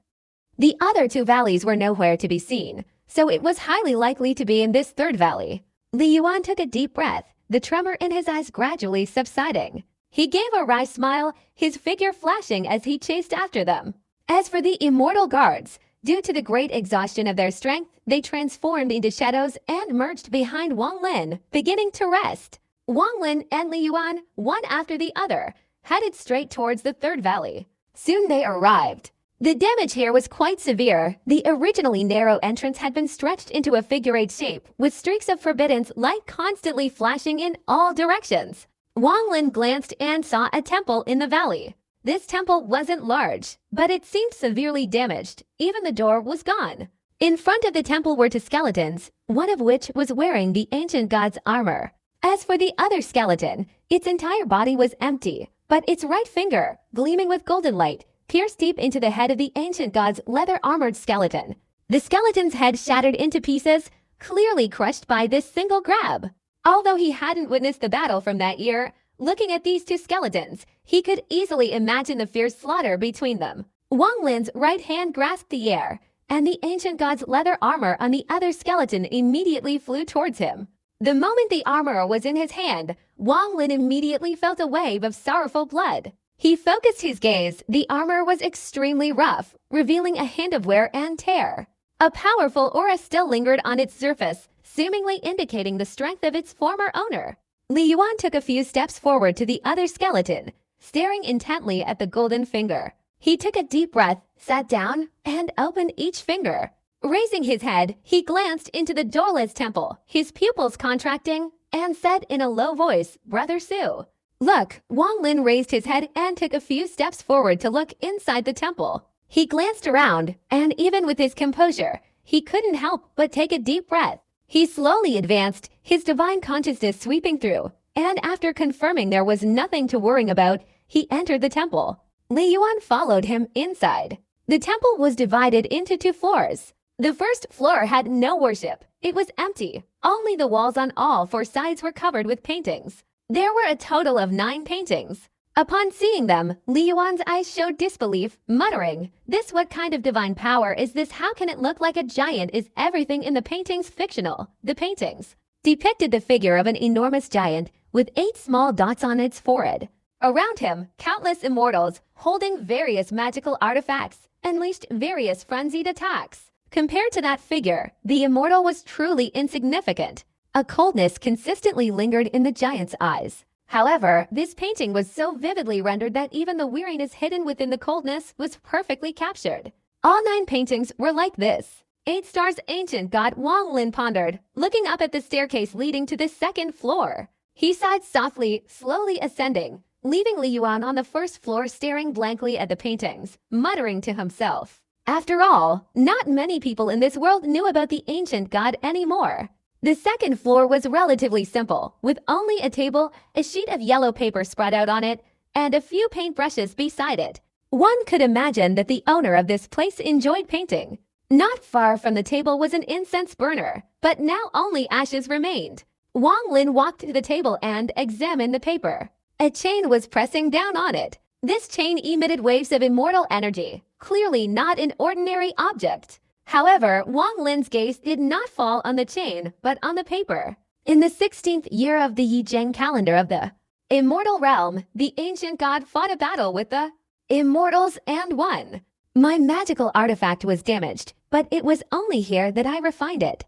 The other 2 valleys were nowhere to be seen, so it was highly likely to be in this third valley. Li Yuan took a deep breath, the tremor in his eyes gradually subsiding. He gave a wry smile, his figure flashing as he chased after them. As for the Immortal Guards, due to the great exhaustion of their strength, they transformed into shadows and merged behind Wang Lin, beginning to rest. Wang Lin and Li Yuan, one after the other, headed straight towards the third valley. Soon they arrived. The damage here was quite severe. The originally narrow entrance had been stretched into a figure-8 shape, with streaks of forbidden light constantly flashing in all directions. Wang Lin glanced and saw a temple in the valley. This temple wasn't large, but it seemed severely damaged. Even the door was gone. In front of the temple were 2 skeletons, one of which was wearing the ancient god's armor. As for the other skeleton, its entire body was empty, but its right finger, gleaming with golden light, pierced deep into the head of the ancient god's leather-armored skeleton. The skeleton's head shattered into pieces, clearly crushed by this single grab. Although he hadn't witnessed the battle from that year, looking at these 2 skeletons, he could easily imagine the fierce slaughter between them. Wang Lin's right hand grasped the air, and the ancient god's leather armor on the other skeleton immediately flew towards him. The moment the armor was in his hand, Wang Lin immediately felt a wave of sorrowful blood. He focused his gaze. The armor was extremely rough, revealing a hint of wear and tear. A powerful aura still lingered on its surface, seemingly indicating the strength of its former owner. Li Yuan took a few steps forward to the other skeleton, staring intently at the golden finger. He took a deep breath, sat down, and opened each finger. Raising his head, he glanced into the doorless temple, his pupils contracting, and said in a low voice, "Brother Su." "Look." Wang Lin raised his head and took a few steps forward to look inside the temple. He glanced around, and even with his composure, he couldn't help but take a deep breath. He slowly advanced, his divine consciousness sweeping through, and after confirming there was nothing to worry about, he entered the temple. Li Yuan followed him inside. The temple was divided into 2 floors. The first floor had no worship. It was empty. Only the walls on all 4 sides were covered with paintings. There were a total of 9 paintings. Upon seeing them, Li Yuan's eyes showed disbelief, muttering, "This what kind of divine power is this? How can it look like a giant? Is everything in the paintings fictional?" The paintings depicted the figure of an enormous giant with 8 small dots on its forehead. Around him, countless immortals holding various magical artifacts unleashed various frenzied attacks. Compared to that figure, the immortal was truly insignificant. A coldness consistently lingered in the giant's eyes. However, this painting was so vividly rendered that even the weariness hidden within the coldness was perfectly captured. All 9 paintings were like this. 8 stars. Ancient god. Wang Lin pondered, looking up at the staircase leading to the 2nd floor. He sighed softly, slowly ascending, leaving Li Yuan on the 1st floor staring blankly at the paintings, muttering to himself. After all, not many people in this world knew about the ancient god anymore. The 2nd floor was relatively simple, with only a table, a sheet of yellow paper spread out on it, and a few paintbrushes beside it. One could imagine that the owner of this place enjoyed painting. Not far from the table was an incense burner, but now only ashes remained. Wang Lin walked to the table and examined the paper. A chain was pressing down on it. This chain emitted waves of immortal energy, clearly not an ordinary object. However, Wang Lin's gaze did not fall on the chain, but on the paper. In the 16th year of the Yizheng calendar of the immortal realm, the ancient god fought a battle with the immortals and won. My magical artifact was damaged, but it was only here that I refined it.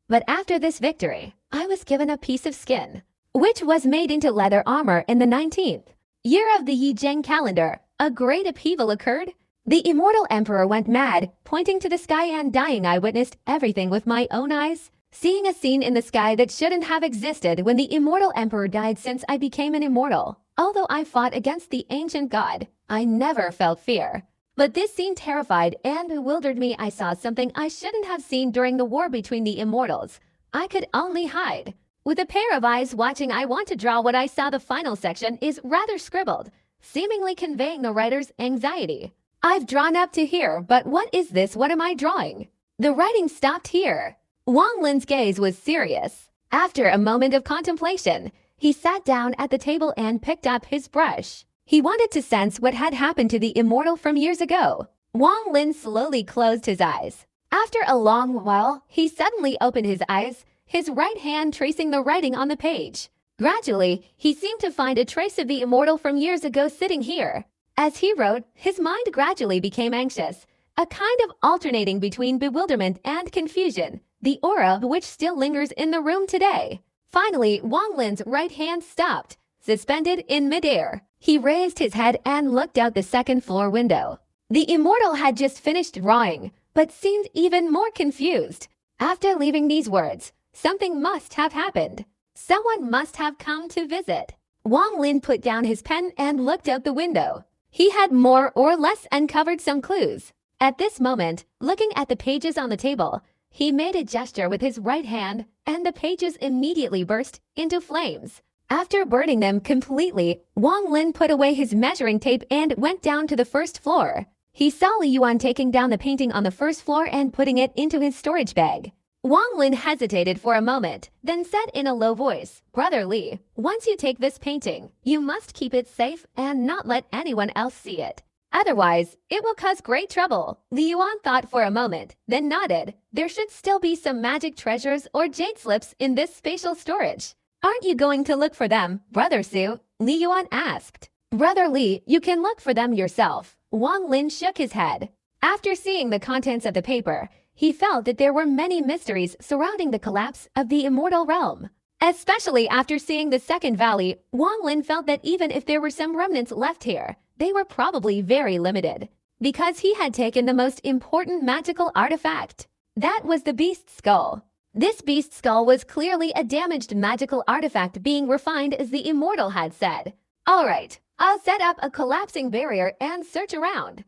But after this victory, I was given a piece of skin, which was made into leather armor. In the 19th year of the Yizheng calendar, a great upheaval occurred. The immortal emperor went mad, pointing to the sky and dying. I witnessed everything with my own eyes, seeing a scene in the sky that shouldn't have existed when the immortal emperor died. Since I became an immortal, although I fought against the ancient god, I never felt fear. But this scene terrified and bewildered me. I saw something I shouldn't have seen during the war between the immortals. I could only hide. With a pair of eyes watching, I want to draw what I saw. The final section is rather scribbled, seemingly conveying the writer's anxiety. I've drawn up to here, but what is this? What am I drawing? The writing stopped here. Wang Lin's gaze was serious. After a moment of contemplation, he sat down at the table and picked up his brush. He wanted to sense what had happened to the immortal from years ago. Wang Lin slowly closed his eyes. After a long while, he suddenly opened his eyes, his right hand tracing the writing on the page. Gradually, he seemed to find a trace of the immortal from years ago sitting here. As he wrote, his mind gradually became anxious, a kind of alternating between bewilderment and confusion, the aura of which still lingers in the room today. Finally, Wang Lin's right hand stopped, suspended in midair. He raised his head and looked out the 2nd floor window. The immortal had just finished drawing, but seemed even more confused. After leaving these words, something must have happened. Someone must have come to visit. Wang Lin put down his pen and looked out the window. He had more or less uncovered some clues. At this moment, looking at the pages on the table, he made a gesture with his right hand, and the pages immediately burst into flames. After burning them completely, Wang Lin put away his measuring tape and went down to the 1st floor. He saw Li Yuan taking down the painting on the 1st floor and putting it into his storage bag. Wang Lin hesitated for a moment, then said in a low voice, "Brother Li, once you take this painting, you must keep it safe and not let anyone else see it. Otherwise, it will cause great trouble." Li Yuan thought for a moment, then nodded. There should still be some magic treasures or jade slips in this spatial storage. "Aren't you going to look for them, Brother Su?" Li Yuan asked. "Brother Li, you can look for them yourself." Wang Lin shook his head. After seeing the contents of the paper, he felt that there were many mysteries surrounding the collapse of the immortal realm. Especially after seeing the 2nd valley, Wang Lin felt that even if there were some remnants left here, they were probably very limited, because he had taken the most important magical artifact. That was the beast skull. This beast skull was clearly a damaged magical artifact being refined, as the immortal had said. "All right, I'll set up a collapsing barrier and search around.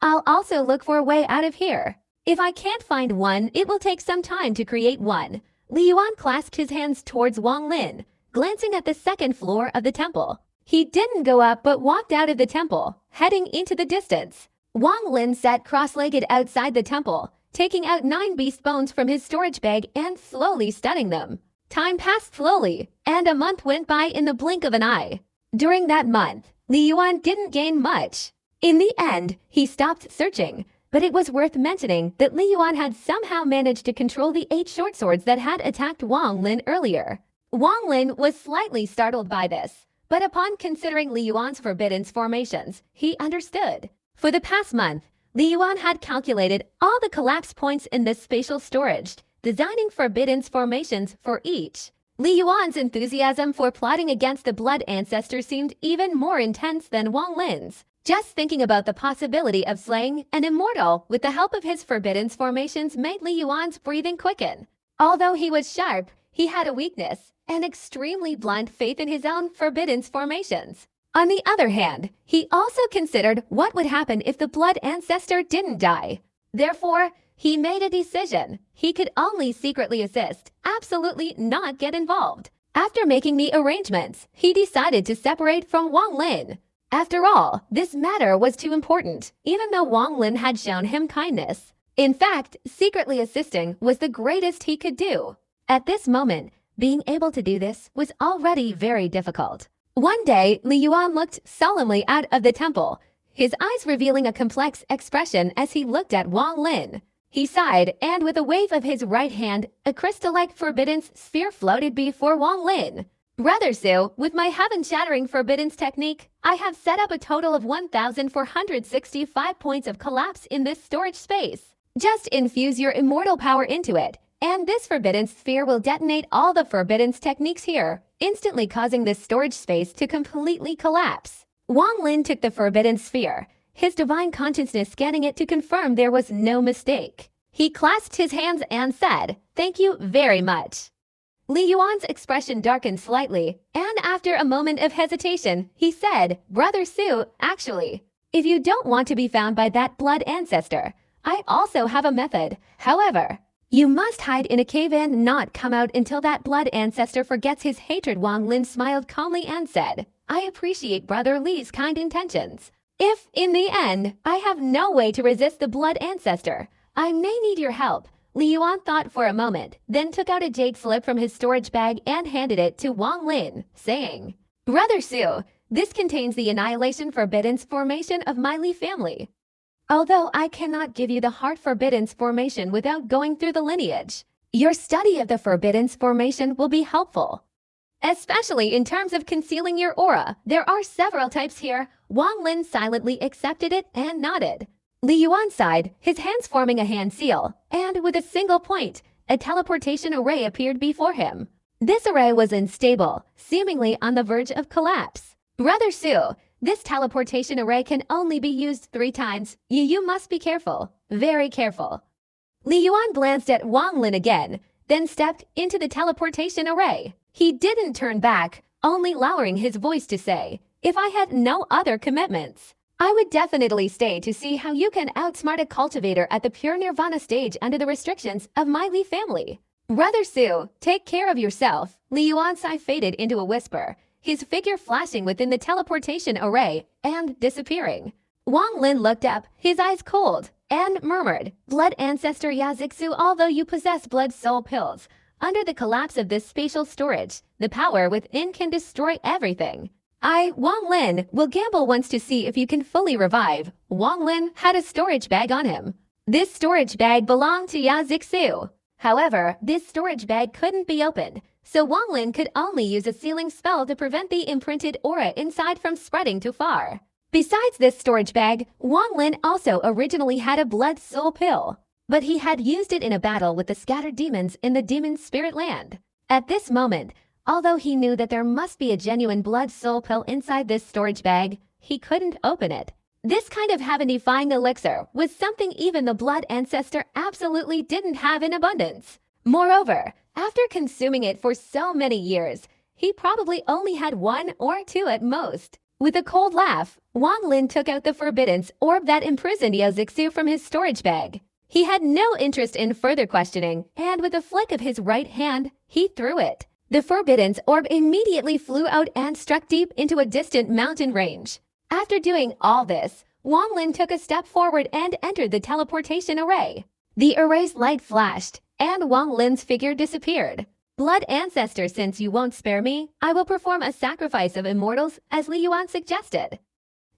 I'll also look for a way out of here. If I can't find one, it will take some time to create one." Li Yuan clasped his hands towards Wang Lin, glancing at the 2nd floor of the temple. He didn't go up but walked out of the temple, heading into the distance. Wang Lin sat cross-legged outside the temple, taking out 9 beast bones from his storage bag and slowly studying them. Time passed slowly, and a month went by in the blink of an eye. During that month, Li Yuan didn't gain much. In the end, he stopped searching, but it was worth mentioning that Li Yuan had somehow managed to control the 8 short swords that had attacked Wang Lin earlier. Wang Lin was slightly startled by this, but upon considering Li Yuan's forbidden formations, he understood. For the past month, Li Yuan had calculated all the collapse points in this spatial storage, designing forbidden formations for each. Li Yuan's enthusiasm for plotting against the blood ancestor seemed even more intense than Wang Lin's. Just thinking about the possibility of slaying an immortal with the help of his forbidden formations made Li Yuan's breathing quicken. Although he was sharp, he had a weakness, an extremely blind faith in his own forbidden formations. On the other hand, he also considered what would happen if the blood ancestor didn't die. Therefore, he made a decision. He could only secretly assist, absolutely not get involved. After making the arrangements, he decided to separate from Wang Lin. After all, this matter was too important, even though Wang Lin had shown him kindness. In fact, secretly assisting was the greatest he could do. At this moment, being able to do this was already very difficult. One day, Li Yuan looked solemnly out of the temple, his eyes revealing a complex expression as he looked at Wang Lin. He sighed, and with a wave of his right hand, a crystal-like forbidden sphere floated before Wang Lin. Brother Su, with my heaven-shattering forbidden technique, I have set up a total of 1,465 points of collapse in this storage space. Just infuse your immortal power into it, and this forbidden sphere will detonate all the forbidden techniques here, instantly causing this storage space to completely collapse. Wang Lin took the forbidden sphere, his divine consciousness scanning it to confirm there was no mistake. He clasped his hands and said, "Thank you very much." Li Yuan's expression darkened slightly, and after a moment of hesitation, he said, "Brother Su, actually, if you don't want to be found by that blood ancestor, I also have a method. However, you must hide in a cave and not come out until that blood ancestor forgets his hatred." Wang Lin smiled calmly and said, "I appreciate Brother Li's kind intentions. If, in the end, I have no way to resist the blood ancestor, I may need your help." Li Yuan thought for a moment, then took out a jade slip from his storage bag and handed it to Wang Lin, saying, "Brother Su, this contains the annihilation forbidden formation of my Li family. Although I cannot give you the heart forbidden formation without going through the lineage, your study of the forbidden formation will be helpful. Especially in terms of concealing your aura. There are several types here." Wang Lin silently accepted it and nodded. Li Yuan sighed, his hands forming a hand seal, and with a single point, a teleportation array appeared before him. This array was unstable, seemingly on the verge of collapse. "Brother Su, this teleportation array can only be used 3 times. You must be careful, very careful." Li Yuan glanced at Wang Lin again, then stepped into the teleportation array. He didn't turn back, only lowering his voice to say, "If I had no other commitments, I would definitely stay to see how you can outsmart a cultivator at the pure nirvana stage under the restrictions of my Li family. Brother Su, take care of yourself." Li Yuan's sigh faded into a whisper, his figure flashing within the teleportation array and disappearing. Wang Lin looked up, his eyes cold, and murmured, "Blood ancestor Yazixu, although you possess blood soul pills, under the collapse of this spatial storage, the power within can destroy everything. I, Wang Lin, will gamble once to see if you can fully revive." Wang Lin had a storage bag on him. This storage bag belonged to Yazixu. However, this storage bag couldn't be opened, so Wang Lin could only use a sealing spell to prevent the imprinted aura inside from spreading too far. Besides this storage bag, Wang Lin also originally had a blood soul pill, but he had used it in a battle with the scattered demons in the demon spirit land. At this moment, although he knew that there must be a genuine blood soul pill inside this storage bag, he couldn't open it. This kind of heaven-defying elixir was something even the blood ancestor absolutely didn't have in abundance. Moreover, after consuming it for so many years, he probably only had 1 or 2 at most. With a cold laugh, Wang Lin took out the forbidden orb that imprisoned Yazixu from his storage bag. He had no interest in further questioning, and with a flick of his right hand, he threw it. The forbidden orb immediately flew out and struck deep into a distant mountain range. After doing all this, Wang Lin took a step forward and entered the teleportation array. The array's light flashed, and Wang Lin's figure disappeared. Blood ancestor, since you won't spare me, I will perform a sacrifice of immortals as Li Yuan suggested.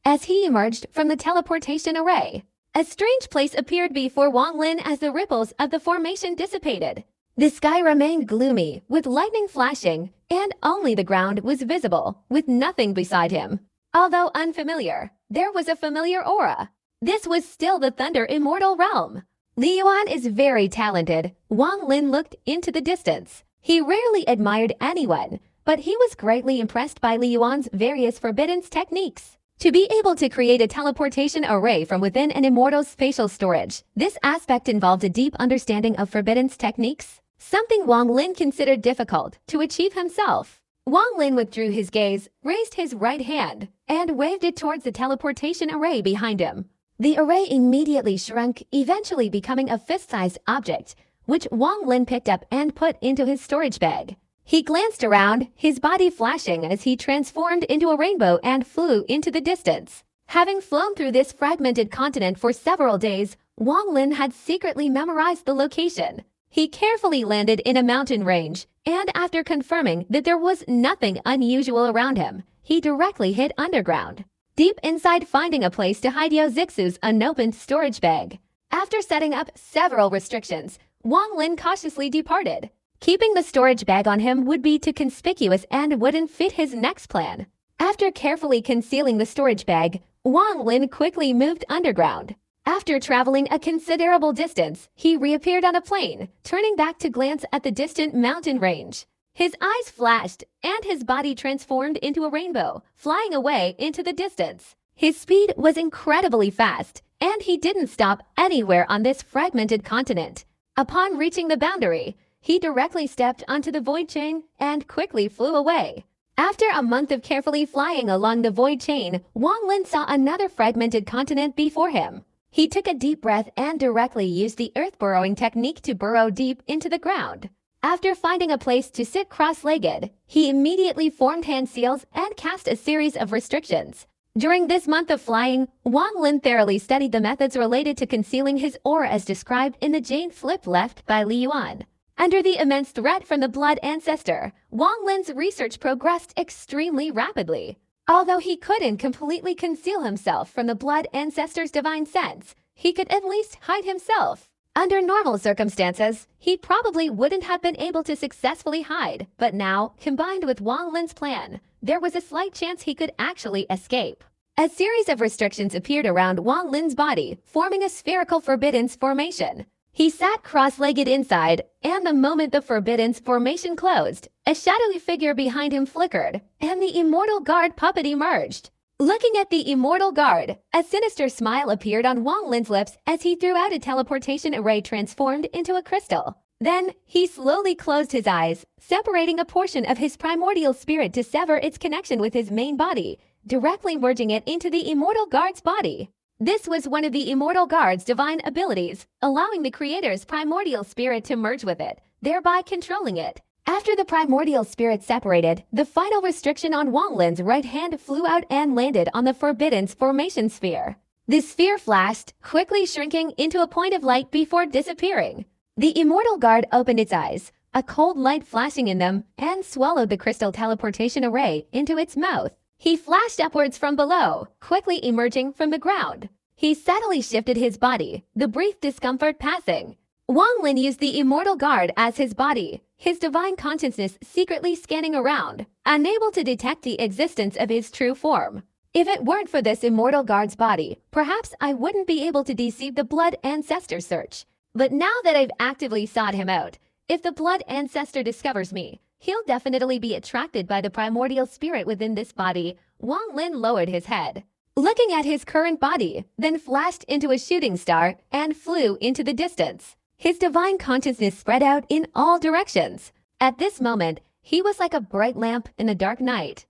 As he emerged from the teleportation array, a strange place appeared before Wang Lin as the ripples of the formation dissipated. The sky remained gloomy, with lightning flashing, and only the ground was visible, with nothing beside him. Although unfamiliar, there was a familiar aura. This was still the Thunder Immortal realm. Li Yuan is very talented. Wang Lin looked into the distance. He rarely admired anyone, but he was greatly impressed by Li Yuan's various forbidden techniques. To be able to create a teleportation array from within an immortal's spatial storage, this aspect involved a deep understanding of forbidden techniques, something Wang Lin considered difficult to achieve himself. Wang Lin withdrew his gaze, raised his right hand, and waved it towards the teleportation array behind him. The array immediately shrunk, eventually becoming a fist-sized object, which Wang Lin picked up and put into his storage bag. He glanced around, his body flashing as he transformed into a rainbow and flew into the distance. Having flown through this fragmented continent for several days, Wang Lin had secretly memorized the location. He carefully landed in a mountain range, and after confirming that there was nothing unusual around him, he directly hid underground, deep inside, finding a place to hide Yao Zixu's unopened storage bag. After setting up several restrictions, Wang Lin cautiously departed. Keeping the storage bag on him would be too conspicuous and wouldn't fit his next plan. After carefully concealing the storage bag, Wang Lin quickly moved underground. After traveling a considerable distance, he reappeared on a plain, turning back to glance at the distant mountain range. His eyes flashed, and his body transformed into a rainbow, flying away into the distance. His speed was incredibly fast, and he didn't stop anywhere on this fragmented continent. Upon reaching the boundary, he directly stepped onto the void chain and quickly flew away. After a month of carefully flying along the void chain, Wang Lin saw another fragmented continent before him. He took a deep breath and directly used the earth burrowing technique to burrow deep into the ground. After finding a place to sit cross-legged, he immediately formed hand seals and cast a series of restrictions. During this month of flying, Wang Lin thoroughly studied the methods related to concealing his aura as described in the jade flip left by Li Yuan. Under the immense threat from the blood ancestor, Wang Lin's research progressed extremely rapidly. Although he couldn't completely conceal himself from the blood ancestor's divine sense, he could at least hide himself. Under normal circumstances, he probably wouldn't have been able to successfully hide, but now, combined with Wang Lin's plan, there was a slight chance he could actually escape. A series of restrictions appeared around Wang Lin's body, forming a spherical forbiddance formation. He sat cross-legged inside, and the moment the forbiddance formation closed, a shadowy figure behind him flickered, and the Immortal Guard puppet emerged. Looking at the Immortal Guard, a sinister smile appeared on Wang Lin's lips as he threw out a teleportation array transformed into a crystal. Then, he slowly closed his eyes, separating a portion of his primordial spirit to sever its connection with his main body, directly merging it into the Immortal Guard's body. This was one of the Immortal Guard's divine abilities, allowing the creator's primordial spirit to merge with it, thereby controlling it. After the primordial spirit separated, the final restriction on Wang Lin's right hand flew out and landed on the Forbiddance formation sphere. The sphere flashed, quickly shrinking into a point of light before disappearing. The Immortal Guard opened its eyes, a cold light flashing in them, and swallowed the crystal teleportation array into its mouth. He flashed upwards from below, quickly emerging from the ground. He subtly shifted his body, the brief discomfort passing. Wang Lin used the Immortal Guard as his body, his divine consciousness secretly scanning around, unable to detect the existence of his true form. If it weren't for this Immortal Guard's body, perhaps I wouldn't be able to deceive the Blood Ancestor search. But now that I've actively sought him out, if the Blood Ancestor discovers me, he'll definitely be attracted by the primordial spirit within this body. Wang Lin lowered his head, looking at his current body, then flashed into a shooting star and flew into the distance. His divine consciousness spread out in all directions. At this moment, he was like a bright lamp in the dark night.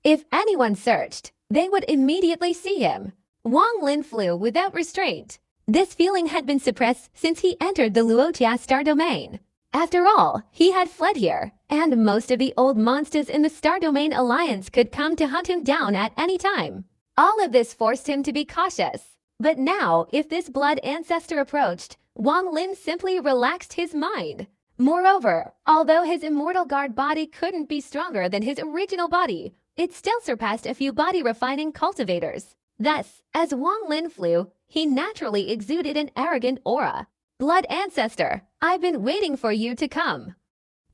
If anyone searched, they would immediately see him. Wang Lin flew without restraint. This feeling had been suppressed since he entered the Luotia star domain. After all, he had fled here, and most of the old monsters in the Star Domain Alliance could come to hunt him down at any time. All of this forced him to be cautious. But now, if this blood ancestor approached, Wang Lin simply relaxed his mind. Moreover, although his immortal guard body couldn't be stronger than his original body, it still surpassed a few body-refining cultivators. Thus, as Wang Lin flew, he naturally exuded an arrogant aura. Blood ancestor, I've been waiting for you to come.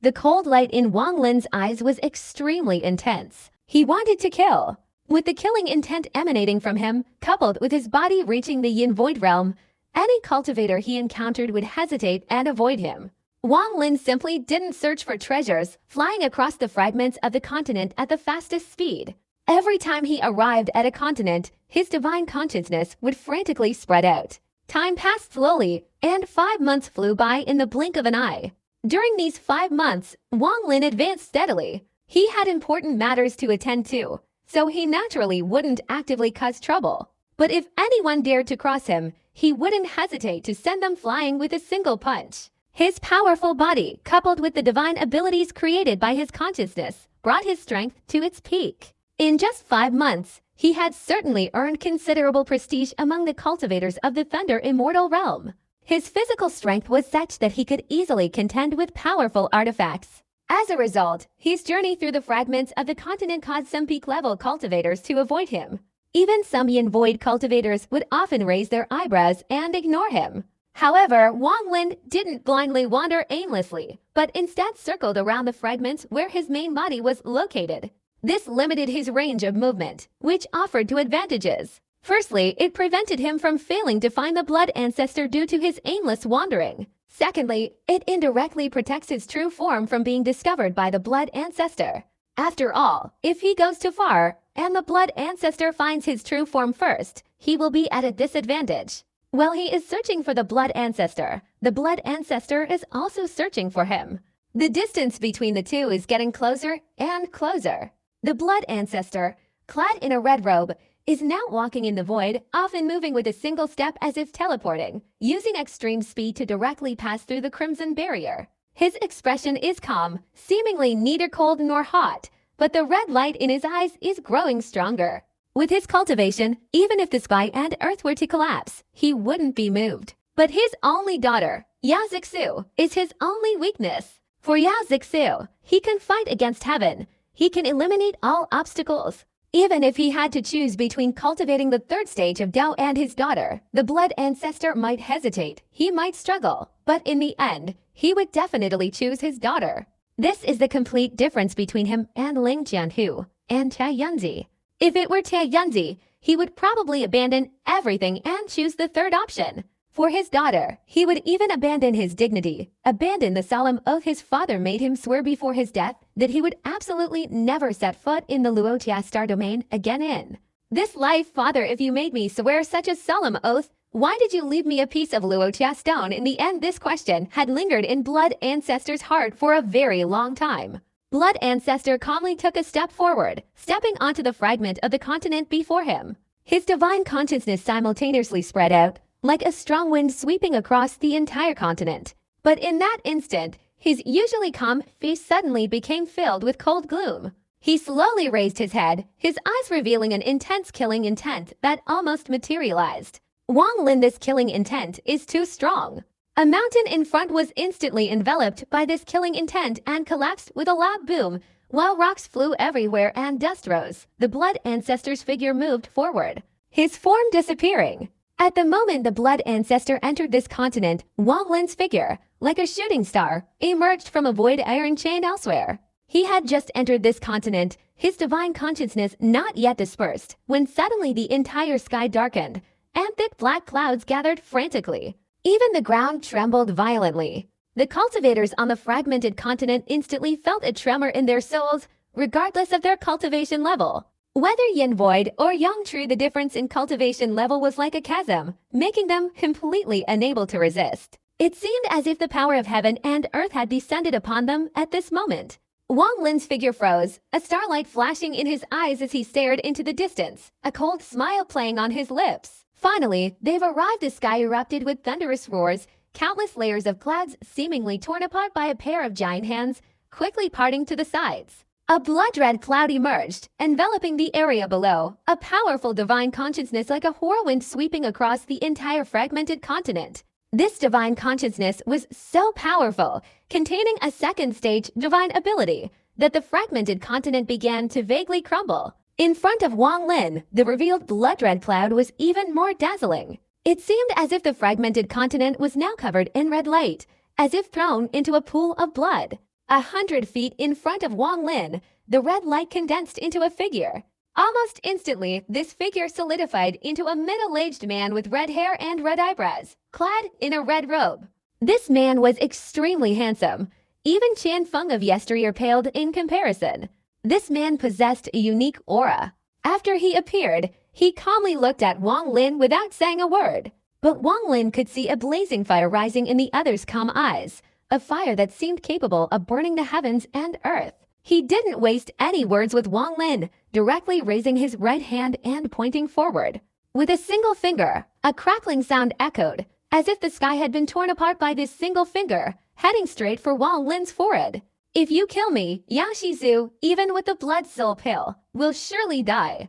The cold light in Wang Lin's eyes was extremely intense. He wanted to kill. With the killing intent emanating from him, coupled with his body reaching the Yin Void realm, any cultivator he encountered would hesitate and avoid him. Wang Lin simply didn't search for treasures, flying across the fragments of the continent at the fastest speed. Every time he arrived at a continent, his divine consciousness would frantically spread out. Time passed slowly, and 5 months flew by in the blink of an eye. During these 5 months, Wang Lin advanced steadily. He had important matters to attend to, so he naturally wouldn't actively cause trouble. But if anyone dared to cross him, he wouldn't hesitate to send them flying with a single punch. His powerful body, coupled with the divine abilities created by his consciousness, brought his strength to its peak. In just 5 months, he had certainly earned considerable prestige among the cultivators of the Thunder Immortal realm. His physical strength was such that he could easily contend with powerful artifacts. As a result, his journey through the fragments of the continent caused some peak-level cultivators to avoid him. Even some Yin Void cultivators would often raise their eyebrows and ignore him. However, Wang Lin didn't blindly wander aimlessly, but instead circled around the fragments where his main body was located. This limited his range of movement, which offered two advantages. Firstly, it prevented him from failing to find the blood ancestor due to his aimless wandering. Secondly, it indirectly protects his true form from being discovered by the blood ancestor. After all, if he goes too far, and the blood ancestor finds his true form first, he will be at a disadvantage. While he is searching for the blood ancestor, the blood ancestor is also searching for him. The distance between the two is getting closer and closer. The blood ancestor, clad in a red robe, is now walking in the void, often moving with a single step as if teleporting, using extreme speed to directly pass through the crimson barrier. His expression is calm, seemingly neither cold nor hot, but the red light in his eyes is growing stronger. With his cultivation, even if the sky and earth were to collapse, he wouldn't be moved. But his only daughter, Yao Zixu, is his only weakness. For Yao Zixu, he can fight against heaven. He can eliminate all obstacles. Even if he had to choose between cultivating the third stage of Dao and his daughter, the blood ancestor might hesitate, he might struggle, but in the end, he would definitely choose his daughter. This is the complete difference between him and Ling Jianhu and Tia Yunzi. If it were Tia Yunzi, he would probably abandon everything and choose the third option. For his daughter, he would even abandon his dignity, abandon the solemn oath his father made him swear before his death that he would absolutely never set foot in the Luotia star domain again in this life. Father, if you made me swear such a solemn oath, why did you leave me a piece of Luotia stone? In the end, this question had lingered in Blood Ancestor's heart for a very long time. Blood Ancestor calmly took a step forward, stepping onto the fragment of the continent before him. His divine consciousness simultaneously spread out, like a strong wind sweeping across the entire continent. But in that instant, his usually calm face suddenly became filled with cold gloom. He slowly raised his head, his eyes revealing an intense killing intent that almost materialized. Wang Lin, this killing intent is too strong. A mountain in front was instantly enveloped by this killing intent and collapsed with a loud boom, while rocks flew everywhere and dust rose. The blood ancestor's figure moved forward, his form disappearing. At the moment the blood ancestor entered this continent, Wang Lin's figure, like a shooting star, emerged from a void iron chain elsewhere. He had just entered this continent, his divine consciousness not yet dispersed, when suddenly the entire sky darkened, and thick black clouds gathered frantically. Even the ground trembled violently. The cultivators on the fragmented continent instantly felt a tremor in their souls, regardless of their cultivation level. Whether Yin Void or Yang True, the difference in cultivation level was like a chasm, making them completely unable to resist. It seemed as if the power of heaven and earth had descended upon them at this moment. Wang Lin's figure froze, a starlight flashing in his eyes as he stared into the distance, a cold smile playing on his lips. Finally, they've arrived. The sky erupted with thunderous roars, countless layers of clouds seemingly torn apart by a pair of giant hands, quickly parting to the sides. A blood-red cloud emerged, enveloping the area below, a powerful divine consciousness like a whirlwind sweeping across the entire fragmented continent. This divine consciousness was so powerful, containing a second stage divine ability, that the fragmented continent began to vaguely crumble. In front of Wang Lin, the revealed blood-red cloud was even more dazzling. It seemed as if the fragmented continent was now covered in red light, as if thrown into a pool of blood. 100 feet in front of Wang Lin, the red light condensed into a figure. Almost instantly, this figure solidified into a middle-aged man with red hair and red eyebrows, clad in a red robe. This man was extremely handsome. Even Chan Feng of yesteryear paled in comparison. This man possessed a unique aura. After he appeared, he calmly looked at Wang Lin without saying a word. But Wang Lin could see a blazing fire rising in the other's calm eyes, a fire that seemed capable of burning the heavens and earth. He didn't waste any words with Wang Lin, directly raising his right hand and pointing forward. With a single finger, a crackling sound echoed, as if the sky had been torn apart by this single finger, heading straight for Wang Lin's forehead. If you kill me, Yang Shizu, even with the blood soul pill, will surely die.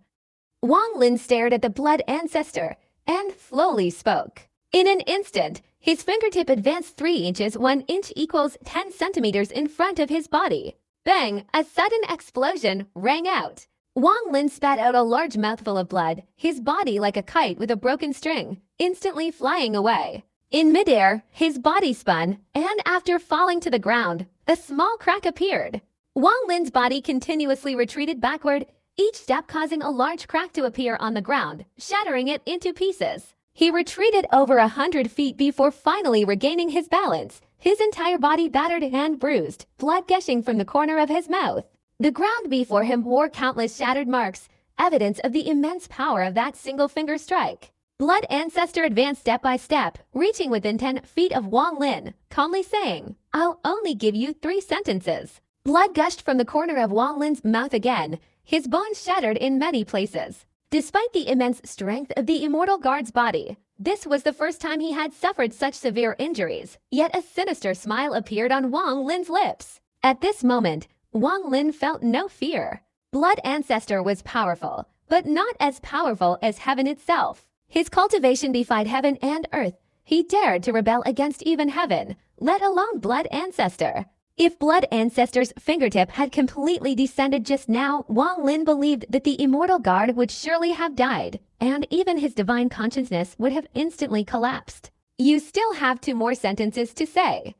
Wang Lin stared at the blood ancestor and slowly spoke. In an instant, his fingertip advanced 3 inches, 1 inch equals 10 centimeters in front of his body. Bang! A sudden explosion rang out. Wang Lin spat out a large mouthful of blood, his body like a kite with a broken string, instantly flying away. In midair, his body spun, and after falling to the ground, a small crack appeared. Wang Lin's body continuously retreated backward, each step causing a large crack to appear on the ground, shattering it into pieces. He retreated over 100 feet before finally regaining his balance, his entire body battered and bruised, blood gushing from the corner of his mouth. The ground before him bore countless shattered marks, evidence of the immense power of that single finger strike. Blood Ancestor advanced step by step, reaching within 10 feet of Wang Lin, calmly saying, "I'll only give you 3 sentences." Blood gushed from the corner of Wang Lin's mouth again, his bones shattered in many places. Despite the immense strength of the Immortal Guard's body, this was the first time he had suffered such severe injuries, yet a sinister smile appeared on Wang Lin's lips. At this moment, Wang Lin felt no fear. Blood Ancestor was powerful, but not as powerful as heaven itself. His cultivation defied heaven and earth. He dared to rebel against even heaven, let alone Blood Ancestor. If Blood Ancestor's fingertip had completely descended just now, Wang Lin believed that the Immortal Guard would surely have died, and even his divine consciousness would have instantly collapsed. "You still have 2 more sentences to say."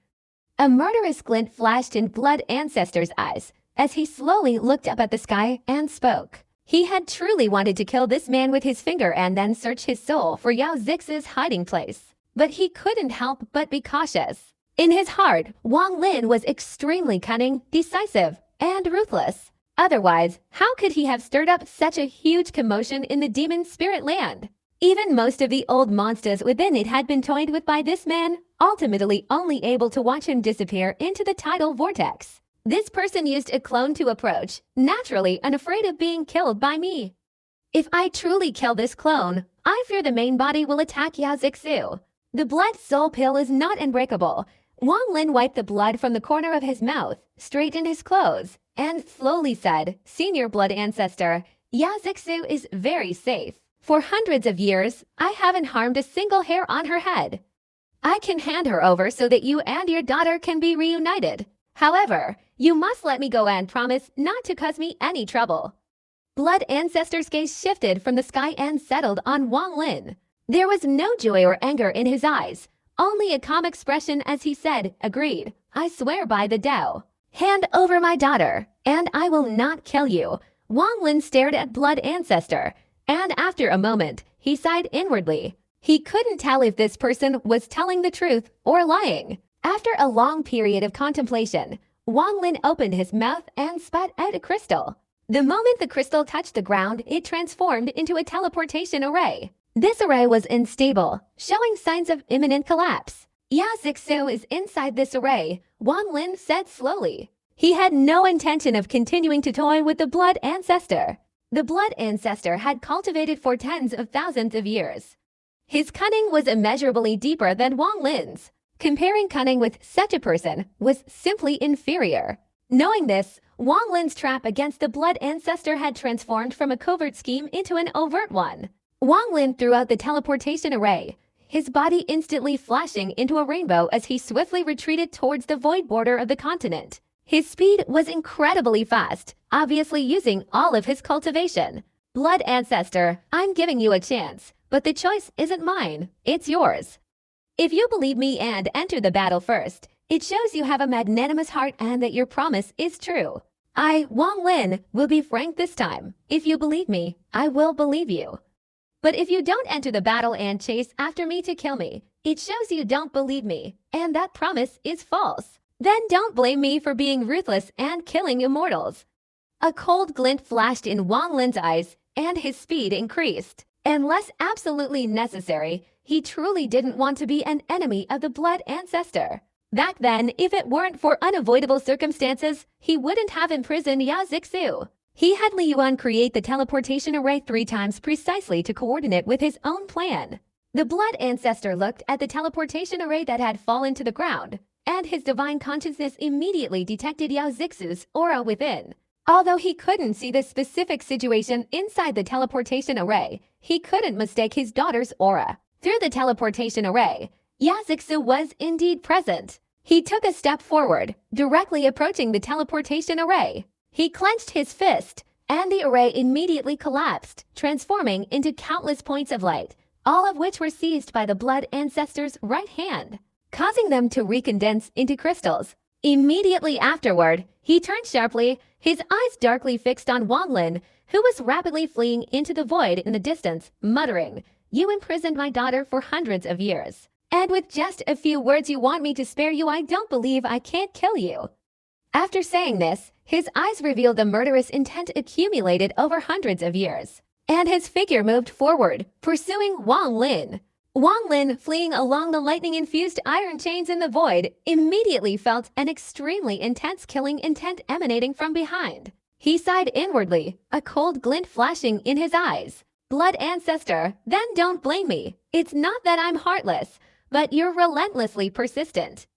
A murderous glint flashed in Blood Ancestor's eyes as he slowly looked up at the sky and spoke. He had truly wanted to kill this man with his finger and then search his soul for Yao Zix's hiding place. But he couldn't help but be cautious. In his heart, Wang Lin was extremely cunning, decisive, and ruthless. Otherwise, how could he have stirred up such a huge commotion in the demon spirit land? Even most of the old monsters within it had been toyed with by this man, ultimately only able to watch him disappear into the tidal vortex. This person used a clone to approach, naturally unafraid of being killed by me. If I truly kill this clone, I fear the main body will attack Yao Zixu. The blood soul pill is not unbreakable. Wang Lin wiped the blood from the corner of his mouth, straightened his clothes, and slowly said, "Senior Blood Ancestor, Yao Zixu is very safe. For hundreds of years, I haven't harmed a single hair on her head. I can hand her over so that you and your daughter can be reunited. However, you must let me go and promise not to cause me any trouble." Blood Ancestor's gaze shifted from the sky and settled on Wang Lin. There was no joy or anger in his eyes, only a calm expression as he said, "Agreed, I swear by the Tao. Hand over my daughter, and I will not kill you." Wang Lin stared at Blood Ancestor, and after a moment, he sighed inwardly. He couldn't tell if this person was telling the truth or lying. After a long period of contemplation, Wang Lin opened his mouth and spat out a crystal. The moment the crystal touched the ground, it transformed into a teleportation array. This array was unstable, showing signs of imminent collapse. "Yao Zixu is inside this array," Wang Lin said slowly. He had no intention of continuing to toy with the Blood Ancestor. The Blood Ancestor had cultivated for tens of thousands of years. His cunning was immeasurably deeper than Wang Lin's. Comparing cunning with such a person was simply inferior. Knowing this, Wang Lin's trap against the Blood Ancestor had transformed from a covert scheme into an overt one. Wang Lin threw out the teleportation array. his body instantly flashing into a rainbow as he swiftly retreated towards the void border of the continent. His speed was incredibly fast, obviously using all of his cultivation. Blood Ancestor, I'm giving you a chance, but the choice isn't mine, it's yours. If you believe me and enter the battle first, it shows you have a magnanimous heart and that your promise is true. I, Wang Lin, will be frank this time. If you believe me, I will believe you. But if you don't enter the battle and chase after me to kill me, it shows you don't believe me, and that promise is false. Then don't blame me for being ruthless and killing immortals. A cold glint flashed in Wang Lin's eyes, and his speed increased. Unless absolutely necessary, he truly didn't want to be an enemy of the Blood Ancestor. Back then, if it weren't for unavoidable circumstances, he wouldn't have imprisoned Yao Zixu. He had Li Yuan create the teleportation array 3 times precisely to coordinate with his own plan. The Blood Ancestor looked at the teleportation array that had fallen to the ground, and his divine consciousness immediately detected Yao Zixu's aura within. Although he couldn't see the specific situation inside the teleportation array, he couldn't mistake his daughter's aura. Through the teleportation array, Yao Zixu was indeed present. He took a step forward, directly approaching the teleportation array. He clenched his fist, and the array immediately collapsed, transforming into countless points of light, all of which were seized by the Blood Ancestor's right hand, causing them to recondense into crystals. Immediately afterward, he turned sharply, his eyes darkly fixed on Wang Lin, who was rapidly fleeing into the void in the distance, muttering, "You imprisoned my daughter for hundreds of years. And with just a few words you want me to spare you, I don't believe I can't kill you." After saying this, his eyes revealed the murderous intent accumulated over hundreds of years, and his figure moved forward, pursuing Wang Lin. Wang Lin, fleeing along the lightning-infused iron chains in the void, immediately felt an extremely intense killing intent emanating from behind. He sighed inwardly, a cold glint flashing in his eyes. "Blood Ancestor, then don't blame me. It's not that I'm heartless, but you're relentlessly persistent."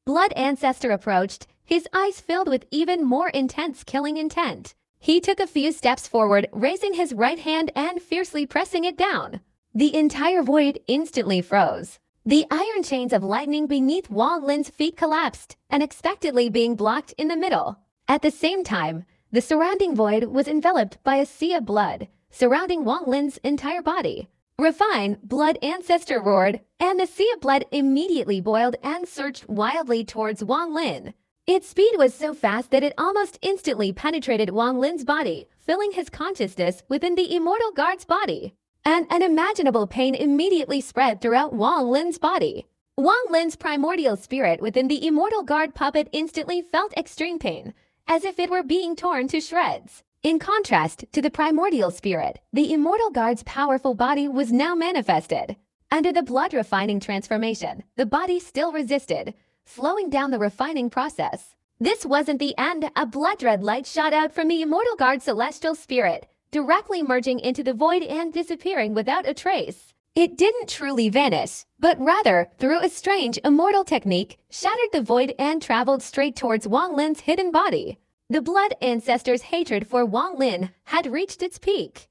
Blood Ancestor approached, his eyes filled with even more intense killing intent. He took a few steps forward, raising his right hand and fiercely pressing it down. The entire void instantly froze. The iron chains of lightning beneath Wang Lin's feet collapsed, unexpectedly being blocked in the middle. At the same time, the surrounding void was enveloped by a sea of blood, surrounding Wang Lin's entire body. "Refine, Blood Ancestor!" roared, and the sea of blood immediately boiled and surged wildly towards Wang Lin. Its speed was so fast that it almost instantly penetrated Wang Lin's body, filling his consciousness within the Immortal Guard's body. An unimaginable pain immediately spread throughout Wang Lin's body. Wang Lin's primordial spirit within the Immortal Guard puppet instantly felt extreme pain, as if it were being torn to shreds. In contrast to the primordial spirit, the Immortal Guard's powerful body was now manifested. Under the blood-refining transformation, the body still resisted, slowing down the refining process. This wasn't the end. A blood-red light shot out from the Immortal Guard's celestial spirit, directly merging into the void and disappearing without a trace. It didn't truly vanish, but rather, through a strange immortal technique, shattered the void and traveled straight towards Wang Lin's hidden body. The Blood Ancestor's hatred for Wang Lin had reached its peak.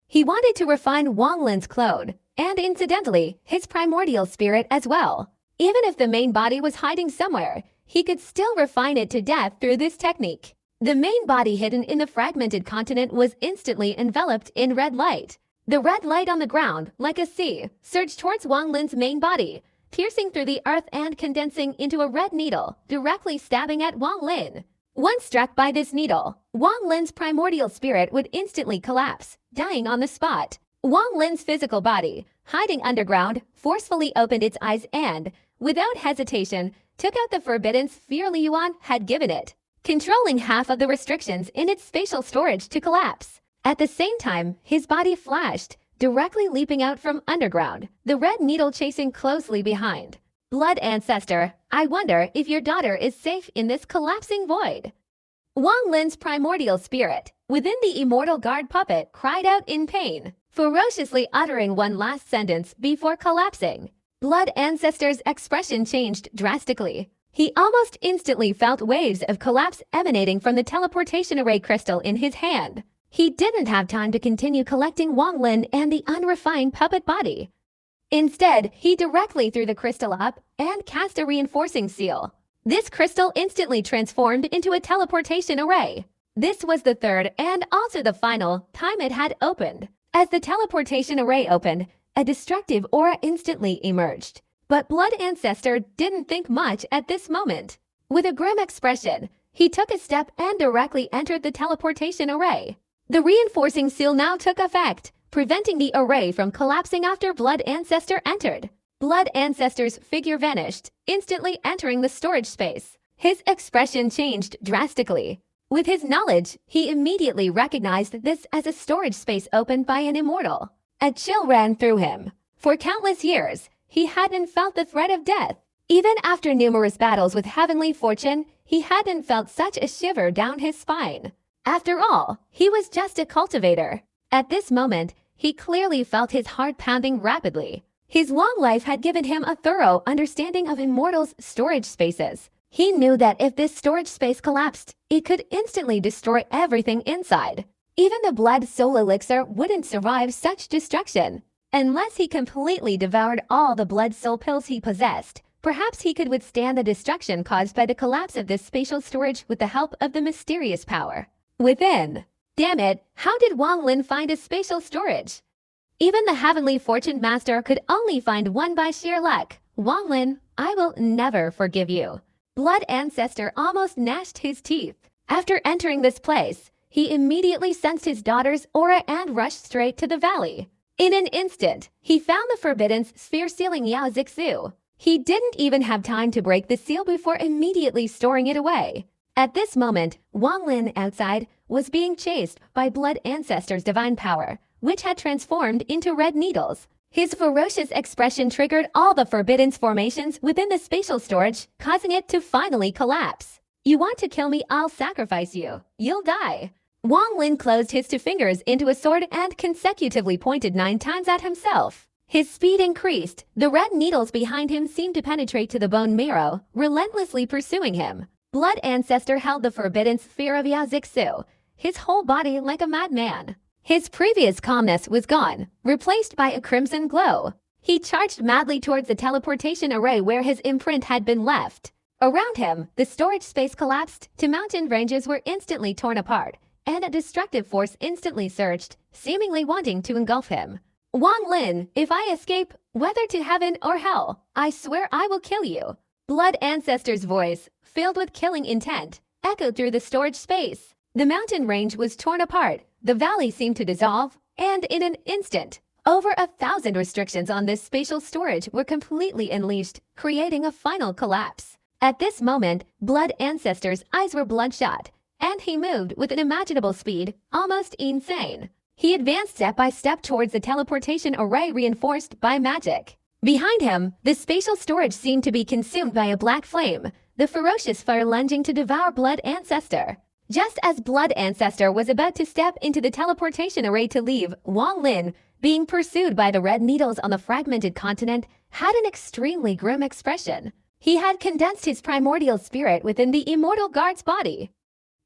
He wanted to refine Wang Lin's clone, and incidentally, his primordial spirit as well. Even if the main body was hiding somewhere, he could still refine it to death through this technique. The main body hidden in the fragmented continent was instantly enveloped in red light. The red light on the ground, like a sea, surged towards Wang Lin's main body, piercing through the earth and condensing into a red needle, directly stabbing at Wang Lin. Once struck by this needle, Wang Lin's primordial spirit would instantly collapse, dying on the spot. Wang Lin's physical body, hiding underground, forcefully opened its eyes and, without hesitation, took out the forbidden sphere Li Yuan had given it, controlling half of the restrictions in its spatial storage to collapse. At the same time, his body flashed, directly leaping out from underground, the red needle chasing closely behind. "Blood Ancestor, I wonder if your daughter is safe in this collapsing void." Wang Lin's primordial spirit, within the Immortal Guard puppet, cried out in pain, ferociously uttering one last sentence before collapsing. Blood Ancestor's expression changed drastically. He almost instantly felt waves of collapse emanating from the teleportation array crystal in his hand. He didn't have time to continue collecting Wang Lin and the unrefined puppet body. Instead, he directly threw the crystal up and cast a reinforcing seal. This crystal instantly transformed into a teleportation array. This was the third and also the final time it had opened. As the teleportation array opened, a destructive aura instantly emerged. But Blood Ancestor didn't think much at this moment. With a grim expression, he took a step and directly entered the teleportation array. The reinforcing seal now took effect, preventing the array from collapsing after Blood Ancestor entered. Blood Ancestor's figure vanished, instantly entering the storage space. His expression changed drastically. With his knowledge, he immediately recognized this as a storage space opened by an immortal. A chill ran through him. For countless years, he hadn't felt the threat of death. Even after numerous battles with Heavenly Fortune, he hadn't felt such a shiver down his spine. After all, he was just a cultivator. At this moment, he clearly felt his heart pounding rapidly. His long life had given him a thorough understanding of immortals' storage spaces. He knew that if this storage space collapsed, it could instantly destroy everything inside. Even the blood soul elixir wouldn't survive such destruction. Unless he completely devoured all the blood soul pills he possessed, perhaps he could withstand the destruction caused by the collapse of this spatial storage with the help of the mysterious power within. Damn it, how did Wang Lin find a spatial storage? Even the Heavenly Fortune Master could only find one by sheer luck. Wang Lin, I will never forgive you. Blood Ancestor almost gnashed his teeth. After entering this place, he immediately sensed his daughter's aura and rushed straight to the valley. In an instant, he found the forbidden sphere sealing Yao Zixu. He didn't even have time to break the seal before immediately storing it away. At this moment, Wang Lin outside was being chased by Blood Ancestor's divine power, which had transformed into red needles. His ferocious expression triggered all the forbidden formations within the spatial storage, causing it to finally collapse. You want to kill me, I'll sacrifice you. You'll die. Wang Lin closed his two fingers into a sword and consecutively pointed 9 times at himself. His speed increased. The red needles behind him seemed to penetrate to the bone marrow, relentlessly pursuing him. Blood Ancestor held the forbidden sphere of Yao Zixu, his whole body like a madman. His previous calmness was gone, replaced by a crimson glow. He charged madly towards the teleportation array where his imprint had been left. Around him, the storage space collapsed, two mountain ranges were instantly torn apart, and a destructive force instantly surged, seemingly wanting to engulf him. Wang Lin, if I escape, whether to heaven or hell, I swear I will kill you. Blood Ancestor's voice, filled with killing intent, echoed through the storage space. The mountain range was torn apart, the valley seemed to dissolve, and in an instant, over 1,000 restrictions on this spatial storage were completely unleashed, creating a final collapse. At this moment, Blood Ancestor's eyes were bloodshot, and he moved with unimaginable speed, almost insane. He advanced step by step towards the teleportation array reinforced by magic. Behind him, the spatial storage seemed to be consumed by a black flame, the ferocious fire lunging to devour Blood Ancestor. Just as Blood Ancestor was about to step into the teleportation array to leave, Wang Lin, being pursued by the red needles on the fragmented continent, had an extremely grim expression. He had condensed his primordial spirit within the Immortal Guard's body.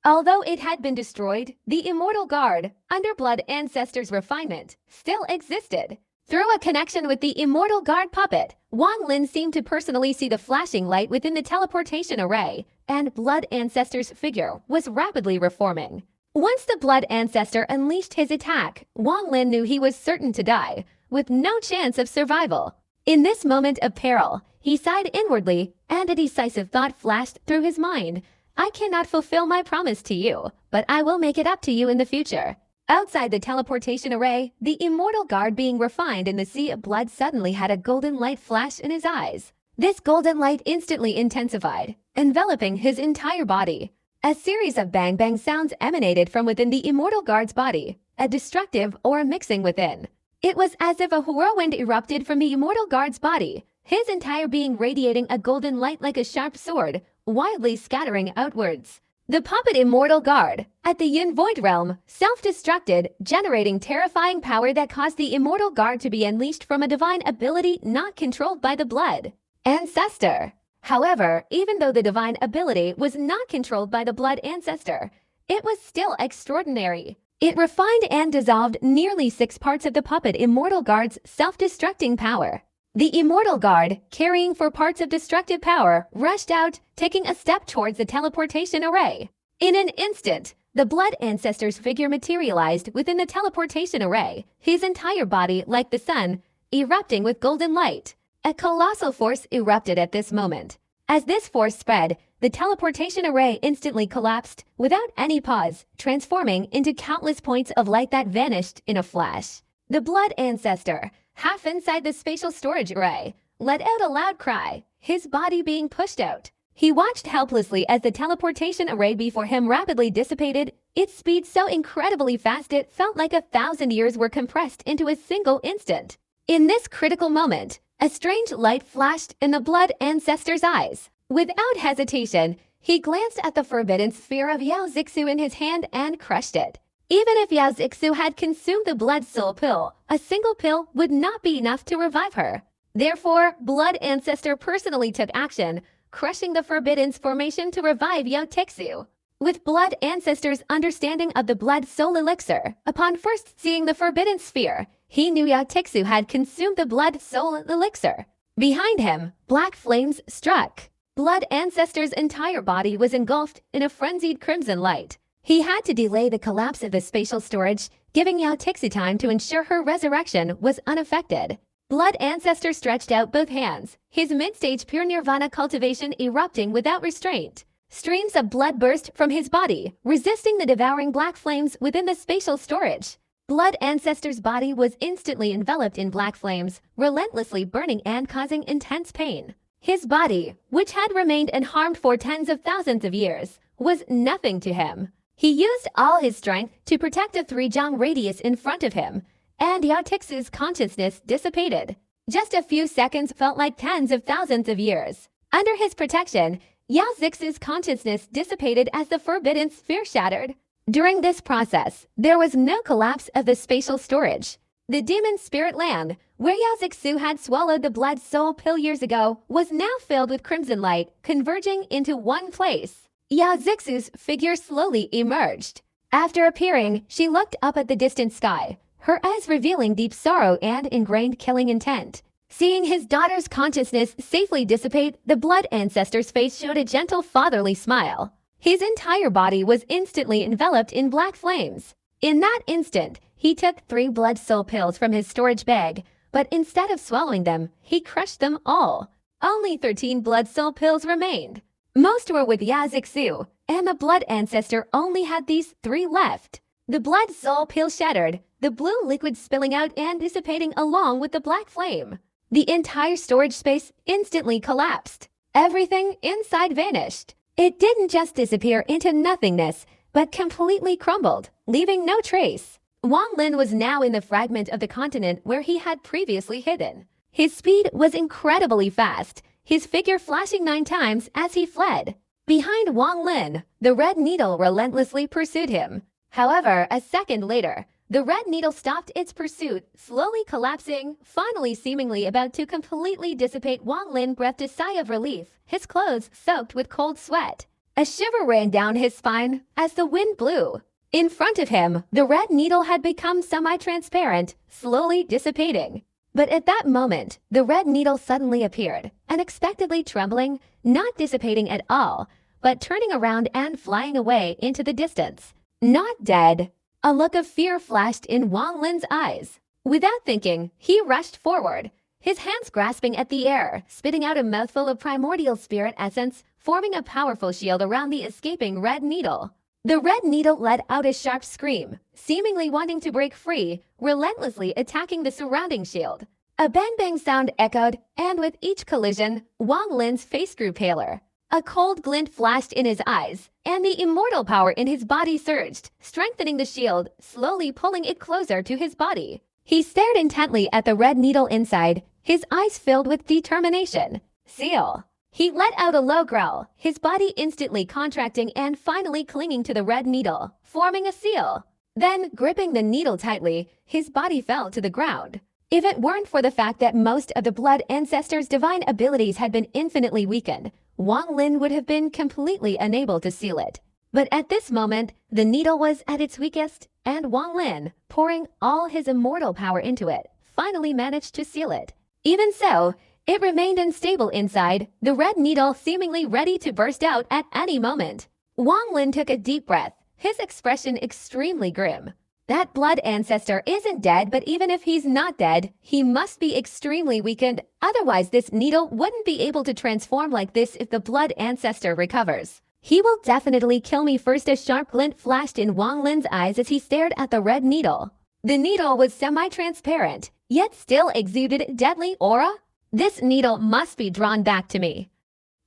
Although it had been destroyed, the Immortal Guard, under Blood Ancestor's refinement, still existed. Through a connection with the Immortal Guard puppet, Wang Lin seemed to personally see the flashing light within the teleportation array, and Blood Ancestor's figure was rapidly reforming. Once the Blood Ancestor unleashed his attack, Wang Lin knew he was certain to die, with no chance of survival. In this moment of peril, he sighed inwardly, and a decisive thought flashed through his mind. I cannot fulfill my promise to you, but I will make it up to you in the future. Outside the teleportation array, the Immortal Guard being refined in the sea of blood suddenly had a golden light flash in his eyes. This golden light instantly intensified, enveloping his entire body. A series of bang-bang sounds emanated from within the Immortal Guard's body, a destructive aura mixing within. It was as if a whirlwind erupted from the Immortal Guard's body, his entire being radiating a golden light like a sharp sword, wildly scattering outwards. The puppet Immortal Guard, at the Yin Void Realm, self-destructed, generating terrifying power that caused the Immortal Guard to be unleashed from a divine ability not controlled by the Blood Ancestor. However, even though the divine ability was not controlled by the Blood Ancestor, it was still extraordinary. It refined and dissolved nearly 6 parts of the puppet Immortal Guard's self-destructing power. The immortal guard, carrying 4 parts of destructive power, rushed out, taking a step towards the teleportation array. In an instant, the Blood Ancestor's figure materialized within the teleportation array, his entire body, like the sun, erupting with golden light. A colossal force erupted at this moment. As this force spread, the teleportation array instantly collapsed without any pause, transforming into countless points of light that vanished in a flash. The Blood Ancestor, half inside the spatial storage array, let out a loud cry, his body being pushed out. He watched helplessly as the teleportation array before him rapidly dissipated, its speed so incredibly fast it felt like 1,000 years were compressed into a single instant. In this critical moment, a strange light flashed in the Blood Ancestor's eyes. Without hesitation, he glanced at the forbidden sphere of Yao Zixu in his hand and crushed it. Even if Yao Zixu had consumed the Blood Soul Pill, a single pill would not be enough to revive her. Therefore, Blood Ancestor personally took action, crushing the Forbidden's formation to revive Yao Zixu. With Blood Ancestor's understanding of the Blood Soul Elixir, upon first seeing the Forbidden Sphere, he knew Yao Zixu had consumed the Blood Soul Elixir. Behind him, black flames struck. Blood Ancestor's entire body was engulfed in a frenzied crimson light. He had to delay the collapse of the spatial storage, giving Yao Zixu time to ensure her resurrection was unaffected. Blood Ancestor stretched out both hands, his mid-stage pure nirvana cultivation erupting without restraint. Streams of blood burst from his body, resisting the devouring black flames within the spatial storage. Blood Ancestor's body was instantly enveloped in black flames, relentlessly burning and causing intense pain. His body, which had remained unharmed for tens of thousands of years, was nothing to him. He used all his strength to protect a 3-jang radius in front of him, and Yao Zixu's consciousness dissipated. Just a few seconds felt like tens of thousands of years. Under his protection, Yao Zixu's consciousness dissipated as the Forbidden Sphere shattered. During this process, there was no collapse of the spatial storage. The demon spirit land, where Yao Zixu had swallowed the Blood Soul Pill years ago, was now filled with crimson light, converging into one place. Yao Zixu's figure slowly emerged. After appearing, she looked up at the distant sky, her eyes revealing deep sorrow and ingrained killing intent. Seeing his daughter's consciousness safely dissipate, the Blood Ancestor's face showed a gentle fatherly smile. His entire body was instantly enveloped in black flames. In that instant, he took 3 Blood Soul Pills from his storage bag, but instead of swallowing them, he crushed them all. Only 13 Blood Soul Pills remained. Most were with Yao Zixu, and the Blood Ancestor only had these 3 left. The Blood Soul Pill shattered, the blue liquid spilling out and dissipating along with the black flame. The entire storage space instantly collapsed. Everything inside vanished. It didn't just disappear into nothingness, but completely crumbled, leaving no trace. Wang Lin was now in the fragment of the continent where he had previously hidden. His speed was incredibly fast, his figure flashing 9 times as he fled. Behind Wang Lin, the Red Needle relentlessly pursued him. However, a second later, the Red Needle stopped its pursuit, slowly collapsing, finally seemingly about to completely dissipate. Wang Lin breathed a sigh of relief, his clothes soaked with cold sweat. A shiver ran down his spine as the wind blew. In front of him, the Red Needle had become semi-transparent, slowly dissipating. But at that moment, the Red Needle suddenly appeared, unexpectedly trembling, not dissipating at all, but turning around and flying away into the distance. Not dead. A look of fear flashed in Wang Lin's eyes. Without thinking, he rushed forward, his hands grasping at the air, spitting out a mouthful of primordial spirit essence, forming a powerful shield around the escaping Red Needle. The Red Needle let out a sharp scream, seemingly wanting to break free, relentlessly attacking the surrounding shield. A bang-bang sound echoed, and with each collision, Wang Lin's face grew paler. A cold glint flashed in his eyes, and the immortal power in his body surged, strengthening the shield, slowly pulling it closer to his body. He stared intently at the Red Needle inside, his eyes filled with determination. Seal. He let out a low growl, his body instantly contracting and finally clinging to the Red Needle, forming a seal. Then, gripping the needle tightly, his body fell to the ground. If it weren't for the fact that most of the Blood Ancestor's divine abilities had been infinitely weakened, Wang Lin would have been completely unable to seal it. But at this moment, the needle was at its weakest, and Wang Lin, pouring all his immortal power into it, finally managed to seal it. Even so, it remained unstable inside, the red needle seemingly ready to burst out at any moment. Wang Lin took a deep breath, his expression extremely grim. That blood ancestor isn't dead, but even if he's not dead, he must be extremely weakened, otherwise this needle wouldn't be able to transform like this if the blood ancestor recovers. He will definitely kill me first. A sharp glint flashed in Wang Lin's eyes as he stared at the red needle. The needle was semi-transparent, yet still exuded deadly aura. This needle must be drawn back to me.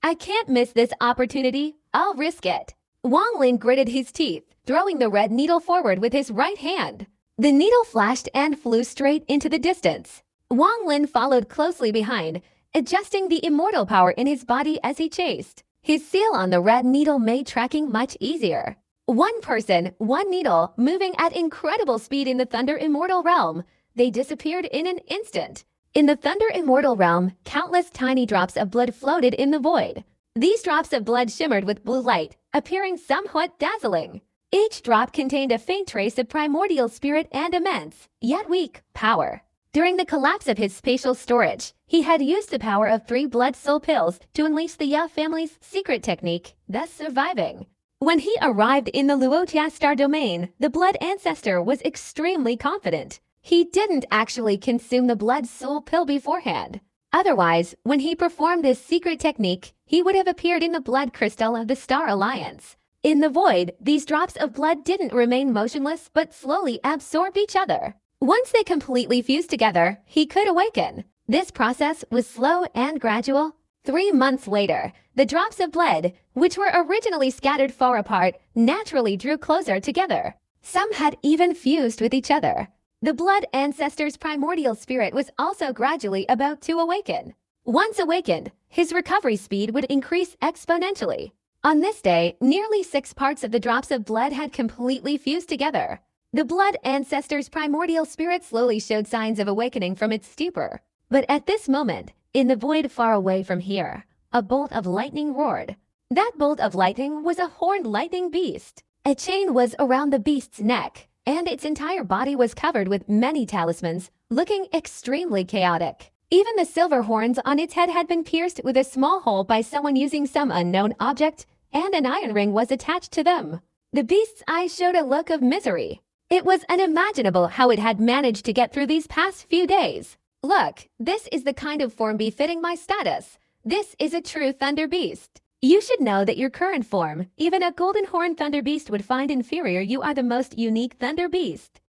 I can't miss this opportunity. I'll risk it. Wang Lin gritted his teeth, throwing the red needle forward with his right hand. The needle flashed and flew straight into the distance. Wang Lin followed closely behind, adjusting the immortal power in his body as he chased. His seal on the red needle made tracking much easier. One person, one needle, moving at incredible speed in the Thunder Immortal realm. They disappeared in an instant. In the Thunder Immortal realm, countless tiny drops of blood floated in the void. These drops of blood shimmered with blue light, appearing somewhat dazzling. Each drop contained a faint trace of primordial spirit and immense, yet weak, power. During the collapse of his spatial storage, he had used the power of 3 blood soul pills to unleash the Yao family's secret technique, thus surviving. When he arrived in the Luotia star domain, the blood ancestor was extremely confident. He didn't actually consume the blood soul pill beforehand. Otherwise, when he performed this secret technique, he would have appeared in the blood crystal of the Star Alliance. In the void, these drops of blood didn't remain motionless but slowly absorbed each other. Once they completely fused together, he could awaken. This process was slow and gradual. 3 months later, the drops of blood, which were originally scattered far apart, naturally drew closer together. Some had even fused with each other. The blood ancestor's primordial spirit was also gradually about to awaken. Once awakened, his recovery speed would increase exponentially. On this day, nearly 6 parts of the drops of blood had completely fused together. The blood ancestor's primordial spirit slowly showed signs of awakening from its stupor. But at this moment, in the void far away from here, a bolt of lightning roared. That bolt of lightning was a horned lightning beast. A chain was around the beast's neck, and its entire body was covered with many talismans, looking extremely chaotic. Even the silver horns on its head had been pierced with a small hole by someone using some unknown object, and an iron ring was attached to them. The beast's eyes showed a look of misery. It was unimaginable how it had managed to get through these past few days. Look, this is the kind of form befitting my status. This is a true thunder beast. You should know that your current form, even a golden horn thunder beast would find inferior. You are the most unique thunder beast.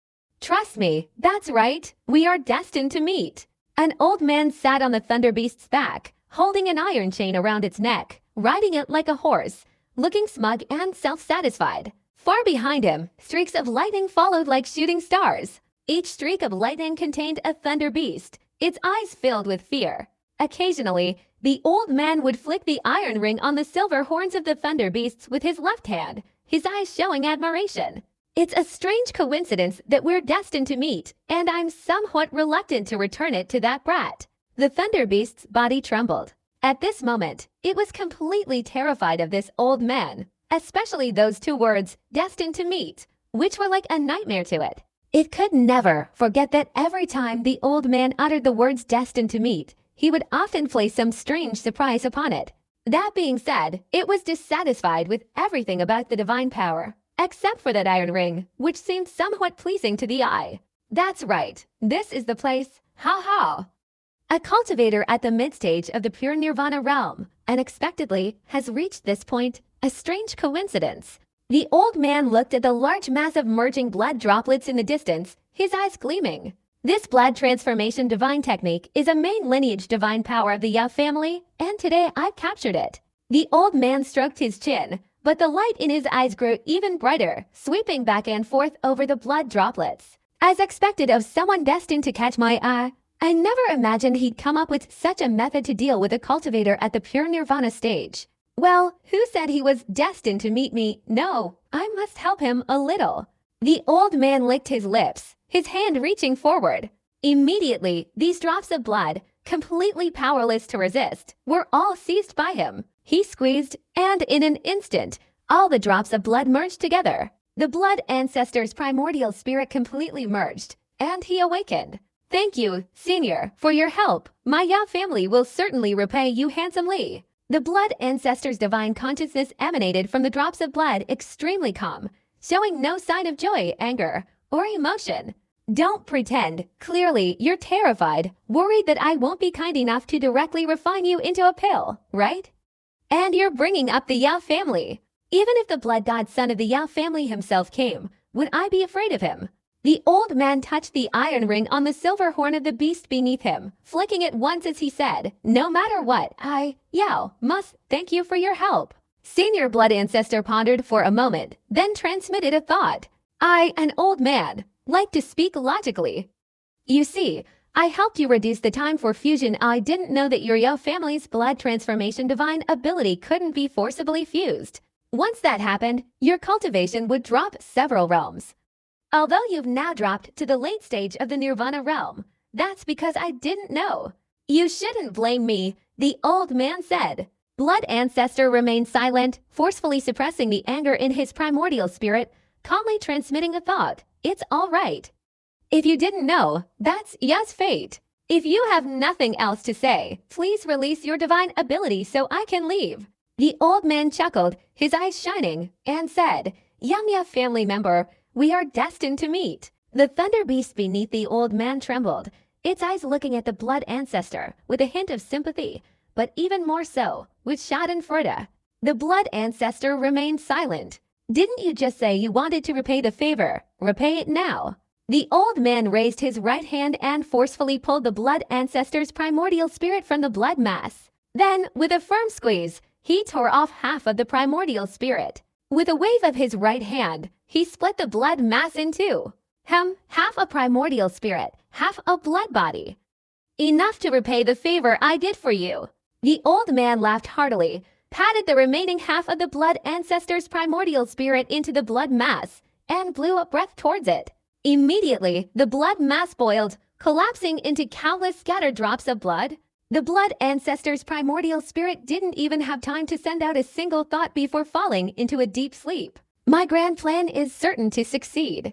Trust me, that's right. We are destined to meet. An old man sat on the thunder beast's back, holding an iron chain around its neck, riding it like a horse, looking smug and self-satisfied. Far behind him, streaks of lightning followed like shooting stars. Each streak of lightning contained a thunder beast, its eyes filled with fear. Occasionally, the old man would flick the iron ring on the silver horns of the thunder beasts with his left hand, his eyes showing admiration. It's a strange coincidence that we're destined to meet, and I'm somewhat reluctant to return it to that brat. The thunder beast's body trembled. At this moment, it was completely terrified of this old man, especially those 2 words, destined to meet, which were like a nightmare to it. It could never forget that every time the old man uttered the words destined to meet, he would often place some strange surprise upon it. That being said, it was dissatisfied with everything about the divine power, except for that iron ring, which seemed somewhat pleasing to the eye. That's right, this is the place, ha ha! A cultivator at the mid-stage of the pure nirvana realm, unexpectedly, has reached this point, a strange coincidence. The old man looked at the large mass of merging blood droplets in the distance, his eyes gleaming. This blood transformation divine technique is a main lineage divine power of the Yao family, and today I've captured it. The old man stroked his chin, but the light in his eyes grew even brighter, sweeping back and forth over the blood droplets. As expected of someone destined to catch my eye, I never imagined he'd come up with such a method to deal with a cultivator at the pure nirvana stage. Well, who said he was destined to meet me? No, I must help him a little. The old man licked his lips, his hand reaching forward. Immediately, these drops of blood, completely powerless to resist, were all seized by him. He squeezed, and in an instant, all the drops of blood merged together. The blood ancestor's primordial spirit completely merged, and he awakened. Thank you, Senior, for your help. My Yao family will certainly repay you handsomely. The blood ancestor's divine consciousness emanated from the drops of blood, extremely calm, showing no sign of joy, anger, or emotion. Don't pretend. Clearly, you're terrified, worried that I won't be kind enough to directly refine you into a pill, right? And you're bringing up the Yao family. Even if the blood godson of the Yao family himself came, would I be afraid of him? The old man touched the iron ring on the silver horn of the beast beneath him, flicking it once as he said, "No matter what, Yao, must thank you for your help." Senior blood ancestor pondered for a moment, then transmitted a thought. I, an old man, like to speak logically. You see, I helped you reduce the time for fusion. I didn't know that your Yao family's blood transformation divine ability couldn't be forcibly fused. Once that happened, your cultivation would drop several realms. Although you've now dropped to the late stage of the Nirvana realm, that's because I didn't know. You shouldn't blame me, the old man said. Blood ancestor remained silent, forcefully suppressing the anger in his primordial spirit, calmly transmitting a thought. It's all right. If you didn't know, that's Ya's fate. If you have nothing else to say, please release your divine ability so I can leave. The old man chuckled, his eyes shining, and said, Young Ya family member, we are destined to meet. The thunder beast beneath the old man trembled, its eyes looking at the blood ancestor with a hint of sympathy, but even more so, with schadenfreude. The blood ancestor remained silent. Didn't you just say you wanted to repay the favor? Repay it now. The old man raised his right hand and forcefully pulled the blood ancestor's primordial spirit from the blood mass. Then, with a firm squeeze, he tore off half of the primordial spirit. With a wave of his right hand, he split the blood mass in two. Half a primordial spirit, half a blood body. Enough to repay the favor I did for you. The old man laughed heartily, patted the remaining half of the blood ancestor's primordial spirit into the blood mass, and blew a breath towards it. Immediately, the blood mass boiled, collapsing into countless scattered drops of blood. The blood ancestor's primordial spirit didn't even have time to send out a single thought before falling into a deep sleep. My grand plan is certain to succeed.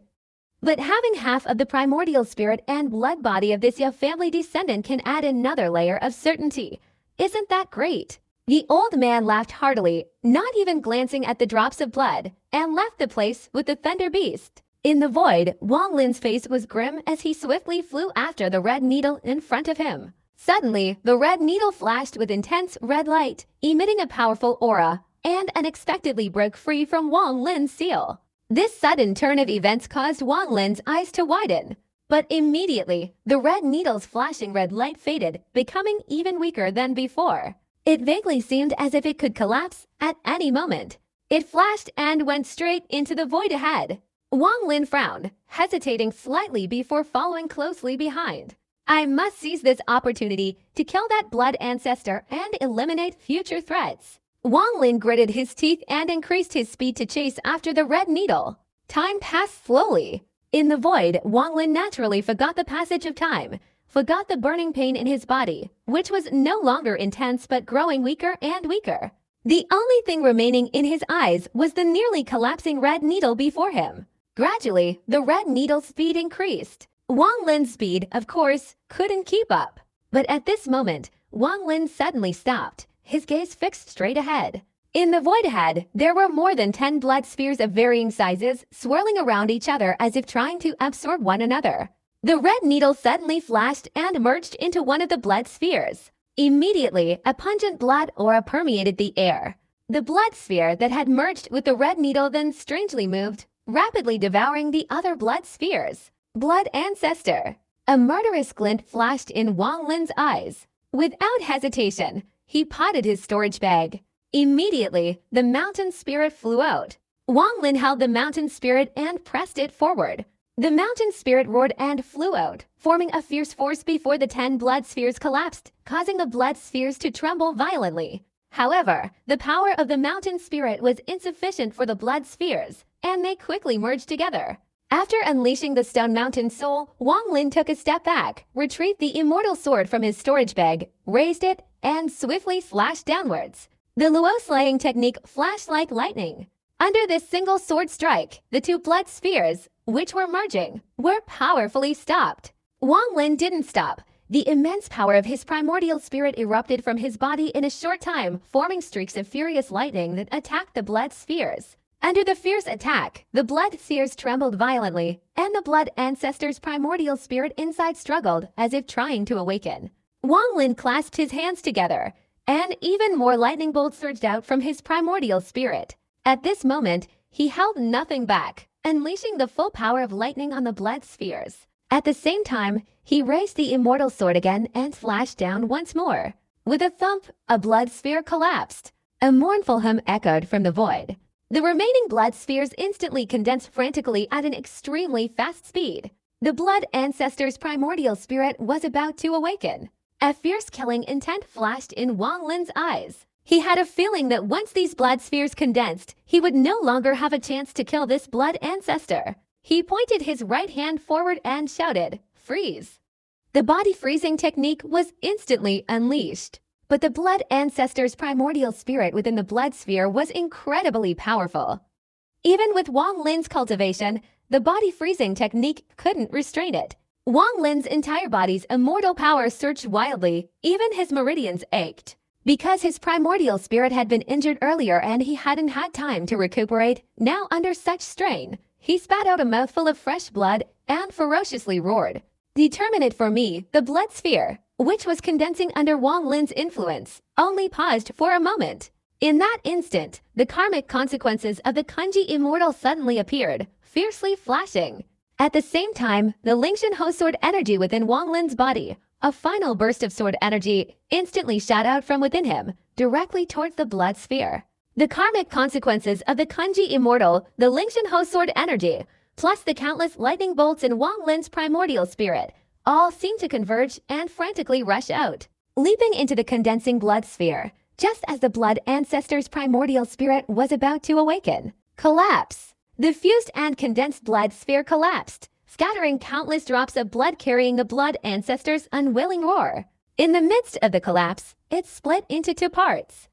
But having half of the primordial spirit and blood body of this Yao family descendant can add another layer of certainty. Isn't that great? The old man laughed heartily, not even glancing at the drops of blood, and left the place with the thunder beast. In the void, Wang Lin's face was grim as he swiftly flew after the red needle in front of him. Suddenly, the red needle flashed with intense red light, emitting a powerful aura, and unexpectedly broke free from Wang Lin's seal. This sudden turn of events caused Wang Lin's eyes to widen. But immediately, the red needle's flashing red light faded, becoming even weaker than before. It vaguely seemed as if it could collapse at any moment. It flashed and went straight into the void ahead. Wang Lin frowned, hesitating slightly before following closely behind. I must seize this opportunity to kill that blood ancestor and eliminate future threats. Wang Lin gritted his teeth and increased his speed to chase after the red needle. Time passed slowly. In the void, Wang Lin naturally forgot the passage of time, forgot the burning pain in his body, which was no longer intense but growing weaker and weaker. The only thing remaining in his eyes was the nearly collapsing red needle before him. Gradually, the red needle's speed increased. Wang Lin's speed, of course, couldn't keep up. But at this moment, Wang Lin suddenly stopped, his gaze fixed straight ahead. In the void ahead, there were more than 10 blood spheres of varying sizes, swirling around each other as if trying to absorb one another. The red needle suddenly flashed and merged into one of the blood spheres. Immediately, a pungent blood aura permeated the air. The blood sphere that had merged with the red needle then strangely moved, rapidly devouring the other blood spheres. Blood ancestor. A murderous glint flashed in Wang Lin's eyes. Without hesitation, he potted his storage bag. Immediately, the mountain spirit flew out. Wang Lin held the mountain spirit and pressed it forward. The mountain spirit roared and flew out, forming a fierce force before the 10 blood spheres collapsed, causing the blood spheres to tremble violently. However, the power of the mountain spirit was insufficient for the blood spheres, and they quickly merged together. After unleashing the stone mountain soul, Wang Lin took a step back, retrieved the immortal sword from his storage bag, raised it, and swiftly slashed downwards. The Luo slaying technique flashed like lightning. Under this single sword strike, the 2 blood spheres, which were merging, were powerfully stopped. Wang Lin didn't stop. The immense power of his primordial spirit erupted from his body in a short time, forming streaks of furious lightning that attacked the blood spheres. Under the fierce attack, the blood spheres trembled violently, and the blood ancestor's primordial spirit inside struggled as if trying to awaken. Wang Lin clasped his hands together, and even more lightning bolts surged out from his primordial spirit. At this moment, he held nothing back, unleashing the full power of lightning on the blood spheres. At the same time, he raised the immortal sword again and flashed down once more. With a thump, a blood sphere collapsed. A mournful hum echoed from the void. The remaining blood spheres instantly condensed frantically at an extremely fast speed. The blood ancestor's primordial spirit was about to awaken. A fierce killing intent flashed in Wang Lin's eyes. He had a feeling that once these blood spheres condensed, he would no longer have a chance to kill this blood ancestor. He pointed his right hand forward and shouted, "Freeze!" The body freezing technique was instantly unleashed. But the blood ancestor's primordial spirit within the blood sphere was incredibly powerful. Even with Wang Lin's cultivation, the body freezing technique couldn't restrain it. Wang Lin's entire body's immortal power surged wildly, even his meridians ached. Because his primordial spirit had been injured earlier and he hadn't had time to recuperate, now under such strain, he spat out a mouthful of fresh blood and ferociously roared, "Determine for me, the blood sphere," which was condensing under Wang Lin's influence, only paused for a moment. In that instant, the karmic consequences of the Kunji Immortal suddenly appeared, fiercely flashing. At the same time, the Lingshan Ho sword energy within Wang Lin's body, a final burst of sword energy, instantly shot out from within him, directly towards the blood sphere. The karmic consequences of the Kunji Immortal, the Lingshan Ho sword energy, plus the countless lightning bolts in Wang Lin's primordial spirit, all seemed to converge and frantically rush out, leaping into the condensing blood sphere, just as the blood ancestor's primordial spirit was about to awaken. Collapse! The fused and condensed blood sphere collapsed, scattering countless drops of blood carrying the blood ancestor's unwilling roar. In the midst of the collapse, it split into two parts.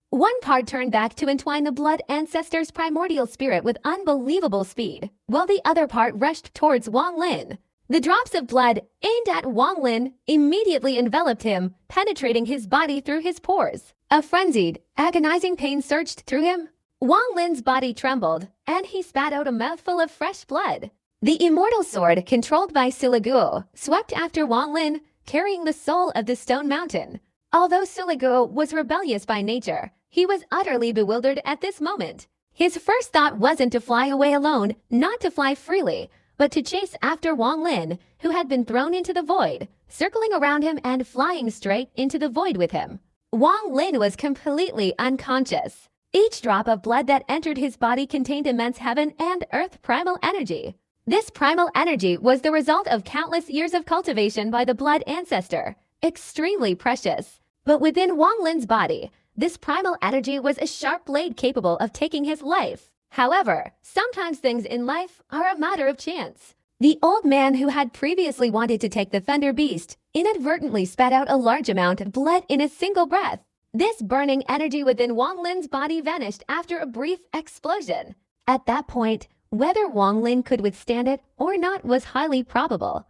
One part turned back to entwine the blood ancestor's primordial spirit with unbelievable speed, while the other part rushed towards Wang Lin. The drops of blood aimed at Wang Lin immediately enveloped him, penetrating his body through his pores. A frenzied, agonizing pain surged through him. Wang Lin's body trembled, and he spat out a mouthful of fresh blood. The immortal sword, controlled by Sulaguo, swept after Wang Lin, carrying the soul of the stone mountain. Although Sulaguo was rebellious by nature, he was utterly bewildered at this moment. His first thought wasn't to fly away alone, not to fly freely, but to chase after Wang Lin, who had been thrown into the void, circling around him and flying straight into the void with him. Wang Lin was completely unconscious. Each drop of blood that entered his body contained immense heaven and earth primal energy. This primal energy was the result of countless years of cultivation by the blood ancestor, extremely precious. But within Wang Lin's body, this primal energy was a sharp blade capable of taking his life. However, sometimes things in life are a matter of chance. The old man who had previously wanted to take the thunder beast inadvertently spat out a large amount of blood in a single breath. This burning energy within Wang Lin's body vanished after a brief explosion. At that point, whether Wang Lin could withstand it or not was highly probable.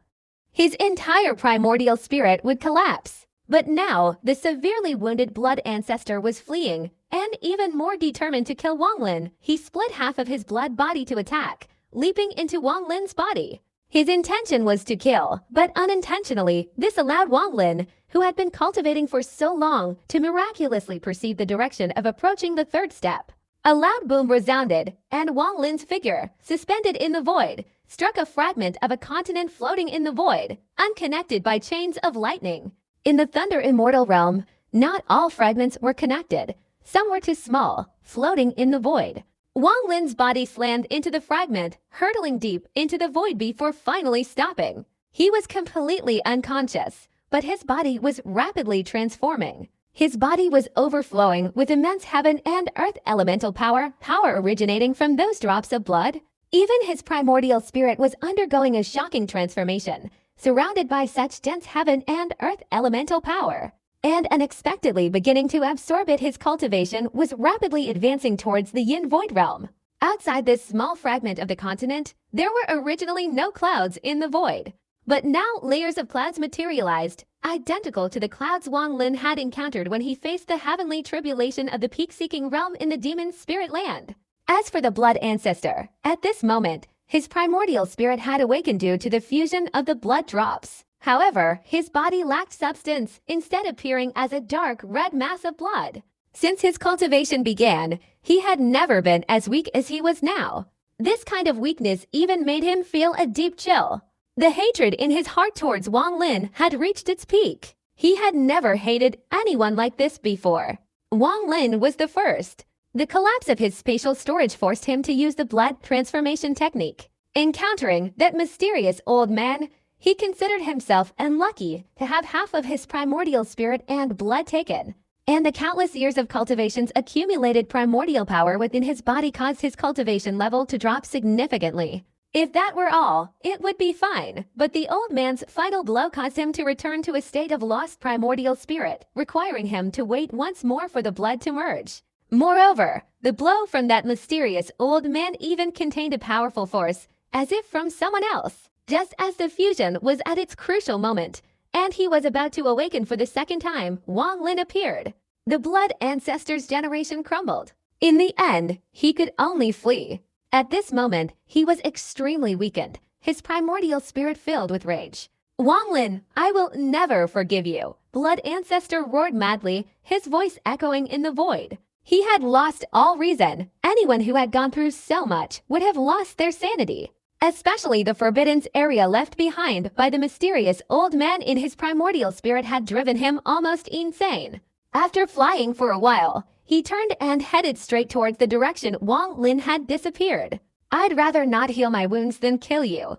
His entire primordial spirit would collapse. But now, the severely wounded blood ancestor was fleeing, and even more determined to kill Wang Lin, he split half of his blood body to attack, leaping into Wang Lin's body. His intention was to kill, but unintentionally, this allowed Wang Lin, who had been cultivating for so long, to miraculously perceive the direction of approaching the third step. A loud boom resounded, and Wang Lin's figure, suspended in the void, struck a fragment of a continent floating in the void, unconnected by chains of lightning. In the Thunder Immortal realm, not all fragments were connected. Some were too small, floating in the void. Wang Lin's body slammed into the fragment, hurtling deep into the void before finally stopping. He was completely unconscious, but his body was rapidly transforming. His body was overflowing with immense heaven and earth elemental power originating from those drops of blood. Even his primordial spirit was undergoing a shocking transformation, surrounded by such dense heaven and earth elemental power, and unexpectedly beginning to absorb it. His cultivation was rapidly advancing towards the Yin Void realm. Outside this small fragment of the continent, there were originally no clouds in the void. But now layers of clouds materialized, identical to the clouds Wang Lin had encountered when he faced the heavenly tribulation of the peak-seeking realm in the demon spirit land. As for the blood ancestor, at this moment, his primordial spirit had awakened due to the fusion of the blood drops. However, his body lacked substance, instead appearing as a dark red mass of blood. Since his cultivation began, he had never been as weak as he was now. This kind of weakness even made him feel a deep chill. The hatred in his heart towards Wang Lin had reached its peak. He had never hated anyone like this before. Wang Lin was the first. The collapse of his spatial storage forced him to use the blood transformation technique. Encountering that mysterious old man, he considered himself unlucky to have half of his primordial spirit and blood taken. And the countless years of cultivation's accumulated primordial power within his body caused his cultivation level to drop significantly. If that were all, it would be fine, but the old man's final blow caused him to return to a state of lost primordial spirit, requiring him to wait once more for the blood to merge. Moreover, the blow from that mysterious old man even contained a powerful force, as if from someone else. Just as the fusion was at its crucial moment, and he was about to awaken for the second time, Wang Lin appeared. The blood ancestor's generation crumbled. In the end, he could only flee. At this moment, he was extremely weakened, his primordial spirit filled with rage. Wang Lin, I will never forgive you, blood ancestor roared madly, his voice echoing in the void. He had lost all reason. Anyone who had gone through so much would have lost their sanity. Especially the forbidden area left behind by the mysterious old man in his primordial spirit had driven him almost insane. After flying for a while, he turned and headed straight towards the direction Wang Lin had disappeared. I'd rather not heal my wounds than kill you.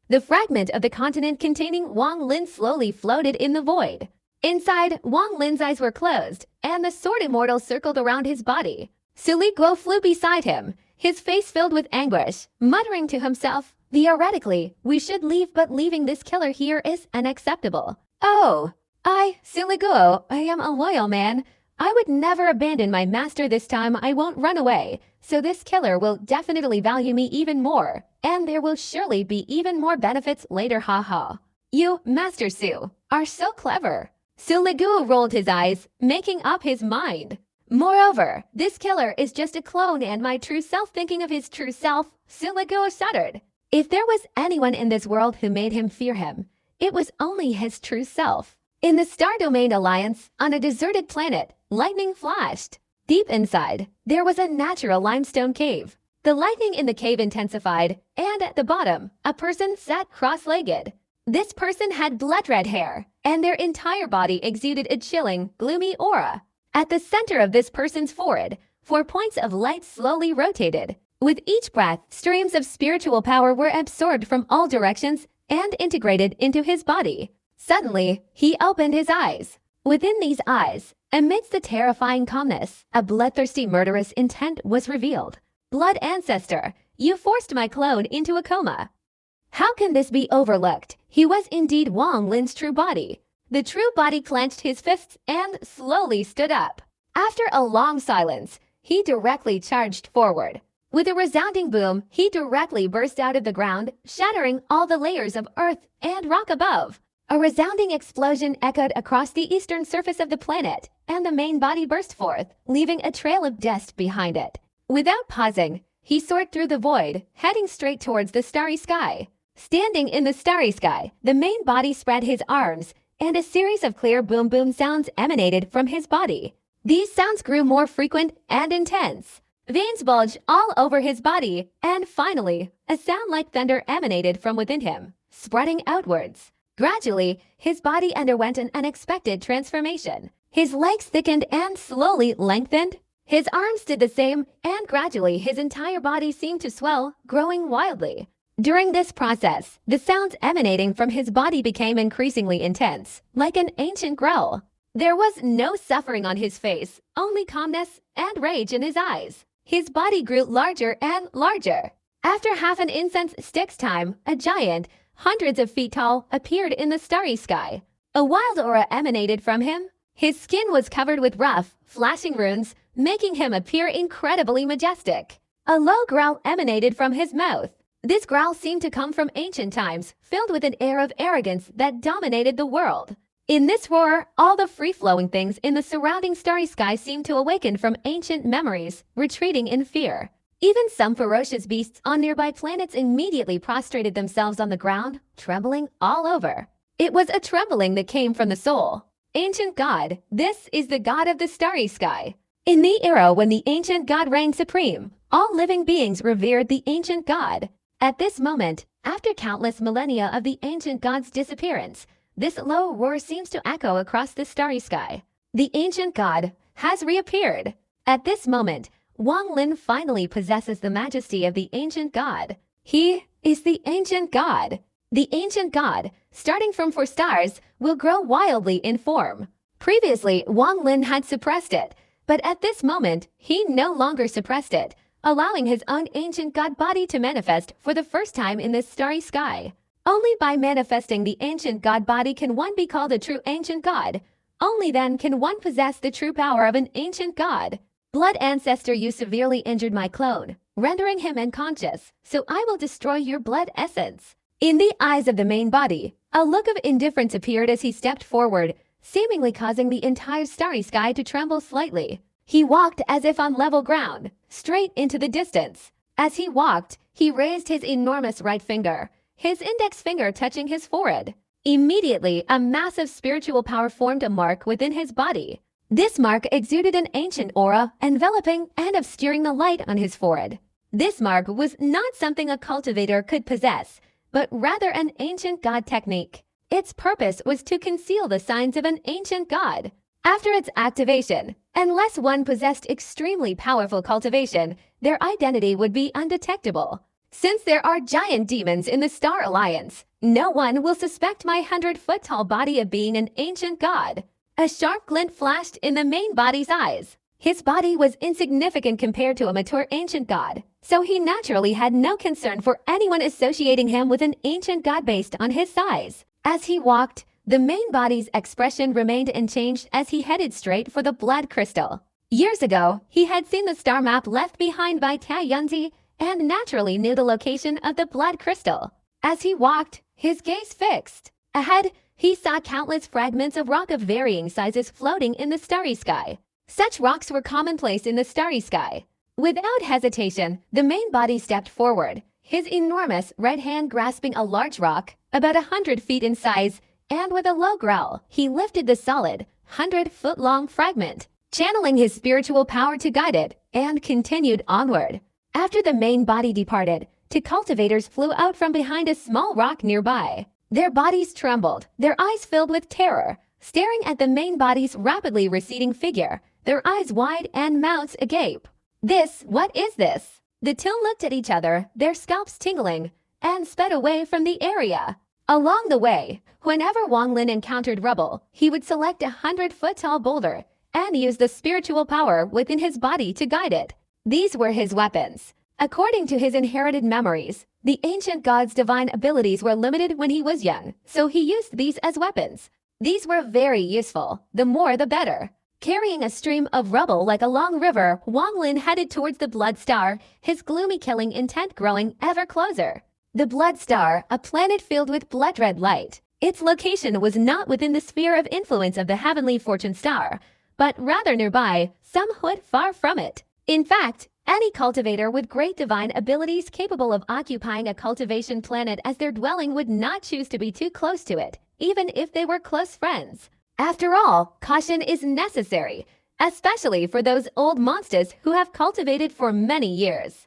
The fragment of the continent containing Wang Lin slowly floated in the void. Inside, Wang Lin's eyes were closed, and the sword immortal circled around his body. Sili Guo flew beside him, his face filled with anguish, muttering to himself, theoretically, we should leave, but leaving this killer here is unacceptable. Oh, Sili Guo, I am a loyal man. I would never abandon my master this time. I won't run away, so this killer will definitely value me even more, and there will surely be even more benefits later, haha. You, Master Su, are so clever. Sili Guo rolled his eyes, making up his mind. Moreover, this killer is just a clone and my true self. Thinking of his true self, Sili Guo shuddered. If there was anyone in this world who made him fear him, it was only his true self. In the Star Domain Alliance, on a deserted planet, lightning flashed. Deep inside, there was a natural limestone cave. The lightning in the cave intensified, and at the bottom, a person sat cross-legged. This person had blood-red hair, and their entire body exuded a chilling, gloomy aura. At the center of this person's forehead, 4 points of light slowly rotated. With each breath, streams of spiritual power were absorbed from all directions and integrated into his body. Suddenly, he opened his eyes. Within these eyes, amidst the terrifying calmness, a bloodthirsty murderous intent was revealed. Blood ancestor, you forced my clone into a coma. How can this be overlooked? He was indeed Wang Lin's true body. The true body clenched his fists and slowly stood up. After a long silence, he directly charged forward. With a resounding boom, he directly burst out of the ground, shattering all the layers of earth and rock above. A resounding explosion echoed across the eastern surface of the planet, and the main body burst forth, leaving a trail of dust behind it. Without pausing, he soared through the void, heading straight towards the starry sky. Standing in the starry sky, the main body spread his arms, and a series of clear boom-boom sounds emanated from his body. These sounds grew more frequent and intense. Veins bulged all over his body, and finally, a sound like thunder emanated from within him, spreading outwards. Gradually, his body underwent an unexpected transformation. His legs thickened and slowly lengthened. His arms did the same, and gradually his entire body seemed to swell, growing wildly. During this process, the sounds emanating from his body became increasingly intense, like an ancient growl. There was no suffering on his face, only calmness and rage in his eyes. His body grew larger and larger. After half an incense stick's time, a giant, hundreds of feet tall, appeared in the starry sky. A wild aura emanated from him. His skin was covered with rough, flashing runes, making him appear incredibly majestic. A low growl emanated from his mouth. This growl seemed to come from ancient times, filled with an air of arrogance that dominated the world. In this roar, all the free-flowing things in the surrounding starry sky seemed to awaken from ancient memories, retreating in fear. Even some ferocious beasts on nearby planets immediately prostrated themselves on the ground, trembling all over. It was a trembling that came from the soul. Ancient God, this is the God of the starry sky. In the era when the ancient God reigned supreme, all living beings revered the ancient God. At this moment, after countless millennia of the ancient God's disappearance, this low roar seems to echo across the starry sky. The ancient God has reappeared. At this moment, Wang Lin finally possesses the majesty of the ancient God. He is the ancient God. The ancient God, starting from 4 stars, will grow wildly in form. Previously, Wang Lin had suppressed it, but at this moment, he no longer suppressed it, allowing his own ancient God body to manifest for the first time in this starry sky. Only by manifesting the ancient God body can one be called a true ancient God. Only then can one possess the true power of an ancient God. Blood ancestor, you severely injured my clone, rendering him unconscious, so I will destroy your blood essence. In the eyes of the main body, a look of indifference appeared as he stepped forward, seemingly causing the entire starry sky to tremble slightly. He walked as if on level ground, straight into the distance. As he walked, he raised his enormous right finger, his index finger touching his forehead. Immediately, a massive spiritual power formed a mark within his body. This mark exuded an ancient aura, enveloping and obscuring the light on his forehead. This mark was not something a cultivator could possess, but rather an ancient god technique. Its purpose was to conceal the signs of an ancient god. After its activation, unless one possessed extremely powerful cultivation, their identity would be undetectable. Since there are giant demons in the Star Alliance, no one will suspect my 100-foot-tall body of being an ancient god. A sharp glint flashed in the main body's eyes. His body was insignificant compared to a mature ancient god, so he naturally had no concern for anyone associating him with an ancient god based on his size. As he walked, the main body's expression remained unchanged as he headed straight for the blood crystal. Years ago, he had seen the star map left behind by Ta Yunzi and naturally knew the location of the blood crystal. As he walked, his gaze fixed. Ahead, he saw countless fragments of rock of varying sizes floating in the starry sky. Such rocks were commonplace in the starry sky. Without hesitation, the main body stepped forward, his enormous right hand grasping a large rock, about 100 feet in size, and with a low growl, he lifted the solid, 100-foot-long fragment, channeling his spiritual power to guide it, and continued onward. After the main body departed, 2 cultivators flew out from behind a small rock nearby. Their bodies trembled, their eyes filled with terror, staring at the main body's rapidly receding figure, their eyes wide and mouths agape. What is this? The 2 looked at each other, their scalps tingling, and sped away from the area. Along the way, whenever Wang Lin encountered rubble, he would select a 100-foot-tall boulder and use the spiritual power within his body to guide it. These were his weapons. According to his inherited memories, the ancient god's divine abilities were limited when he was young, so he used these as weapons. These were very useful, the more the better. Carrying a stream of rubble like a long river, Wang Lin headed towards the blood star, his gloomy killing intent growing ever closer. The blood star, a planet filled with blood-red light. Its location was not within the sphere of influence of the heavenly fortune star, but rather nearby, somewhat far from it. In fact, any cultivator with great divine abilities capable of occupying a cultivation planet as their dwelling would not choose to be too close to it, even if they were close friends. After all, caution is necessary, especially for those old monsters who have cultivated for many years.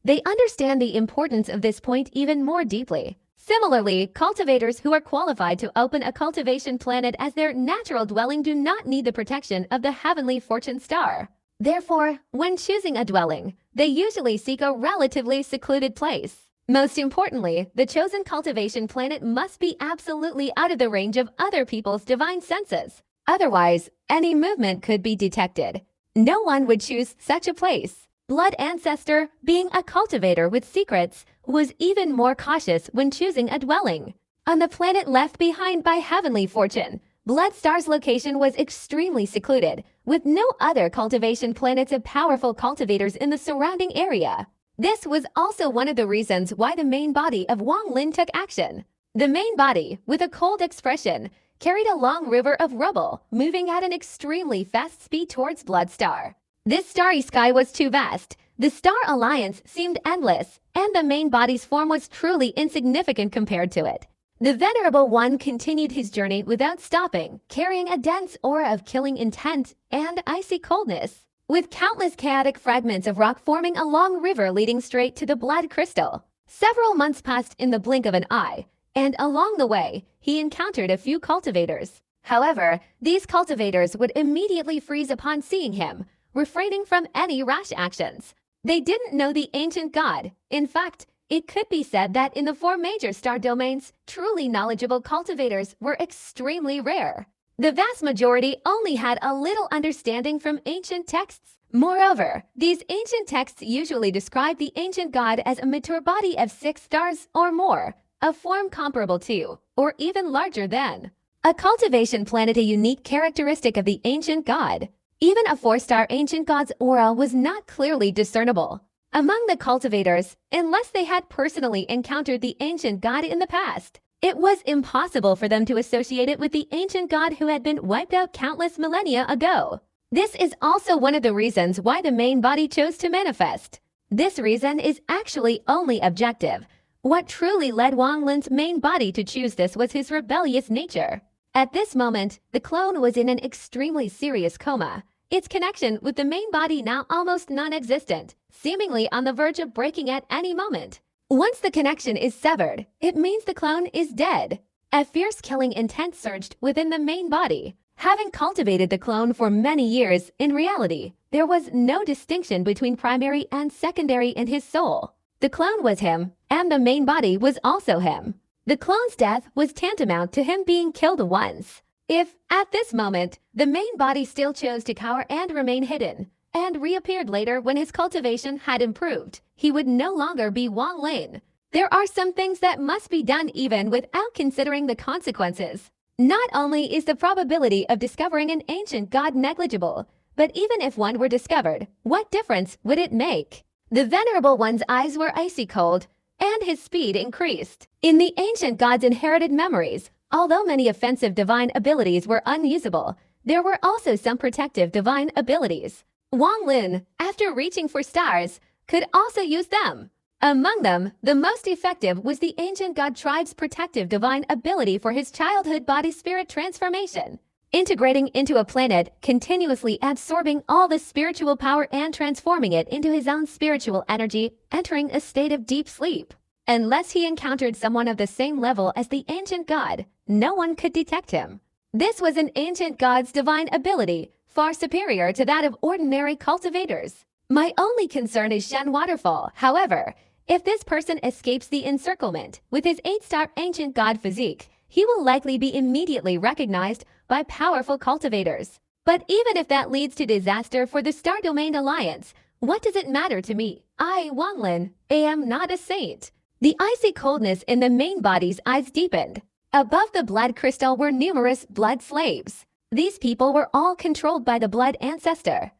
They understand the importance of this point even more deeply. Similarly, cultivators who are qualified to open a cultivation planet as their natural dwelling do not need the protection of the heavenly fortune star. Therefore, when choosing a dwelling, they usually seek a relatively secluded place. Most importantly, the chosen cultivation planet must be absolutely out of the range of other people's divine senses. Otherwise, any movement could be detected. No one would choose such a place. Blood Ancestor, being a cultivator with secrets, was even more cautious when choosing a dwelling. On the planet left behind by heavenly fortune, Bloodstar's location was extremely secluded, with no other cultivation planets of powerful cultivators in the surrounding area. This was also one of the reasons why the main body of Wang Lin took action. The main body, with a cold expression, carried a long river of rubble, moving at an extremely fast speed towards Blood Star. This starry sky was too vast, the Star Alliance seemed endless, and the main body's form was truly insignificant compared to it. The Venerable One continued his journey without stopping, carrying a dense aura of killing intent and icy coldness, with countless chaotic fragments of rock forming a long river leading straight to the blood crystal. Several months passed in the blink of an eye, and along the way, he encountered a few cultivators. However, these cultivators would immediately freeze upon seeing him, refraining from any rash actions. They didn't know the ancient god. In fact, it could be said that in the 4 major star domains, truly knowledgeable cultivators were extremely rare. The vast majority only had a little understanding from ancient texts. Moreover, these ancient texts usually describe the ancient god as a mature body of 6 stars or more, a form comparable to, or even larger than, a cultivation planet, a unique characteristic of the ancient god. Even a 4-star ancient god's aura was not clearly discernible among the cultivators, unless they had personally encountered the ancient god in the past. It was impossible for them to associate it with the ancient god who had been wiped out countless millennia ago. This is also one of the reasons why the main body chose to manifest. This reason is actually only objective. What truly led Wang Lin's main body to choose this was his rebellious nature. At this moment, the clone was in an extremely serious coma, its connection with the main body now almost non-existent, seemingly on the verge of breaking at any moment. Once the connection is severed, it means the clone is dead. A fierce killing intent surged within the main body. Having cultivated the clone for many years, in reality, there was no distinction between primary and secondary in his soul. The clone was him, and the main body was also him. The clone's death was tantamount to him being killed once. If, at this moment, the main body still chose to cower and remain hidden, and reappeared later when his cultivation had improved, he would no longer be Wang Lin. There are some things that must be done even without considering the consequences. Not only is the probability of discovering an ancient god negligible, but even if one were discovered, what difference would it make? The Venerable One's eyes were icy cold, and his speed increased. In the ancient god's inherited memories, although many offensive divine abilities were unusable, there were also some protective divine abilities. Wang Lin, after reaching for stars, could also use them. Among them, the most effective was the ancient god tribe's protective divine ability for his childhood body-spirit transformation, integrating into a planet, continuously absorbing all the spiritual power and transforming it into his own spiritual energy, entering a state of deep sleep. Unless he encountered someone of the same level as the ancient god, no one could detect him. This was an ancient god's divine ability, far superior to that of ordinary cultivators. My only concern is Shen Waterfall. However, if this person escapes the encirclement with his 8-star ancient god physique, he will likely be immediately recognized by powerful cultivators. But even if that leads to disaster for the Star Domain Alliance, what does it matter to me? I, Wang Lin, am not a saint. The icy coldness in the main body's eyes deepened. Above the blood crystal were numerous blood slaves. These people were all controlled by the blood ancestor.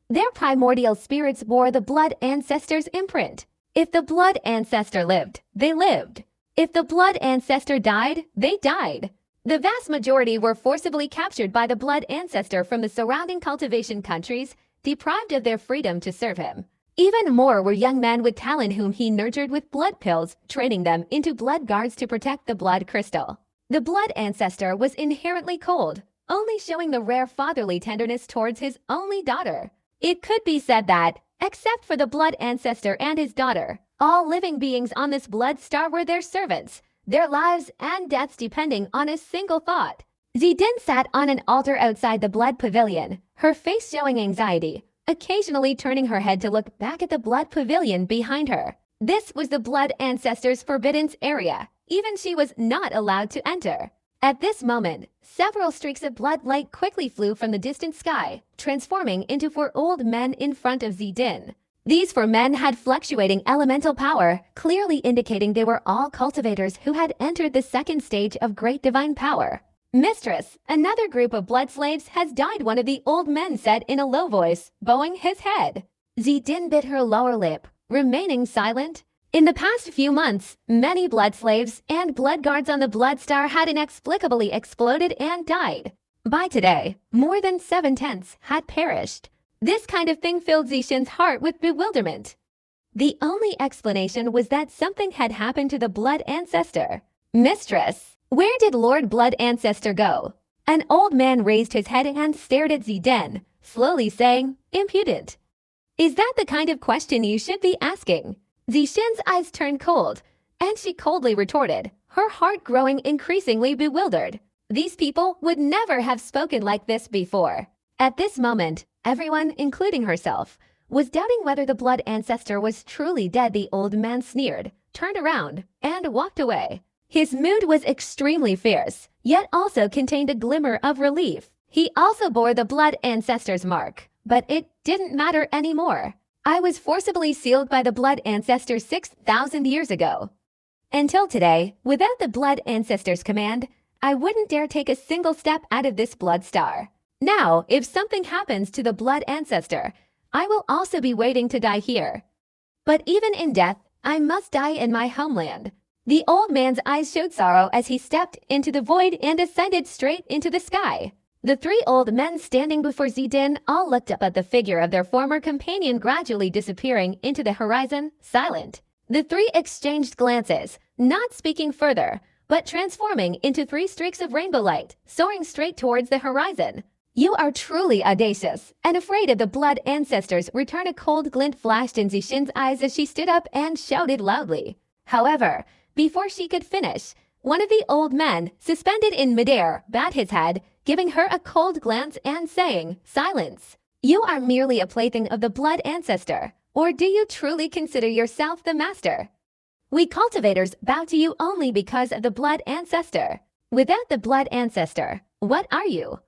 Their primordial spirits bore the blood ancestor's imprint. If the blood ancestor lived, they lived. If the blood ancestor died, they died. The vast majority were forcibly captured by the blood ancestor from the surrounding cultivation countries, deprived of their freedom to serve him. Even more were young men with talent whom he nurtured with blood pills, training them into blood guards to protect the blood crystal. The blood ancestor was inherently cold, only showing the rare fatherly tenderness towards his only daughter. It could be said that, except for the blood ancestor and his daughter, all living beings on this blood star were their servants, their lives and deaths depending on a single thought. Zidin sat on an altar outside the blood pavilion, her face showing anxiety, occasionally turning her head to look back at the blood pavilion behind her. This was the blood ancestor's forbidden area. Even she was not allowed to enter. At this moment, several streaks of blood light quickly flew from the distant sky, transforming into 4 old men in front of Zidin. These 4 men had fluctuating elemental power, clearly indicating they were all cultivators who had entered the 2nd stage of great divine power. Mistress, another group of blood slaves has died, one of the old men said in a low voice, bowing his head. Zidin bit her lower lip, remaining silent. In the past few months, many blood slaves and blood guards on the Blood Star had inexplicably exploded and died. By today, more than 7/10 had perished. This kind of thing filled Zixin's heart with bewilderment. The only explanation was that something had happened to the Blood Ancestor. Mistress, where did Lord Blood Ancestor go? An old man raised his head and stared at Ziden, slowly saying, impudent. Is that the kind of question you should be asking? Zixin's eyes turned cold, and she coldly retorted, her heart growing increasingly bewildered. These people would never have spoken like this before. At this moment, everyone, including herself, was doubting whether the Blood Ancestor was truly dead. The old man sneered, turned around, and walked away. His mood was extremely fierce, yet also contained a glimmer of relief. He also bore the Blood Ancestor's mark, but it didn't matter anymore. I was forcibly sealed by the Blood Ancestor 6,000 years ago. Until today, without the Blood Ancestor's command, I wouldn't dare take a single step out of this Blood Star. Now, if something happens to the Blood Ancestor, I will also be waiting to die here. But even in death, I must die in my homeland. The old man's eyes showed sorrow as he stepped into the void and ascended straight into the sky. The three old men standing before Zidin all looked up at the figure of their former companion gradually disappearing into the horizon, silent. The three exchanged glances, not speaking further, but transforming into 3 streaks of rainbow light, soaring straight towards the horizon. You are truly audacious, and afraid of the Blood Ancestor's return. A cold glint flashed in Zixin's eyes as she stood up and shouted loudly. However, before she could finish, one of the old men, suspended in midair, bowed his head, giving her a cold glance and saying, silence. You are merely a plaything of the Blood Ancestor, or do you truly consider yourself the master? We cultivators bow to you only because of the Blood Ancestor. Without the Blood Ancestor, what are you?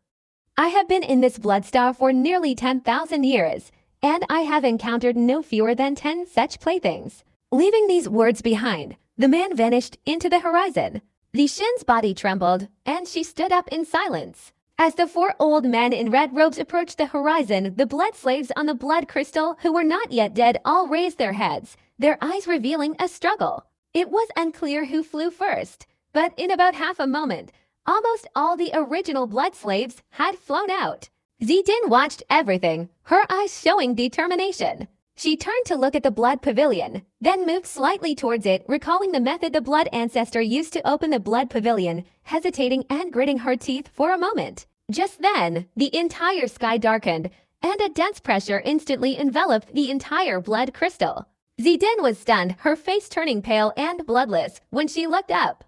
I have been in this Blood Star for nearly 10,000 years, and I have encountered no fewer than 10 such playthings. Leaving these words behind, the man vanished into the horizon. Zixin's body trembled, and she stood up in silence. As the 4 old men in red robes approached the horizon, the blood slaves on the blood crystal who were not yet dead all raised their heads, their eyes revealing a struggle. It was unclear who flew first, but in about half a moment, almost all the original blood slaves had flown out. Zidin watched everything, her eyes showing determination. She turned to look at the blood pavilion, then moved slightly towards it, recalling the method the Blood Ancestor used to open the blood pavilion, hesitating and gritting her teeth for a moment. Just then, the entire sky darkened, and a dense pressure instantly enveloped the entire blood crystal. Zidin was stunned, her face turning pale and bloodless, when she looked up.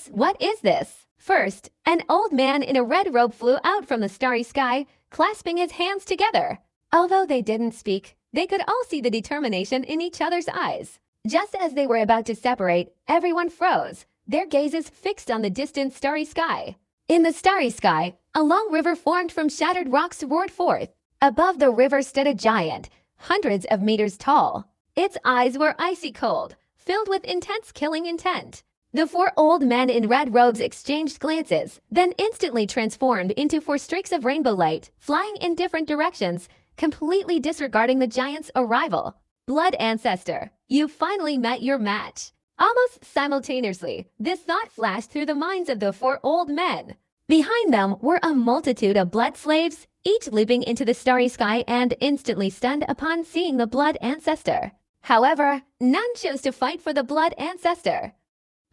What is this? First, an old man in a red robe flew out from the starry sky, clasping his hands together. Although they didn't speak, they could all see the determination in each other's eyes. Just as they were about to separate, everyone froze, their gazes fixed on the distant starry sky. In the starry sky, a long river formed from shattered rocks roared forth. Above the river stood a giant, hundreds of meters tall. Its eyes were icy cold, filled with intense killing intent. The 4 old men in red robes exchanged glances, then instantly transformed into 4 streaks of rainbow light, flying in different directions, completely disregarding the giant's arrival. Blood Ancestor, you finally met your match. Almost simultaneously, this thought flashed through the minds of the 4 old men. Behind them were a multitude of blood slaves, each leaping into the starry sky and instantly stunned upon seeing the Blood Ancestor. However, none chose to fight for the Blood Ancestor.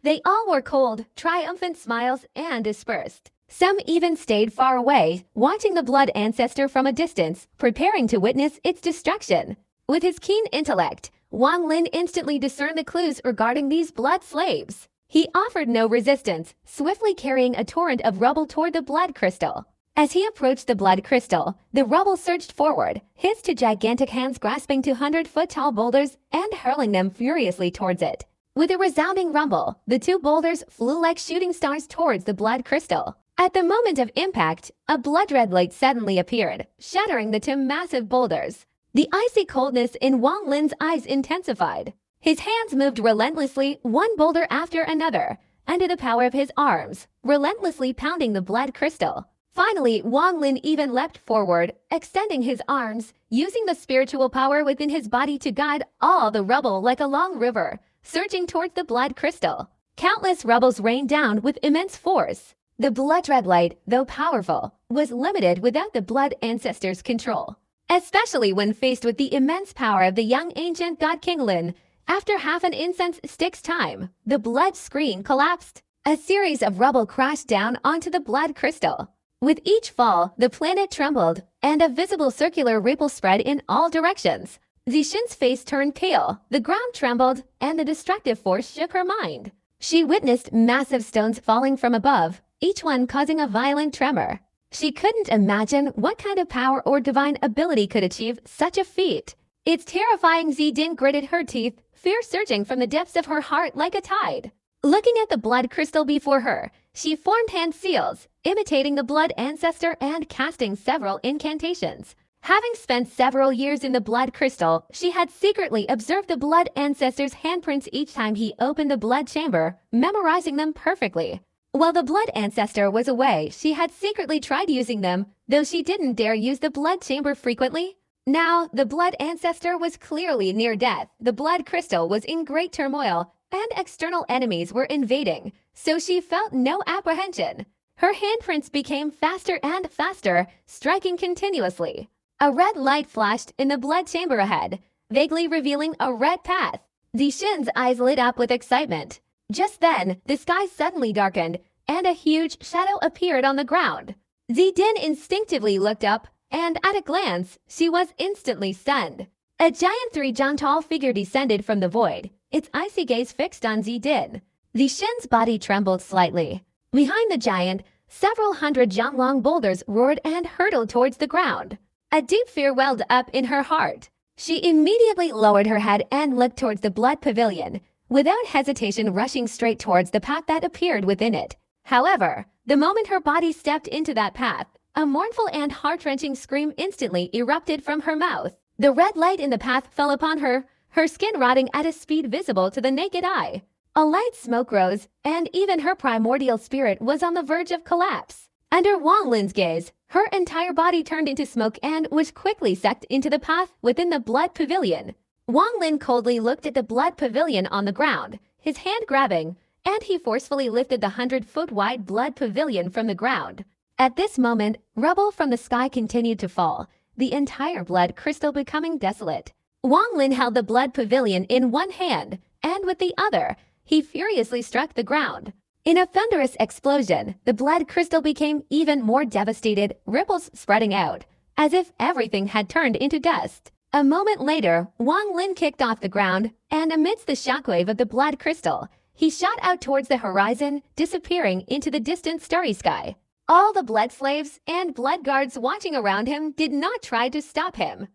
They all wore cold, triumphant smiles and dispersed. Some even stayed far away, watching the Blood Ancestor from a distance, preparing to witness its destruction. With his keen intellect, Wang Lin instantly discerned the clues regarding these blood slaves. He offered no resistance, swiftly carrying a torrent of rubble toward the blood crystal. As he approached the blood crystal, the rubble surged forward, his 2 gigantic hands grasping 200-foot-tall boulders and hurling them furiously towards it. With a resounding rumble, the 2 boulders flew like shooting stars towards the blood crystal. At the moment of impact, a blood-red light suddenly appeared, shattering the 2 massive boulders. The icy coldness in Wang Lin's eyes intensified. His hands moved relentlessly, one boulder after another, under the power of his arms, relentlessly pounding the blood crystal. Finally, Wang Lin even leapt forward, extending his arms, using the spiritual power within his body to guide all the rubble like a long river, surging towards the blood crystal. Countless rebels rained down with immense force. The blood-red light, though powerful, was limited without the blood ancestors' control. Especially when faced with the immense power of the young ancient god King Lin, after half an incense stick's time, the blood screen collapsed. A series of rubble crashed down onto the blood crystal. With each fall, the planet trembled, and a visible circular ripple spread in all directions. Zixin's face turned pale, the ground trembled, and the destructive force shook her mind. She witnessed massive stones falling from above, each one causing a violent tremor. She couldn't imagine what kind of power or divine ability could achieve such a feat. It's terrifying. Zidin gritted her teeth, fear surging from the depths of her heart like a tide. Looking at the blood crystal before her, she formed hand seals, imitating the blood ancestor and casting several incantations. Having spent several years in the blood crystal, she had secretly observed the blood ancestor's handprints each time he opened the blood chamber, memorizing them perfectly. While the blood ancestor was away, she had secretly tried using them, though she didn't dare use the blood chamber frequently. Now, the blood ancestor was clearly near death, the blood crystal was in great turmoil, and external enemies were invading, so she felt no apprehension. Her handprints became faster and faster, striking continuously. A red light flashed in the blood chamber ahead, vaguely revealing a red path. Zixin's eyes lit up with excitement. Just then, the sky suddenly darkened, and a huge shadow appeared on the ground. Zidin instinctively looked up, and at a glance, she was instantly stunned. A giant 3-jang-tall figure descended from the void, its icy gaze fixed on Zidin. Zixin's body trembled slightly. Behind the giant, several hundred jang-long boulders roared and hurtled towards the ground. A deep fear welled up in her heart. She immediately lowered her head and looked towards the blood pavilion, without hesitation rushing straight towards the path that appeared within it. However, the moment her body stepped into that path, a mournful and heart-wrenching scream instantly erupted from her mouth. The red light in the path fell upon her, her skin rotting at a speed visible to the naked eye. A light smoke rose, and even her primordial spirit was on the verge of collapse. Under Wang Lin's gaze, her entire body turned into smoke and was quickly sucked into the path within the blood pavilion. Wang Lin coldly looked at the blood pavilion on the ground, his hand grabbing, and he forcefully lifted the 100-foot-wide blood pavilion from the ground. At this moment, rubble from the sky continued to fall, the entire blood crystal becoming desolate. Wang Lin held the blood pavilion in one hand, and with the other, he furiously struck the ground. In a thunderous explosion, the blood crystal became even more devastated, ripples spreading out, as if everything had turned into dust. A moment later, Wang Lin kicked off the ground, and amidst the shockwave of the blood crystal, he shot out towards the horizon, disappearing into the distant starry sky. All the blood slaves and blood guards watching around him did not try to stop him.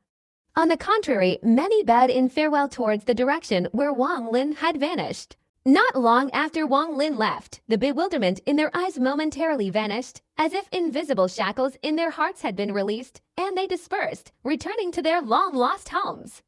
On the contrary, many bowed in farewell towards the direction where Wang Lin had vanished. Not long after Wang Lin left, the bewilderment in their eyes momentarily vanished, as if invisible shackles in their hearts had been released, and they dispersed, returning to their long-lost homes.